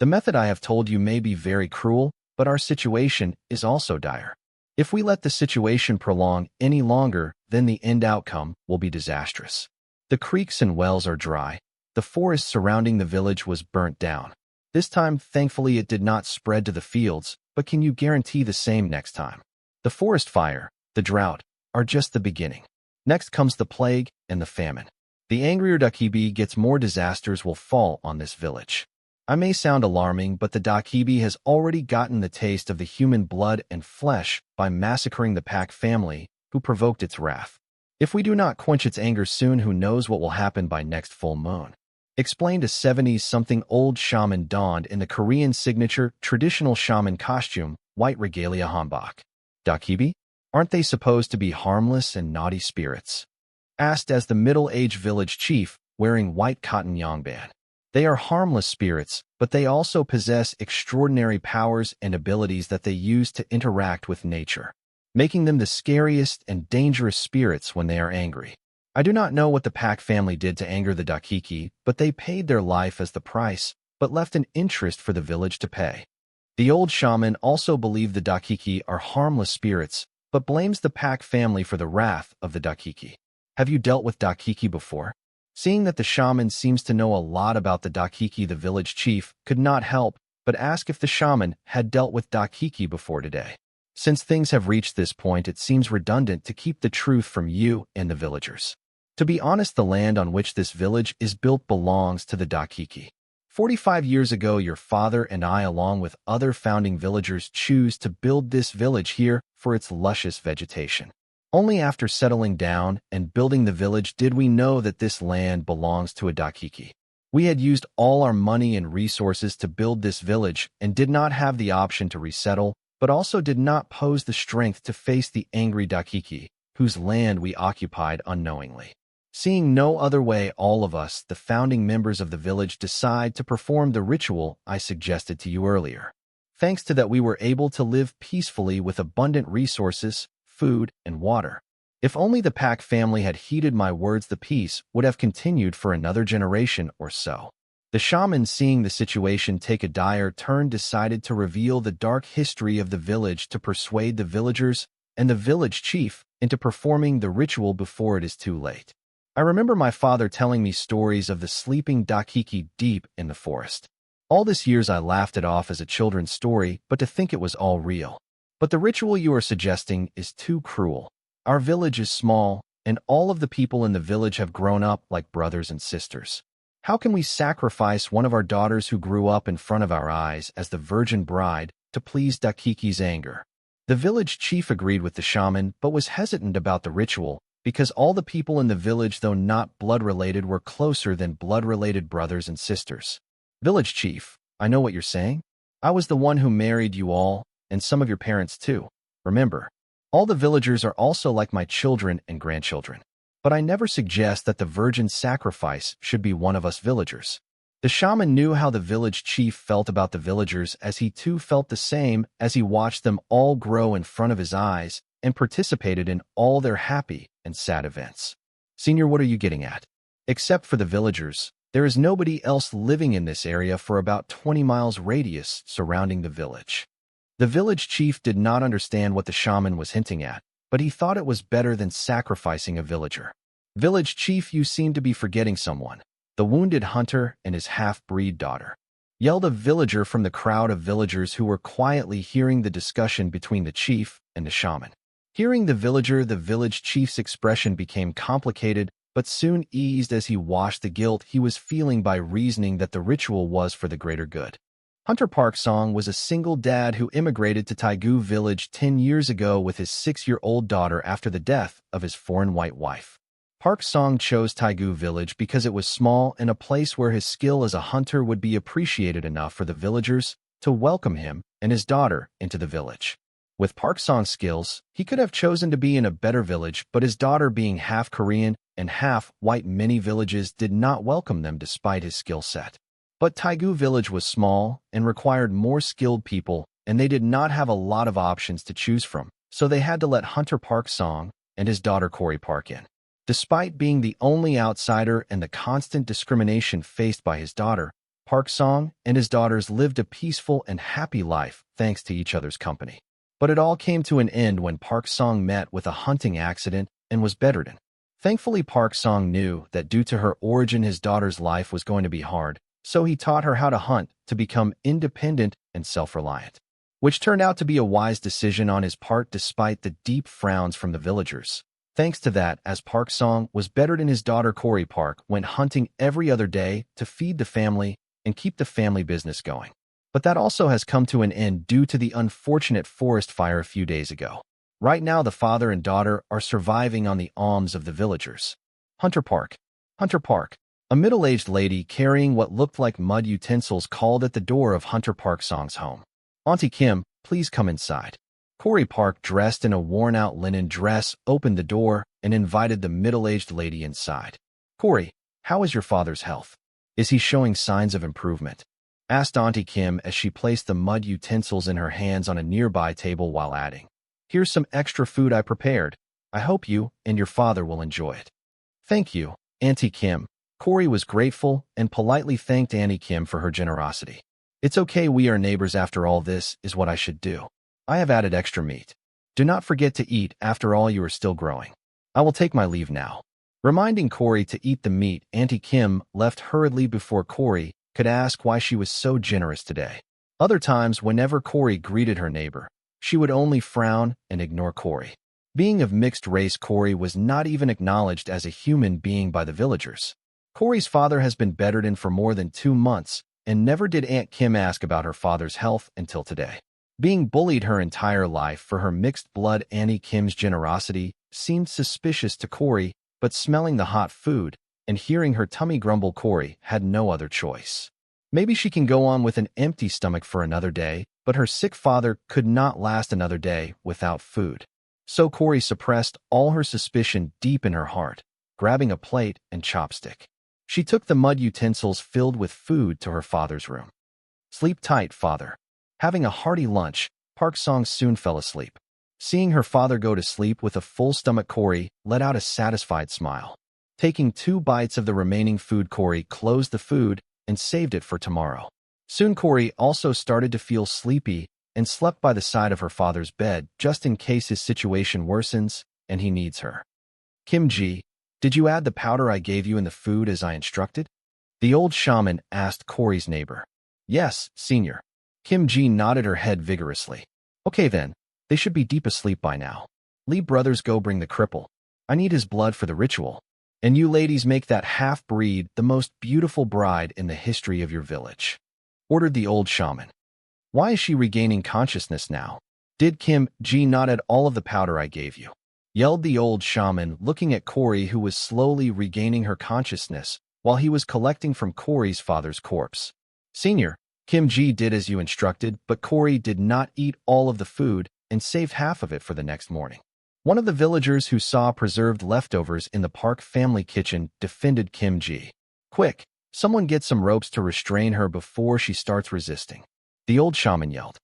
The method I have told you may be very cruel, but our situation is also dire. If we let the situation prolong any longer, then the end outcome will be disastrous. The creeks and wells are dry. The forest surrounding the village was burnt down. This time, thankfully, it did not spread to the fields, but can you guarantee the same next time? The forest fire, the drought, are just the beginning. Next comes the plague and the famine. The angrier Dakibi gets, more disasters will fall on this village. I may sound alarming, but the Dakibi has already gotten the taste of the human blood and flesh by massacring the Pack family, who provoked its wrath. If we do not quench its anger soon, who knows what will happen by next full moon. Explained a 70-something old shaman donned in the Korean signature traditional shaman costume, white regalia hanbok. Dakibi? Aren't they supposed to be harmless and naughty spirits? Asked as the middle-aged village chief, wearing white cotton yongban. They are harmless spirits, but they also possess extraordinary powers and abilities that they use to interact with nature, making them the scariest and dangerous spirits when they are angry. I do not know what the Pack family did to anger the Dakiki, but they paid their life as the price, but left an interest for the village to pay. The old shaman also believed the Dakiki are harmless spirits, but blames the Pack family for the wrath of the Dakiki. Have you dealt with Dakiki before? Seeing that the shaman seems to know a lot about the Dakiki, the village chief could not help but ask if the shaman had dealt with Dakiki before today. Since things have reached this point, it seems redundant to keep the truth from you and the villagers. To be honest, the land on which this village is built belongs to the Dakiki. 45 years ago, your father and I, along with other founding villagers, choose to build this village here for its luscious vegetation. Only after settling down and building the village did we know that this land belongs to a Dakiki. We had used all our money and resources to build this village and did not have the option to resettle, but also did not pose the strength to face the angry Dakiki, whose land we occupied unknowingly. Seeing no other way, all of us, the founding members of the village, decide to perform the ritual I suggested to you earlier. Thanks to that, we were able to live peacefully with abundant resources, food, and water. If only the Pack family had heeded my words, the peace would have continued for another generation or so. The shaman, seeing the situation take a dire turn, decided to reveal the dark history of the village to persuade the villagers and the village chief into performing the ritual before it is too late. I remember my father telling me stories of the sleeping Dakiki deep in the forest. All these years I laughed it off as a children's story, but to think it was all real. But the ritual you are suggesting is too cruel. Our village is small, and all of the people in the village have grown up like brothers and sisters. How can we sacrifice one of our daughters who grew up in front of our eyes as the virgin bride to please Dakiki's anger? The village chief agreed with the shaman, but was hesitant about the ritual because all the people in the village, though not blood-related, were closer than blood-related brothers and sisters. Village chief, I know what you're saying. I was the one who married you all, and some of your parents too. Remember, all the villagers are also like my children and grandchildren. But I never suggest that the virgin sacrifice should be one of us villagers. The shaman knew how the village chief felt about the villagers, as he too felt the same as he watched them all grow in front of his eyes and participated in all their happy and sad events. Senior, what are you getting at? Except for the villagers, there is nobody else living in this area for about 20 miles radius surrounding the village. The village chief did not understand what the shaman was hinting at, but he thought it was better than sacrificing a villager. Village chief, you seem to be forgetting someone. The wounded hunter and his half-breed daughter, yelled a villager from the crowd of villagers who were quietly hearing the discussion between the chief and the shaman. Hearing the villager, the village chief's expression became complicated, but soon eased as he washed the guilt he was feeling by reasoning that the ritual was for the greater good. Hunter Park Song was a single dad who immigrated to Taegu village 10 years ago with his 6-year-old daughter after the death of his foreign white wife. Park Song chose Taegu village because it was small and a place where his skill as a hunter would be appreciated enough for the villagers to welcome him and his daughter into the village. With Park Song's skills, he could have chosen to be in a better village, but his daughter, being half Korean and half white, many villages did not welcome them despite his skill set. But Taegu village was small and required more skilled people, and they did not have a lot of options to choose from, so they had to let Hunter Park Song and his daughter Corey Park in. Despite being the only outsider and the constant discrimination faced by his daughter, Park Song and his daughters lived a peaceful and happy life thanks to each other's company. But it all came to an end when Park Song met with a hunting accident and was bedridden. Thankfully, Park Song knew that due to her origin, his daughter's life was going to be hard, so he taught her how to hunt to become independent and self-reliant, which turned out to be a wise decision on his part despite the deep frowns from the villagers. Thanks to that, as Park Song was bettered and his daughter Corey Park went hunting every other day to feed the family and keep the family business going. But that also has come to an end due to the unfortunate forest fire a few days ago. Right now, the father and daughter are surviving on the alms of the villagers. Hunter Park. Hunter Park. A middle-aged lady carrying what looked like mud utensils called at the door of Hunter Park Song's home. Auntie Kim, please come inside. Corey Park, dressed in a worn-out linen dress, opened the door and invited the middle-aged lady inside. Corey, how is your father's health? Is he showing signs of improvement? Asked Auntie Kim as she placed the mud utensils in her hands on a nearby table while adding, here's some extra food I prepared. I hope you and your father will enjoy it. Thank you, Auntie Kim. Corey was grateful and politely thanked Auntie Kim for her generosity. It's okay, we are neighbors after all. This is what I should do. I have added extra meat. Do not forget to eat, after all you are still growing. I will take my leave now. Reminding Corey to eat the meat, Auntie Kim left hurriedly before Corey could ask why she was so generous today. Other times, whenever Corey greeted her neighbor, she would only frown and ignore Corey. Being of mixed race, Corey was not even acknowledged as a human being by the villagers. Corey's father has been bedridden for more than 2 months, and never did Aunt Kim ask about her father's health until today. Being bullied her entire life for her mixed blood, Auntie Kim's generosity seemed suspicious to Corey, but smelling the hot food and hearing her tummy grumble, Corey had no other choice. Maybe she can go on with an empty stomach for another day, but her sick father could not last another day without food. So Corey suppressed all her suspicion deep in her heart, grabbing a plate and chopstick. She took the mud utensils filled with food to her father's room. Sleep tight, father. Having a hearty lunch, Park Song soon fell asleep. Seeing her father go to sleep with a full stomach, Corey let out a satisfied smile. Taking 2 bites of the remaining food, Corey closed the food and saved it for tomorrow. Soon Corey also started to feel sleepy and slept by the side of her father's bed just in case his situation worsens and he needs her. Kim Ji, did you add the powder I gave you in the food as I instructed? The old shaman asked Corey's neighbor. Yes, senior. Kim Ji nodded her head vigorously. Okay then, they should be deep asleep by now. Lee brothers, go bring the cripple. I need his blood for the ritual. And you ladies make that half-breed the most beautiful bride in the history of your village, ordered the old shaman. Why is she regaining consciousness now? Did Kim Ji not add all of the powder I gave you? Yelled the old shaman, looking at Corey, who was slowly regaining her consciousness while he was collecting from Corey's father's corpse. Senior, Kim Ji did as you instructed, but Corey did not eat all of the food and saved half of it for the next morning. One of the villagers who saw preserved leftovers in the Park family kitchen defended Kim Ji. Quick, someone get some ropes to restrain her before she starts resisting. The old shaman yelled.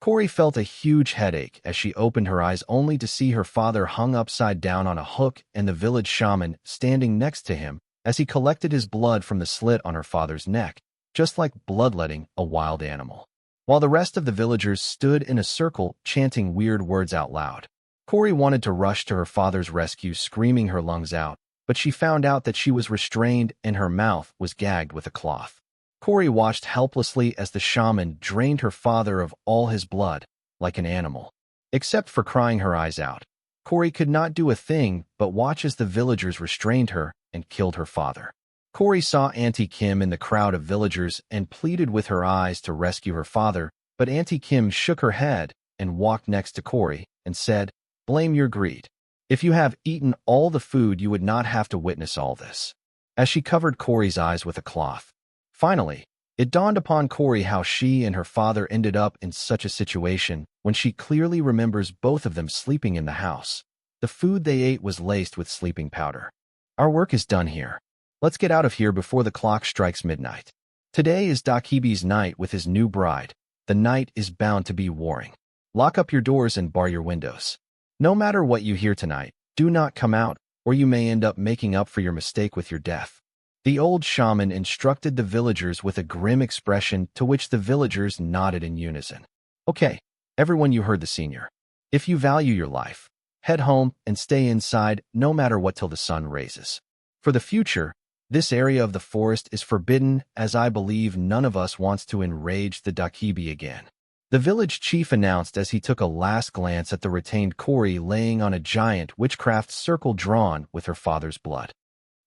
Corey felt a huge headache as she opened her eyes only to see her father hung upside down on a hook and the village shaman standing next to him as he collected his blood from the slit on her father's neck, just like bloodletting a wild animal. While the rest of the villagers stood in a circle chanting weird words out loud. Corey wanted to rush to her father's rescue, screaming her lungs out, but she found out that she was restrained and her mouth was gagged with a cloth. Corey watched helplessly as the shaman drained her father of all his blood, like an animal. Except for crying her eyes out, Corey could not do a thing but watch as the villagers restrained her and killed her father. Corey saw Auntie Kim in the crowd of villagers and pleaded with her eyes to rescue her father, but Auntie Kim shook her head and walked next to Corey and said, "Blame your greed. If you have eaten all the food, you would not have to witness all this," as she covered Corey's eyes with a cloth. Finally, it dawned upon Corey how she and her father ended up in such a situation when she clearly remembers both of them sleeping in the house. The food they ate was laced with sleeping powder. Our work is done here. Let's get out of here before the clock strikes midnight. Today is Dakibi's night with his new bride. The night is bound to be warring. Lock up your doors and bar your windows. No matter what you hear tonight, do not come out, or you may end up making up for your mistake with your death. The old shaman instructed the villagers with a grim expression, to which the villagers nodded in unison. Okay, everyone, you heard the senior. If you value your life, head home and stay inside no matter what till the sun raises. For the future, this area of the forest is forbidden, as I believe none of us wants to enrage the Dakibi again. The village chief announced as he took a last glance at the retained Corey laying on a giant witchcraft circle drawn with her father's blood.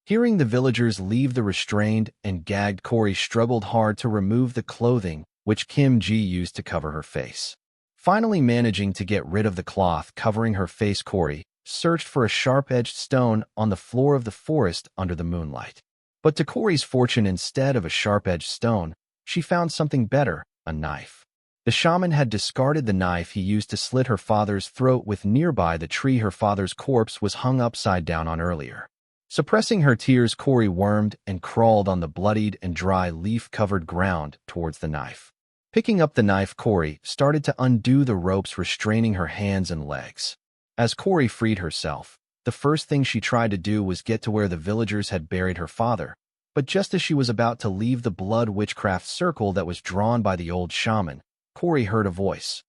Hearing the villagers leave, the restrained and gagged Corey struggled hard to remove the clothing which Kim Ji used to cover her face. Finally managing to get rid of the cloth covering her face, Corey searched for a sharp-edged stone on the floor of the forest under the moonlight. But to Corey's fortune, instead of a sharp-edged stone, she found something better, a knife. The shaman had discarded the knife he used to slit her father's throat with nearby the tree her father's corpse was hung upside down on earlier. Suppressing her tears, Corey wormed and crawled on the bloodied and dry leaf-covered ground towards the knife. Picking up the knife, Corey started to undo the ropes restraining her hands and legs. As Corey freed herself, the first thing she tried to do was get to where the villagers had buried her father. But just as she was about to leave the blood witchcraft circle that was drawn by the old shaman, Corey heard a voice.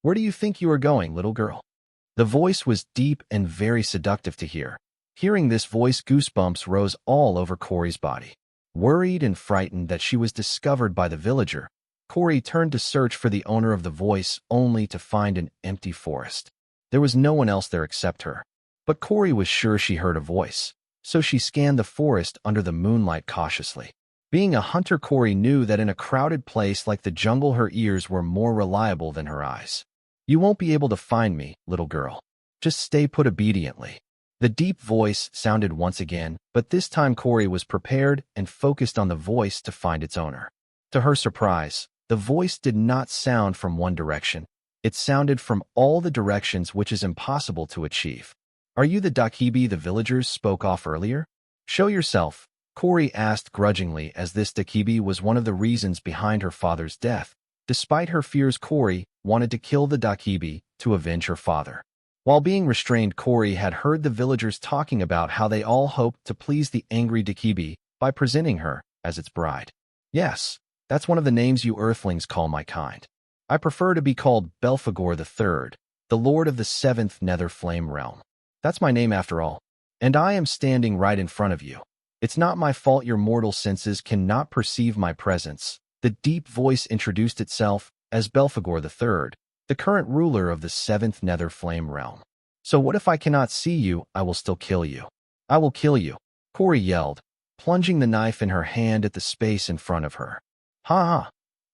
"Where do you think you are going, little girl?" The voice was deep and very seductive to hear. Hearing this voice, goosebumps rose all over Corey's body. Worried and frightened that she was discovered by the villager, Corey turned to search for the owner of the voice, only to find an empty forest. There was no one else there except her. But Corey was sure she heard a voice, so she scanned the forest under the moonlight cautiously. Being a hunter, Corey knew that in a crowded place like the jungle, her ears were more reliable than her eyes. "You won't be able to find me, little girl. Just stay put obediently." The deep voice sounded once again, but this time Corey was prepared and focused on the voice to find its owner. To her surprise, the voice did not sound from one direction. It sounded from all the directions, which is impossible to achieve. "Are you the Dakibi the villagers spoke of earlier? Show yourself," Corey asked grudgingly, as this Dakibi was one of the reasons behind her father's death. Despite her fears, Corey wanted to kill the Dakibi to avenge her father. While being restrained, Corey had heard the villagers talking about how they all hoped to please the angry Dakibi by presenting her as its bride. "Yes, that's one of the names you earthlings call my kind. I prefer to be called Belphegor III, the Lord of the 7th Nether Flame Realm. That's my name after all, and I am standing right in front of you. It's not my fault your mortal senses cannot perceive my presence." The deep voice introduced itself as Belphegor III, the current ruler of the 7th Nether Flame Realm. "So what if I cannot see you? I will still kill you. I will kill you," Corey yelled, plunging the knife in her hand at the space in front of her. "Ha ha."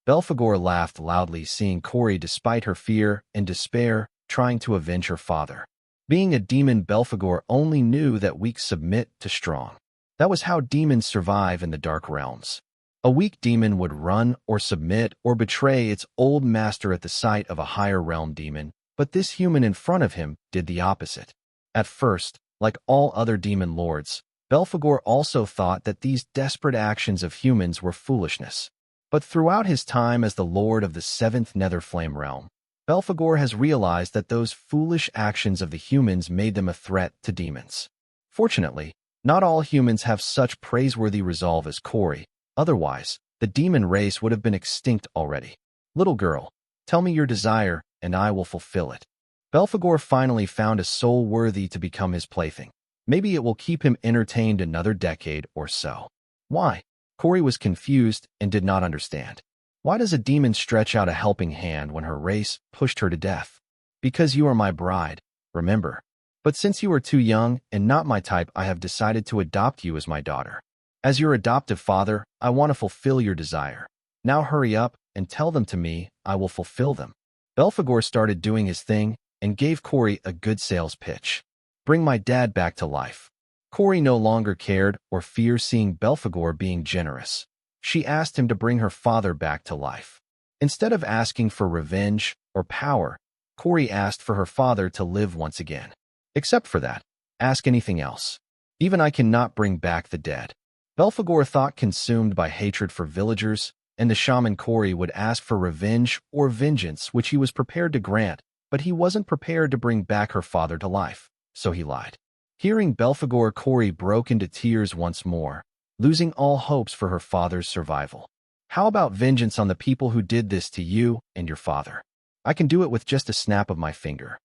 Belphegor laughed loudly, seeing Corey, despite her fear and despair, trying to avenge her father. Being a demon, Belphegor only knew that weak submit to strong. That was how demons survive in the dark realms. A weak demon would run or submit or betray its old master at the sight of a higher realm demon, but this human in front of him did the opposite. At first, like all other demon lords, Belphegor also thought that these desperate actions of humans were foolishness. But throughout his time as the Lord of the 7th Nether Flame Realm, Belphegor has realized that those foolish actions of the humans made them a threat to demons. Fortunately, not all humans have such praiseworthy resolve as Corey. Otherwise, the demon race would have been extinct already. "Little girl, tell me your desire, and I will fulfill it." Belphegor finally found a soul worthy to become his plaything. Maybe it will keep him entertained another decade or so. Why? Corey was confused and did not understand. Why does a demon stretch out a helping hand when her race pushed her to death? "Because you are my bride, remember. But since you are too young and not my type, I have decided to adopt you as my daughter. As your adoptive father, I want to fulfill your desire. Now hurry up and tell them to me. I will fulfill them." Belphegor started doing his thing and gave Corey a good sales pitch. "Bring my dad back to life." Corey no longer cared or feared seeing Belphegor being generous. She asked him to bring her father back to life. Instead of asking for revenge or power, Corey asked for her father to live once again. "Except for that, ask anything else. Even I cannot bring back the dead." Belphegor thought, consumed by hatred for villagers, and the shaman Corey would ask for revenge or vengeance, which he was prepared to grant, but he wasn't prepared to bring back her father to life, so he lied. Hearing Belphegor, Corey broke into tears once more, losing all hopes for her father's survival. "How about vengeance on the people who did this to you and your father? I can do it with just a snap of my finger."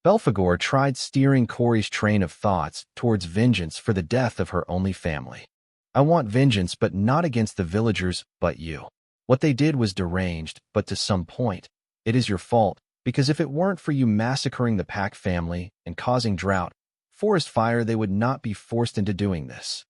Belphegor tried steering Corey's train of thoughts towards vengeance for the death of her only family. "I want vengeance, but not against the villagers, but you. What they did was deranged, but to some point. it is your fault, because if it weren't for you massacring the Pack family and causing drought, forest fire, they would not be forced into doing this.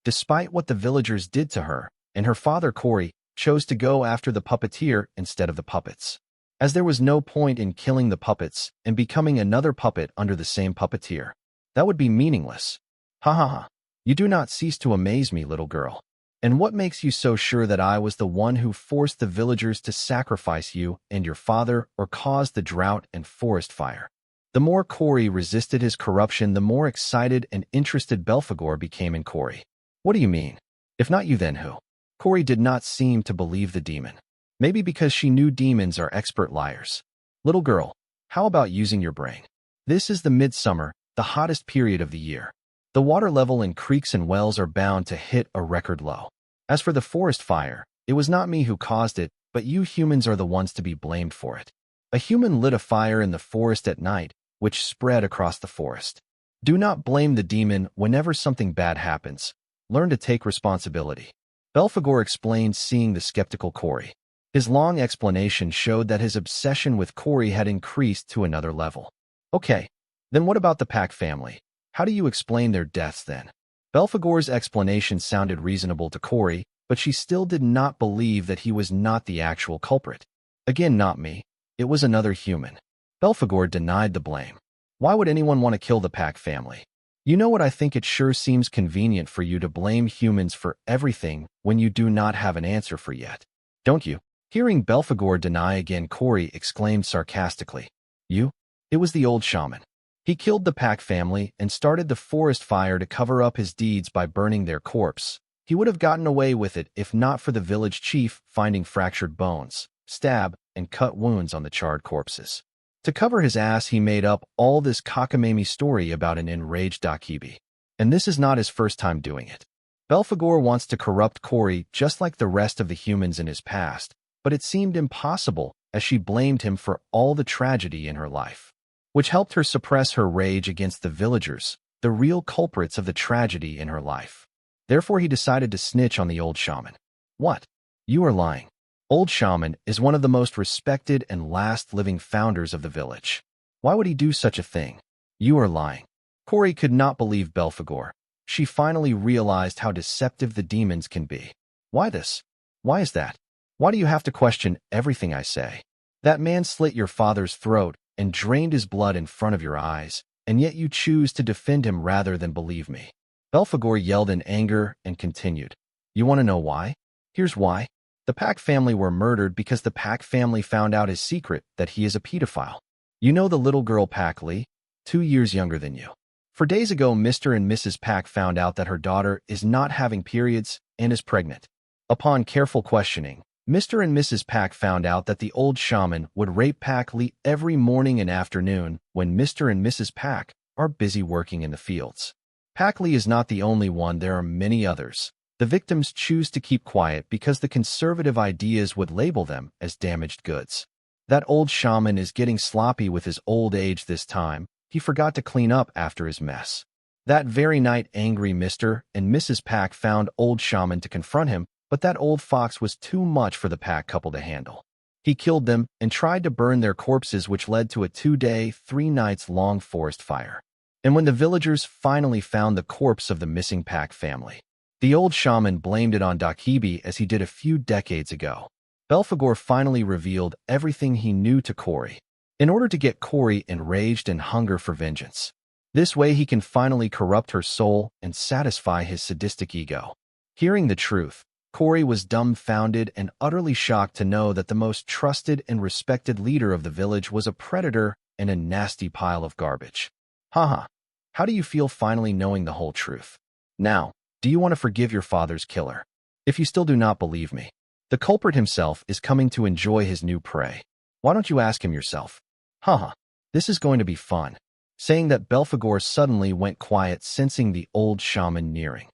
Despite what the villagers did to her, and her father Corey chose to go after the puppeteer instead of the puppets. As there was no point in killing the puppets and becoming another puppet under the same puppeteer. That would be meaningless. Ha ha ha. You do not cease to amaze me, little girl. And what makes you so sure that I was the one who forced the villagers to sacrifice you and your father or caused the drought and forest fire? The more Corey resisted his corruption, the more excited and interested Belphegor became in Corey. What do you mean? If not you, then who? Corey did not seem to believe the demon. Maybe because she knew demons are expert liars. Little girl, how about using your brain? This is the midsummer, the hottest period of the year. The water level in creeks and wells are bound to hit a record low. As for the forest fire, it was not me who caused it, but you humans are the ones to be blamed for it. A human lit a fire in the forest at night, which spread across the forest. Do not blame the demon whenever something bad happens. Learn to take responsibility. Belphegor explained, seeing the skeptical Corey. His long explanation showed that his obsession with Corey had increased to another level. Okay, then what about the Pack family? How do you explain their deaths then? Belphegor's explanation sounded reasonable to Corey, but she still did not believe that he was not the actual culprit. Again, not me. It was another human. Belphegor denied the blame. Why would anyone want to kill the Pack family? You know what, I think it sure seems convenient for you to blame humans for everything when you do not have an answer for yet. Don't you? Hearing Belphegor deny again, Corey exclaimed sarcastically. You? It was the old shaman. He killed the Pack family and started the forest fire to cover up his deeds by burning their corpse. He would have gotten away with it if not for the village chief finding fractured bones, stab, and cut wounds on the charred corpses. To cover his ass, he made up all this cockamamie story about an enraged Dakibi. And this is not his first time doing it. Belphegor wants to corrupt Corey just like the rest of the humans in his past, but it seemed impossible as she blamed him for all the tragedy in her life, which helped her suppress her rage against the villagers, the real culprits of the tragedy in her life. Therefore, he decided to snitch on the old shaman. What? You are lying. Old shaman is one of the most respected and last living founders of the village. Why would he do such a thing? You are lying. Corey could not believe Belphegor. She finally realized how deceptive the demons can be. Why this? Why is that? Why do you have to question everything I say? That man slit your father's throat and drained his blood in front of your eyes, and yet you choose to defend him rather than believe me. Belphegor yelled in anger and continued. You want to know why? Here's why. The Pack family were murdered because the Pack family found out his secret, that he is a pedophile. You know the little girl Pack Lee? 2 years younger than you. For days ago, Mr. and Mrs. Pack found out that her daughter is not having periods and is pregnant. Upon careful questioning, Mr. and Mrs. Pack found out that the old shaman would rape Pack Lee every morning and afternoon when Mr. and Mrs. Pack are busy working in the fields. Pack Lee is not the only one, there are many others. The victims choose to keep quiet because the conservative ideas would label them as damaged goods. That old shaman is getting sloppy with his old age this time. He forgot to clean up after his mess. That very night, angry Mr. and Mrs. Pack found old shaman to confront him, but that old fox was too much for the Pack couple to handle. He killed them and tried to burn their corpses, which led to a 2-day, 3-nights-long forest fire. And when the villagers finally found the corpse of the missing Pack family, the old shaman blamed it on Dakibi as he did a few decades ago. Belphegor finally revealed everything he knew to Corey, in order to get Corey enraged and hunger for vengeance. This way he can finally corrupt her soul and satisfy his sadistic ego. Hearing the truth, Corey was dumbfounded and utterly shocked to know that the most trusted and respected leader of the village was a predator and a nasty pile of garbage. Haha, how do you feel finally knowing the whole truth? Now, do you want to forgive your father's killer? If you still do not believe me, the culprit himself is coming to enjoy his new prey. Why don't you ask him yourself? Haha, this is going to be fun. Saying that, Belphegor suddenly went quiet, sensing the old shaman nearing.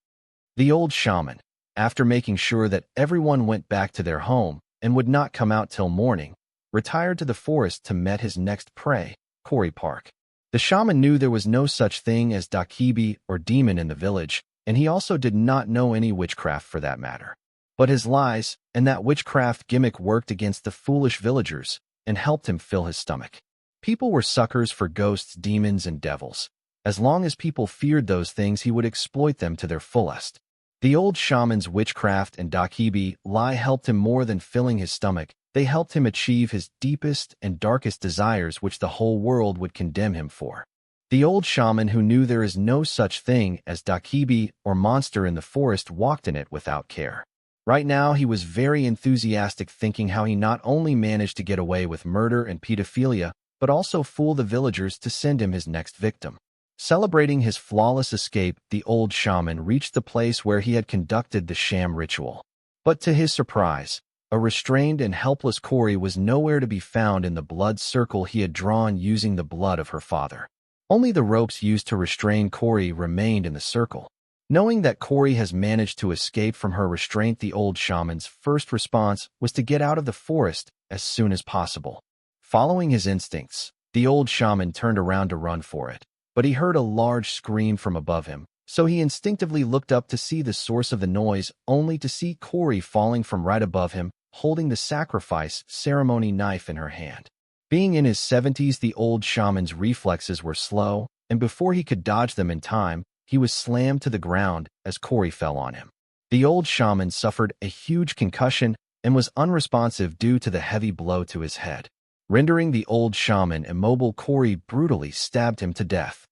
The old shaman, after making sure that everyone went back to their home and would not come out till morning, retired to the forest to meet his next prey, Corey Park. The shaman knew there was no such thing as Dakibi or demon in the village, and he also did not know any witchcraft for that matter. But his lies and that witchcraft gimmick worked against the foolish villagers, and helped him fill his stomach. People were suckers for ghosts, demons, and devils. As long as people feared those things, he would exploit them to their fullest. The old shaman's witchcraft and dakibi lie helped him more than filling his stomach. They helped him achieve his deepest and darkest desires, which the whole world would condemn him for. The old shaman, who knew there is no such thing as dakibi or monster in the forest, walked in it without care. Right now, he was very enthusiastic, thinking how he not only managed to get away with murder and pedophilia, but also fool the villagers to send him his next victim. Celebrating his flawless escape, the old shaman reached the place where he had conducted the sham ritual. But to his surprise, a restrained and helpless Corey was nowhere to be found in the blood circle he had drawn using the blood of her father. Only the ropes used to restrain Corey remained in the circle. Knowing that Corey has managed to escape from her restraint, the old shaman's first response was to get out of the forest as soon as possible. Following his instincts, the old shaman turned around to run for it, but he heard a large scream from above him, so he instinctively looked up to see the source of the noise, only to see Corey falling from right above him, holding the sacrifice ceremony knife in her hand. Being in his 70s, the old shaman's reflexes were slow, and before he could dodge them in time, he was slammed to the ground as Corey fell on him. The old shaman suffered a huge concussion and was unresponsive due to the heavy blow to his head. Rendering the old shaman immobile, Corey brutally stabbed him to death.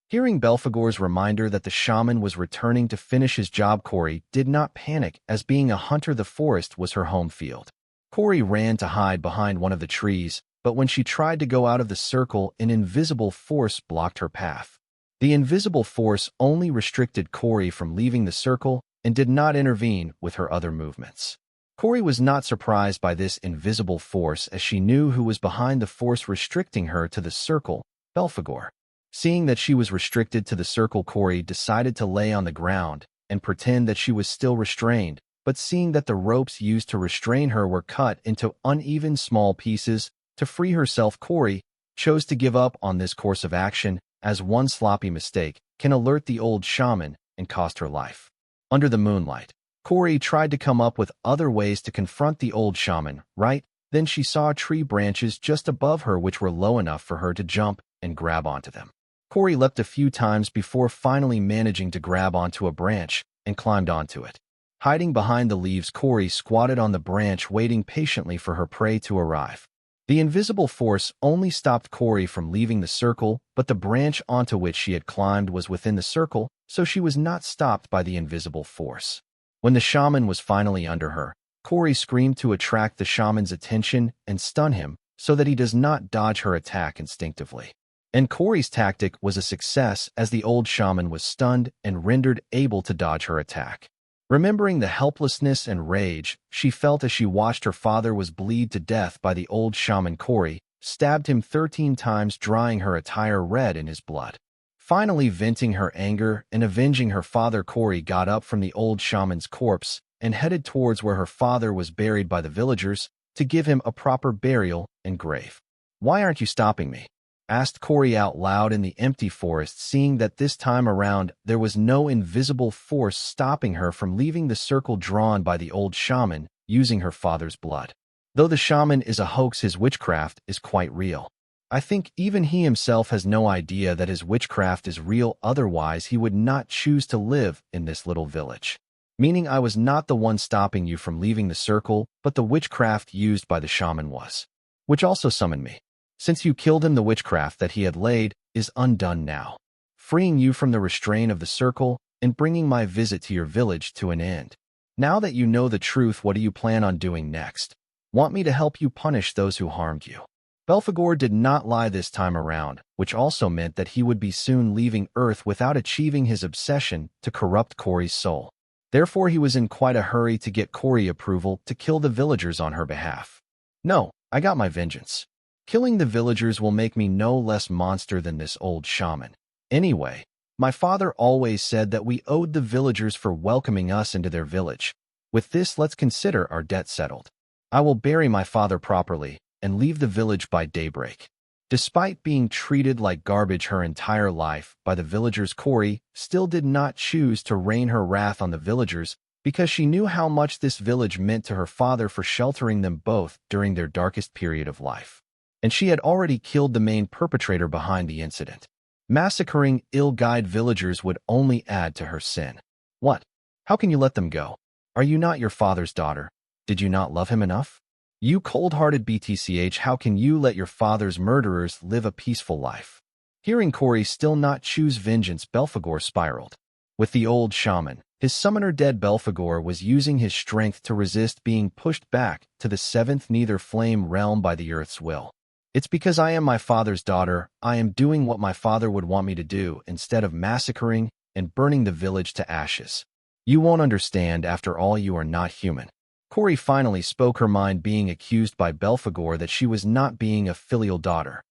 Hearing Belphegor's reminder that the shaman was returning to finish his job, Corey did not panic, as being a hunter, the forest was her home field. Corey ran to hide behind one of the trees, but when she tried to go out of the circle, an invisible force blocked her path. The invisible force only restricted Corey from leaving the circle and did not intervene with her other movements. Corey was not surprised by this invisible force, as she knew who was behind the force restricting her to the circle: Belphegor. Seeing that she was restricted to the circle, Corey decided to lay on the ground and pretend that she was still restrained, but seeing that the ropes used to restrain her were cut into uneven small pieces, to free herself, Corey chose to give up on this course of action, as one sloppy mistake can alert the old shaman and cost her life. Under the moonlight, Corey tried to come up with other ways to confront the old shaman. Right then she saw tree branches just above her which were low enough for her to jump and grab onto them. Corey leapt a few times before finally managing to grab onto a branch and climbed onto it. Hiding behind the leaves, Corey squatted on the branch, waiting patiently for her prey to arrive. The invisible force only stopped Corey from leaving the circle, but the branch onto which she had climbed was within the circle, so she was not stopped by the invisible force. When the shaman was finally under her, Corey screamed to attract the shaman's attention and stun him so that he does not dodge her attack instinctively. And Corey's tactic was a success, as the old shaman was stunned and rendered able to dodge her attack. Remembering the helplessness and rage she felt as she watched her father was bleed to death by the old shaman, Corey stabbed him 13 times, drying her attire red in his blood. Finally venting her anger and avenging her father, Corey got up from the old shaman's corpse and headed towards where her father was buried by the villagers to give him a proper burial and grave. "Why aren't you stopping me?" asked Corey out loud in the empty forest, seeing that this time around there was no invisible force stopping her from leaving the circle drawn by the old shaman using her father's blood. Though the shaman is a hoax, his witchcraft is quite real. I think even he himself has no idea that his witchcraft is real, otherwise he would not choose to live in this little village. Meaning I was not the one stopping you from leaving the circle, but the witchcraft used by the shaman was, which also summoned me. Since you killed him, the witchcraft that he had laid is undone now, freeing you from the restraint of the circle and bringing my visit to your village to an end. Now that you know the truth, what do you plan on doing next? Want me to help you punish those who harmed you?" Belphegor did not lie this time around, which also meant that he would be soon leaving Earth without achieving his obsession to corrupt Corey's soul. Therefore, he was in quite a hurry to get Corey approval to kill the villagers on her behalf. "No, I got my vengeance. Killing the villagers will make me no less monster than this old shaman. Anyway, my father always said that we owed the villagers for welcoming us into their village. With this, let's consider our debt settled. I will bury my father properly and leave the village by daybreak." Despite being treated like garbage her entire life by the villagers, Corey still did not choose to rain her wrath on the villagers, because she knew how much this village meant to her father for sheltering them both during their darkest period of life. And she had already killed the main perpetrator behind the incident. Massacring ill-guided villagers would only add to her sin. What? How can you let them go? Are you not your father's daughter? Did you not love him enough? You cold-hearted BTCH, how can you let your father's murderers live a peaceful life? Hearing Corey still not choose vengeance, Belphegor spiraled. With the old shaman, his summoner dead, Belphegor was using his strength to resist being pushed back to the seventh nether flame realm by the earth's will. It's because I am my father's daughter, I am doing what my father would want me to do instead of massacring and burning the village to ashes. You won't understand, after all you are not human. Corey finally spoke, her mind being accused by Belphegor that she was not being a filial daughter.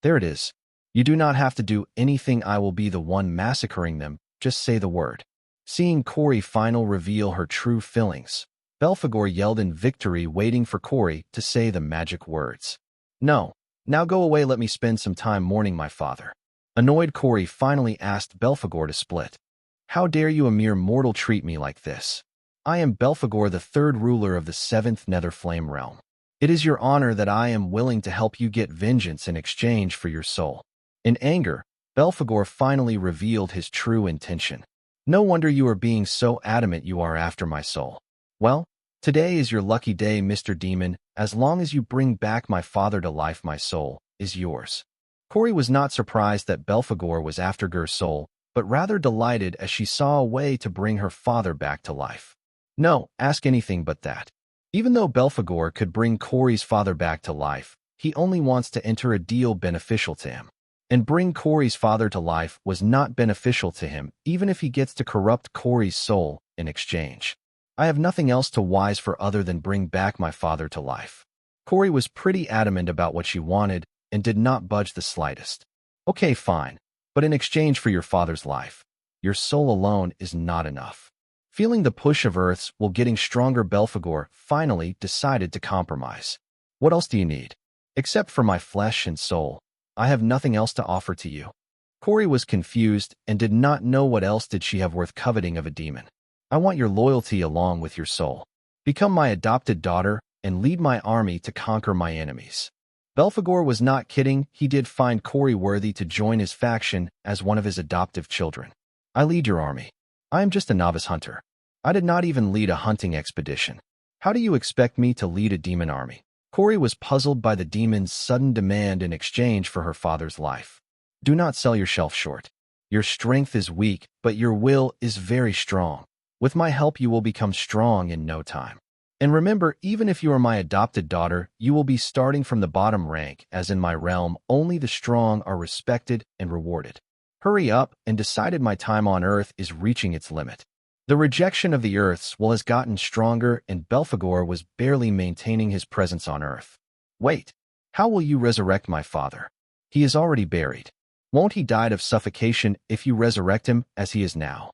There it is. You do not have to do anything, I will be the one massacring them, just say the word. Seeing Corey final reveal her true feelings, Belphegor yelled in victory, waiting for Corey to say the magic words. No, now go away, let me spend some time mourning my father. Annoyed, Corey finally asked Belphegor to split. How dare you, a mere mortal, treat me like this? I am Belphegor, the third ruler of the seventh nether flame realm. It is your honor that I am willing to help you get vengeance in exchange for your soul. In anger, Belphegor finally revealed his true intention. No wonder you are being so adamant you are after my soul. Well, today is your lucky day, Mr. Demon. As long as you bring back my father to life, my soul is yours. Corey was not surprised that Belphegor was after Ger's soul, but rather delighted as she saw a way to bring her father back to life. No, ask anything but that. Even though Belphegor could bring Corey's father back to life, he only wants to enter a deal beneficial to him. And bring Corey's father to life was not beneficial to him, even if he gets to corrupt Corey's soul in exchange. I have nothing else to wise for other than bring back my father to life. Corey was pretty adamant about what she wanted and did not budge the slightest. Okay, fine, but in exchange for your father's life, your soul alone is not enough. Feeling the push of Earth's will getting stronger, Belphegor finally decided to compromise. What else do you need? Except for my flesh and soul, I have nothing else to offer to you. Corey was confused and did not know what else did she have worth coveting of a demon. I want your loyalty along with your soul. Become my adopted daughter and lead my army to conquer my enemies. Belphegor was not kidding, he did find Corey worthy to join his faction as one of his adoptive children. I lead your army. I am just a novice hunter. I did not even lead a hunting expedition. How do you expect me to lead a demon army? Corey was puzzled by the demon's sudden demand in exchange for her father's life. Do not sell yourself short. Your strength is weak, but your will is very strong. With my help you will become strong in no time. And remember, even if you are my adopted daughter, you will be starting from the bottom rank, as in my realm, only the strong are respected and rewarded. Hurry up, and decided my time on Earth is reaching its limit. The rejection of the Earth's will has gotten stronger, and Belphegor was barely maintaining his presence on Earth. Wait, how will you resurrect my father? He is already buried. Won't he die of suffocation if you resurrect him as he is now?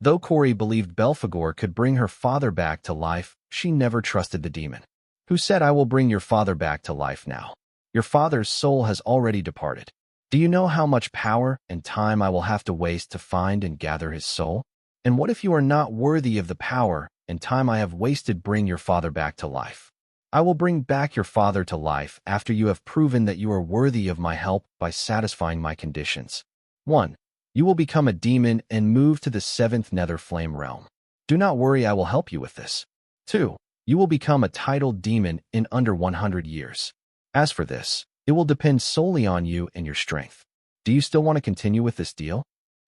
Though Corey believed Belphegor could bring her father back to life, she never trusted the demon. Who said, I will bring your father back to life now? Your father's soul has already departed. Do you know how much power and time I will have to waste to find and gather his soul? And what if you are not worthy of the power and time I have wasted? Bring your father back to life. I will bring back your father to life after you have proven that you are worthy of my help by satisfying my conditions. 1. You will become a demon and move to the seventh nether flame realm. Do not worry, I will help you with this. 2. You will become a titled demon in under 100 years. As for this, it will depend solely on you and your strength. Do you still want to continue with this deal?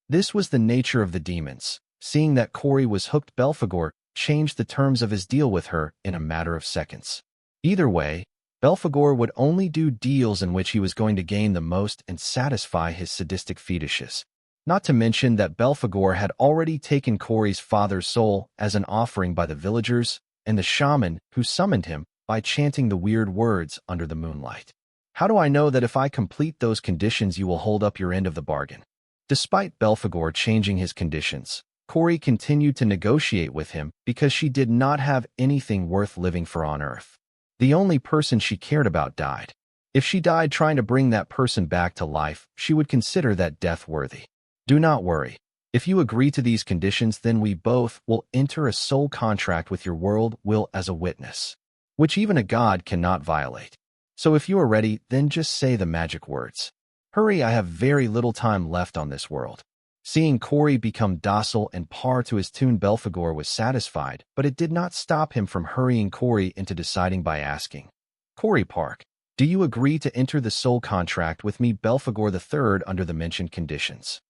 This was the nature of the demons. Seeing that Corey was hooked, Belphegor changed the terms of his deal with her in a matter of seconds. Either way, Belphegor would only do deals in which he was going to gain the most and satisfy his sadistic fetishes. Not to mention that Belphegor had already taken Corey's father's soul as an offering by the villagers and the shaman who summoned him by chanting the weird words under the moonlight. How do I know that if I complete those conditions you will hold up your end of the bargain? Despite Belphegor changing his conditions, Corey continued to negotiate with him because she did not have anything worth living for on Earth. The only person she cared about died. If she died trying to bring that person back to life, she would consider that death worthy. Do not worry. If you agree to these conditions, then we both will enter a soul contract with your world will as a witness, which even a god cannot violate. So if you are ready, then just say the magic words. Hurry, I have very little time left on this world. Seeing Corey become docile and par to his tune, Belphegor was satisfied, but it did not stop him from hurrying Corey into deciding by asking, Corey Park, do you agree to enter the soul contract with me, Belphegor III, under the mentioned conditions?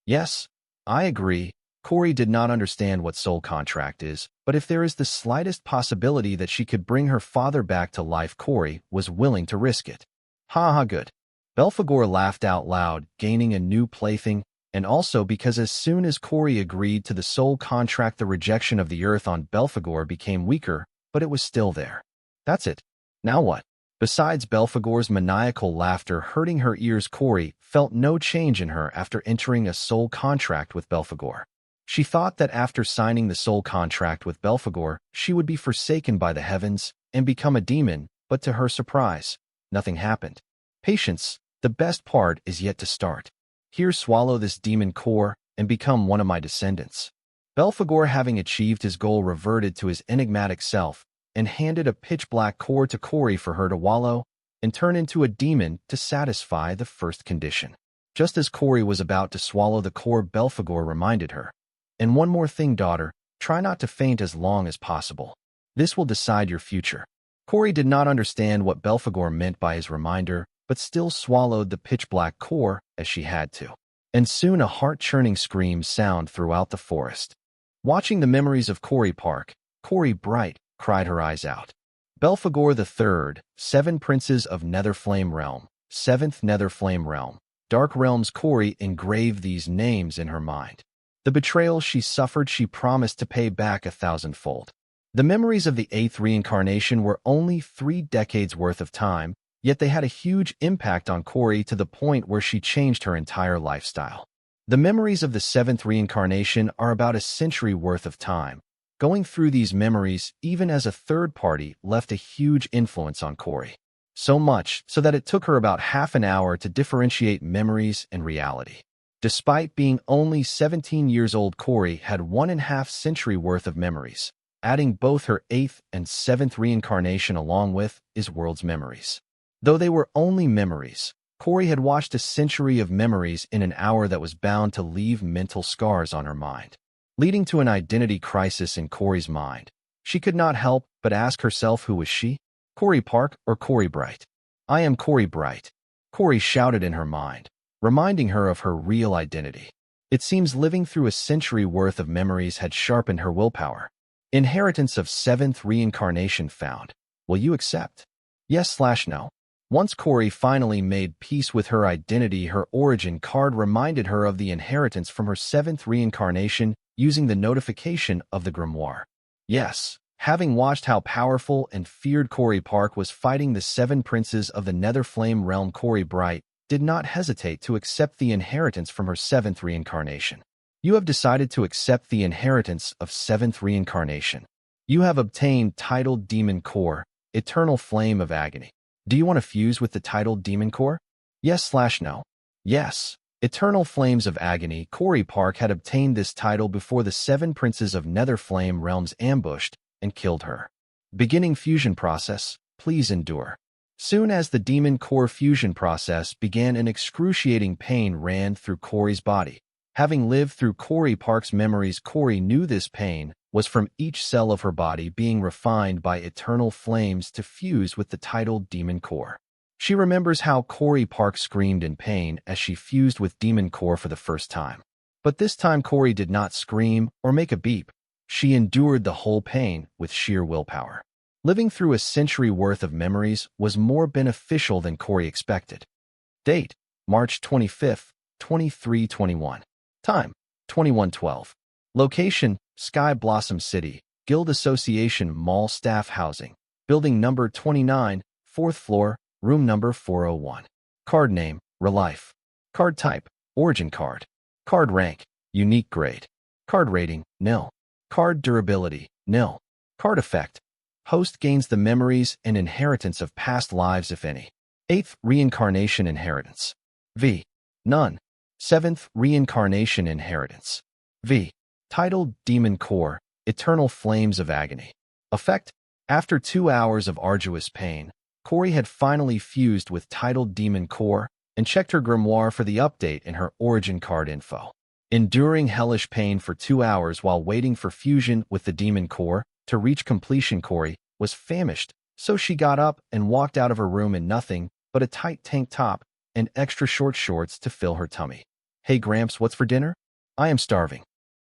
Yes, I agree. Corey did not understand what soul contract is, but if there is the slightest possibility that she could bring her father back to life, Corey was willing to risk it. Ha ha, good. Belphegor laughed out loud, gaining a new plaything, and also because as soon as Corey agreed to the soul contract, the rejection of the earth on Belphegor became weaker, but it was still there. That's it. Now what? Besides Belphegor's maniacal laughter hurting her ears, Corey felt no change in her after entering a soul contract with Belphegor. She thought that after signing the soul contract with Belphegor, she would be forsaken by the heavens and become a demon, but to her surprise, nothing happened. Patience, the best part is yet to start. Here, swallow this demon core and become one of my descendants. Belphegor, having achieved his goal, reverted to his enigmatic self and handed a pitch-black core to Corey for her to wallow and turn into a demon to satisfy the first condition. Just as Corey was about to swallow the core, Belphegor reminded her, and one more thing, daughter, try not to faint as long as possible. This will decide your future. Corey did not understand what Belphegor meant by his reminder, but still swallowed the pitch-black core as she had to. And soon a heart-churning scream sounded throughout the forest. Watching the memories of Corey Park, Corey Bright cried her eyes out. Belphegor III, 7 Princes of Netherflame Realm, 7th Netherflame Realm, Dark Realms. Corey engraved these names in her mind. The betrayal she suffered, she promised to pay back 1,000-fold. The memories of the 8th reincarnation were only 3 decades worth of time, yet they had a huge impact on Corey to the point where she changed her entire lifestyle. The memories of the 7th reincarnation are about a century worth of time. Going through these memories, even as a third party, left a huge influence on Corey. So much so that it took her about half an hour to differentiate memories and reality. Despite being only 17 years old, Corey had 1.5 century worth of memories, adding both her 8th and 7th reincarnation along with his world's memories. Though they were only memories, Corey had watched a century of memories in an hour that was bound to leave mental scars on her mind, leading to an identity crisis in Corey's mind. She could not help but ask herself, who was she? Corey Park or Corey Bright? I am Corey Bright, Corey shouted in her mind, reminding her of her real identity. It seems living through a century worth of memories had sharpened her willpower. Inheritance of 7th reincarnation found. Will you accept? Yes/no. Once Corey finally made peace with her identity, her origin card reminded her of the inheritance from her 7th reincarnation using the notification of the grimoire. Yes, having watched how powerful and feared Corey Park was fighting the 7 princes of the Netherflame realm, Corey Bright did not hesitate to accept the inheritance from her 7th reincarnation. You have decided to accept the inheritance of 7th reincarnation. You have obtained titled Demon Core, Eternal Flame of Agony. Do you want to fuse with the titled Demon Core? Yes/no. Yes. Eternal Flames of Agony. Corey Park had obtained this title before the 7 princes of Netherflame realms ambushed and killed her. Beginning fusion process. Please endure. Soon as the Demon Core fusion process began, an excruciating pain ran through Corey's body. Having lived through Corey Park's memories, Corey knew this pain was from each cell of her body being refined by eternal flames to fuse with the titled Demon Core. She remembers how Corey Park screamed in pain as she fused with Demon Core for the first time. But this time Corey did not scream or make a beep. She endured the whole pain with sheer willpower. Living through a century worth of memories was more beneficial than Corey expected. Date: March 25th, 2321. Time: 2112. Location: Sky Blossom City, Guild Association Mall Staff Housing, Building Number 29, 4th floor, Room Number 401. Card Name: Relife. Card Type: Origin Card. Card Rank: Unique Grade. Card Rating: Nil. Card Durability: Nil. Card Effect: Host gains the memories and inheritance of past lives, if any. 8th Reincarnation Inheritance: V. None. 7th Reincarnation Inheritance: V. Titled Demon Core, Eternal Flames of Agony. Effect: after 2 hours of arduous pain, Corey had finally fused with titled Demon Core and checked her grimoire for the update in her origin card info. Enduring hellish pain for 2 hours while waiting for fusion with the Demon Core to reach completion, Corey was famished, so she got up and walked out of her room in nothing but a tight tank top and extra short shorts to fill her tummy. Hey Gramps, what's for dinner? I am starving.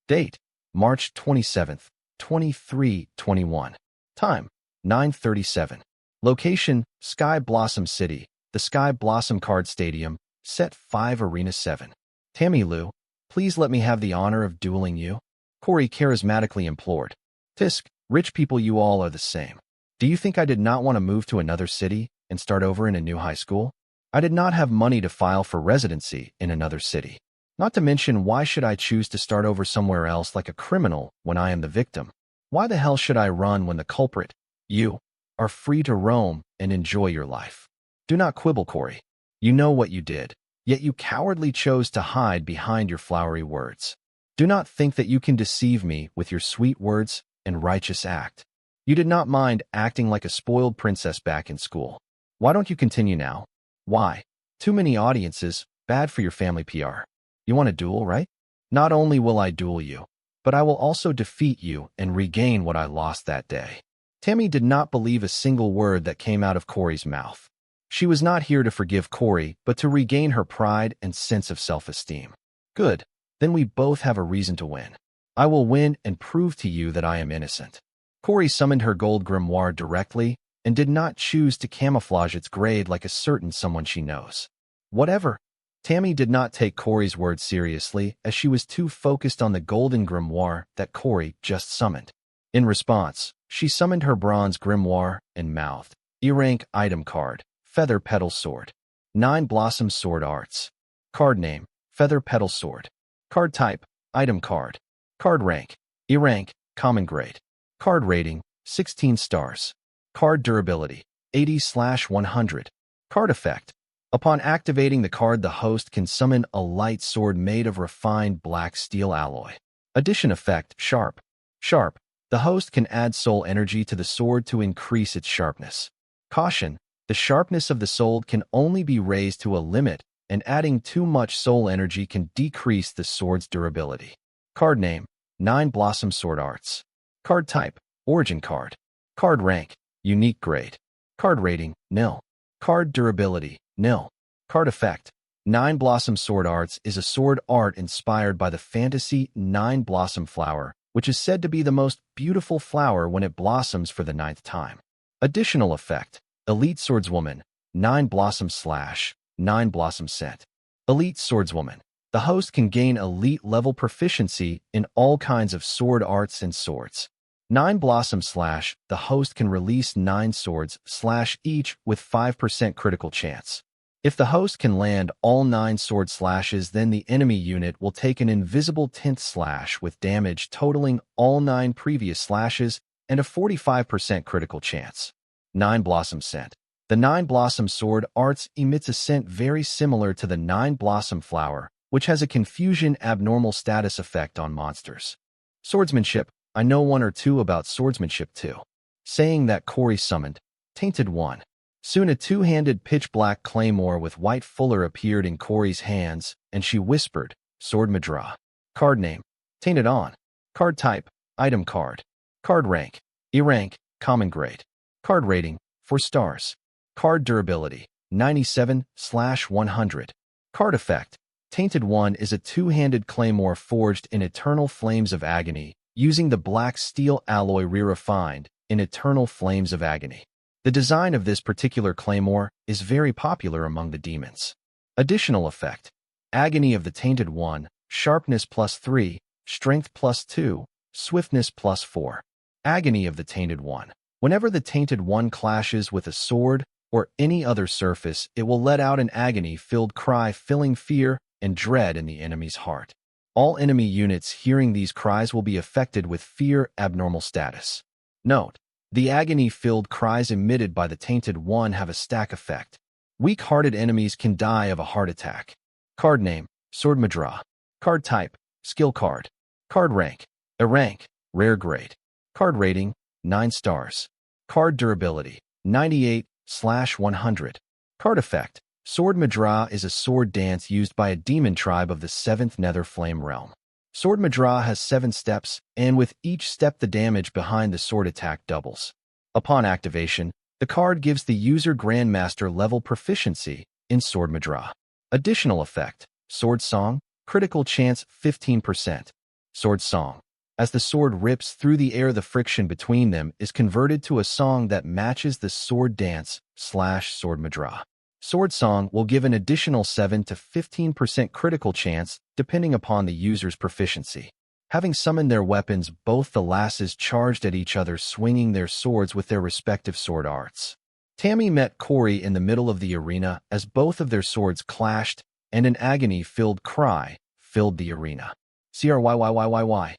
Date: March 27th, 2321. Time: 9:37. Location: Sky Blossom City, the Sky Blossom Card Stadium, Set 5 Arena 7. Tammy Lou, please let me have the honor of dueling you, Corey charismatically implored. Tisk, rich people you all are the same. Do you think I did not want to move to another city and start over in a new high school? I did not have money to file for residency in another city. Not to mention, why should I choose to start over somewhere else like a criminal when I am the victim? Why the hell should I run when the culprit, you, are free to roam and enjoy your life? Do not quibble, Corey. You know what you did, yet you cowardly chose to hide behind your flowery words. Do not think that you can deceive me with your sweet words and righteous act. You did not mind acting like a spoiled princess back in school. Why don't you continue now? Why? Too many audiences, bad for your family PR. You want a duel, right? Not only will I duel you, but I will also defeat you and regain what I lost that day. Tammy did not believe a single word that came out of Corey's mouth. She was not here to forgive Corey, but to regain her pride and sense of self-esteem. Good. Then we both have a reason to win. I will win and prove to you that I am innocent. Corey summoned her gold grimoire directly and did not choose to camouflage its grade like a certain someone she knows. Whatever. Tammy did not take Corey's words seriously, as she was too focused on the golden grimoire that Corey just summoned. In response, she summoned her bronze grimoire and mouthed, E-rank item card, Feather Petal Sword. 9 Blossom Sword Arts. Card name, Feather Petal Sword. Card type, item card. Card rank, E-rank, common grade. Card rating, 16 stars. Card durability, 80/100. Card effect: upon activating the card, the host can summon a light sword made of refined black steel alloy. Addition effect: sharp. Sharp. The host can add soul energy to the sword to increase its sharpness. Caution: the sharpness of the sword can only be raised to a limit, and adding too much soul energy can decrease the sword's durability. Card name: 9 Blossom Sword Arts. Card type: origin card. Card rank: unique grade. Card rating: nil. Card durability: nil. Card effect: 9 Blossom Sword Arts is a sword art inspired by the fantasy 9 Blossom flower, which is said to be the most beautiful flower when it blossoms for the 9th time. Additional effect: Elite Swordswoman, 9 Blossom / 9 Blossom Scent. Elite Swordswoman. The host can gain elite level proficiency in all kinds of sword arts and swords. 9 Blossom / the host can release 9 swords / each with 5% critical chance. If the host can land all 9 sword slashes, then the enemy unit will take an invisible 10th slash with damage totaling all 9 previous slashes and a 45% critical chance. 9 Blossom Scent. The 9 Blossom Sword Arts emits a scent very similar to the 9 Blossom Flower, which has a confusion abnormal status effect on monsters. Swordsmanship. I know one or two about swordsmanship too. Saying that, Corey summoned Tainted One. Soon a two-handed pitch-black claymore with white fuller appeared in Corey's hands, and she whispered, Sword Madra. Card name: Tainted On. Card type: item card. Card rank: E-rank, common grade. Card rating: 4 stars. Card durability: 97/100. Card effect: Tainted One is a two-handed claymore forged in eternal flames of agony, using the black steel alloy re-refined in eternal flames of agony. The design of this particular claymore is very popular among the demons. Additional effect: Agony of the Tainted One, sharpness +3, strength +2, swiftness +4. Agony of the Tainted One. Whenever the Tainted One clashes with a sword or any other surface, it will let out an agony-filled cry, filling fear and dread in the enemy's heart. All enemy units hearing these cries will be affected with fear abnormal status. Note: the agony-filled cries emitted by the Tainted One have a stack effect. Weak-hearted enemies can die of a heart attack. Card name: Sword Madra. Card type: skill card. Card rank. A rank. Rare grade. Card rating. 9 stars. Card durability. 98/100. Card effect. Sword Madra is a sword dance used by a demon tribe of the 7th Nether Flame realm. Sword Madra has 7 steps, and with each step the damage behind the sword attack doubles. Upon activation, the card gives the user Grandmaster level proficiency in Sword Madra. Additional effect. Sword Song. Critical chance 15%. Sword Song. As the sword rips through the air, the friction between them is converted to a song that matches the sword dance/Sword Madra. Sword Song will give an additional 7 to 15% critical chance depending upon the user's proficiency. Having summoned their weapons, both the lasses charged at each other, swinging their swords with their respective sword arts. Tammy met Corey in the middle of the arena as both of their swords clashed, and an agony-filled cry filled the arena. CRYYYYY.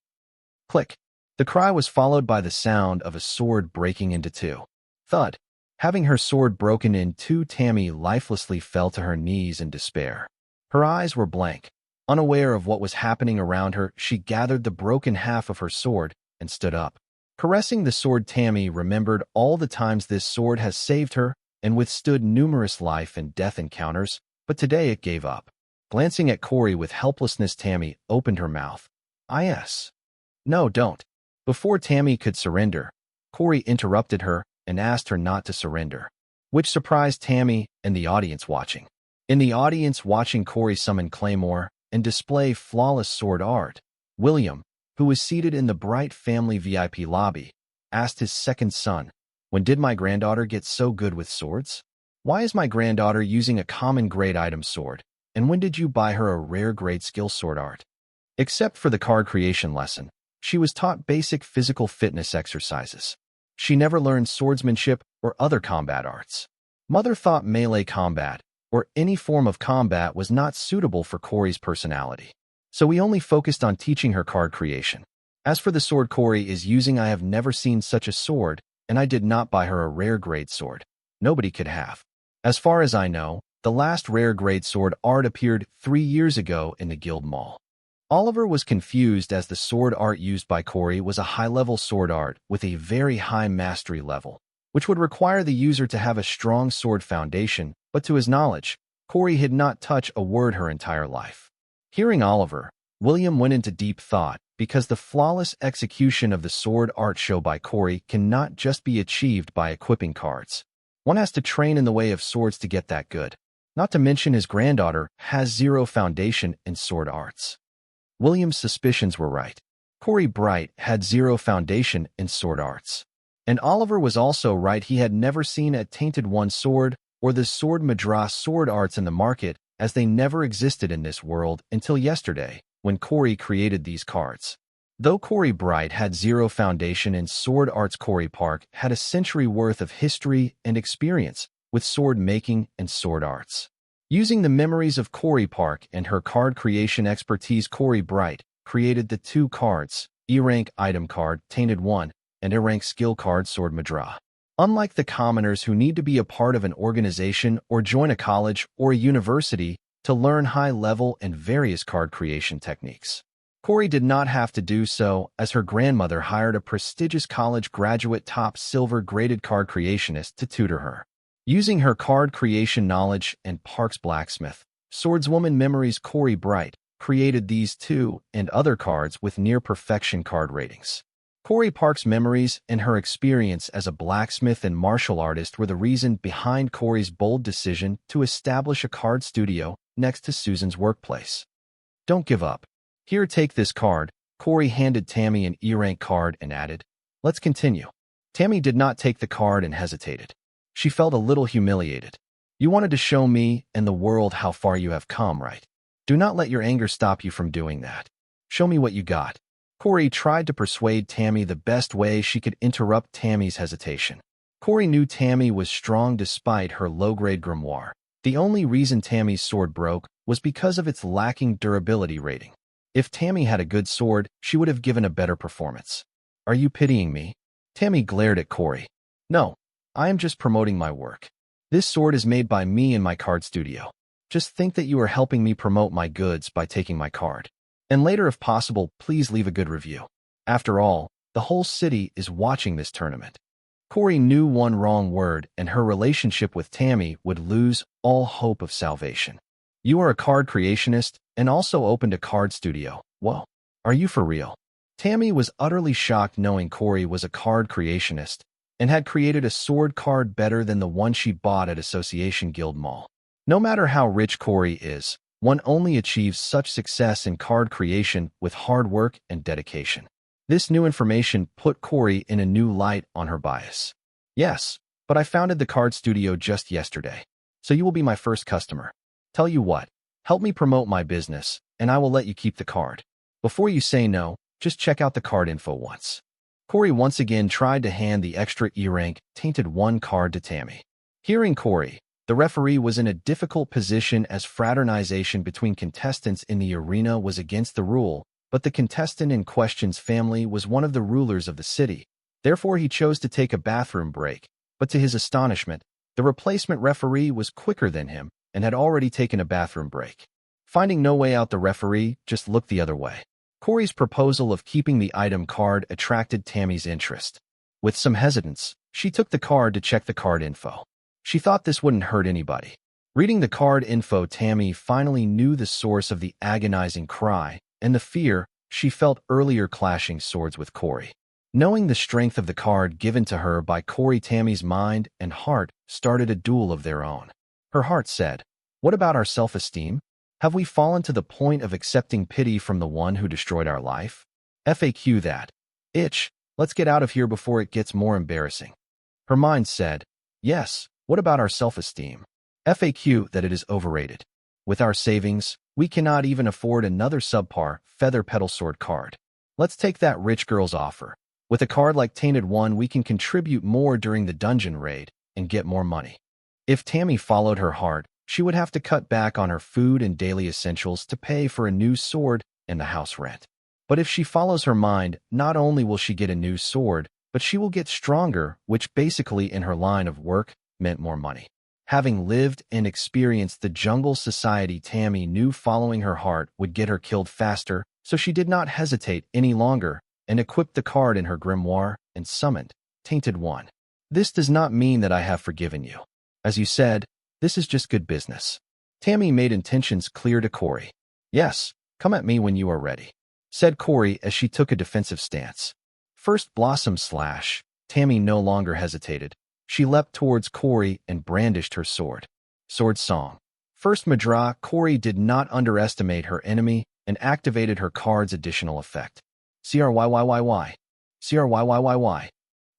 Click. The cry was followed by the sound of a sword breaking into two. Thud. Having her sword broken in two, Tammy lifelessly fell to her knees in despair. Her eyes were blank. Unaware of what was happening around her, she gathered the broken half of her sword and stood up. Caressing the sword, Tammy remembered all the times this sword has saved her and withstood numerous life and death encounters, but today it gave up. Glancing at Corey with helplessness, Tammy opened her mouth. Yes. No, don't. Before Tammy could surrender, Corey interrupted her and asked her not to surrender, which surprised Tammy and the audience watching. In the audience watching Corey summon Claymore and display flawless sword art, William, who was seated in the Bright family VIP lobby, asked his second son, "When did my granddaughter get so good with swords? Why is my granddaughter using a common grade item sword? And when did you buy her a rare grade skill sword art?" Except for the card creation lesson, she was taught basic physical fitness exercises. She never learned swordsmanship or other combat arts. Mother thought melee combat, or any form of combat, was not suitable for Corey's personality, so we only focused on teaching her card creation. As for the sword Corey is using, I have never seen such a sword, and I did not buy her a rare grade sword. Nobody could have. As far as I know, the last rare grade sword art appeared 3 years ago in the Guild Mall. Oliver was confused as the sword art used by Corey was a high-level sword art with a very high mastery level, which would require the user to have a strong sword foundation, but to his knowledge, Corey had not touched a word her entire life. Hearing Oliver, William went into deep thought because the flawless execution of the sword art show by Corey cannot just be achieved by equipping cards. One has to train in the way of swords to get that good. Not to mention his granddaughter has zero foundation in sword arts. William's suspicions were right. Corey Bright had zero foundation in sword arts. And Oliver was also right. He had never seen a Tainted One sword or the Sword Madras sword arts in the market, as they never existed in this world until yesterday, when Corey created these cards. Though Corey Bright had zero foundation in sword arts, Corey Park had a century worth of history and experience with sword making and sword arts. Using the memories of Corey Park and her card creation expertise, Corey Bright created the 2 cards, E-rank item card, Tainted One, and A-rank skill card, Sword Madra. Unlike the commoners who need to be a part of an organization or join a college or a university to learn high-level and various card creation techniques, Corey did not have to do so, as her grandmother hired a prestigious college graduate top silver-graded card creationist to tutor her. Using her card creation knowledge and Park's blacksmith, swordswoman memories, Corey Bright created these 2 and other cards with near-perfection card ratings. Corey Park's memories and her experience as a blacksmith and martial artist were the reason behind Corey's bold decision to establish a card studio next to Susan's workplace. "Don't give up. Here, take this card." Corey handed Tammy an E-rank card and added, "Let's continue." Tammy did not take the card and hesitated. She felt a little humiliated. "You wanted to show me and the world how far you have come, right? Do not let your anger stop you from doing that. Show me what you got." Corey tried to persuade Tammy the best way she could interrupt Tammy's hesitation. Corey knew Tammy was strong despite her low-grade grimoire. The only reason Tammy's sword broke was because of its lacking durability rating. If Tammy had a good sword, she would have given a better performance. "Are you pitying me?" Tammy glared at Corey. "No. I am just promoting my work. This sword is made by me in my card studio. Just think that you are helping me promote my goods by taking my card." And later, if possible, please leave a good review. After all, the whole city is watching this tournament. Corey knew one wrong word and her relationship with Tammy would lose all hope of salvation. You are a card creationist and also opened a card studio. Whoa, are you for real? Tammy was utterly shocked knowing Corey was a card creationist and had created a sword card better than the one she bought at Association Guild Mall. No matter how rich Corey is, one only achieves such success in card creation with hard work and dedication. This new information put Corey in a new light on her bias. Yes, but I founded the card studio just yesterday, so you will be my first customer. Tell you what, help me promote my business, and I will let you keep the card. Before you say no, just check out the card info once. Corey once again tried to hand the extra E-rank Tainted 1 card to Tammy. Hearing Corey, the referee was in a difficult position as fraternization between contestants in the arena was against the rule, but the contestant in question's family was one of the rulers of the city. Therefore, he chose to take a bathroom break, but to his astonishment, the replacement referee was quicker than him and had already taken a bathroom break. Finding no way out, the referee just looked the other way. Corey's proposal of keeping the item card attracted Tammy's interest. With some hesitance, she took the card to check the card info. She thought this wouldn't hurt anybody. Reading the card info, Tammy finally knew the source of the agonizing cry and the fear she felt earlier clashing swords with Corey. Knowing the strength of the card given to her by Corey, Tammy's mind and heart started a duel of their own. Her heart said, "What about our self-esteem? Have we fallen to the point of accepting pity from the one who destroyed our life? FAQ that. Itch, let's get out of here before it gets more embarrassing." Her mind said, "Yes, what about our self-esteem? FAQ that it is overrated. With our savings, we cannot even afford another subpar feather petal sword card. Let's take that rich girl's offer. With a card like Tainted 1, we can contribute more during the dungeon raid and get more money." If Tammy followed her heart, she would have to cut back on her food and daily essentials to pay for a new sword and the house rent. But if she follows her mind, not only will she get a new sword, but she will get stronger, which basically in her line of work meant more money. Having lived and experienced the jungle society, Tammy knew following her heart would get her killed faster, so she did not hesitate any longer and equipped the card in her grimoire and summoned Tainted 1. "This does not mean that I have forgiven you. As you said, this is just good business." Tammy made intentions clear to Corey. "Yes, come at me when you are ready," said Corey as she took a defensive stance. First Blossom Slash. Tammy no longer hesitated. She leapt towards Corey and brandished her sword. Sword Song. First Madra. Corey did not underestimate her enemy and activated her card's additional effect. CRYYYY. CRYYYY.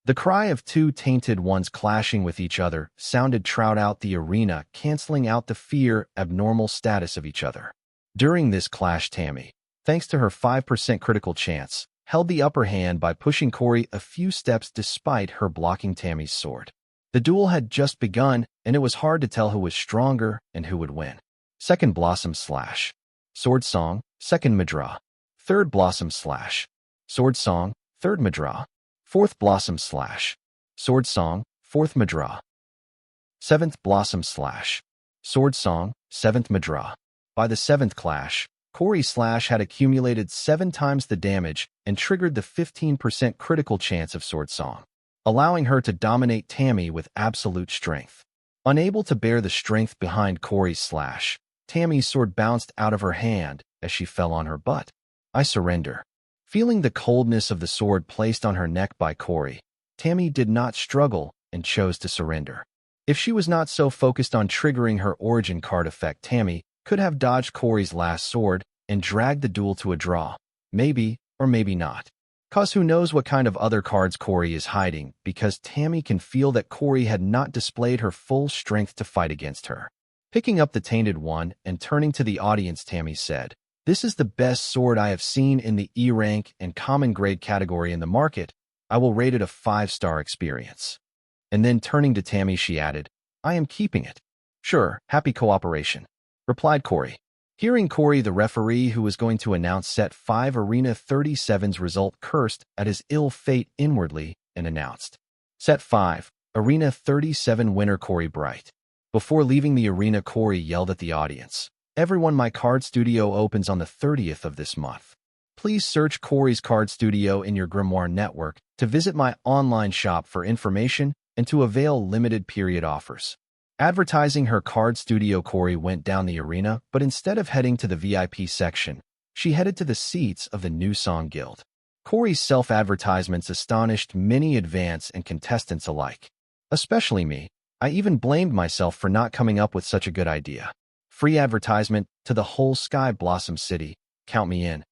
The cry of two tainted ones clashing with each other sounded throughout the arena, canceling out the fear abnormal status of each other. During this clash, Tammy, thanks to her 5% critical chance, held the upper hand by pushing Corey a few steps despite her blocking Tammy's sword. The duel had just begun, and it was hard to tell who was stronger and who would win. Second Blossom Slash. Sword Song, second Madra. Third Blossom Slash. Sword Song, third Madra. Fourth Blossom Slash. Sword Song, fourth Madra. Seventh Blossom Slash. Sword Song, seventh Madra. By the seventh clash, Corey's slash had accumulated 7 times the damage and triggered the 15% critical chance of Sword Song, allowing her to dominate Tammy with absolute strength. Unable to bear the strength behind Corey's slash, Tammy's sword bounced out of her hand as she fell on her butt. "I surrender." Feeling the coldness of the sword placed on her neck by Corey, Tammy did not struggle and chose to surrender. If she was not so focused on triggering her origin card effect, Tammy could have dodged Corey's last sword and dragged the duel to a draw. Maybe, or maybe not. Cause who knows what kind of other cards Corey is hiding, because Tammy can feel that Corey had not displayed her full strength to fight against her. Picking up the Tainted One and turning to the audience, Tammy said, "This is the best sword I have seen in the E-rank and common grade category in the market. I will rate it a 5-star experience." And then turning to Tammy, she added, "I am keeping it." "Sure, happy cooperation," replied Corey. Hearing Corey, the referee who was going to announce Set 5 Arena 37's result, cursed at his ill fate inwardly and announced, "Set 5, Arena 37 winner Corey Bright." Before leaving the arena, Corey yelled at the audience, Everyone, my card studio opens on the 30th of this month. Please search Corey's Card Studio in your Grimoire network to visit my online shop for information and to avail limited period offers. Advertising her card studio, Corey went down the arena, but instead of heading to the VIP section, she headed to the seats of the New Song Guild. Corey's self-advertisements astonished many advance and contestants alike. Especially me. I even blamed myself for not coming up with such a good idea. Free advertisement to the whole Sky Blossom City. Count me in.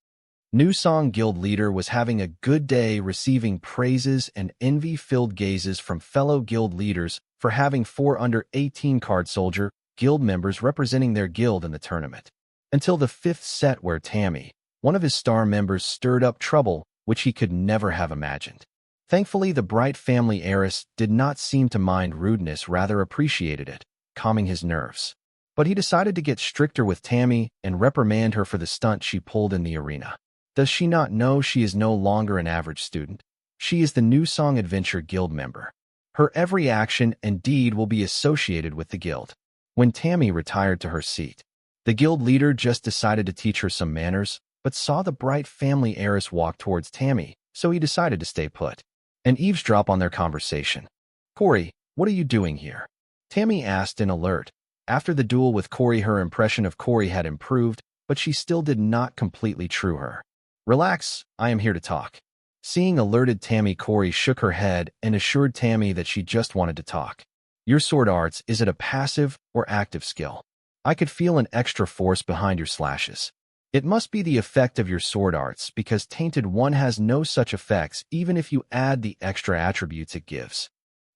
New Song Guild leader was having a good day, receiving praises and envy-filled gazes from fellow guild leaders for having 4 under-18 card soldier guild members representing their guild in the tournament. Until the 5th set where Tammy, one of his star members, stirred up trouble, which he could never have imagined. Thankfully, the bright family heiress did not seem to mind rudeness, rather appreciated it, calming his nerves. But he decided to get stricter with Tammy and reprimand her for the stunt she pulled in the arena. Does she not know she is no longer an average student? She is the New Song Adventure Guild member. Her every action and deed will be associated with the guild. When Tammy retired to her seat, the guild leader just decided to teach her some manners, but saw the bright family heiress walk towards Tammy, so he decided to stay put and eavesdrop on their conversation. "Corey, what are you doing here?" Tammy asked in alert. After the duel with Corey, her impression of Corey had improved, but she still did not completely true her. "Relax, I am here to talk." Seeing alerted Tammy, Corey shook her head and assured Tammy that she just wanted to talk. "Your sword arts, is it a passive or active skill? I could feel an extra force behind your slashes. It must be the effect of your sword arts, because Tainted One has no such effects even if you add the extra attributes it gives."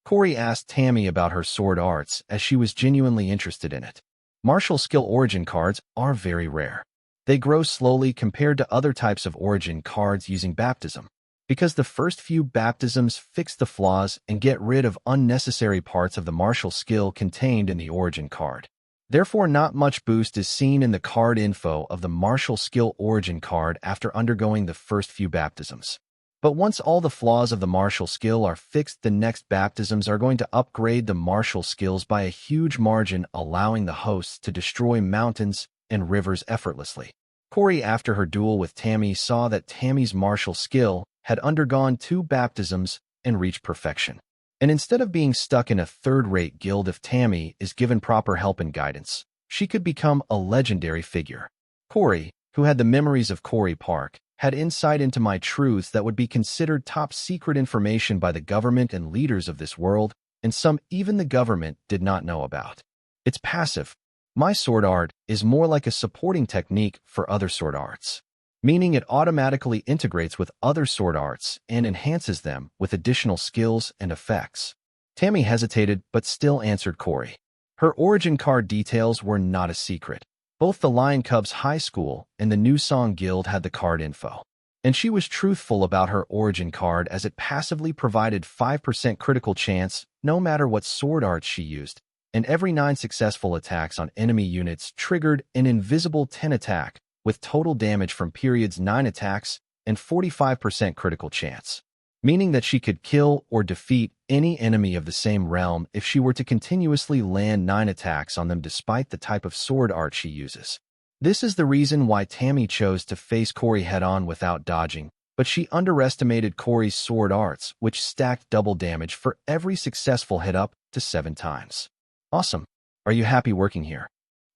Corey asked Tammy about her sword arts as she was genuinely interested in it. Martial skill origin cards are very rare. They grow slowly compared to other types of origin cards using baptism, because the first few baptisms fix the flaws and get rid of unnecessary parts of the martial skill contained in the origin card. Therefore, not much boost is seen in the card info of the martial skill origin card after undergoing the first few baptisms. But once all the flaws of the martial skill are fixed, the next baptisms are going to upgrade the martial skills by a huge margin, allowing the hosts to destroy mountains and rivers effortlessly. Corey, after her duel with Tammy, saw that Tammy's martial skill had undergone 2 baptisms and reached perfection. And instead of being stuck in a third-rate guild, if Tammy is given proper help and guidance, she could become a legendary figure. Corey, who had the memories of Corey Park, had insight into my truths that would be considered top-secret information by the government and leaders of this world, and some even the government did not know about. It's passive. My sword art is more like a supporting technique for other sword arts, meaning it automatically integrates with other sword arts and enhances them with additional skills and effects. Tammy hesitated but still answered Corey. Her origin card details were not a secret. Both the Lion Cubs High School and the New Song Guild had the card info, and she was truthful about her origin card as it passively provided 5% critical chance no matter what sword art she used, and every 9 successful attacks on enemy units triggered an invisible 10 attack with total damage from periods 9 attacks and 45% critical chance, meaning that she could kill or defeat any enemy of the same realm if she were to continuously land 9 attacks on them despite the type of sword art she uses. This is the reason why Tammy chose to face Corey head-on without dodging, but she underestimated Corey's sword arts, which stacked double damage for every successful hit up to 7 times. "Awesome. Are you happy working here?"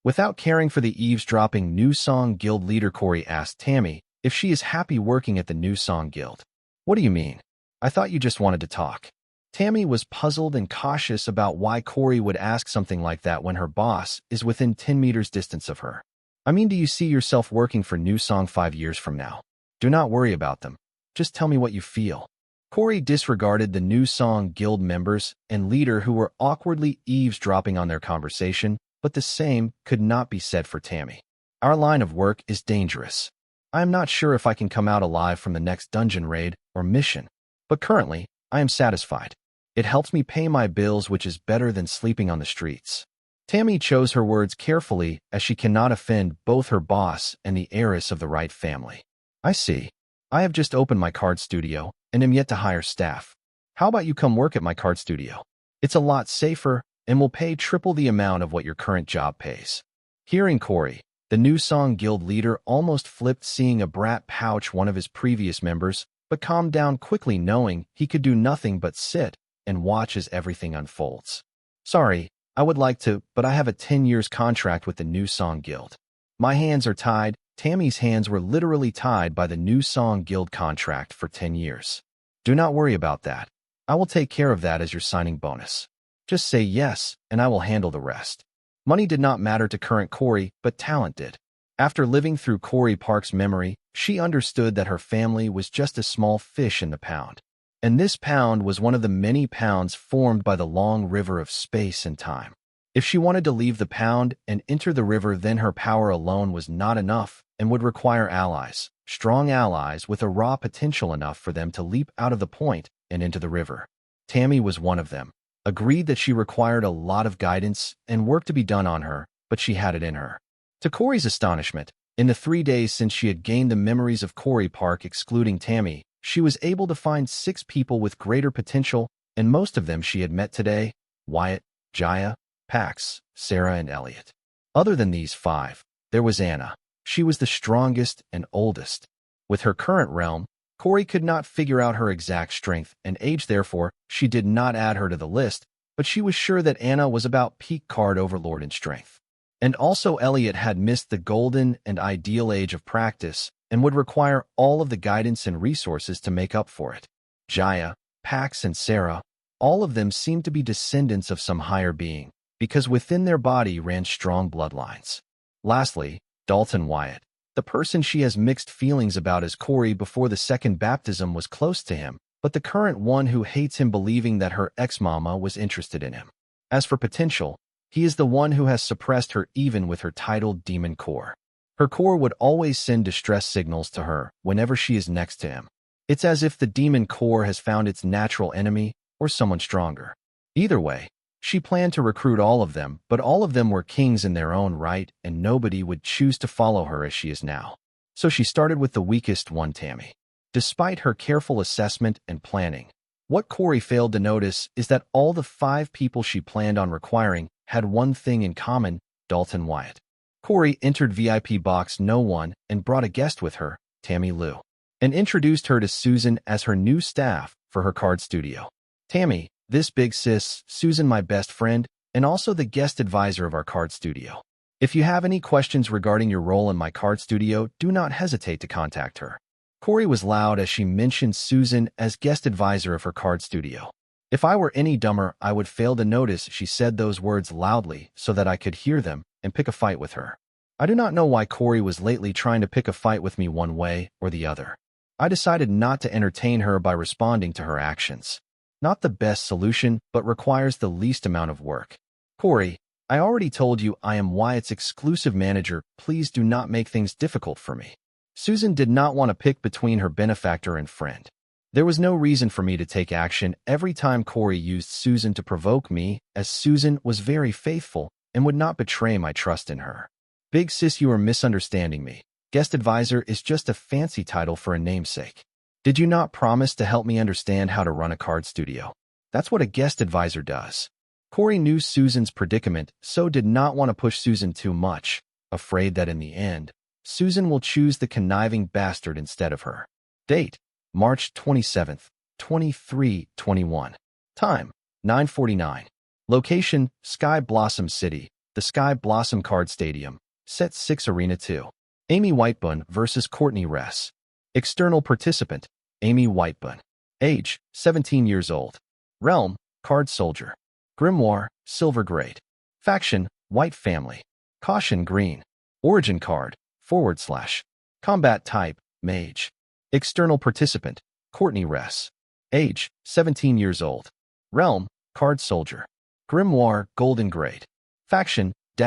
Without caring for the eavesdropping New Song Guild leader, Corey asked Tammy if she is happy working at the New Song Guild. "What do you mean? I thought you just wanted to talk." Tammy was puzzled and cautious about why Corey would ask something like that when her boss is within 10 meters distance of her. "I mean, do you see yourself working for New Song 5 years from now? Do not worry about them. Just tell me what you feel." Corey disregarded the New Song Guild members and leader who were awkwardly eavesdropping on their conversation, but the same could not be said for Tammy. "Our line of work is dangerous. I am not sure if I can come out alive from the next dungeon raid or mission, but currently, I am satisfied. It helps me pay my bills, which is better than sleeping on the streets." Tammy chose her words carefully as she cannot offend both her boss and the heiress of the right family. "I see. I have just opened my card studio and am yet to hire staff. How about you come work at my card studio? It's a lot safer and will pay triple the amount of what your current job pays." Hearing Corey, The new Song Guild leader almost flipped seeing a brat pouch one of his previous members, but calmed down quickly knowing he could do nothing but sit and watch as everything unfolds. Sorry, I would like to, but I have a 10 years contract with the new Song Guild. My hands are tied. Tammy's hands were literally tied by the new Song Guild contract for 10 years. Do not worry about that. I will take care of that as your signing bonus. Just say yes, and I will handle the rest. Money did not matter to current Corey, but talent did. After living through Corey Park's memory, she understood that her family was just a small fish in the pound. And this pound was one of the many pounds formed by the long river of space and time. If she wanted to leave the pound and enter the river, then her power alone was not enough and would require allies, strong allies with a raw potential enough for them to leap out of the point and into the river. Tammy was one of them. Agreed that she required a lot of guidance and work to be done on her, but she had it in her. To Corey's astonishment, in the 3 days since she had gained the memories of Corey Park excluding Tammy, she was able to find 6 people with greater potential, and most of them she had met today: Wyatt, Jaya, Pax, Sarah, and Elliot. Other than these 5, there was Anna. She was the strongest and oldest. With her current realm, Corey could not figure out her exact strength and age, therefore, she did not add her to the list, but she was sure that Anna was about peak card overlord in strength. And also Elliot had missed the golden and ideal age of practice and would require all of the guidance and resources to make up for it. Jaya, Pax, and Sarah, all of them seemed to be descendants of some higher being, because within their body ran strong bloodlines. Lastly, Dalton Wyatt. The person she has mixed feelings about is Corey before the second baptism was close to him, but the current one who hates him believing that her ex-mama was interested in him. As for potential, he is the one who has suppressed her even with her titled demon core. Her core would always send distress signals to her whenever she is next to him. It's as if the demon core has found its natural enemy or someone stronger. Either way, she planned to recruit all of them, but all of them were kings in their own right, and nobody would choose to follow her as she is now. So she started with the weakest one, Tammy. Despite her careful assessment and planning, what Corey failed to notice is that all the 5 people she planned on requiring had one thing in common: Dalton Wyatt. Corey entered VIP box no one and brought a guest with her, Tammy Lou, and introduced her to Susan as her new staff for her card studio. Tammy, this big sis, Susan, my best friend, and also the guest advisor of our card studio. If you have any questions regarding your role in my card studio, do not hesitate to contact her. Corey was loud as she mentioned Susan as guest advisor of her card studio. If I were any dumber, I would fail to notice she said those words loudly so that I could hear them and pick a fight with her. I do not know why Corey was lately trying to pick a fight with me one way or the other. I decided not to entertain her by responding to her actions. Not the best solution, but requires the least amount of work. Corey, I already told you I am Wyatt's exclusive manager. Please do not make things difficult for me. Susan did not want to pick between her benefactor and friend. There was no reason for me to take action every time Corey used Susan to provoke me, as Susan was very faithful and would not betray my trust in her. Big sis, you are misunderstanding me. Guest advisor is just a fancy title for a namesake. Did you not promise to help me understand how to run a card studio? That's what a guest advisor does. Corey knew Susan's predicament, so did not want to push Susan too much, afraid that in the end, Susan will choose the conniving bastard instead of her. Date: March 27th, 2321. Time: 9:49. Location: Sky Blossom City, the Sky Blossom Card Stadium, Set 6 Arena 2. Amy Whitebun versus Courtney Ress. External participant: Amy Whitebun. Age: 17 years old. Realm: Card Soldier. Grimoire: Silver Grade. Faction: White Family. Caution: Green. Origin card: / Combat type: Mage. External participant: Courtney Ress. Age: 17 years old. Realm: Card Soldier. Grimoire: Golden Grade. Faction: /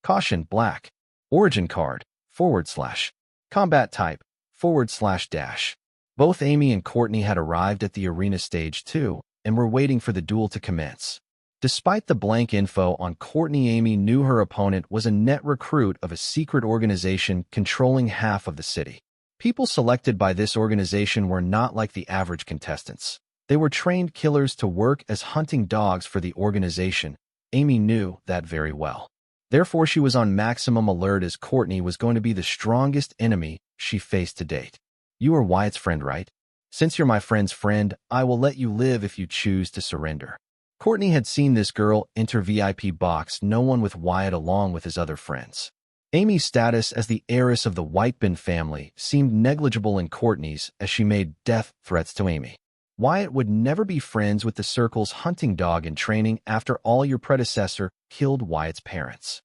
Caution: Black. Origin card: / Combat type: /. Both Amy and Courtney had arrived at the arena stage 2 and were waiting for the duel to commence. Despite the blank info on Courtney, Amy knew her opponent was a net recruit of a secret organization controlling half of the city. People selected by this organization were not like the average contestants. They were trained killers to work as hunting dogs for the organization. Amy knew that very well. Therefore, she was on maximum alert as Courtney was going to be the strongest enemy she faced to date. You are Wyatt's friend, right? Since you're my friend's friend, I will let you live if you choose to surrender. Courtney had seen this girl enter VIP box, no one with Wyatt along with his other friends. Amy's status as the heiress of the Whitebin family seemed negligible in Courtney's as she made death threats to Amy. Wyatt would never be friends with the Circle's hunting dog in training after all your predecessor killed Wyatt's parents.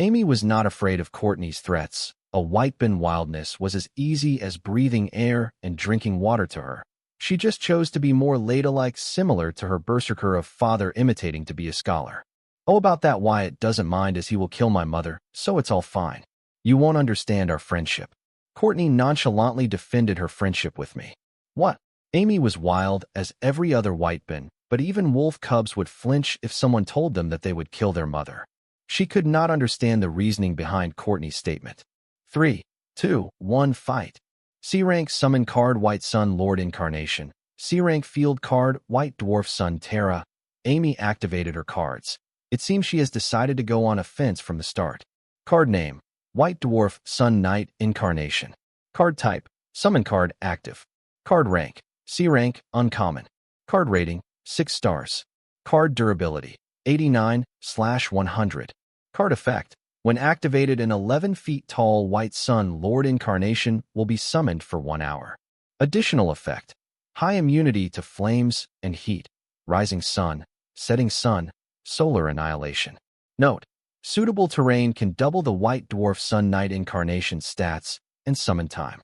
Amy was not afraid of Courtney's threats. A Whitebin wildness was as easy as breathing air and drinking water to her. She just chose to be more ladylike, similar to her berserker of father imitating to be a scholar. Oh, about that, Wyatt doesn't mind as he will kill my mother, so it's all fine. You won't understand our friendship. Courtney nonchalantly defended her friendship with me. What? Amy was wild as every other Whitebin, but even wolf cubs would flinch if someone told them that they would kill their mother. She could not understand the reasoning behind Courtney's statement. 3, 2, 1, fight. C-rank summon card White Sun Lord Incarnation. C-rank field card White Dwarf Sun Terra. Amy activated her cards. It seems she has decided to go on offense from the start. Card name, White Dwarf Sun Knight Incarnation. Card type, summon card active. Card rank, C rank, uncommon. Card rating, 6 stars. Card durability, 89/100. Card effect, when activated, an 11 feet tall White Sun Lord Incarnation will be summoned for 1 hour. Additional effect, high immunity to flames and heat, rising sun, setting sun, solar annihilation. Note, suitable terrain can double the White Dwarf Sun Knight Incarnation stats and summon time.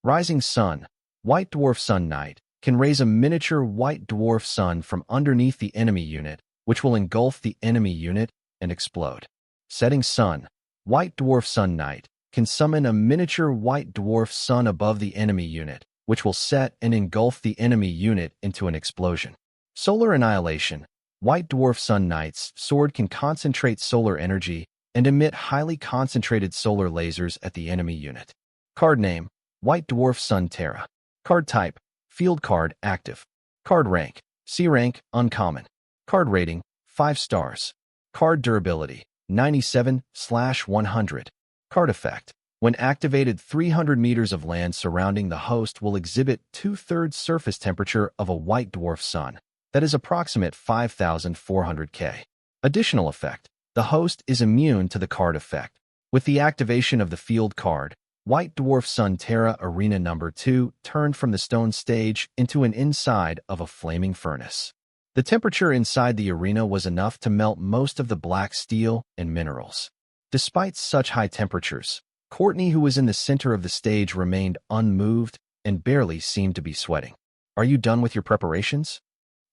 Rising sun, White Dwarf Sun Knight can raise a miniature White Dwarf Sun from underneath the enemy unit, which will engulf the enemy unit and explode. Setting sun, White Dwarf Sun Knight can summon a miniature White Dwarf Sun above the enemy unit, which will set and engulf the enemy unit into an explosion. Solar annihilation, White Dwarf Sun Knight's sword can concentrate solar energy and emit highly concentrated solar lasers at the enemy unit. Card name, White Dwarf Sun Terra. Card type, field card active. Card rank, C rank, uncommon. Card rating, 5 stars. Card durability, 97/100. Card effect, when activated, 300 meters of land surrounding the host will exhibit 2/3 surface temperature of a white dwarf sun. That is approximate 5,400 K. Additional effect, the host is immune to the card effect. With the activation of the field card, White Dwarf Sun Terra Arena Number 2 turned from the stone stage into an inside of a flaming furnace. The temperature inside the arena was enough to melt most of the black steel and minerals. Despite such high temperatures, Courtney, who was in the center of the stage, remained unmoved and barely seemed to be sweating. Are you done with your preparations?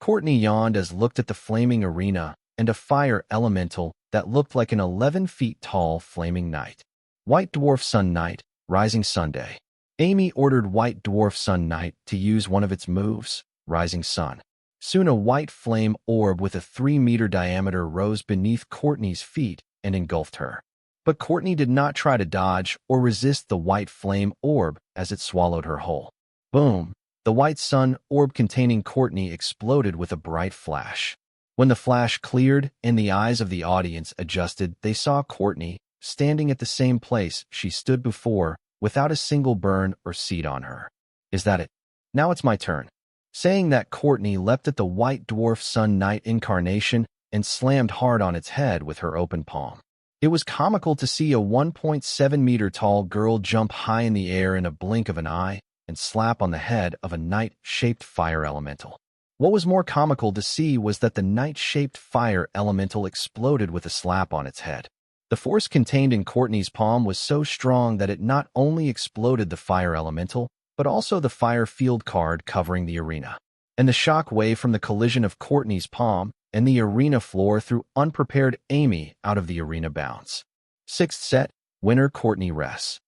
Courtney yawned as looked at the flaming arena and a fire elemental that looked like an 11 feet tall flaming knight. White Dwarf Sun Knight, Rising Sunday. Amy ordered White Dwarf Sun Knight to use one of its moves, Rising Sun. Soon a white flame orb with a 3-meter diameter rose beneath Courtney's feet and engulfed her. But Courtney did not try to dodge or resist the white flame orb as it swallowed her whole. Boom! The white sun orb containing Courtney exploded with a bright flash. When the flash cleared and the eyes of the audience adjusted, they saw Courtney standing at the same place she stood before without a single burn or seed on her. Is that it? Now it's my turn. Saying that, Courtney leapt at the White Dwarf Sun Knight Incarnation and slammed hard on its head with her open palm. It was comical to see a 1.7-meter tall girl jump high in the air in a blink of an eye and slap on the head of a knight-shaped fire elemental. What was more comical to see was that the knight-shaped fire elemental exploded with a slap on its head. The force contained in Courtney's palm was so strong that it not only exploded the fire elemental, but also the fire field card covering the arena. And the shock wave from the collision of Courtney's palm and the arena floor threw unprepared Amy out of the arena bounds. 6th set, winner Courtney rests.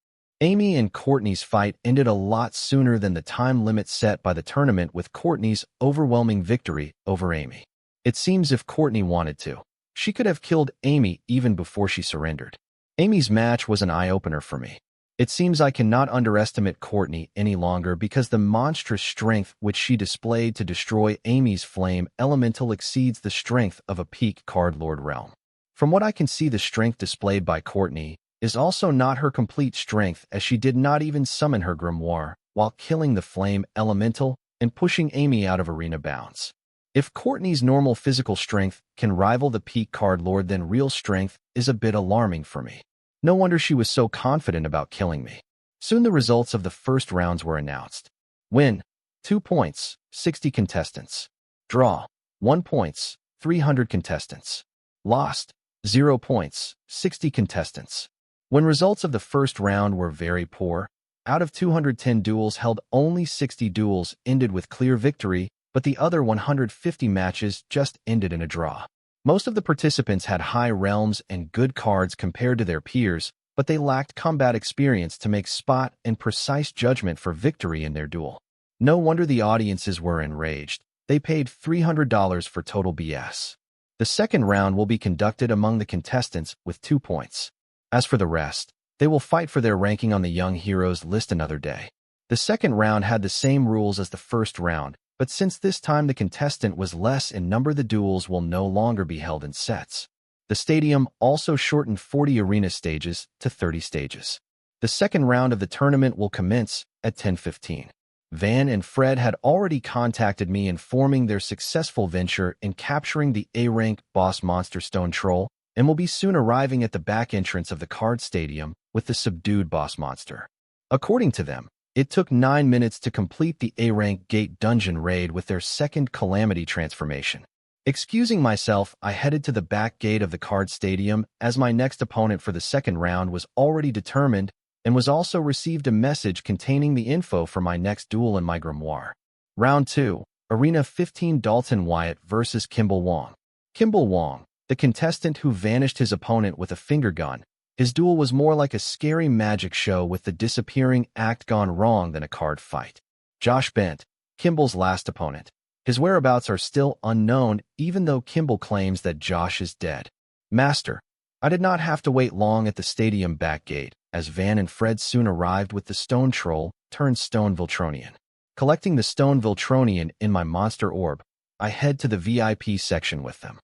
Amy and Courtney's fight ended a lot sooner than the time limit set by the tournament, with Courtney's overwhelming victory over Amy. It seems if Courtney wanted to, she could have killed Amy even before she surrendered. Amy's match was an eye-opener for me. It seems I cannot underestimate Courtney any longer because the monstrous strength which she displayed to destroy Amy's flame elemental exceeds the strength of a peak card lord realm. From what I can see, the strength displayed by Courtney is also not her complete strength, as she did not even summon her grimoire while killing the flame elemental and pushing Amy out of arena bounds. If Courtney's normal physical strength can rival the peak card lord, then real strength is a bit alarming for me. No wonder she was so confident about killing me. Soon the results of the first rounds were announced. Win, 2 points, 60 contestants. Draw, 1 points, 300 contestants. Lost, 0 points, 60 contestants. When results of the first round were very poor, out of 210 duels held, only 60 duels ended with clear victory, but the other 150 matches just ended in a draw. Most of the participants had high realms and good cards compared to their peers, but they lacked combat experience to make spot and precise judgment for victory in their duel. No wonder the audiences were enraged. They paid $300 for total BS. The second round will be conducted among the contestants with 2 points. As for the rest, they will fight for their ranking on the Young Heroes list another day. The second round had the same rules as the first round, but since this time the contestant was less in number, the duels will no longer be held in sets. The stadium also shortened 40 arena stages to 30 stages. The second round of the tournament will commence at 10:15. Van and Fred had already contacted me informing their successful venture in capturing the A-rank boss monster Stone Troll, and will be soon arriving at the back entrance of the card stadium with the subdued boss monster. According to them, it took 9 minutes to complete the A-rank gate dungeon raid with their second calamity transformation. Excusing myself, I headed to the back gate of the card stadium, as my next opponent for the second round was already determined and was also received a message containing the info for my next duel in my grimoire. Round 2, Arena 15, Dalton Wyatt versus Kimball Wong. Kimball Wong, the contestant who vanished his opponent with a finger gun. His duel was more like a scary magic show with the disappearing act gone wrong than a card fight. Josh Bent, Kimball's last opponent. His whereabouts are still unknown, even though Kimball claims that Josh is dead. Master, I did not have to wait long at the stadium back gate, as Van and Fred soon arrived with the Stone Troll turned Stone Viltronian. Collecting the Stone Viltronian in my monster orb, I head to the VIP section with them.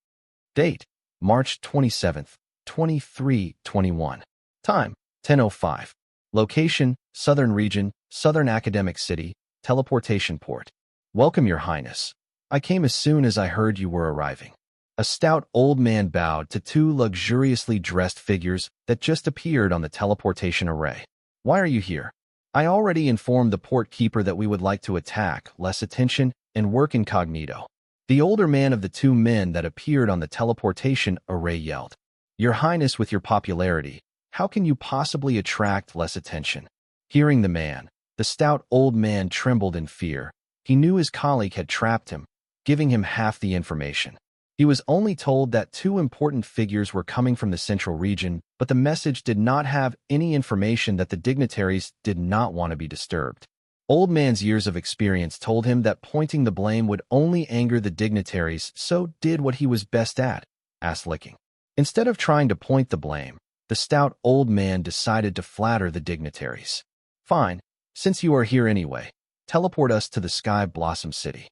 Date, March 27th, 2321. Time, 10:05. Location, Southern Region, Southern Academic City, Teleportation Port. Welcome, Your Highness. I came as soon as I heard you were arriving. A stout old man bowed to 2 luxuriously dressed figures that just appeared on the teleportation array. Why are you here? I already informed the port keeper that we would like to attack, less attention, and work incognito. The older man of the 2 men that appeared on the teleportation array yelled, Your Highness, with your popularity, how can you possibly attract less attention? Hearing the man, the stout old man trembled in fear. He knew his colleague had trapped him, giving him half the information. He was only told that 2 important figures were coming from the central region, but the message did not have any information that the dignitaries did not want to be disturbed. Old man's years of experience told him that pointing the blame would only anger the dignitaries, so did what he was best at, ass-licking. Instead of trying to point the blame, the stout old man decided to flatter the dignitaries. Fine, since you are here anyway, teleport us to the Sky Blossom City.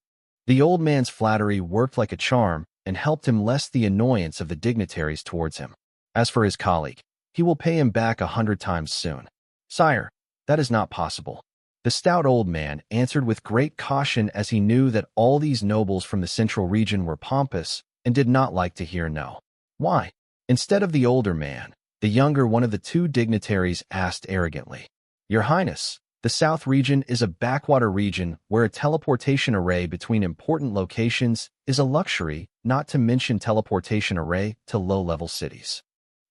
The old man's flattery worked like a charm and helped him lessen the annoyance of the dignitaries towards him. As for his colleague, he will pay him back 100 times soon. Sire, that is not possible. The stout old man answered with great caution, as he knew that all these nobles from the central region were pompous and did not like to hear no. Why? Instead of the older man, the younger one of the 2 dignitaries asked arrogantly, Your Highness, the South region is a backwater region where a teleportation array between important locations is a luxury, not to mention teleportation array to low-level cities.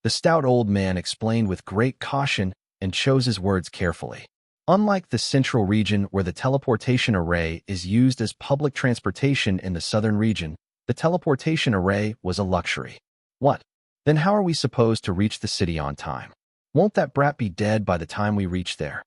The stout old man explained with great caution and chose his words carefully. Unlike the central region where the teleportation array is used as public transportation in the southern region, the teleportation array was a luxury. What? Then how are we supposed to reach the city on time? Won't that brat be dead by the time we reach there?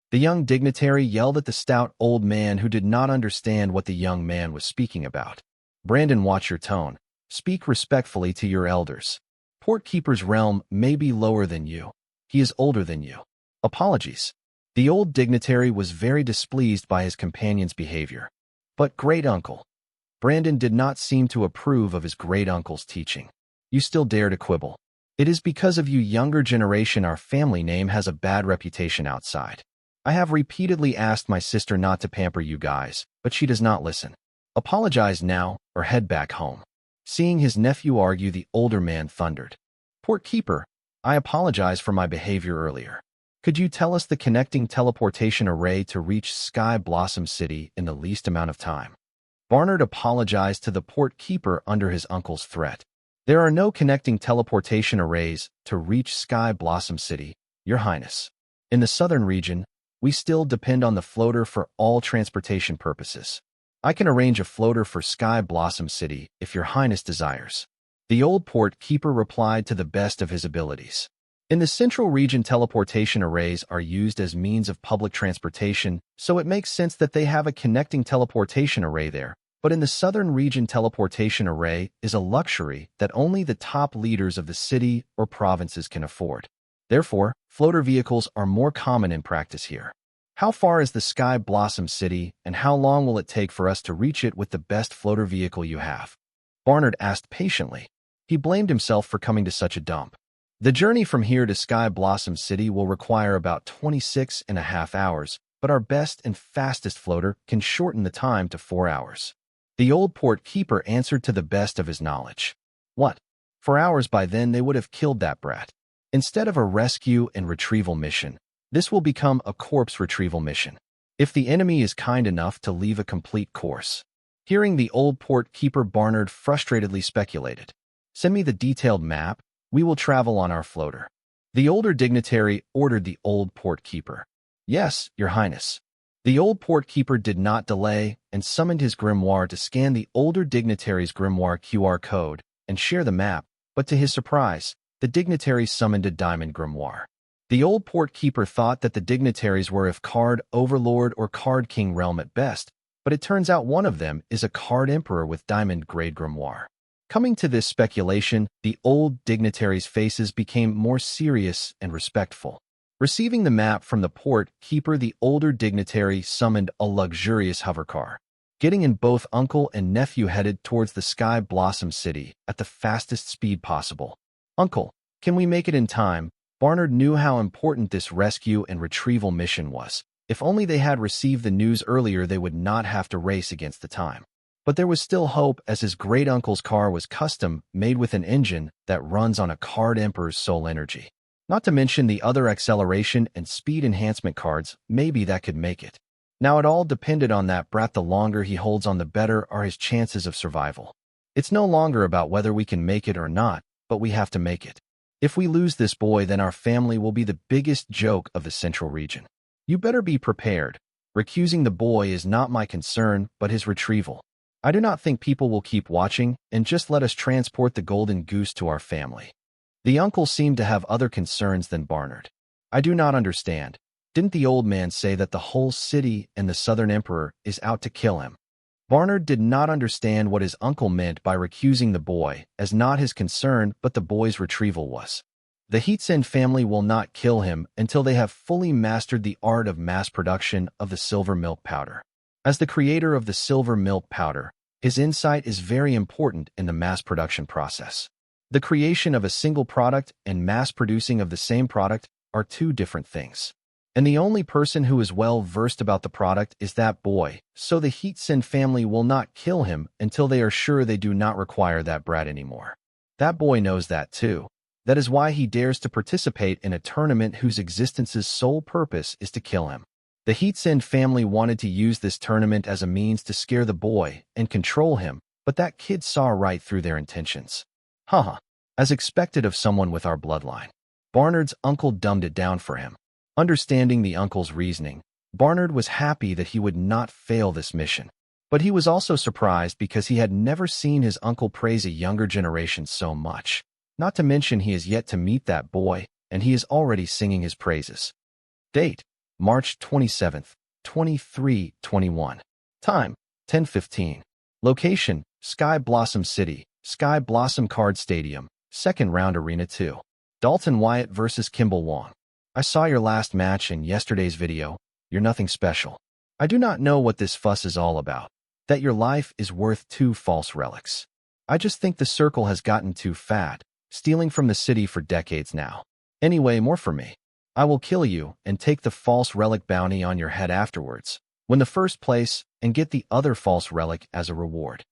The young dignitary yelled at the stout old man, who did not understand what the young man was speaking about. Brandon, watch your tone. Speak respectfully to your elders. Port Keeper's realm may be lower than you. He is older than you. Apologies. The old dignitary was very displeased by his companion's behavior. But great-uncle. Brandon did not seem to approve of his great-uncle's teaching. You still dare to quibble. It is because of you younger generation our family name has a bad reputation outside. I have repeatedly asked my sister not to pamper you guys, but she does not listen. Apologize now, or head back home. Seeing his nephew argue, the older man thundered. Port Keeper, I apologize for my behavior earlier. Could you tell us the connecting teleportation array to reach Sky Blossom City in the least amount of time? Barnard apologized to the Port Keeper under his uncle's threat. There are no connecting teleportation arrays to reach Sky Blossom City, Your Highness. In the southern region, we still depend on the floater for all transportation purposes. I can arrange a floater for Sky Blossom City if Your Highness desires. The old Port Keeper replied to the best of his abilities. In the central region, teleportation arrays are used as means of public transportation, so it makes sense that they have a connecting teleportation array there. But in the southern region, teleportation array is a luxury that only the top leaders of the city or provinces can afford. Therefore, floater vehicles are more common in practice here. How far is the Sky Blossom City, and how long will it take for us to reach it with the best floater vehicle you have? Barnard asked patiently. He blamed himself for coming to such a dump. The journey from here to Sky Blossom City will require about 26.5 hours, but our best and fastest floater can shorten the time to 4 hours. The old Port Keeper answered to the best of his knowledge. What? 4 hours? By then they would have killed that brat. Instead of a rescue and retrieval mission, this will become a corpse retrieval mission, if the enemy is kind enough to leave a complete course. Hearing the old Port Keeper, Barnard frustratedly speculated. Send me the detailed map. We will travel on our floater. The older dignitary ordered the old Port Keeper. Yes, Your Highness. The old Port Keeper did not delay and summoned his grimoire to scan the older dignitary's grimoire QR code and share the map, but to his surprise, the dignitary summoned a diamond grimoire. The old Port Keeper thought that the dignitaries were of Card Overlord or Card King realm at best, but it turns out one of them is a Card Emperor with diamond-grade grimoire. Coming to this speculation, the old dignitaries' faces became more serious and respectful. Receiving the map from the Port Keeper, the older dignitary summoned a luxurious hovercar. Getting in, both uncle and nephew headed towards the Sky Blossom City at the fastest speed possible. Uncle, can we make it in time? Barnard knew how important this rescue and retrieval mission was. If only they had received the news earlier, they would not have to race against the time. But there was still hope, as his great-uncle's car was custom-made with an engine that runs on a Card Emperor's soul energy. Not to mention the other acceleration and speed enhancement cards, maybe that could make it. Now it all depended on that brat. The longer he holds on, the better are his chances of survival. It's no longer about whether we can make it or not, but we have to make it. If we lose this boy, then our family will be the biggest joke of the central region. You better be prepared. Recusing the boy is not my concern, but his retrieval. I do not think people will keep watching, and just let us transport the golden goose to our family. The uncle seemed to have other concerns than Barnard. I do not understand. Didn't the old man say that the whole city and the Southern Emperor is out to kill him? Barnard did not understand what his uncle meant by recusing the boy, as not his concern but the boy's retrieval was. The Heatsen family will not kill him until they have fully mastered the art of mass production of the silver milk powder. As the creator of the silver milk powder, his insight is very important in the mass production process. The creation of a single product and mass producing of the same product are two different things. And the only person who is well versed about the product is that boy, so the Heatsen family will not kill him until they are sure they do not require that brat anymore. That boy knows that too. That is why he dares to participate in a tournament whose existence's sole purpose is to kill him. The Heatsen family wanted to use this tournament as a means to scare the boy and control him, but that kid saw right through their intentions. Haha, as expected of someone with our bloodline. Barnard's uncle dumbed it down for him. Understanding the uncle's reasoning, Barnard was happy that he would not fail this mission. But he was also surprised because he had never seen his uncle praise a younger generation so much. Not to mention he is yet to meet that boy, and he is already singing his praises. Date: March 27th, 2321. Time: 10:15. Location: Sky Blossom City, Sky Blossom Card Stadium, Second Round Arena 2. Dalton Wyatt vs. Kimball Wong. I saw your last match in yesterday's video. You're nothing special. I do not know what this fuss is all about. That your life is worth 2 false relics. I just think the circle has gotten too fat, stealing from the city for decades now. Anyway, more for me. I will kill you and take the false relic bounty on your head afterwards, win the first place, and get the other false relic as a reward.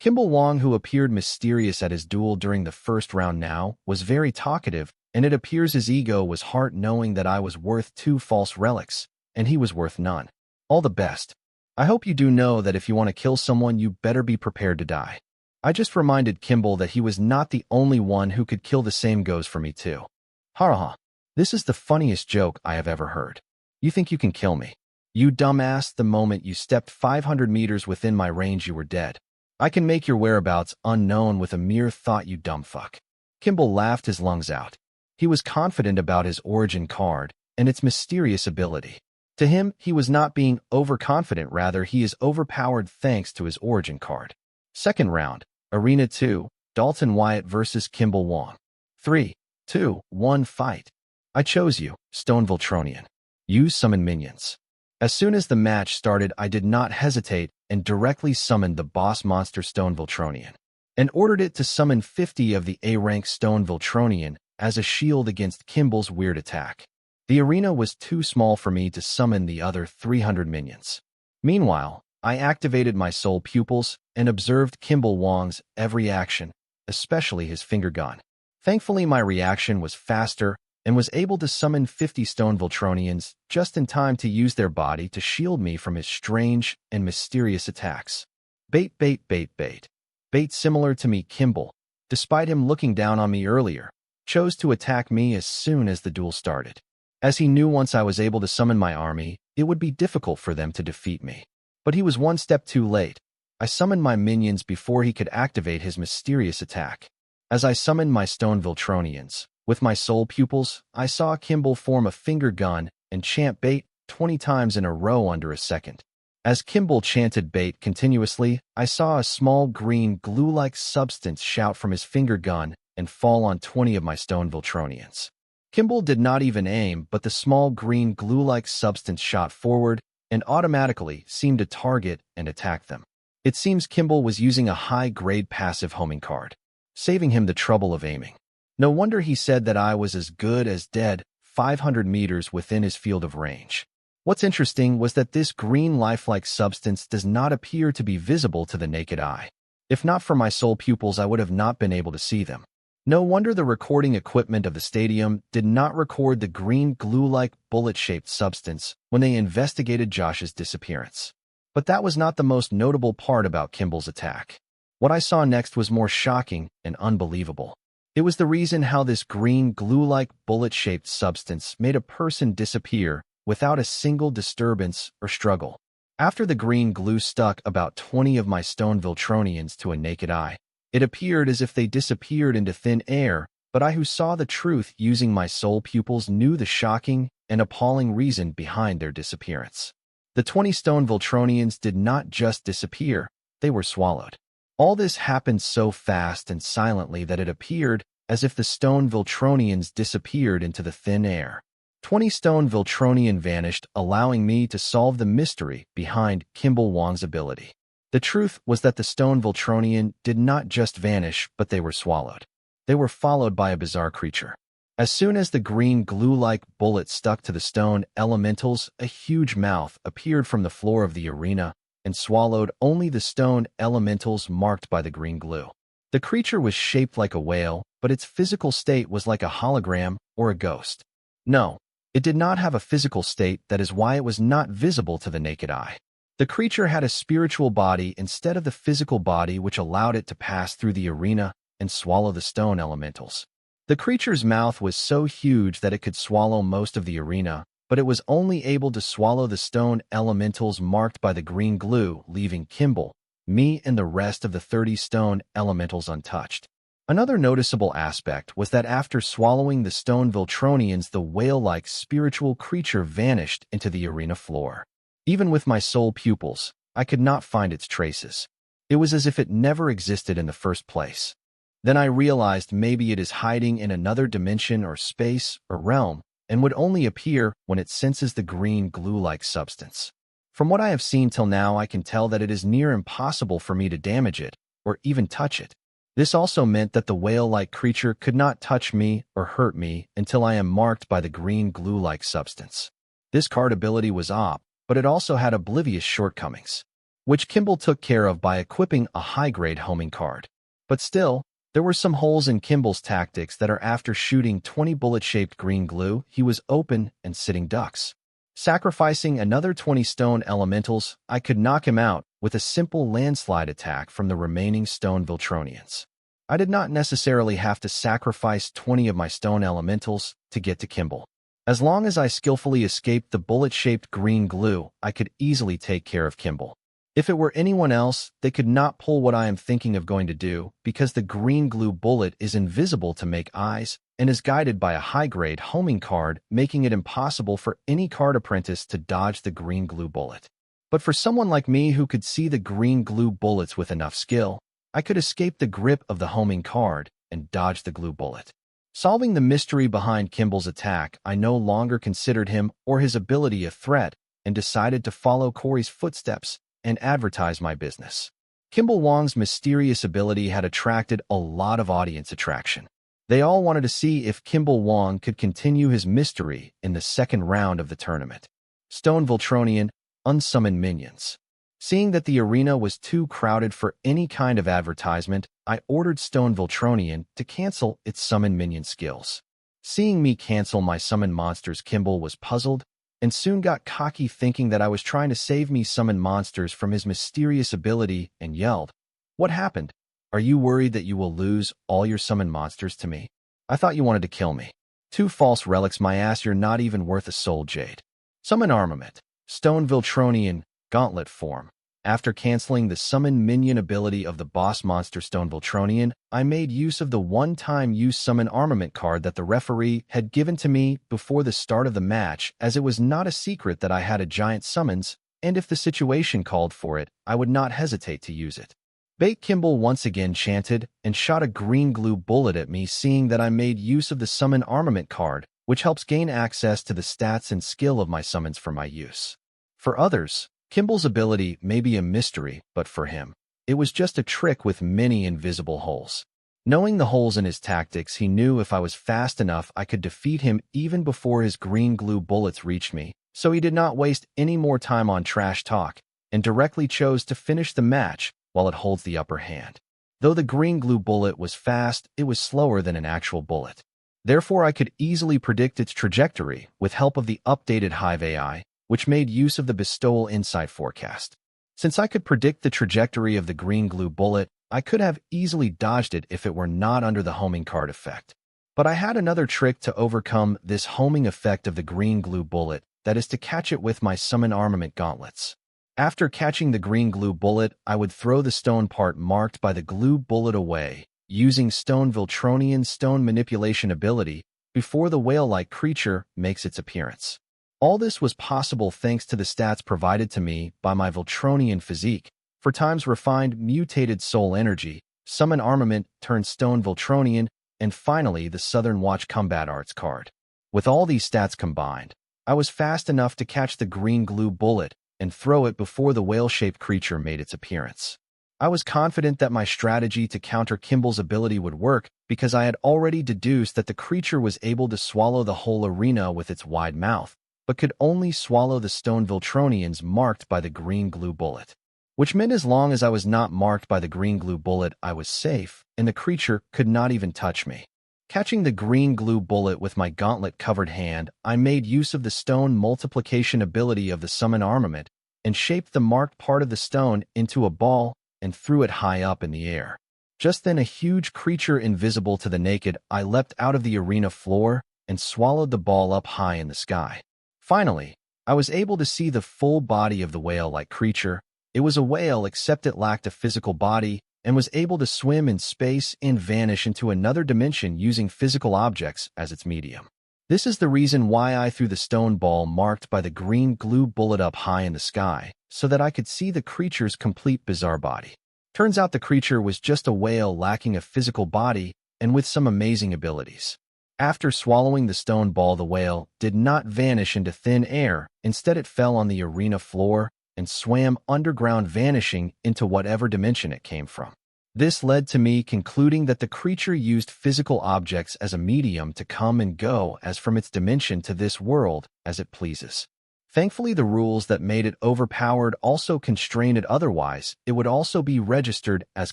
Kimball Wong, who appeared mysterious at his duel during the first round now, was very talkative, and it appears his ego was hurt knowing that I was worth 2 false relics, and he was worth none. All the best. I hope you do know that if you want to kill someone, you better be prepared to die. I just reminded Kimball that he was not the only one who could kill. The same goes for me too. Ha. This is the funniest joke I have ever heard. You think you can kill me? You dumbass, the moment you stepped 500 meters within my range you were dead. I can make your whereabouts unknown with a mere thought, you dumb fuck. Kimball laughed his lungs out. He was confident about his origin card and its mysterious ability. To him, he was not being overconfident, rather he is overpowered thanks to his origin card. Second round, Arena 2, Dalton Wyatt versus Kimball Wong. 3, 2, 1 fight. I chose you, Stone Voltronian. You summon minions. As soon as the match started, I did not hesitate and directly summoned the boss monster Stone Voltronian, and ordered it to summon 50 of the A-rank Stone Voltronian as a shield against Kimball's weird attack. The arena was too small for me to summon the other 300 minions. Meanwhile, I activated my soul pupils and observed Kimball Wong's every action, especially his finger gun. Thankfully, my reaction was faster and was able to summon 50 Stone Voltronians just in time to use their body to shield me from his strange and mysterious attacks. Bait. Bait similar to me, Kimball, despite him looking down on me earlier, chose to attack me as soon as the duel started, as he knew once I was able to summon my army, it would be difficult for them to defeat me. But he was one step too late. I summoned my minions before he could activate his mysterious attack. As I summoned my Stone Voltronians, with my soul pupils, I saw Kimball form a finger gun and chant bait 20 times in a row under a second. As Kimball chanted bait continuously, I saw a small green glue-like substance shout from his finger gun and fall on 20 of my Stone Voltronians. Kimball did not even aim, but the small green glue-like substance shot forward and automatically seemed to target and attack them. It seems Kimball was using a high-grade passive homing card, saving him the trouble of aiming. No wonder he said that I was as good as dead 500 meters within his field of range. What's interesting was that this green lifelike substance does not appear to be visible to the naked eye. If not for my soul pupils, I would have not been able to see them. No wonder the recording equipment of the stadium did not record the green glue-like bullet-shaped substance when they investigated Josh's disappearance. But that was not the most notable part about Kimball's attack. What I saw next was more shocking and unbelievable. It was the reason how this green glue-like bullet-shaped substance made a person disappear without a single disturbance or struggle. After the green glue stuck about 20 of my Stone Voltronians to a naked eye, it appeared as if they disappeared into thin air, but I who saw the truth using my soul pupils knew the shocking and appalling reason behind their disappearance. The 20 Stone Voltronians did not just disappear, they were swallowed. All this happened so fast and silently that it appeared as if the Stone Voltronians disappeared into the thin air. 20 Stone Voltronian vanished, allowing me to solve the mystery behind Kimball Wong's ability. The truth was that the Stone Voltronian did not just vanish, but they were swallowed. They were followed by a bizarre creature. As soon as the green glue-like bullet stuck to the stone elementals, a huge mouth appeared from the floor of the arena and swallowed only the stone elementals marked by the green glue. The creature was shaped like a whale, but its physical state was like a hologram or a ghost. No, it did not have a physical state, that is why it was not visible to the naked eye. The creature had a spiritual body instead of the physical body, which allowed it to pass through the arena and swallow the stone elementals. The creature's mouth was so huge that it could swallow most of the arena, but it was only able to swallow the stone elementals marked by the green glue, leaving Kimball, me, and the rest of the 30 stone elementals untouched. Another noticeable aspect was that after swallowing the Stone Voltronians, the whale-like spiritual creature vanished into the arena floor. Even with my soul pupils, I could not find its traces. It was as if it never existed in the first place. Then I realized maybe it is hiding in another dimension or space or realm, and would only appear when it senses the green glue-like substance. From what I have seen till now, I can tell that it is near impossible for me to damage it or even touch it. This also meant that the whale-like creature could not touch me or hurt me until I am marked by the green glue-like substance. This card ability was OP, but it also had oblivious shortcomings, which Kimball took care of by equipping a high-grade homing card. But still, there were some holes in Kimball's tactics that are after shooting 20 bullet-shaped green glue, he was open and sitting ducks. Sacrificing another 20 stone elementals, I could knock him out with a simple landslide attack from the remaining stone Viltronians. I did not necessarily have to sacrifice 20 of my stone elementals to get to Kimball. As long as I skillfully escaped the bullet-shaped green glue, I could easily take care of Kimball. If it were anyone else, they could not pull what I am thinking of going to do because the green glue bullet is invisible to make eyes and is guided by a high-grade homing card, making it impossible for any card apprentice to dodge the green glue bullet. But for someone like me who could see the green glue bullets with enough skill, I could escape the grip of the homing card and dodge the glue bullet. Solving the mystery behind Kimball's attack, I no longer considered him or his ability a threat and decided to follow Corey's footsteps and advertise my business. Kimball Wong's mysterious ability had attracted a lot of audience attraction. They all wanted to see if Kimball Wong could continue his mystery in the second round of the tournament. Stone Viltronian, unsummoned minions. Seeing that the arena was too crowded for any kind of advertisement, I ordered Stone Viltronian to cancel its summon minion skills. Seeing me cancel my summon monsters, Kimball was puzzled and soon got cocky, thinking that I was trying to save me summon monsters from his mysterious ability, and yelled, "What happened? Are you worried that you will lose all your summon monsters to me? I thought you wanted to kill me. 2 false relics, my ass, you're not even worth a soul jade." Summon armament. Stone Viltronian, gauntlet form. After canceling the summon minion ability of the boss monster Stone Viltronian, I made use of the one-time use summon armament card that the referee had given to me before the start of the match, as it was not a secret that I had a giant summons, and if the situation called for it, I would not hesitate to use it. Bait Kimball once again chanted and shot a green glue bullet at me, seeing that I made use of the summon armament card, which helps gain access to the stats and skill of my summons for my use. For others, Kimball's ability may be a mystery, but for him, it was just a trick with many invisible holes. Knowing the holes in his tactics, he knew if I was fast enough, I could defeat him even before his green glue bullets reached me, so he did not waste any more time on trash talk and directly chose to finish the match while it holds the upper hand. Though the green glue bullet was fast, it was slower than an actual bullet. Therefore, I could easily predict its trajectory with help of the updated Hive AI, which made use of the Bestowal Insight Forecast. Since I could predict the trajectory of the green glue bullet, I could have easily dodged it if it were not under the homing card effect. But I had another trick to overcome this homing effect of the green glue bullet, that is to catch it with my summon armament gauntlets. After catching the green glue bullet, I would throw the stone part marked by the glue bullet away, using Stone Viltronian's stone manipulation ability before the whale-like creature makes its appearance. All this was possible thanks to the stats provided to me by my Viltronian physique, for times refined mutated soul energy, summon armament turned Stone Viltronian, and finally the Southern Watch Combat Arts card. With all these stats combined, I was fast enough to catch the green glue bullet and throw it before the whale-shaped creature made its appearance. I was confident that my strategy to counter Kimball's ability would work because I had already deduced that the creature was able to swallow the whole arena with its wide mouth, but could only swallow the Stone Viltronians marked by the green glue bullet. Which meant as long as I was not marked by the green glue bullet, I was safe, and the creature could not even touch me. Catching the green glue bullet with my gauntlet-covered hand, I made use of the stone multiplication ability of the summon armament and shaped the marked part of the stone into a ball and threw it high up in the air. Just then a huge creature invisible to the naked eye leapt out of the arena floor and swallowed the ball up high in the sky. Finally, I was able to see the full body of the whale-like creature. It was a whale, except it lacked a physical body and was able to swim in space and vanish into another dimension using physical objects as its medium. This is the reason why I threw the stone ball marked by the green glue bullet up high in the sky, so that I could see the creature's complete bizarre body. Turns out the creature was just a whale lacking a physical body and with some amazing abilities. After swallowing the stone ball, the whale did not vanish into thin air. Instead, it fell on the arena floor and swam underground, vanishing into whatever dimension it came from. This led to me concluding that the creature used physical objects as a medium to come and go as from its dimension to this world as it pleases. Thankfully, the rules that made it overpowered also constrained it, otherwise it would also be registered as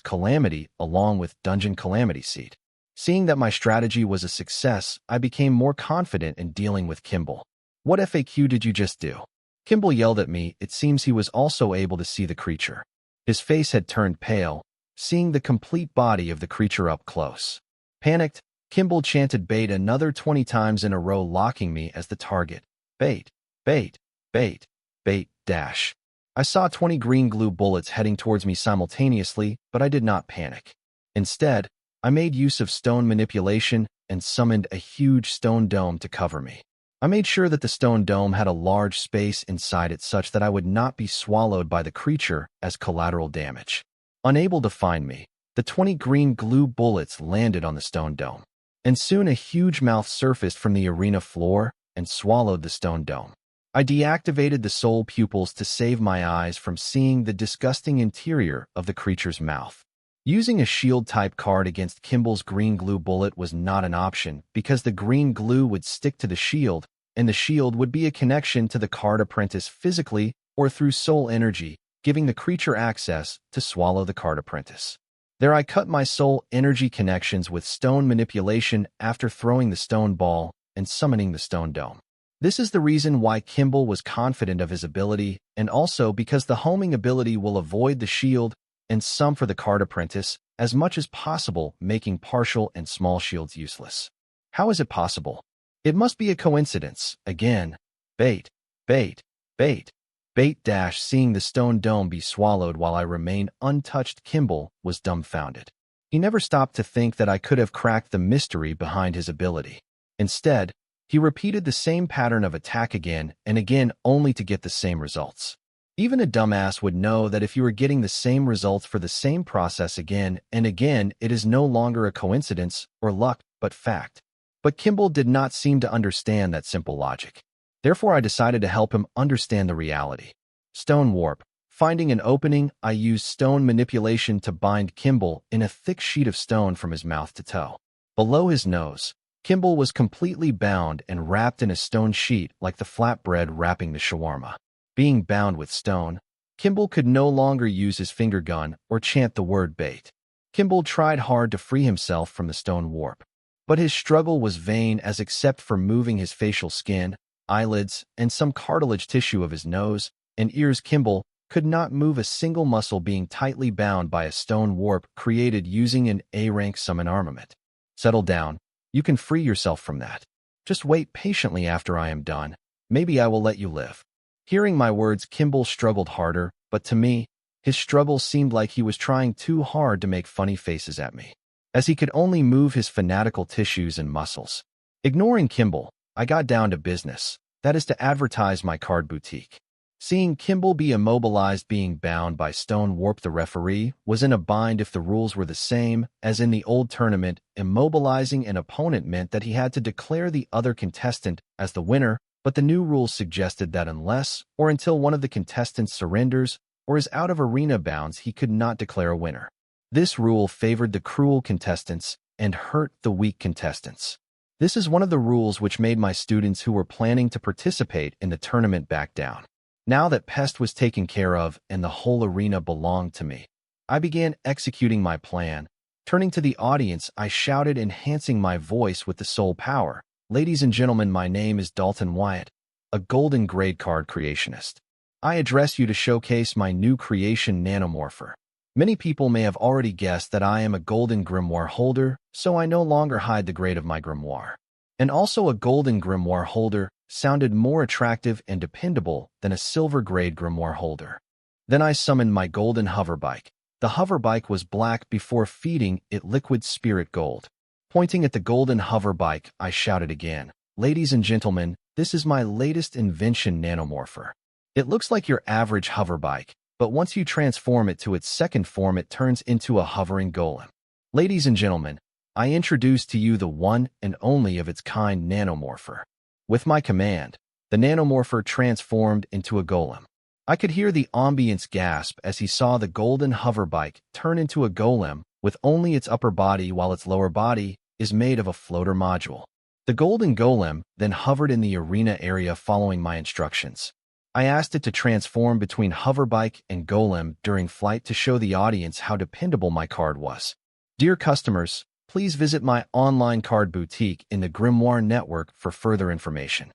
Calamity along with Dungeon Calamity Seed. Seeing that my strategy was a success, I became more confident in dealing with Kimball. "What FAQ did you just do?" Kimball yelled at me. It seems he was also able to see the creature. His face had turned pale, seeing the complete body of the creature up close. Panicked, Kimball chanted bait another 20 times in a row, locking me as the target. Bait, bait, bait, bait, dash. I saw 20 green glue bullets heading towards me simultaneously, but I did not panic. Instead, I made use of stone manipulation and summoned a huge stone dome to cover me. I made sure that the stone dome had a large space inside it such that I would not be swallowed by the creature as collateral damage. Unable to find me, the 20 green glue bullets landed on the stone dome, and soon a huge mouth surfaced from the arena floor and swallowed the stone dome. I deactivated the soul pupils to save my eyes from seeing the disgusting interior of the creature's mouth. Using a shield-type card against Kimball's green glue bullet was not an option because the green glue would stick to the shield, and the shield would be a connection to the card apprentice physically or through soul energy, giving the creature access to swallow the card apprentice. There I cut my soul energy connections with stone manipulation after throwing the stone ball and summoning the stone dome. This is the reason why Kimball was confident of his ability, and also because the homing ability will avoid the shield and some for the card apprentice as much as possible, making partial and small shields useless. How is it possible? It must be a coincidence. Again, bait, bait, bait. Bait dash. Seeing the stone dome be swallowed while I remained untouched, Kimball was dumbfounded. He never stopped to think that I could have cracked the mystery behind his ability. Instead, he repeated the same pattern of attack again and again only to get the same results. Even a dumbass would know that if you are getting the same results for the same process again and again, it is no longer a coincidence or luck, but fact. But Kimball did not seem to understand that simple logic. Therefore, I decided to help him understand the reality. Stone warp. Finding an opening, I used stone manipulation to bind Kimball in a thick sheet of stone from his mouth to toe. Below his nose, Kimball was completely bound and wrapped in a stone sheet like the flatbread wrapping the shawarma. Being bound with stone, Kimball could no longer use his finger gun or chant the word bait. Kimball tried hard to free himself from the stone warp, but his struggle was vain as except for moving his facial skin, eyelids, and some cartilage tissue of his nose and ears, Kimball could not move a single muscle, being tightly bound by a stone warp created using an A-rank summon armament. Settle down. You can free yourself from that. Just wait patiently after I am done. Maybe I will let you live. Hearing my words, Kimball struggled harder, but to me, his struggle seemed like he was trying too hard to make funny faces at me, as he could only move his fanatical tissues and muscles. Ignoring Kimball, I got down to business, that is to advertise my card boutique. Seeing Kimball be immobilized being bound by stone warp, the referee was in a bind. If the rules were the same as in the old tournament, immobilizing an opponent meant that he had to declare the other contestant as the winner, but the new rules suggested that unless or until one of the contestants surrenders or is out of arena bounds, he could not declare a winner. This rule favored the cruel contestants and hurt the weak contestants. This is one of the rules which made my students who were planning to participate in the tournament back down. Now that Pest was taken care of and the whole arena belonged to me, I began executing my plan. Turning to the audience, I shouted, enhancing my voice with the soul power. Ladies and gentlemen, my name is Dalton Wyatt, a golden grade card creationist. I address you to showcase my new creation, Nanomorpher. Many people may have already guessed that I am a golden grimoire holder, so I no longer hide the grade of my grimoire. And also a golden grimoire holder sounded more attractive and dependable than a silver grade grimoire holder. Then I summoned my golden hoverbike. The hoverbike was black before feeding it liquid spirit gold. Pointing at the golden hoverbike, I shouted again, ladies and gentlemen, this is my latest invention, Nanomorpher. It looks like your average hoverbike, but once you transform it to its second form, it turns into a hovering golem. Ladies and gentlemen, I introduce to you the one and only of its kind Nanomorpher. With my command, the Nanomorpher transformed into a golem. I could hear the ambience gasp as he saw the golden hoverbike turn into a golem with only its upper body while its lower body is made of a floater module. The golden golem then hovered in the arena area following my instructions. I asked it to transform between hoverbike and golem during flight to show the audience how dependable my card was. Dear customers, please visit my online card boutique in the Grimoire network for further information.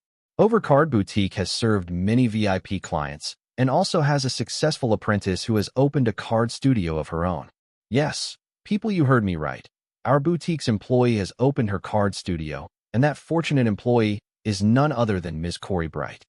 Card Boutique has served many VIP clients and also has a successful apprentice who has opened a card studio of her own. Yes, people, you heard me right. Our boutique's employee has opened her card studio, and that fortunate employee is none other than Ms. Corey Bright.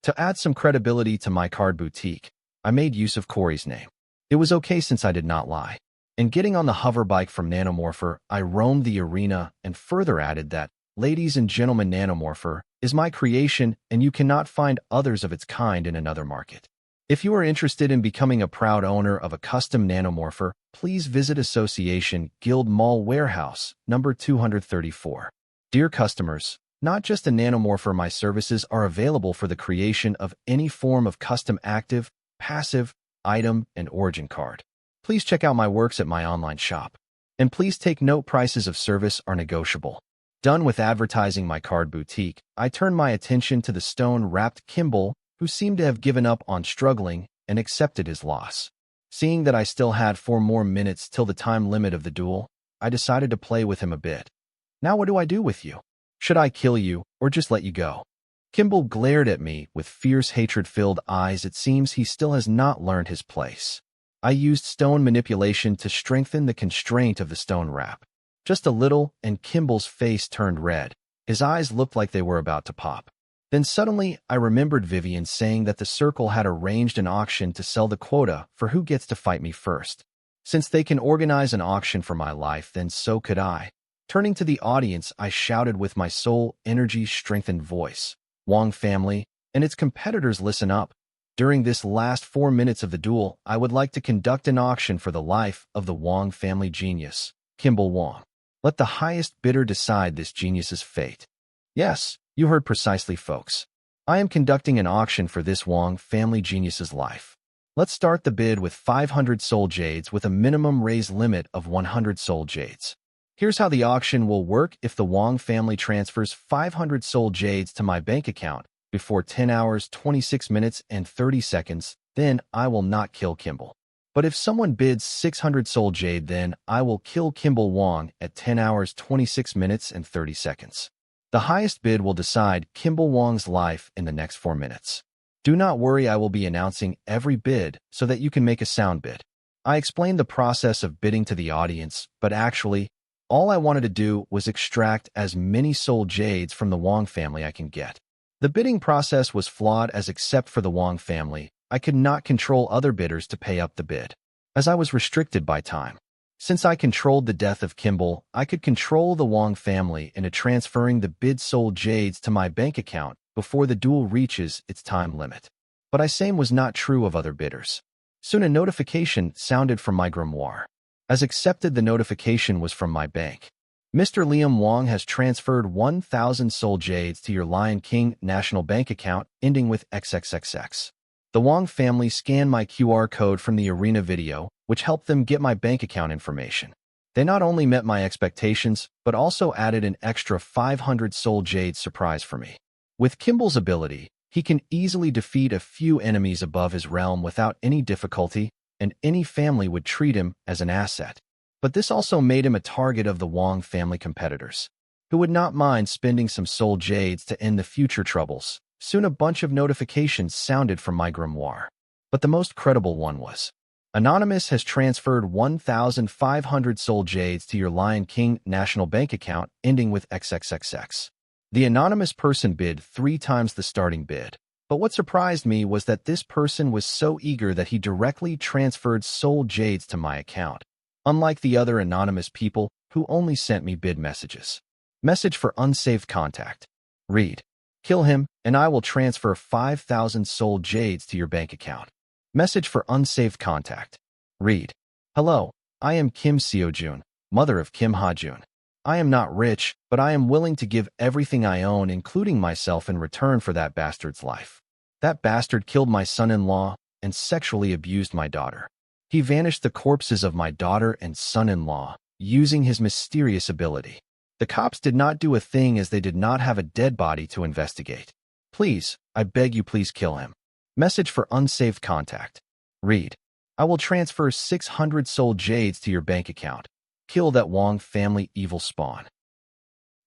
To add some credibility to my card boutique, I made use of Corey's name. It was okay since I did not lie. In getting on the hover bike from Nanomorpher, I roamed the arena and further added that, ladies and gentlemen, Nanomorpher is my creation and you cannot find others of its kind in another market. If you are interested in becoming a proud owner of a custom Nanomorpher, please visit Association Guild Mall Warehouse, number 234. Dear customers, not just a Nanomorpher, my services are available for the creation of any form of custom active, passive, item, and origin card. Please check out my works at my online shop. And please take note, prices of service are negotiable. Done with advertising my card boutique, I turned my attention to the stone-wrapped Kimball, who seemed to have given up on struggling and accepted his loss. Seeing that I still had 4 more minutes till the time limit of the duel, I decided to play with him a bit. Now what do I do with you? Should I kill you or just let you go? Kimball glared at me with fierce hatred-filled eyes. It seems he still has not learned his place. I used stone manipulation to strengthen the constraint of the stone wrap. Just a little, and Kimball's face turned red. His eyes looked like they were about to pop. Then suddenly, I remembered Vivian saying that the Circle had arranged an auction to sell the quota for who gets to fight me first. Since they can organize an auction for my life, then so could I. Turning to the audience, I shouted with my soul energy-strengthened voice, "Wong family, and its competitors, listen up. During this last 4 minutes of the duel, I would like to conduct an auction for the life of the Wong family genius, Kimball Wong. Let the highest bidder decide this genius's fate." Yes, you heard precisely, folks. I am conducting an auction for this Wong family genius's life. Let's start the bid with 500 soul jades with a minimum raise limit of 100 soul jades. Here's how the auction will work. If the Wong family transfers 500 soul jades to my bank account before 10 hours, 26 minutes, and 30 seconds, then I will not kill Kimball. But if someone bids 600 soul jade, then I will kill Kimball Wong at 10 hours, 26 minutes, and 30 seconds. The highest bid will decide Kimball Wong's life in the next 4 minutes. Do not worry, I will be announcing every bid so that you can make a sound bid. I explained the process of bidding to the audience, but actually, all I wanted to do was extract as many soul jades from the Wong family I can get. The bidding process was flawed, as except for the Wong family, I could not control other bidders to pay up the bid, as I was restricted by time. Since I controlled the death of Kimball, I could control the Wong family into transferring the bid soul jades to my bank account before the duel reaches its time limit. But I same was not true of other bidders. Soon a notification sounded from my grimoire. As accepted, the notification was from my bank. Mr. Liam Wong has transferred 1,000 soul jades to your Lion King National Bank account ending with XXXX. The Wong family scanned my QR code from the arena video, which helped them get my bank account information. They not only met my expectations, but also added an extra 500 soul jades surprise for me. With Kimball's ability, he can easily defeat a few enemies above his realm without any difficulty, and any family would treat him as an asset. But this also made him a target of the Wong family competitors, who would not mind spending some soul jades to end the future troubles. Soon a bunch of notifications sounded from my grimoire. But the most credible one was, Anonymous has transferred 1,500 soul jades to your Lion King National Bank account ending with XXXX. The anonymous person bid 3 times the starting bid. But what surprised me was that this person was so eager that he directly transferred soul jades to my account, unlike the other anonymous people who only sent me bid messages. Message for unsaved contact. Read. Kill him, and I will transfer 5,000 soul jades to your bank account. Message for unsaved contact. Read. Hello, I am Kim Seo-jun, mother of Kim Ha-jun. I am not rich, but I am willing to give everything I own, including myself, in return for that bastard's life. That bastard killed my son-in-law and sexually abused my daughter. He vanished the corpses of my daughter and son-in-law, using his mysterious ability. The cops did not do a thing as they did not have a dead body to investigate. Please, I beg you, please kill him. Message for unsaved contact. Read. I will transfer 600 soul jades to your bank account. Kill that Wong family evil spawn.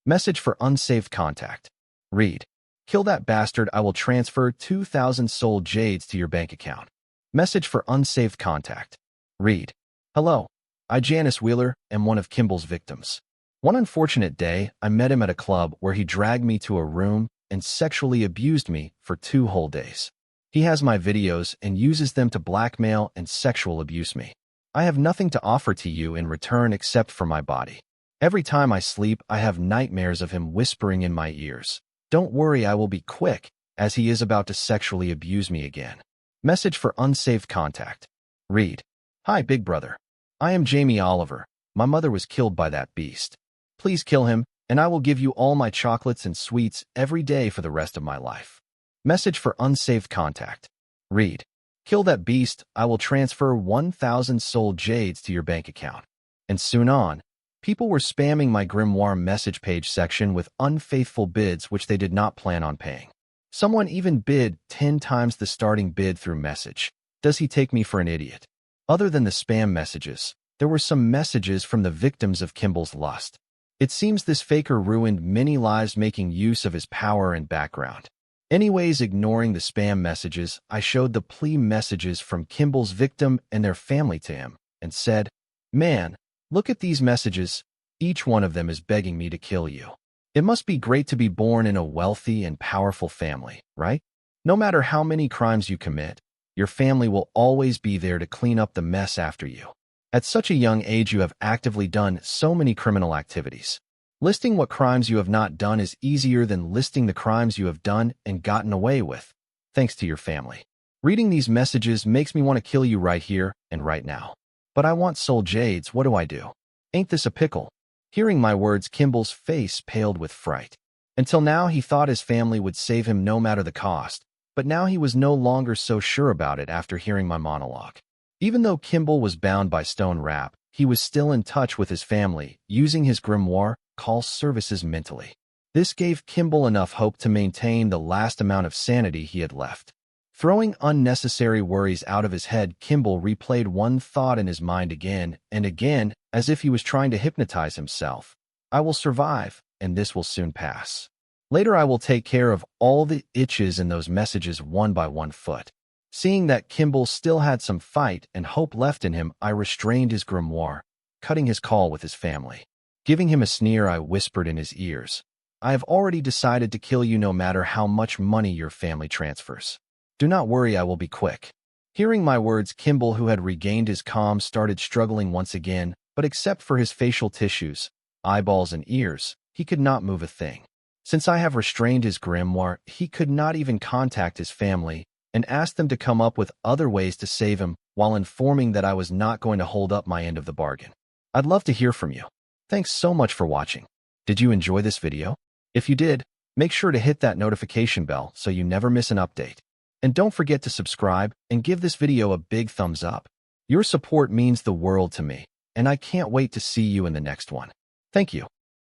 Message for unsaved contact. Read. Kill that bastard. I will transfer 2,000 soul jades to your bank account. Message for unsaved contact. Read. Hello. I, Janice Wheeler, am one of Kimball's victims. One unfortunate day, I met him at a club where he dragged me to a room and sexually abused me for 2 whole days. He has my videos and uses them to blackmail and sexual abuse me. I have nothing to offer to you in return except for my body. Every time I sleep, I have nightmares of him whispering in my ears. Don't worry, I will be quick, as he is about to sexually abuse me again. Message for unsaved contact. Read. Hi, big brother. I am Jamie Oliver. My mother was killed by that beast. Please kill him, and I will give you all my chocolates and sweets every day for the rest of my life. Message for unsaved contact. Read. Kill that beast. I will transfer 1,000 soul jades to your bank account. And soon on, people were spamming my grimoire message page section with unfaithful bids which they did not plan on paying. Someone even bid 10 times the starting bid through message. Does he take me for an idiot? Other than the spam messages, there were some messages from the victims of Kimball's lust. It seems this faker ruined many lives making use of his power and background. Anyways, ignoring the spam messages, I showed the plea messages from Kimball's victim and their family to him, and said, Man, look at these messages. Each one of them is begging me to kill you. It must be great to be born in a wealthy and powerful family, right? No matter how many crimes you commit, your family will always be there to clean up the mess after you. At such a young age, you have actively done so many criminal activities. Listing what crimes you have not done is easier than listing the crimes you have done and gotten away with, thanks to your family. Reading these messages makes me want to kill you right here and right now. But I want soul jades. What do I do? Ain't this a pickle? Hearing my words, Kimball's face paled with fright. Until now, he thought his family would save him no matter the cost, but now he was no longer so sure about it after hearing my monologue. Even though Kimball was bound by stone wrap, he was still in touch with his family, using his grimoire call services mentally. This gave Kimball enough hope to maintain the last amount of sanity he had left. Throwing unnecessary worries out of his head, Kimball replayed one thought in his mind again and again, as if he was trying to hypnotize himself. I will survive, and this will soon pass. Later I will take care of all the itches in those messages one by one foot. Seeing that Kimball still had some fight and hope left in him, I restrained his grimoire, cutting his call with his family. Giving him a sneer, I whispered in his ears, I have already decided to kill you no matter how much money your family transfers. Do not worry, I will be quick. Hearing my words, Kimball, who had regained his calm, started struggling once again, but except for his facial tissues, eyeballs and ears, he could not move a thing. Since I have restrained his grimoire, he could not even contact his family and ask them to come up with other ways to save him while informing that I was not going to hold up my end of the bargain. I'd love to hear from you. Thanks so much for watching. Did you enjoy this video? If you did, make sure to hit that notification bell so you never miss an update. And don't forget to subscribe and give this video a big thumbs up. Your support means the world to me, and I can't wait to see you in the next one. Thank you.